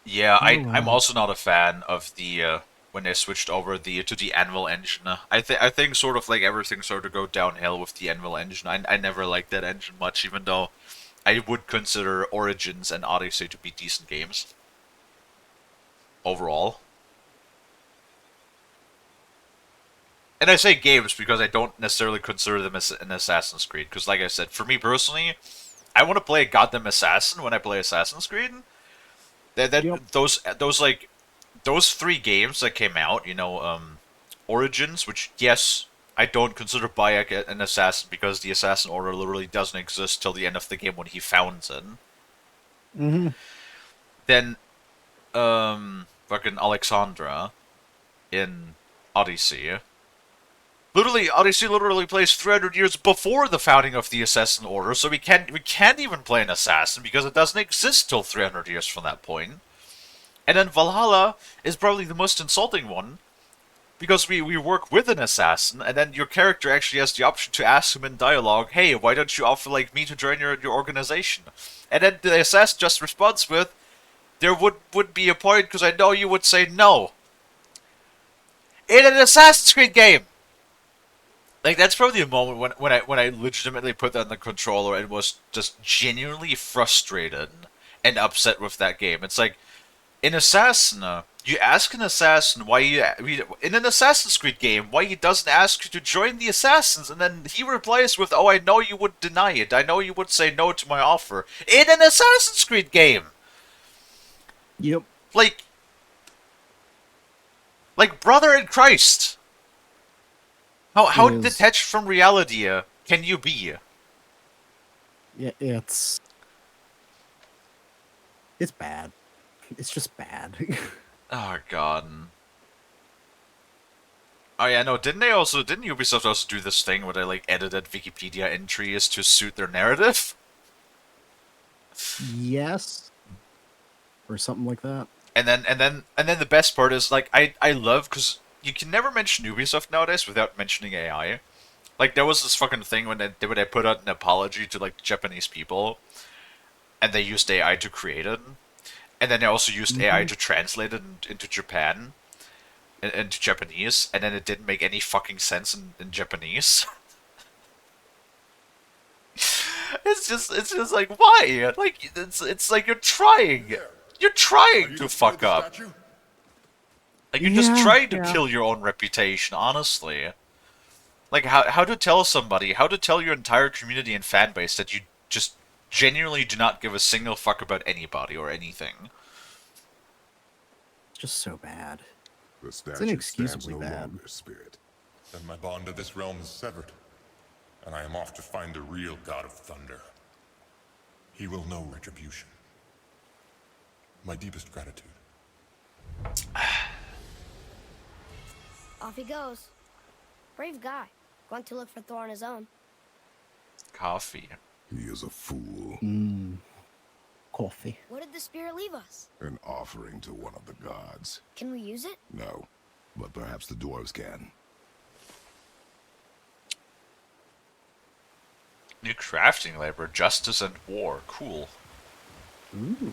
[SPEAKER 1] Yeah,
[SPEAKER 2] Oh
[SPEAKER 1] I'm
[SPEAKER 2] well.
[SPEAKER 1] also not a fan of the when they switched over the to the Anvil engine. I think sort of like everything sort of go downhill with the Anvil engine. I never liked that engine much, even though I would consider Origins and Odyssey to be decent games overall. And I say games because I don't necessarily consider them as an Assassin's Creed. Because, like I said, for me personally, I want to play a goddamn assassin when I play Assassin's Creed.
[SPEAKER 2] Yep.
[SPEAKER 1] Those three games that came out, Origins, which yes, I don't consider Bayek an assassin because the assassin order literally doesn't exist till the end of the game when he founds it.
[SPEAKER 2] Mm-hmm.
[SPEAKER 1] Then, fucking Alexandra in Odyssey. Literally, Odyssey literally plays 300 years before the founding of the Assassin Order, so we can't even play an assassin because it doesn't exist till 300 years from that point. And then Valhalla is probably the most insulting one because we work with an assassin, and then your character actually has the option to ask him in dialogue, hey, why don't you offer like me to join your organization? And then the assassin just responds with, there would be a point because I know you would say no. In an Assassin's Creed game! Like, that's probably a moment when I legitimately put that on the controller and was just genuinely frustrated and upset with that game. It's like, in Assassin, you ask an assassin why in an Assassin's Creed game, why he doesn't ask you to join the assassins, and then he replies with, oh, I know you would deny it. I know you would say no to my offer. In an Assassin's Creed game!
[SPEAKER 2] Yep.
[SPEAKER 1] Like brother in Christ! How
[SPEAKER 2] It is-
[SPEAKER 1] detached from reality can you be?
[SPEAKER 2] Yeah, it's bad. It's just bad.
[SPEAKER 1] Oh god. Oh yeah, no, didn't Ubisoft also do this thing where they like edited Wikipedia entries to suit their narrative?
[SPEAKER 2] Yes. Or something like that.
[SPEAKER 1] And then the best part is like I love because you can never mention Ubisoft nowadays without mentioning AI. Like there was this fucking thing when they put out an apology to like Japanese people, and they used AI to create it, and then they also used AI to translate it into Japan, into Japanese, and then it didn't make any fucking sense in Japanese. It's just like why? Like it's like you're trying to fuck up. Like you're just trying to kill your own reputation, honestly. Like how to tell somebody, how to tell your entire community and fan base that you just genuinely do not give a single fuck about anybody or anything.
[SPEAKER 2] It's just so bad.
[SPEAKER 6] The statue stands
[SPEAKER 2] inexcusably
[SPEAKER 6] no
[SPEAKER 2] bad.
[SPEAKER 6] longer, Spirit.
[SPEAKER 4] Then my bond to this realm is severed, and I am off to find the real God of Thunder. He will know retribution. My deepest gratitude.
[SPEAKER 3] Off he goes. Brave guy. Going to look for Thor on his own.
[SPEAKER 1] Coffee.
[SPEAKER 6] He is a fool,
[SPEAKER 2] Coffee.
[SPEAKER 3] What did the spirit leave us?
[SPEAKER 6] an offering to one of the gods.
[SPEAKER 3] Can we use it?
[SPEAKER 6] No, but perhaps the dwarves can.
[SPEAKER 1] New crafting labor, justice and war. Cool.
[SPEAKER 2] Ooh.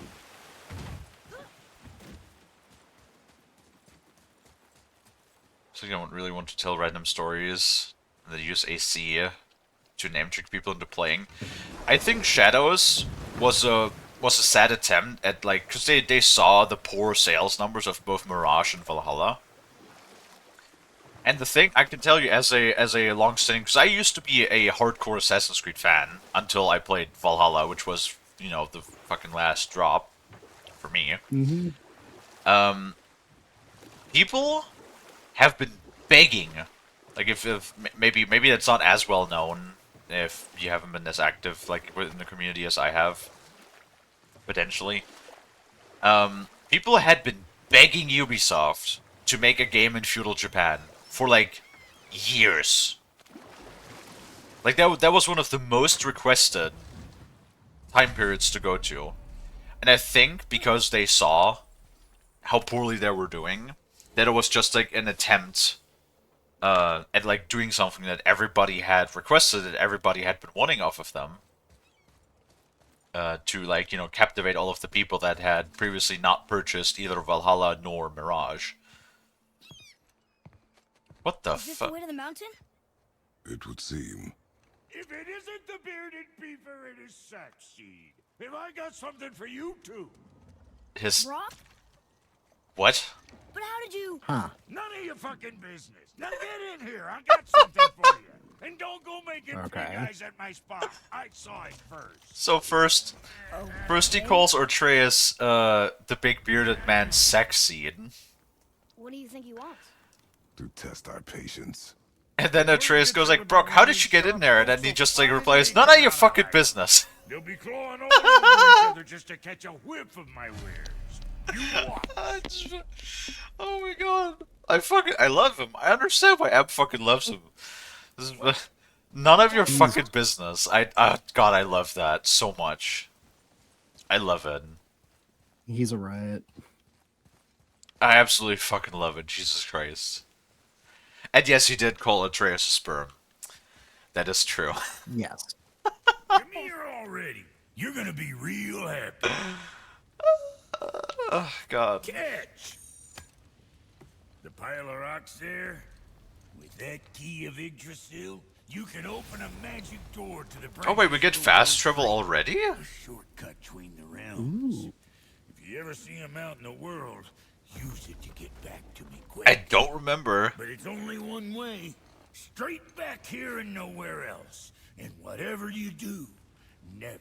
[SPEAKER 1] So you don't really want to tell random stories, and they use AC to name trick people into playing. I think Shadows was a sad attempt at like, cause they saw the poor sales numbers of both Mirage and Valhalla. And the thing I can tell you as a long-standing, because I used to be a hardcore Assassin's Creed fan until I played Valhalla, which was, you know, the fucking last drop for me. People have been begging, like if maybe that's not as well known if you haven't been as active like within the community as I have, potentially. People had been begging Ubisoft to make a game in feudal Japan for like years. Like that was one of the most requested time periods to go to, and I think because they saw how poorly they were doing, that it was just like an attempt at like doing something that everybody had requested, that everybody had been wanting off of them, to like, you know, captivate all of the people that had previously not purchased either Valhalla nor Mirage. What the
[SPEAKER 3] Is this the
[SPEAKER 1] fuck?
[SPEAKER 3] way to the mountain?
[SPEAKER 6] It would seem.
[SPEAKER 7] If it isn't the bearded beaver, it is Sackseed. Have I got something for you too?
[SPEAKER 1] His
[SPEAKER 3] Brock?
[SPEAKER 1] what?
[SPEAKER 3] But how did you...
[SPEAKER 2] Huh.
[SPEAKER 7] None of your fucking business. Now get in here. I got something for you. And don't go making
[SPEAKER 2] Okay.
[SPEAKER 7] pig eyes at my spot. I saw it first.
[SPEAKER 1] So first he calls Ortreus the big bearded man sexy,
[SPEAKER 3] What do you think he wants?
[SPEAKER 6] To test our patience.
[SPEAKER 1] and then Ortreus goes like, "Brock, how did you get in there?" And then he just like replies, "None of your fucking business."
[SPEAKER 7] They'll be clawing all over each other just to catch a whiff of my wares. You watch.
[SPEAKER 1] Oh my god. I love him. I understand why Ab fucking loves him. This is, none of your fucking business. God, I love that so much. I love it.
[SPEAKER 2] He's a riot.
[SPEAKER 1] I absolutely fucking love it. Jesus Christ. And yes, he did call Atreus a sperm. That is true.
[SPEAKER 2] Yes.
[SPEAKER 7] Come here already. You're gonna be real happy.
[SPEAKER 1] Oh, God.
[SPEAKER 7] Catch! The pile of rocks there? With that key of Yggdrasil, you can open a magic door to the
[SPEAKER 1] Oh, wait, we
[SPEAKER 7] branches
[SPEAKER 1] get
[SPEAKER 7] of the
[SPEAKER 1] fast
[SPEAKER 7] world
[SPEAKER 1] travel
[SPEAKER 7] tree.
[SPEAKER 1] already?
[SPEAKER 7] A shortcut between the realms.
[SPEAKER 2] Ooh.
[SPEAKER 7] If you ever see him out in the world, use it to get back to me quick.
[SPEAKER 1] I don't remember.
[SPEAKER 7] But it's only one way. Straight back here and nowhere else. And whatever you do, never,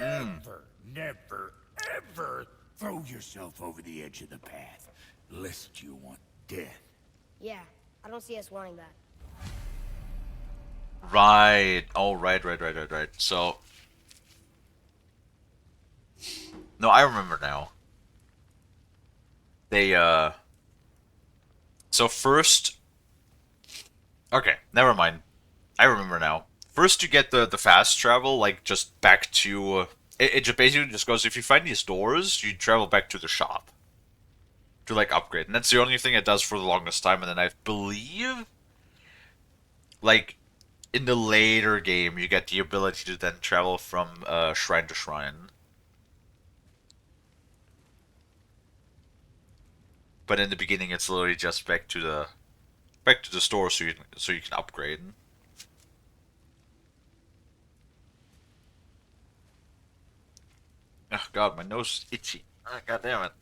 [SPEAKER 7] never, ever throw yourself over the edge of the path, lest you want death.
[SPEAKER 8] Yeah, I don't see us wanting that.
[SPEAKER 1] Right. Oh, right. So... No, I remember now. They, So first... Okay, never mind. I remember now. First you get the fast travel, like, just back to... it just basically just goes, if you find these doors, you travel back to the shop. To, like, upgrade. And that's the only thing it does for the longest time, and then I believe... Like, in the later game, you get the ability to then travel from shrine to shrine. But in the beginning, it's literally just back to the store so you can upgrade. Oh God, my nose is itchy. Ah, God damn it.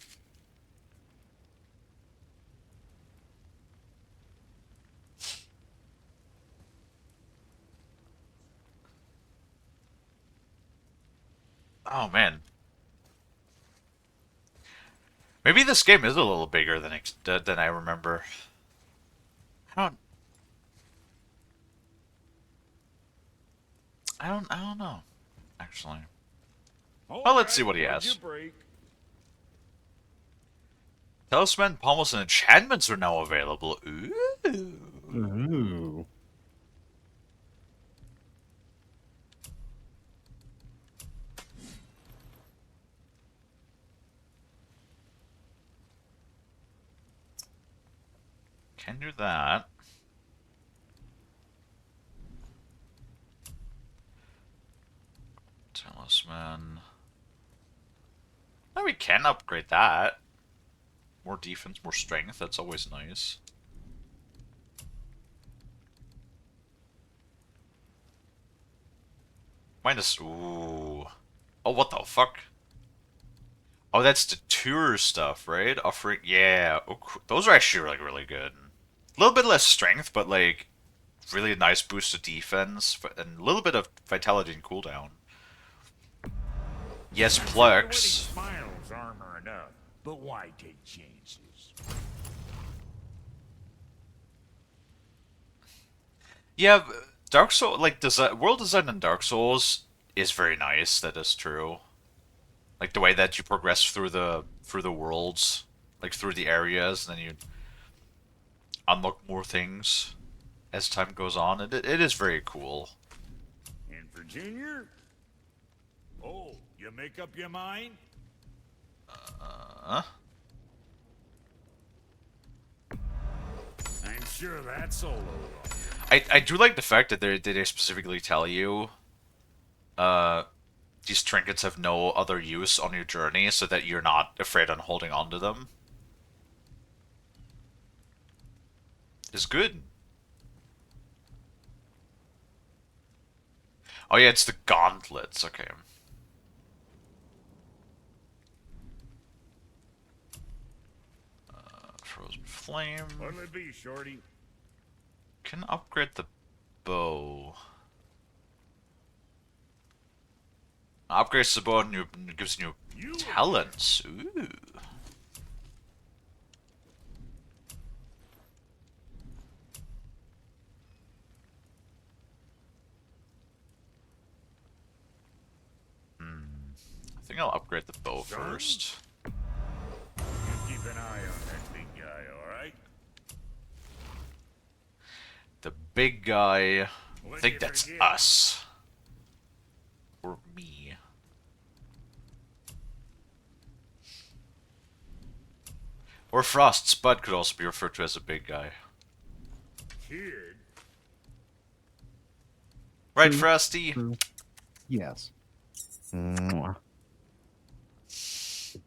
[SPEAKER 1] Oh man. Maybe this game is a little bigger than I remember. I don't. I don't know. Actually. Well, let's see what he has. Talisman, pommels, and enchantments are now available. Ooh.
[SPEAKER 2] Ooh.
[SPEAKER 1] Can do that. Talisman. Oh, we can upgrade that. More defense, more strength. That's always nice. Minus. Ooh. Oh, what the fuck? Oh, that's the tour stuff, right? Offering. Yeah. Oh, those are actually like really good. A little bit less strength, but like really nice boost to defense and a little bit of vitality and cooldown. Yes, Plex.
[SPEAKER 7] Smiles armor enough, but why take chances?
[SPEAKER 1] Yeah, Dark Souls, like world design in Dark Souls is very nice. That is true. Like the way that you progress through the worlds, like through the areas, and then you unlock more things as time goes on. It is very cool.
[SPEAKER 7] And for Junior? Oh, you make up your mind? I'm sure that's a load.
[SPEAKER 1] I do like the fact that they specifically tell you, these trinkets have no other use on your journey, so that you're not afraid on holding on to them. It's good. Oh yeah, it's the gauntlets. Okay. Frozen flame.
[SPEAKER 7] What'll it be, Shorty?
[SPEAKER 1] Can upgrade the bow. Upgrades the bow and gives new talents. Ooh. I think I'll upgrade the bow first.
[SPEAKER 7] You keep an eye on that big guy, alright?
[SPEAKER 1] The big guy. I
[SPEAKER 7] What'd
[SPEAKER 1] think
[SPEAKER 7] you
[SPEAKER 1] that's
[SPEAKER 7] forget?
[SPEAKER 1] us. Or me. Or Frost's Bud could also be referred to as a big guy.
[SPEAKER 7] kid.
[SPEAKER 1] Right,
[SPEAKER 2] True,
[SPEAKER 1] Frosty?
[SPEAKER 2] true. Yes. Mwah.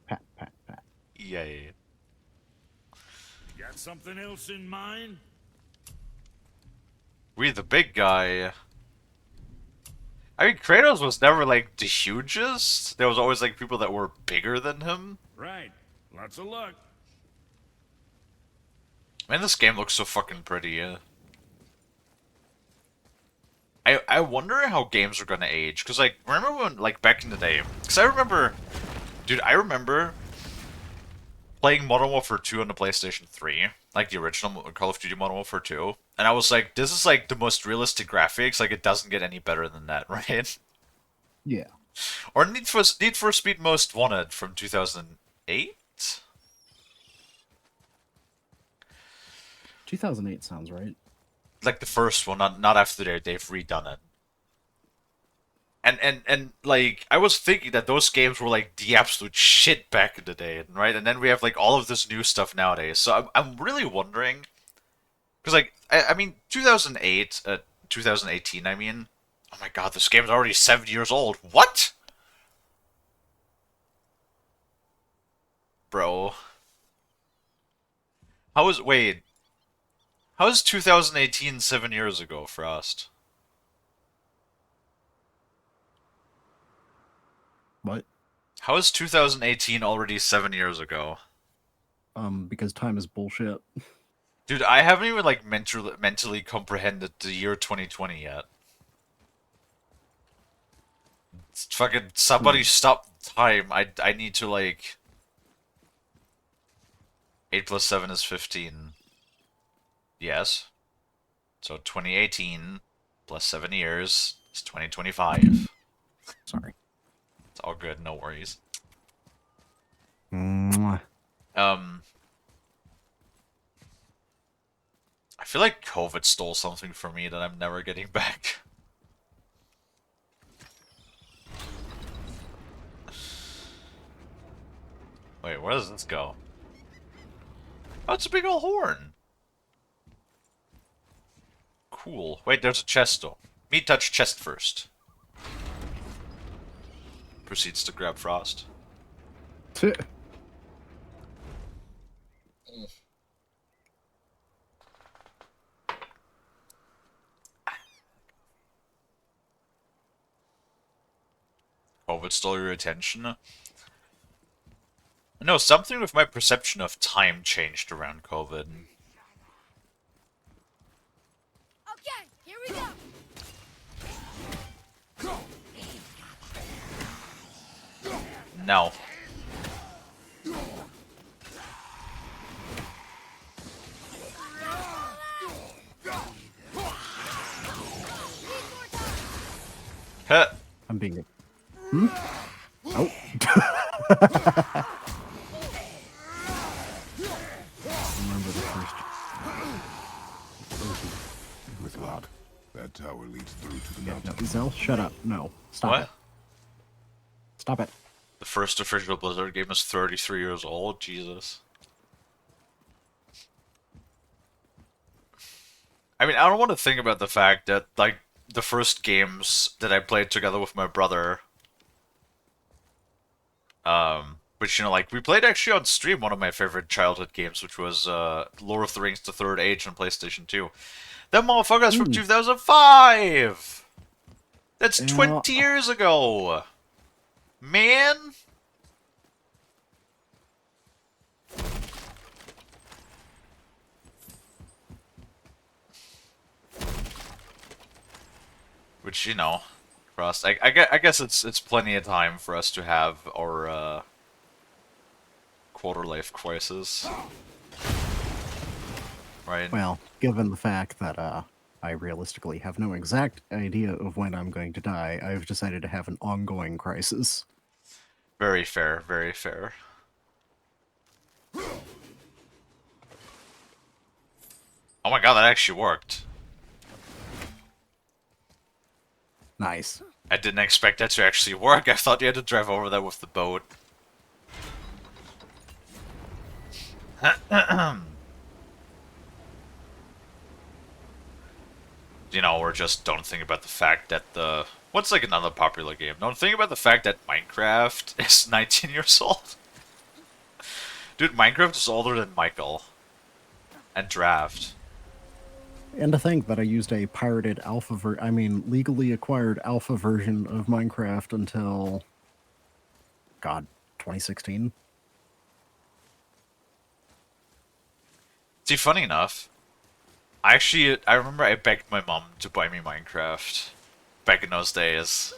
[SPEAKER 2] Pat, pat, pat.
[SPEAKER 1] Yay.
[SPEAKER 7] You got something else in mind?
[SPEAKER 1] We the big guy. I mean, Kratos was never, like, the hugest. There was always, like, people that were bigger than him.
[SPEAKER 7] Right. Lots of luck.
[SPEAKER 1] Man, this game looks so fucking pretty. I wonder how games are gonna age. Because, like, remember when, like, back in the day? Because I remember... Dude, I remember playing Modern Warfare 2 on the PlayStation 3. Like, the original Call of Duty Modern Warfare 2. And I was like, this is, like, the most realistic graphics. Like, it doesn't get any better than that, right?
[SPEAKER 2] Yeah.
[SPEAKER 1] Or Need for Speed Most Wanted from 2008?
[SPEAKER 2] 2008 sounds right.
[SPEAKER 1] Like the first one, not after they've redone it. And like I was thinking that those games were like the absolute shit back in the day, right? And then we have like all of this new stuff nowadays. So I'm really wondering, because like I mean 2008, 2018. I mean, oh my god, this game's already 7 years old. What, bro? Wait? How is 2018 7 years ago, Frost?
[SPEAKER 2] What?
[SPEAKER 1] How is 2018 already 7 years ago?
[SPEAKER 2] Because time is bullshit.
[SPEAKER 1] Dude, I haven't even like mentally comprehended the year 2020 yet. It's fucking somebody stop time. I need to like 8 plus 7 is 15. Yes. So 2018 plus 7 years is 2025.
[SPEAKER 2] Sorry.
[SPEAKER 1] It's all good, no worries.
[SPEAKER 2] Mwah.
[SPEAKER 1] I feel like COVID stole something from me that I'm never getting back. Wait, where does this go? Oh, it's a big old horn. Cool. Wait, there's a chest though. Me touch chest first. Proceeds to grab Frost. COVID stole your attention? No, something with my perception of time changed around COVID.
[SPEAKER 8] Okay, here we go.
[SPEAKER 1] No. Huh.
[SPEAKER 2] I'm being. Hmm? Oh. Remember the first.
[SPEAKER 6] With luck, that tower leads through to the
[SPEAKER 2] Yeah, no,
[SPEAKER 6] mountain.
[SPEAKER 2] Zell, shut up. No. Stop
[SPEAKER 1] What?
[SPEAKER 2] it. Stop it.
[SPEAKER 1] The first official Blizzard game is 33 years old? Jesus. I mean, I don't want to think about the fact that, like, the first games that I played together with my brother, which, you know, like, we played actually on stream one of my favorite childhood games, which was, Lord of the Rings: The Third Age on PlayStation 2. That motherfucker's from 2005! That's
[SPEAKER 2] Yeah.
[SPEAKER 1] 20 years ago! Man! Which, you know, for us, I guess it's plenty of time for us to have our quarter-life crisis. Right?
[SPEAKER 2] Well, given the fact that I realistically have no exact idea of when I'm going to die, I've decided to have an ongoing crisis.
[SPEAKER 1] Very fair, very fair. Oh my god, that actually worked.
[SPEAKER 2] Nice.
[SPEAKER 1] I didn't expect that to actually work. I thought you had to drive over that with the boat. You know, or just don't think about the fact that the what's like another popular game? Don't think about the fact that Minecraft is 19 years old. Dude, Minecraft is older than Michael and Draft.
[SPEAKER 2] And to think that I used a pirated legally acquired alpha version of Minecraft until, God, 2016.
[SPEAKER 1] See, funny enough, I remember I begged my mom to buy me Minecraft back in those days.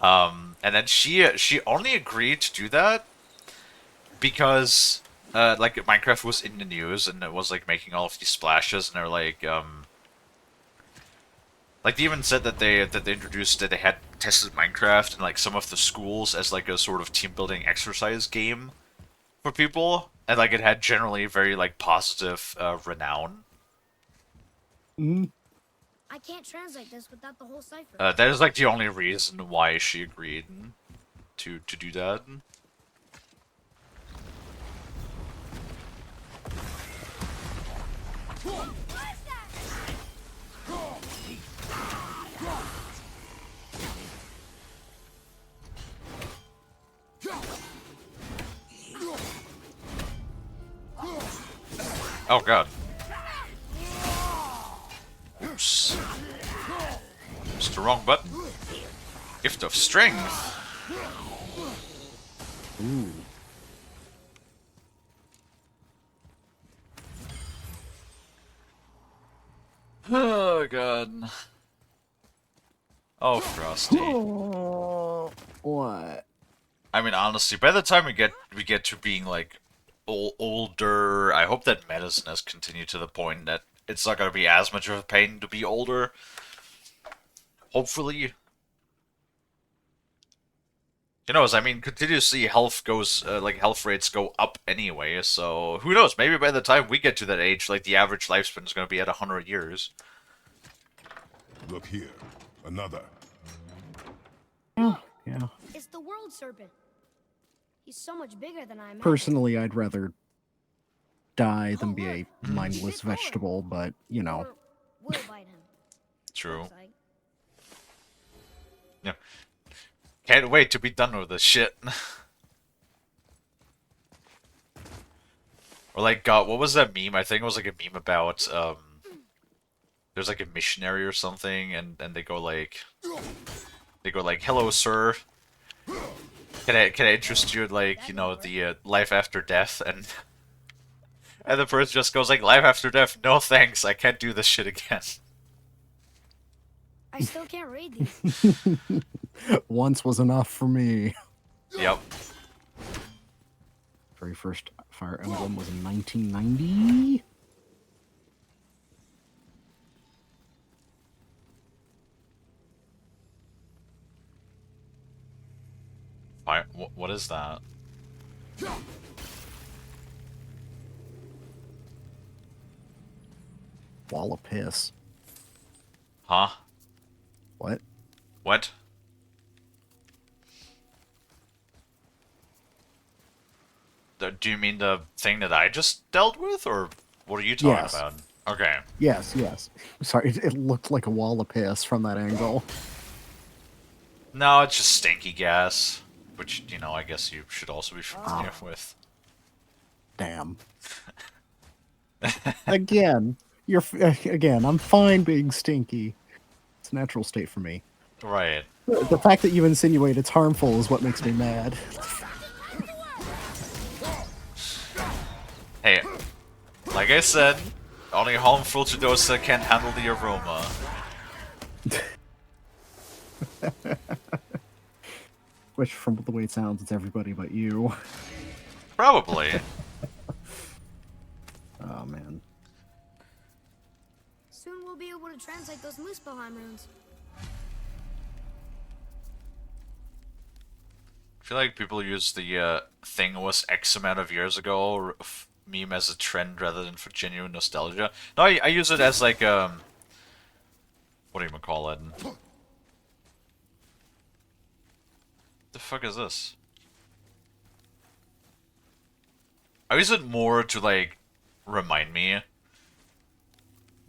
[SPEAKER 1] And then she only agreed to do that because like Minecraft was in the news and it was like making all of these splashes and they're like they even said that they introduced that they had tested Minecraft in like some of the schools as like a sort of team building exercise game for people and like it had generally very like positive renown.
[SPEAKER 2] Mm.
[SPEAKER 3] I can't translate this without the whole cipher.
[SPEAKER 1] That is like the only reason why she agreed to do that. Oh god. Oops. It's the wrong button. Gift of strength.
[SPEAKER 2] Ooh.
[SPEAKER 1] Oh god. Oh Frosty.
[SPEAKER 2] What?
[SPEAKER 1] I mean honestly, by the time we get to being like older, I hope that medicine has continued to the point that it's not gonna be as much of a pain to be older. Hopefully. You know, I mean, continuously health goes, like, health rates go up anyway, so who knows, maybe by the time we get to that age, like, the average lifespan is going to be at 100 years.
[SPEAKER 6] Look here. Another.
[SPEAKER 2] Yeah. Yeah.
[SPEAKER 3] It's the world serpent. He's so much bigger than I imagined.
[SPEAKER 2] Personally, I'd rather die than be a
[SPEAKER 3] look.
[SPEAKER 2] mindless
[SPEAKER 3] Bit bored.
[SPEAKER 2] vegetable, but, you know.
[SPEAKER 3] Or will bite him.
[SPEAKER 1] True.
[SPEAKER 3] Looks like.
[SPEAKER 1] Yeah. Can't wait to be done with this shit. Or like, God, what was that meme? I think it was like a meme about, there's like a missionary or something, and they go like, hello, sir. Can I interest you in, like, you know, the life after death? And the person just goes like, life after death? No thanks, I can't do this shit again.
[SPEAKER 3] I still can't read these.
[SPEAKER 2] Once was enough for me.
[SPEAKER 1] Yep.
[SPEAKER 2] Very first Fire Emblem was in 1990.
[SPEAKER 1] Fire, what is that?
[SPEAKER 2] Wall of piss.
[SPEAKER 1] Huh?
[SPEAKER 2] What?
[SPEAKER 1] What? Do you mean the thing that I just dealt with, or what are you talking
[SPEAKER 2] Yes.
[SPEAKER 1] about? Okay.
[SPEAKER 2] Yes, yes. Sorry, it looked like a wall of piss from that angle.
[SPEAKER 1] No, it's just stinky gas, which, you know, I guess you should also be familiar with.
[SPEAKER 2] Damn. Again, again, I'm fine being stinky. It's a natural state for me.
[SPEAKER 1] Right.
[SPEAKER 2] The fact that you insinuate it's harmful is what makes me mad.
[SPEAKER 1] Hey, like I said, only harmful to those that can't handle the aroma.
[SPEAKER 2] Which, from the way it sounds, it's everybody but you.
[SPEAKER 1] Probably.
[SPEAKER 2] Oh, man.
[SPEAKER 3] Soon we'll be able to translate those Muspelheim runes.
[SPEAKER 1] I feel like people use the thing was X amount of years ago meme as a trend rather than for genuine nostalgia. No, I use it as like what do you call it? The fuck is this? I use it more to like remind me.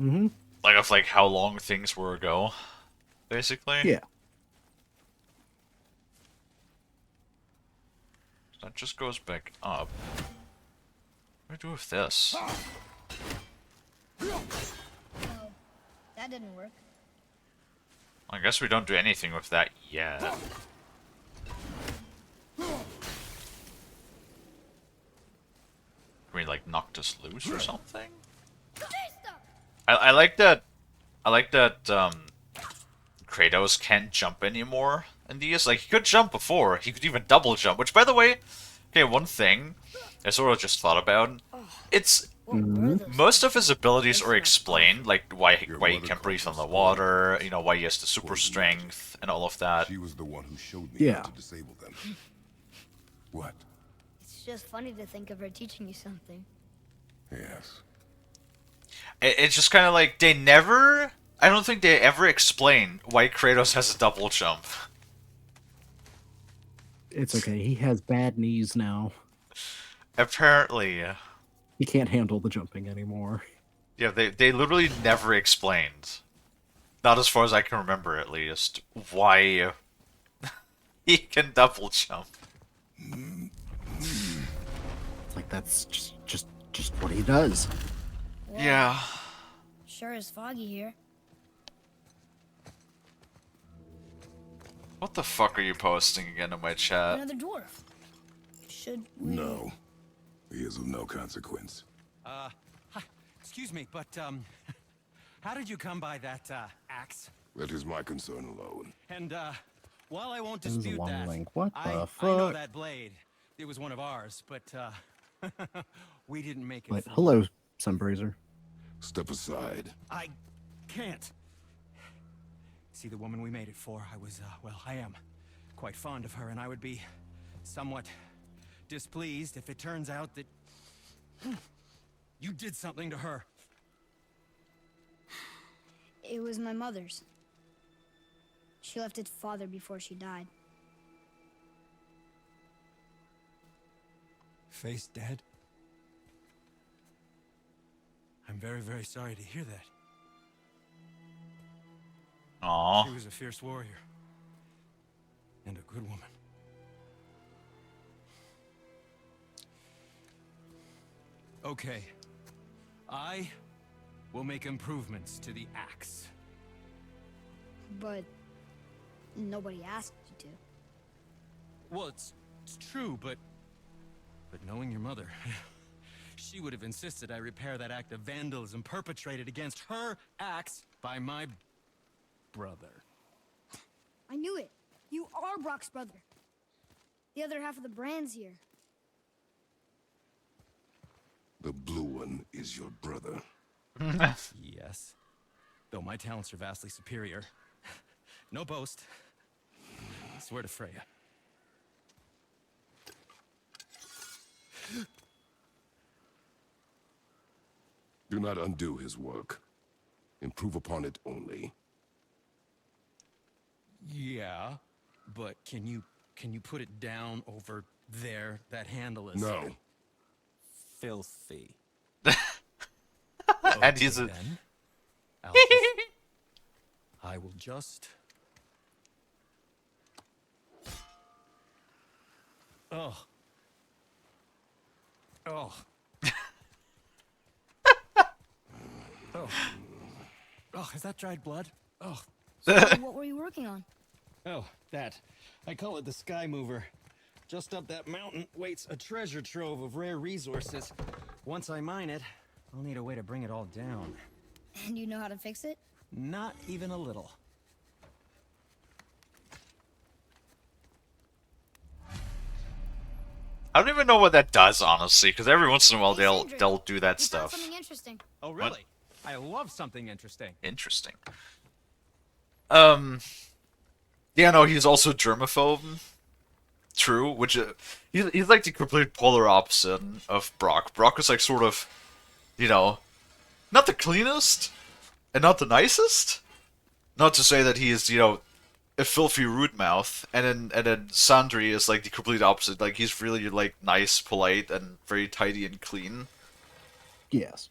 [SPEAKER 2] Mm-hmm.
[SPEAKER 1] Like of like how long things were ago, basically.
[SPEAKER 2] Yeah.
[SPEAKER 1] That just goes back up. What do I do with this?
[SPEAKER 3] Oh, that didn't work.
[SPEAKER 1] I guess we don't do anything with that yet. Can we like knock this loose or something? I like that. I like that Kratos can't jump anymore in these. Like, he could jump before. He could even double jump, which, by the way, okay, one thing I sort of just thought about. It's...
[SPEAKER 3] What were those?
[SPEAKER 1] Most of his abilities are explained, like why he can breathe on the water, you know, why he has the super strength, and all of that.
[SPEAKER 6] She was the one who showed me
[SPEAKER 2] Yeah.
[SPEAKER 6] how to disable them. What?
[SPEAKER 3] It's just funny to think of her teaching you something.
[SPEAKER 6] Yes.
[SPEAKER 1] It's just kind of like, they never... I don't think they ever explain why Kratos has a double jump.
[SPEAKER 2] It's okay. He has bad knees now.
[SPEAKER 1] Apparently.
[SPEAKER 2] He can't handle the jumping anymore.
[SPEAKER 1] Yeah, they literally never explained. Not as far as I can remember, at least, why he can double jump.
[SPEAKER 2] Like, that's just what he does.
[SPEAKER 3] Well,
[SPEAKER 1] Yeah.
[SPEAKER 3] Sure is foggy here.
[SPEAKER 1] What the fuck are you posting again in my chat?
[SPEAKER 3] Another dwarf. Should we...
[SPEAKER 6] No. He is of no consequence.
[SPEAKER 9] Hi, excuse me, but, how did you come by that, axe?
[SPEAKER 6] That is my concern alone.
[SPEAKER 9] And, while I won't
[SPEAKER 2] This is a
[SPEAKER 9] dispute
[SPEAKER 2] long
[SPEAKER 9] that,
[SPEAKER 2] link. What the
[SPEAKER 9] I know
[SPEAKER 2] fuck?
[SPEAKER 9] that blade. It was one of ours, but, we didn't make it.
[SPEAKER 2] Wait,
[SPEAKER 9] through.
[SPEAKER 2] hello, Sunbrazer.
[SPEAKER 6] Step aside.
[SPEAKER 9] I can't. See, the woman we made it for, I was, well, I am quite fond of her, and I would be somewhat displeased if it turns out that you did something to her.
[SPEAKER 3] It was my mother's. She left its father before she died.
[SPEAKER 9] Face dead? I'm very, very sorry to hear that.
[SPEAKER 1] Aww.
[SPEAKER 9] She was a fierce warrior. And a good woman. Okay. I will make improvements to the axe.
[SPEAKER 3] But nobody asked you to.
[SPEAKER 9] Well, it's true, but knowing your mother, she would have insisted I repair that act of vandalism perpetrated against her axe by my brother.
[SPEAKER 3] I knew it. You are Brock's brother. The other half of the brand's here.
[SPEAKER 6] The blue one is your brother.
[SPEAKER 9] Yes. Though my talents are vastly superior. No boast. I swear to Freya.
[SPEAKER 6] Do not undo his work. Improve upon it only.
[SPEAKER 9] Yeah, but can you put it down over there? That handle is
[SPEAKER 6] No.
[SPEAKER 9] filthy.
[SPEAKER 1] And he's a...
[SPEAKER 9] Then, I will just... Oh. Oh. Oh. Oh, is that dried blood? Oh.
[SPEAKER 3] So what were you working on?
[SPEAKER 9] Oh, that. I call it the Sky Mover. Just up that mountain waits a treasure trove of rare resources. Once I mine it, I'll need a way to bring it all down.
[SPEAKER 3] And you know how to fix it?
[SPEAKER 9] Not even a little.
[SPEAKER 1] I don't even know what that does, honestly, because every once in a while
[SPEAKER 3] Hey,
[SPEAKER 1] they'll
[SPEAKER 3] Sandra,
[SPEAKER 1] do that
[SPEAKER 3] we found
[SPEAKER 1] stuff.
[SPEAKER 3] something interesting.
[SPEAKER 9] Oh, really? I love something interesting.
[SPEAKER 1] Interesting. Yeah, no, he's also germaphobe. True, which he's like the complete polar opposite of Brock. Brock is like sort of, you know, not the cleanest and not the nicest. Not to say that he is, you know, a filthy rude mouth, and then Sandri is like the complete opposite. Like he's really like nice, polite, and very tidy and clean.
[SPEAKER 2] Yes.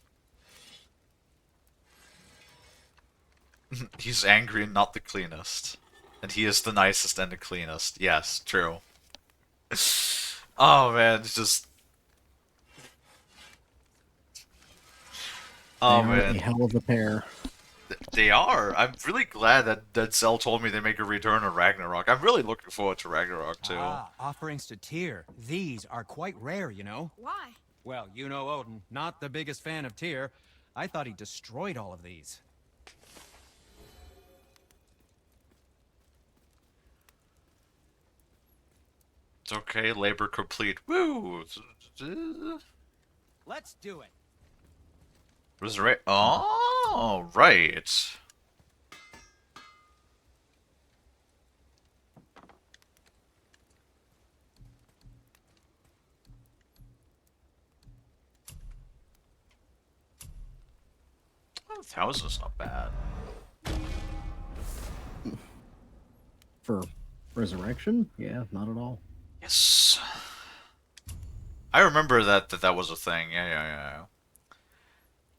[SPEAKER 1] He's angry and not the cleanest. And he is the nicest and the cleanest. Yes, true. Oh man, it's just...
[SPEAKER 2] They
[SPEAKER 1] Oh
[SPEAKER 2] are a
[SPEAKER 1] man.
[SPEAKER 2] hell of a pair.
[SPEAKER 1] They are. I'm really glad that Zell told me they make a return of Ragnarok. I'm really looking forward to Ragnarok too.
[SPEAKER 9] Ah, offerings to Tyr. These are quite rare, you know.
[SPEAKER 8] Why?
[SPEAKER 9] Well, you know Odin, not the biggest fan of Tyr. I thought he destroyed all of these.
[SPEAKER 1] It's okay, labor complete. Woo!
[SPEAKER 9] Let's do it.
[SPEAKER 1] Resurrect. Oh, right. Oh, 1,000's not bad.
[SPEAKER 2] For resurrection? Yeah, not at all.
[SPEAKER 1] Yes. I remember that was a thing. Yeah.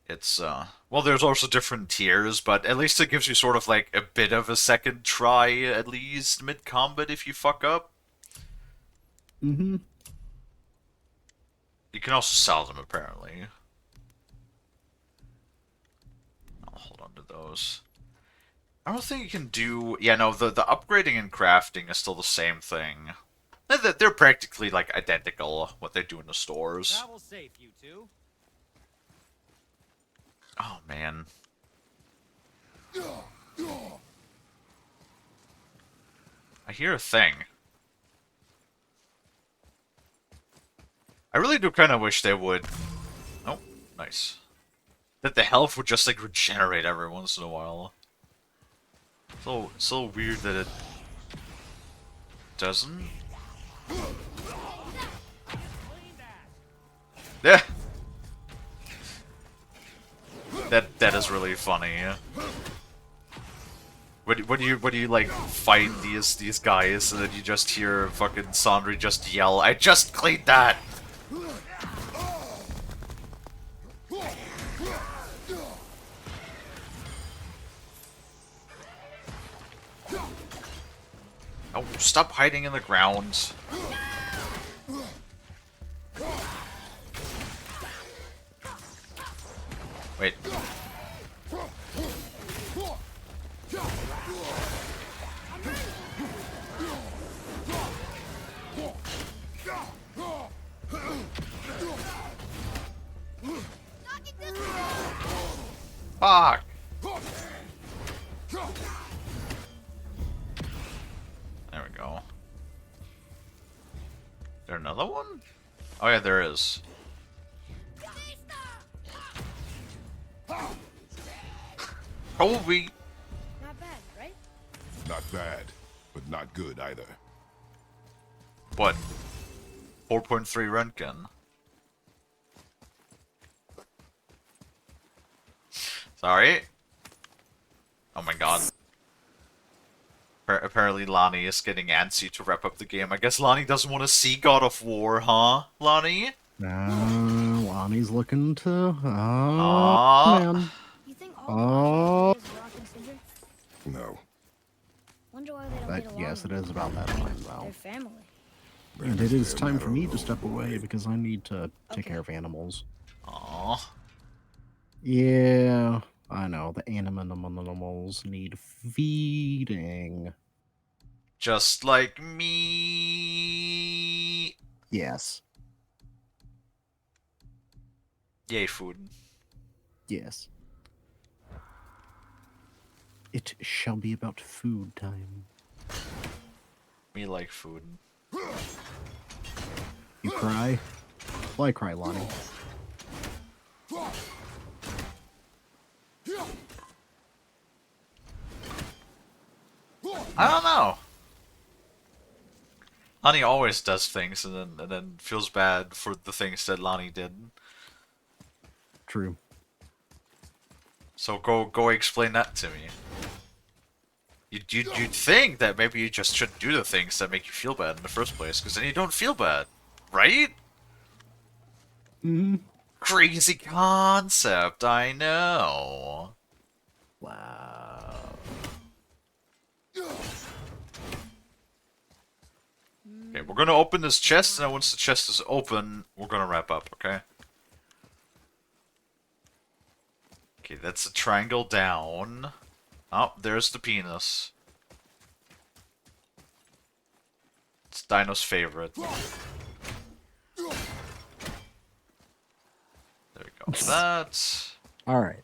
[SPEAKER 1] It's, well, there's also different tiers, but at least it gives you sort of like a bit of a second try, at least, mid-combat if you fuck up.
[SPEAKER 2] Mm-hmm.
[SPEAKER 1] You can also sell them, apparently. I'll hold on to those. I don't think you can do... Yeah, no, the upgrading and crafting is still the same thing. They're practically, like, identical, what they do in the stores.
[SPEAKER 9] Travel safe, you two.
[SPEAKER 1] Oh, man. I hear a thing. I really do kind of wish they would... Oh, nice. That the health would just, like, regenerate every once in a while. So weird that it... doesn't? Yeah! That is really funny. When you like fight these guys and then you just hear fucking Sandri just yell, "I just cleaned that!" Oh, stop hiding in the ground. Wait. Fuck! There we go. Is there another one? Oh yeah, there is. Probably.
[SPEAKER 8] Not bad, right?
[SPEAKER 6] Not bad, but not good either.
[SPEAKER 1] What? 4.3 Röntgen. Sorry? Oh my god. Apparently Lonnie is getting antsy to wrap up the game. I guess Lonnie doesn't want to see God of War, huh? Lonnie?
[SPEAKER 2] Lonnie's looking to... Oh,
[SPEAKER 1] Aww.
[SPEAKER 2] man.
[SPEAKER 3] You think
[SPEAKER 2] Oh.
[SPEAKER 3] all is rock and cinder?
[SPEAKER 6] No.
[SPEAKER 3] Wonder why they don't
[SPEAKER 2] But
[SPEAKER 3] get along.
[SPEAKER 2] yes, it is about that time, though.
[SPEAKER 3] Their family.
[SPEAKER 2] And it is time for me to step away because I need to take
[SPEAKER 3] Okay.
[SPEAKER 2] care of animals.
[SPEAKER 1] Aww.
[SPEAKER 2] Yeah, I know. The animals need feeding.
[SPEAKER 1] Just like me.
[SPEAKER 2] Yes.
[SPEAKER 1] Yay, food.
[SPEAKER 2] Yes. It shall be about food time.
[SPEAKER 1] Me like food.
[SPEAKER 2] You cry? Why cry, Lonnie?
[SPEAKER 1] I don't know. Lonnie always does things and then feels bad for the things that Lonnie did.
[SPEAKER 2] True.
[SPEAKER 1] So go explain that to me. You'd think that maybe you just shouldn't do the things that make you feel bad in the first place, because then you don't feel bad, right?
[SPEAKER 2] Mm-hmm.
[SPEAKER 1] Crazy concept, I know.
[SPEAKER 2] Wow.
[SPEAKER 1] Okay, we're gonna open this chest, and then once the chest is open, we're gonna wrap up, okay? Okay, that's a triangle down. Oh, there's the penis. It's Dino's favorite. There we go. That.
[SPEAKER 2] All right.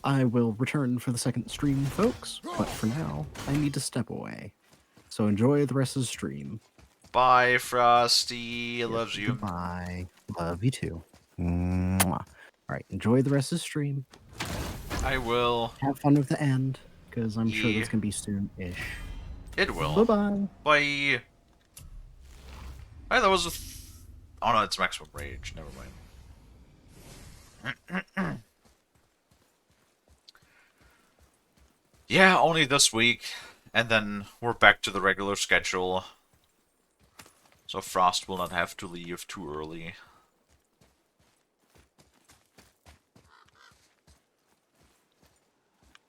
[SPEAKER 2] I will return for the second stream, folks, but for now, I need to step away. So enjoy the rest of the stream.
[SPEAKER 1] Bye, Frosty. I love you.
[SPEAKER 2] Goodbye. Love you too. Mwah. All right, enjoy the rest of the stream.
[SPEAKER 1] I will.
[SPEAKER 2] Have fun with the end, because I'm sure
[SPEAKER 1] Yeah.
[SPEAKER 2] that's going to be soon-ish.
[SPEAKER 1] It will.
[SPEAKER 2] Bye-bye.
[SPEAKER 1] Bye. Hey, that was a... Oh no, it's maximum rage. Never mind. Yeah, only this week. And then we're back to the regular schedule. So Frost will not have to leave too early.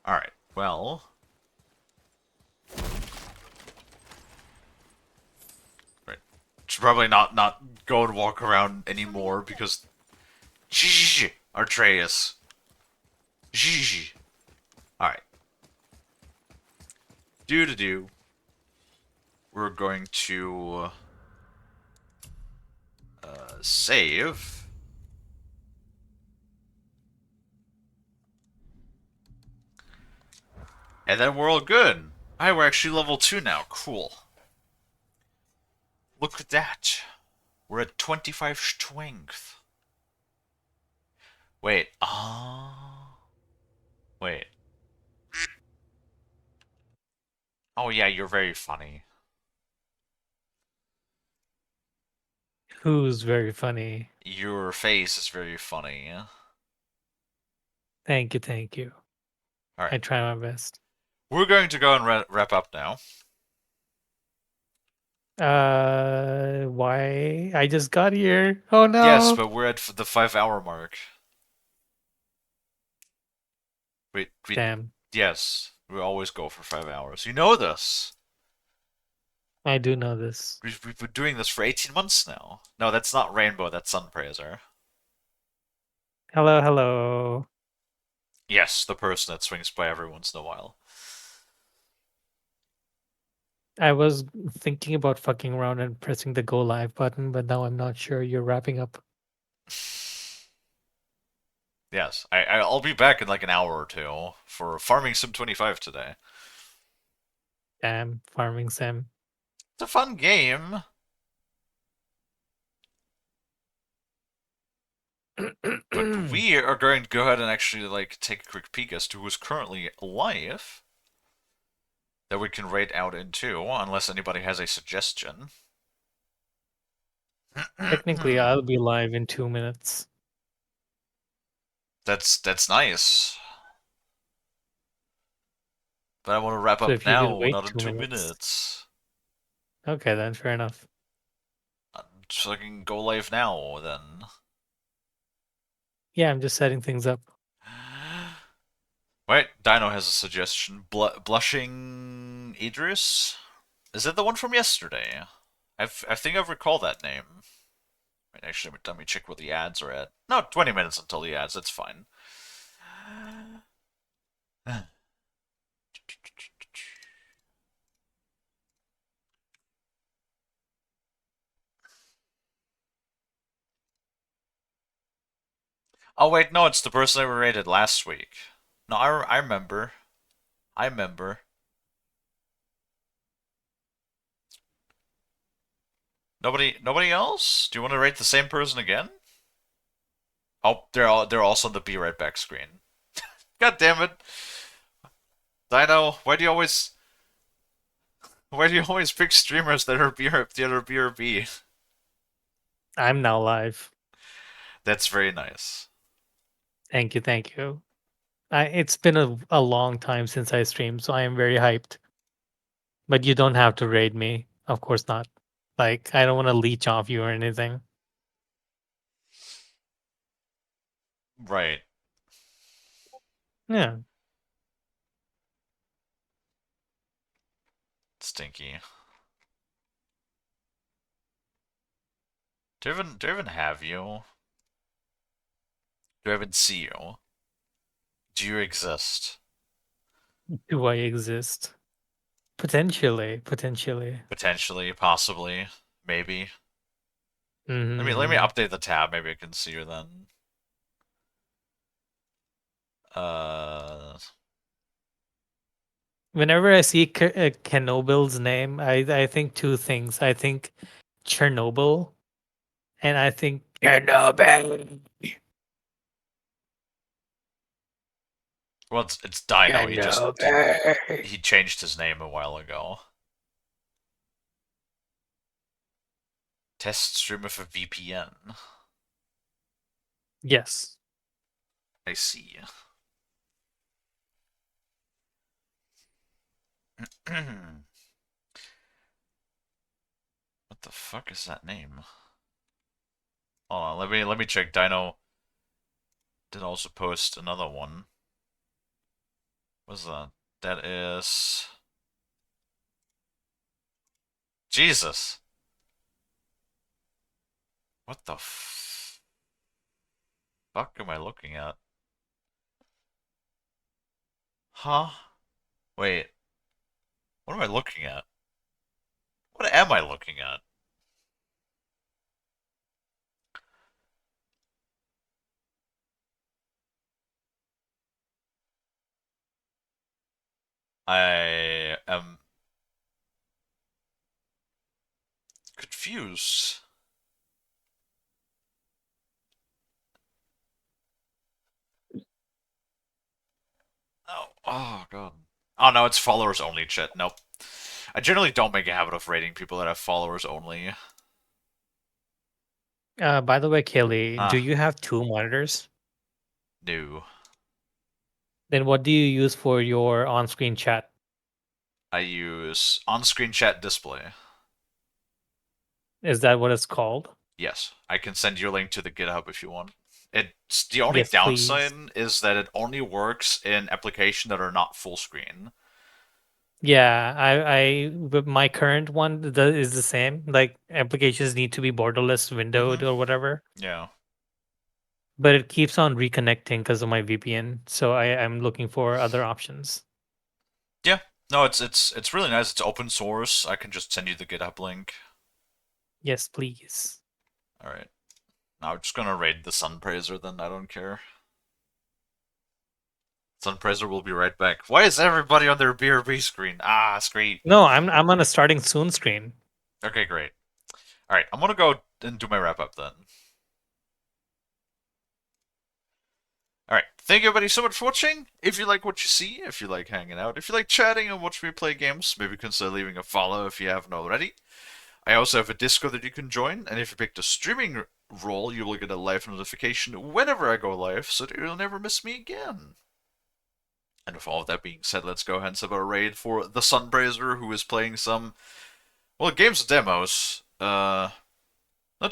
[SPEAKER 1] Alright, well... Right. Should probably not go and walk around anymore because... Artreus. Alright. Do. We're going to... save. And then we're all good. Alright, we're actually level 2 now. Cool. Look at that. We're at 25 strength. Wait. Wait. Oh yeah, you're very funny.
[SPEAKER 10] Who's very funny?
[SPEAKER 1] Your face is very funny.
[SPEAKER 10] Thank you, thank you. I
[SPEAKER 1] Alright.
[SPEAKER 10] try my best.
[SPEAKER 1] We're going to go and wrap up now.
[SPEAKER 10] Why? I just got here. Oh no.
[SPEAKER 1] Yes, but we're at the 5-hour mark. Wait,
[SPEAKER 10] Damn.
[SPEAKER 1] yes. We always go for 5 hours. You know this.
[SPEAKER 10] I do know this.
[SPEAKER 1] We've been doing this for 18 months now. No, that's not Rainbow, that's Sunpraiser.
[SPEAKER 10] Hello, hello.
[SPEAKER 1] Yes, the person that swings by every once in a while.
[SPEAKER 10] I was thinking about fucking around and pressing the go live button, but now I'm not sure. You're wrapping up.
[SPEAKER 1] Yes, I'll be back in like an hour or two for Farming Sim 25 today.
[SPEAKER 10] Damn, Farming Sim.
[SPEAKER 1] It's a fun game. But we are going to go ahead and actually like take a quick peek as to who's currently alive that we can rate out into, unless anybody has a suggestion.
[SPEAKER 10] Technically, I'll be live in 2 minutes.
[SPEAKER 1] That's nice. But I want to wrap
[SPEAKER 10] So
[SPEAKER 1] up
[SPEAKER 10] if you could
[SPEAKER 1] now,
[SPEAKER 10] wait
[SPEAKER 1] not in
[SPEAKER 10] 2
[SPEAKER 1] 2
[SPEAKER 10] minutes.
[SPEAKER 1] minutes.
[SPEAKER 10] Okay, then fair enough.
[SPEAKER 1] So I can go live now, then.
[SPEAKER 10] Yeah, I'm just setting things up.
[SPEAKER 1] Wait, Dino has a suggestion. Blushing Idris? Is it the one from yesterday? I think I recall that name. Wait, actually, let me check what the ads are at. No, 20 minutes until the ads, that's fine. Oh wait, no, it's the person I rated last week. No, I remember. I remember. Nobody else? Do you want to rate the same person again? Oh, they're also on the be right back screen. God damn it. Dino, why do you always pick streamers that are BRB?
[SPEAKER 10] I'm now live.
[SPEAKER 1] That's very nice.
[SPEAKER 10] Thank you, thank you. It's been a long time since I streamed, so I am very hyped. But you don't have to raid me. Of course not. Like, I don't want to leech off you or anything.
[SPEAKER 1] Right.
[SPEAKER 10] Yeah.
[SPEAKER 1] Stinky. Do I even have you? Do I even see you? Do you exist?
[SPEAKER 10] Do I exist? Potentially. Potentially.
[SPEAKER 1] Potentially, possibly, maybe. Let me
[SPEAKER 10] Hmm.
[SPEAKER 1] update the tab. Maybe I can see you then. Uh,
[SPEAKER 10] Whenever I see Kenobel's name, I think two things. I think Chernobyl, and I think Chernobyl.
[SPEAKER 1] well, it's Dino.
[SPEAKER 10] Chernobyl.
[SPEAKER 1] He changed his name a while ago. Test stream of a VPN.
[SPEAKER 10] Yes.
[SPEAKER 1] I see. What the fuck is that name? Hold on, let me check. Dino did also post another one. What's that? That is Jesus. What the fuck am I looking at? Huh? Wait. What am I looking at? What am I looking at? I am confused. Oh god. Oh no, it's followers only chat. Nope. I generally don't make a habit of rating people that have followers only.
[SPEAKER 10] By the way, Kalie, do
[SPEAKER 1] Ah,
[SPEAKER 10] you have two monitors?
[SPEAKER 1] no.
[SPEAKER 10] Then what do you use for your on-screen chat?
[SPEAKER 1] I use on-screen chat display.
[SPEAKER 10] Is that what it's called?
[SPEAKER 1] Yes, I can send you a link to the GitHub if you want. It's the only
[SPEAKER 10] Yes, please.
[SPEAKER 1] downside is that it only works in applications that are not full screen.
[SPEAKER 10] Yeah, but my current one is the same. Like applications need to be borderless windowed or whatever,
[SPEAKER 1] Yeah.
[SPEAKER 10] but it keeps on reconnecting because of my VPN. So I'm looking for other options.
[SPEAKER 1] Yeah. No, it's really nice. It's open source. I can just send you the GitHub link.
[SPEAKER 10] Yes, please.
[SPEAKER 1] All right. Now I'm just gonna raid the Sunpraiser then. I don't care. Sunpraiser will be right back. Why is everybody on their BRB screen? Ah, screen.
[SPEAKER 10] No, I'm on a starting soon screen.
[SPEAKER 1] Okay, great. All right, I'm gonna go and do my wrap up then. All right, thank you everybody so much for watching. If you like what you see, if you like hanging out, if you like chatting and watch me play games, maybe consider leaving a follow if you haven't already. I also have a Discord that you can join, and if you pick the streaming role, you will get a live notification whenever I go live, so that you'll never miss me again. And with all of that being said, let's go ahead and set up a raid for the Sunbraiser, who is playing some, well, games demos. Not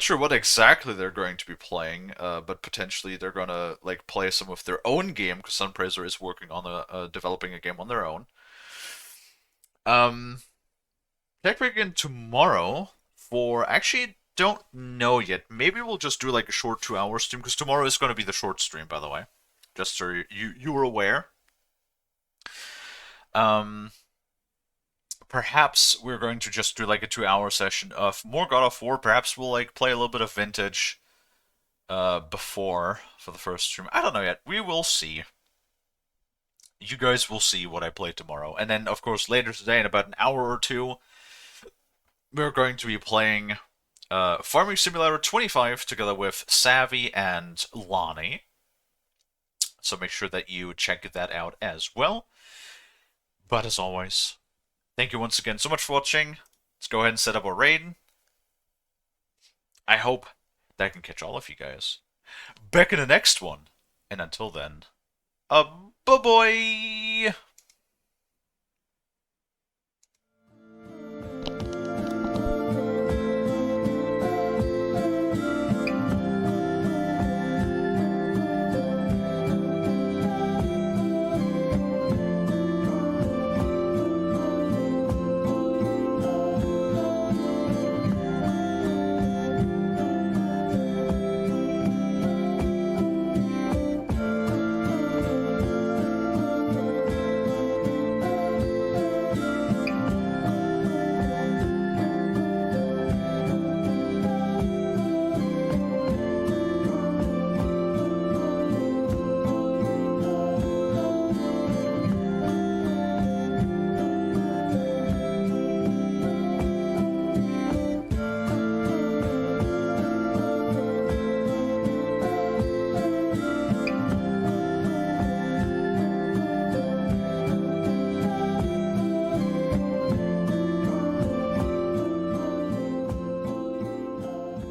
[SPEAKER 1] sure what exactly they're going to be playing, but potentially they're gonna like play some of their own game because Sunpraiser is working on developing a game on their own. Check back in tomorrow for actually don't know yet. Maybe we'll just do like a short 2 hour stream because tomorrow is going to be the short stream, by the way, just so you were aware. Um, Perhaps we're going to just do like a 2 hour session of more God of War. Perhaps we'll like play a little bit of Vintage before for the first stream. I don't know yet. We will see. You guys will see what I play tomorrow. And then, of course, later today, in about an hour or two, we're going to be playing Farming Simulator 25 together with Savvy and Lonnie. So make sure that you check that out as well. But as always, thank you once again so much for watching. Let's go ahead and set up a raid. I hope that I can catch all of you guys back in the next one. And until then, bye-bye!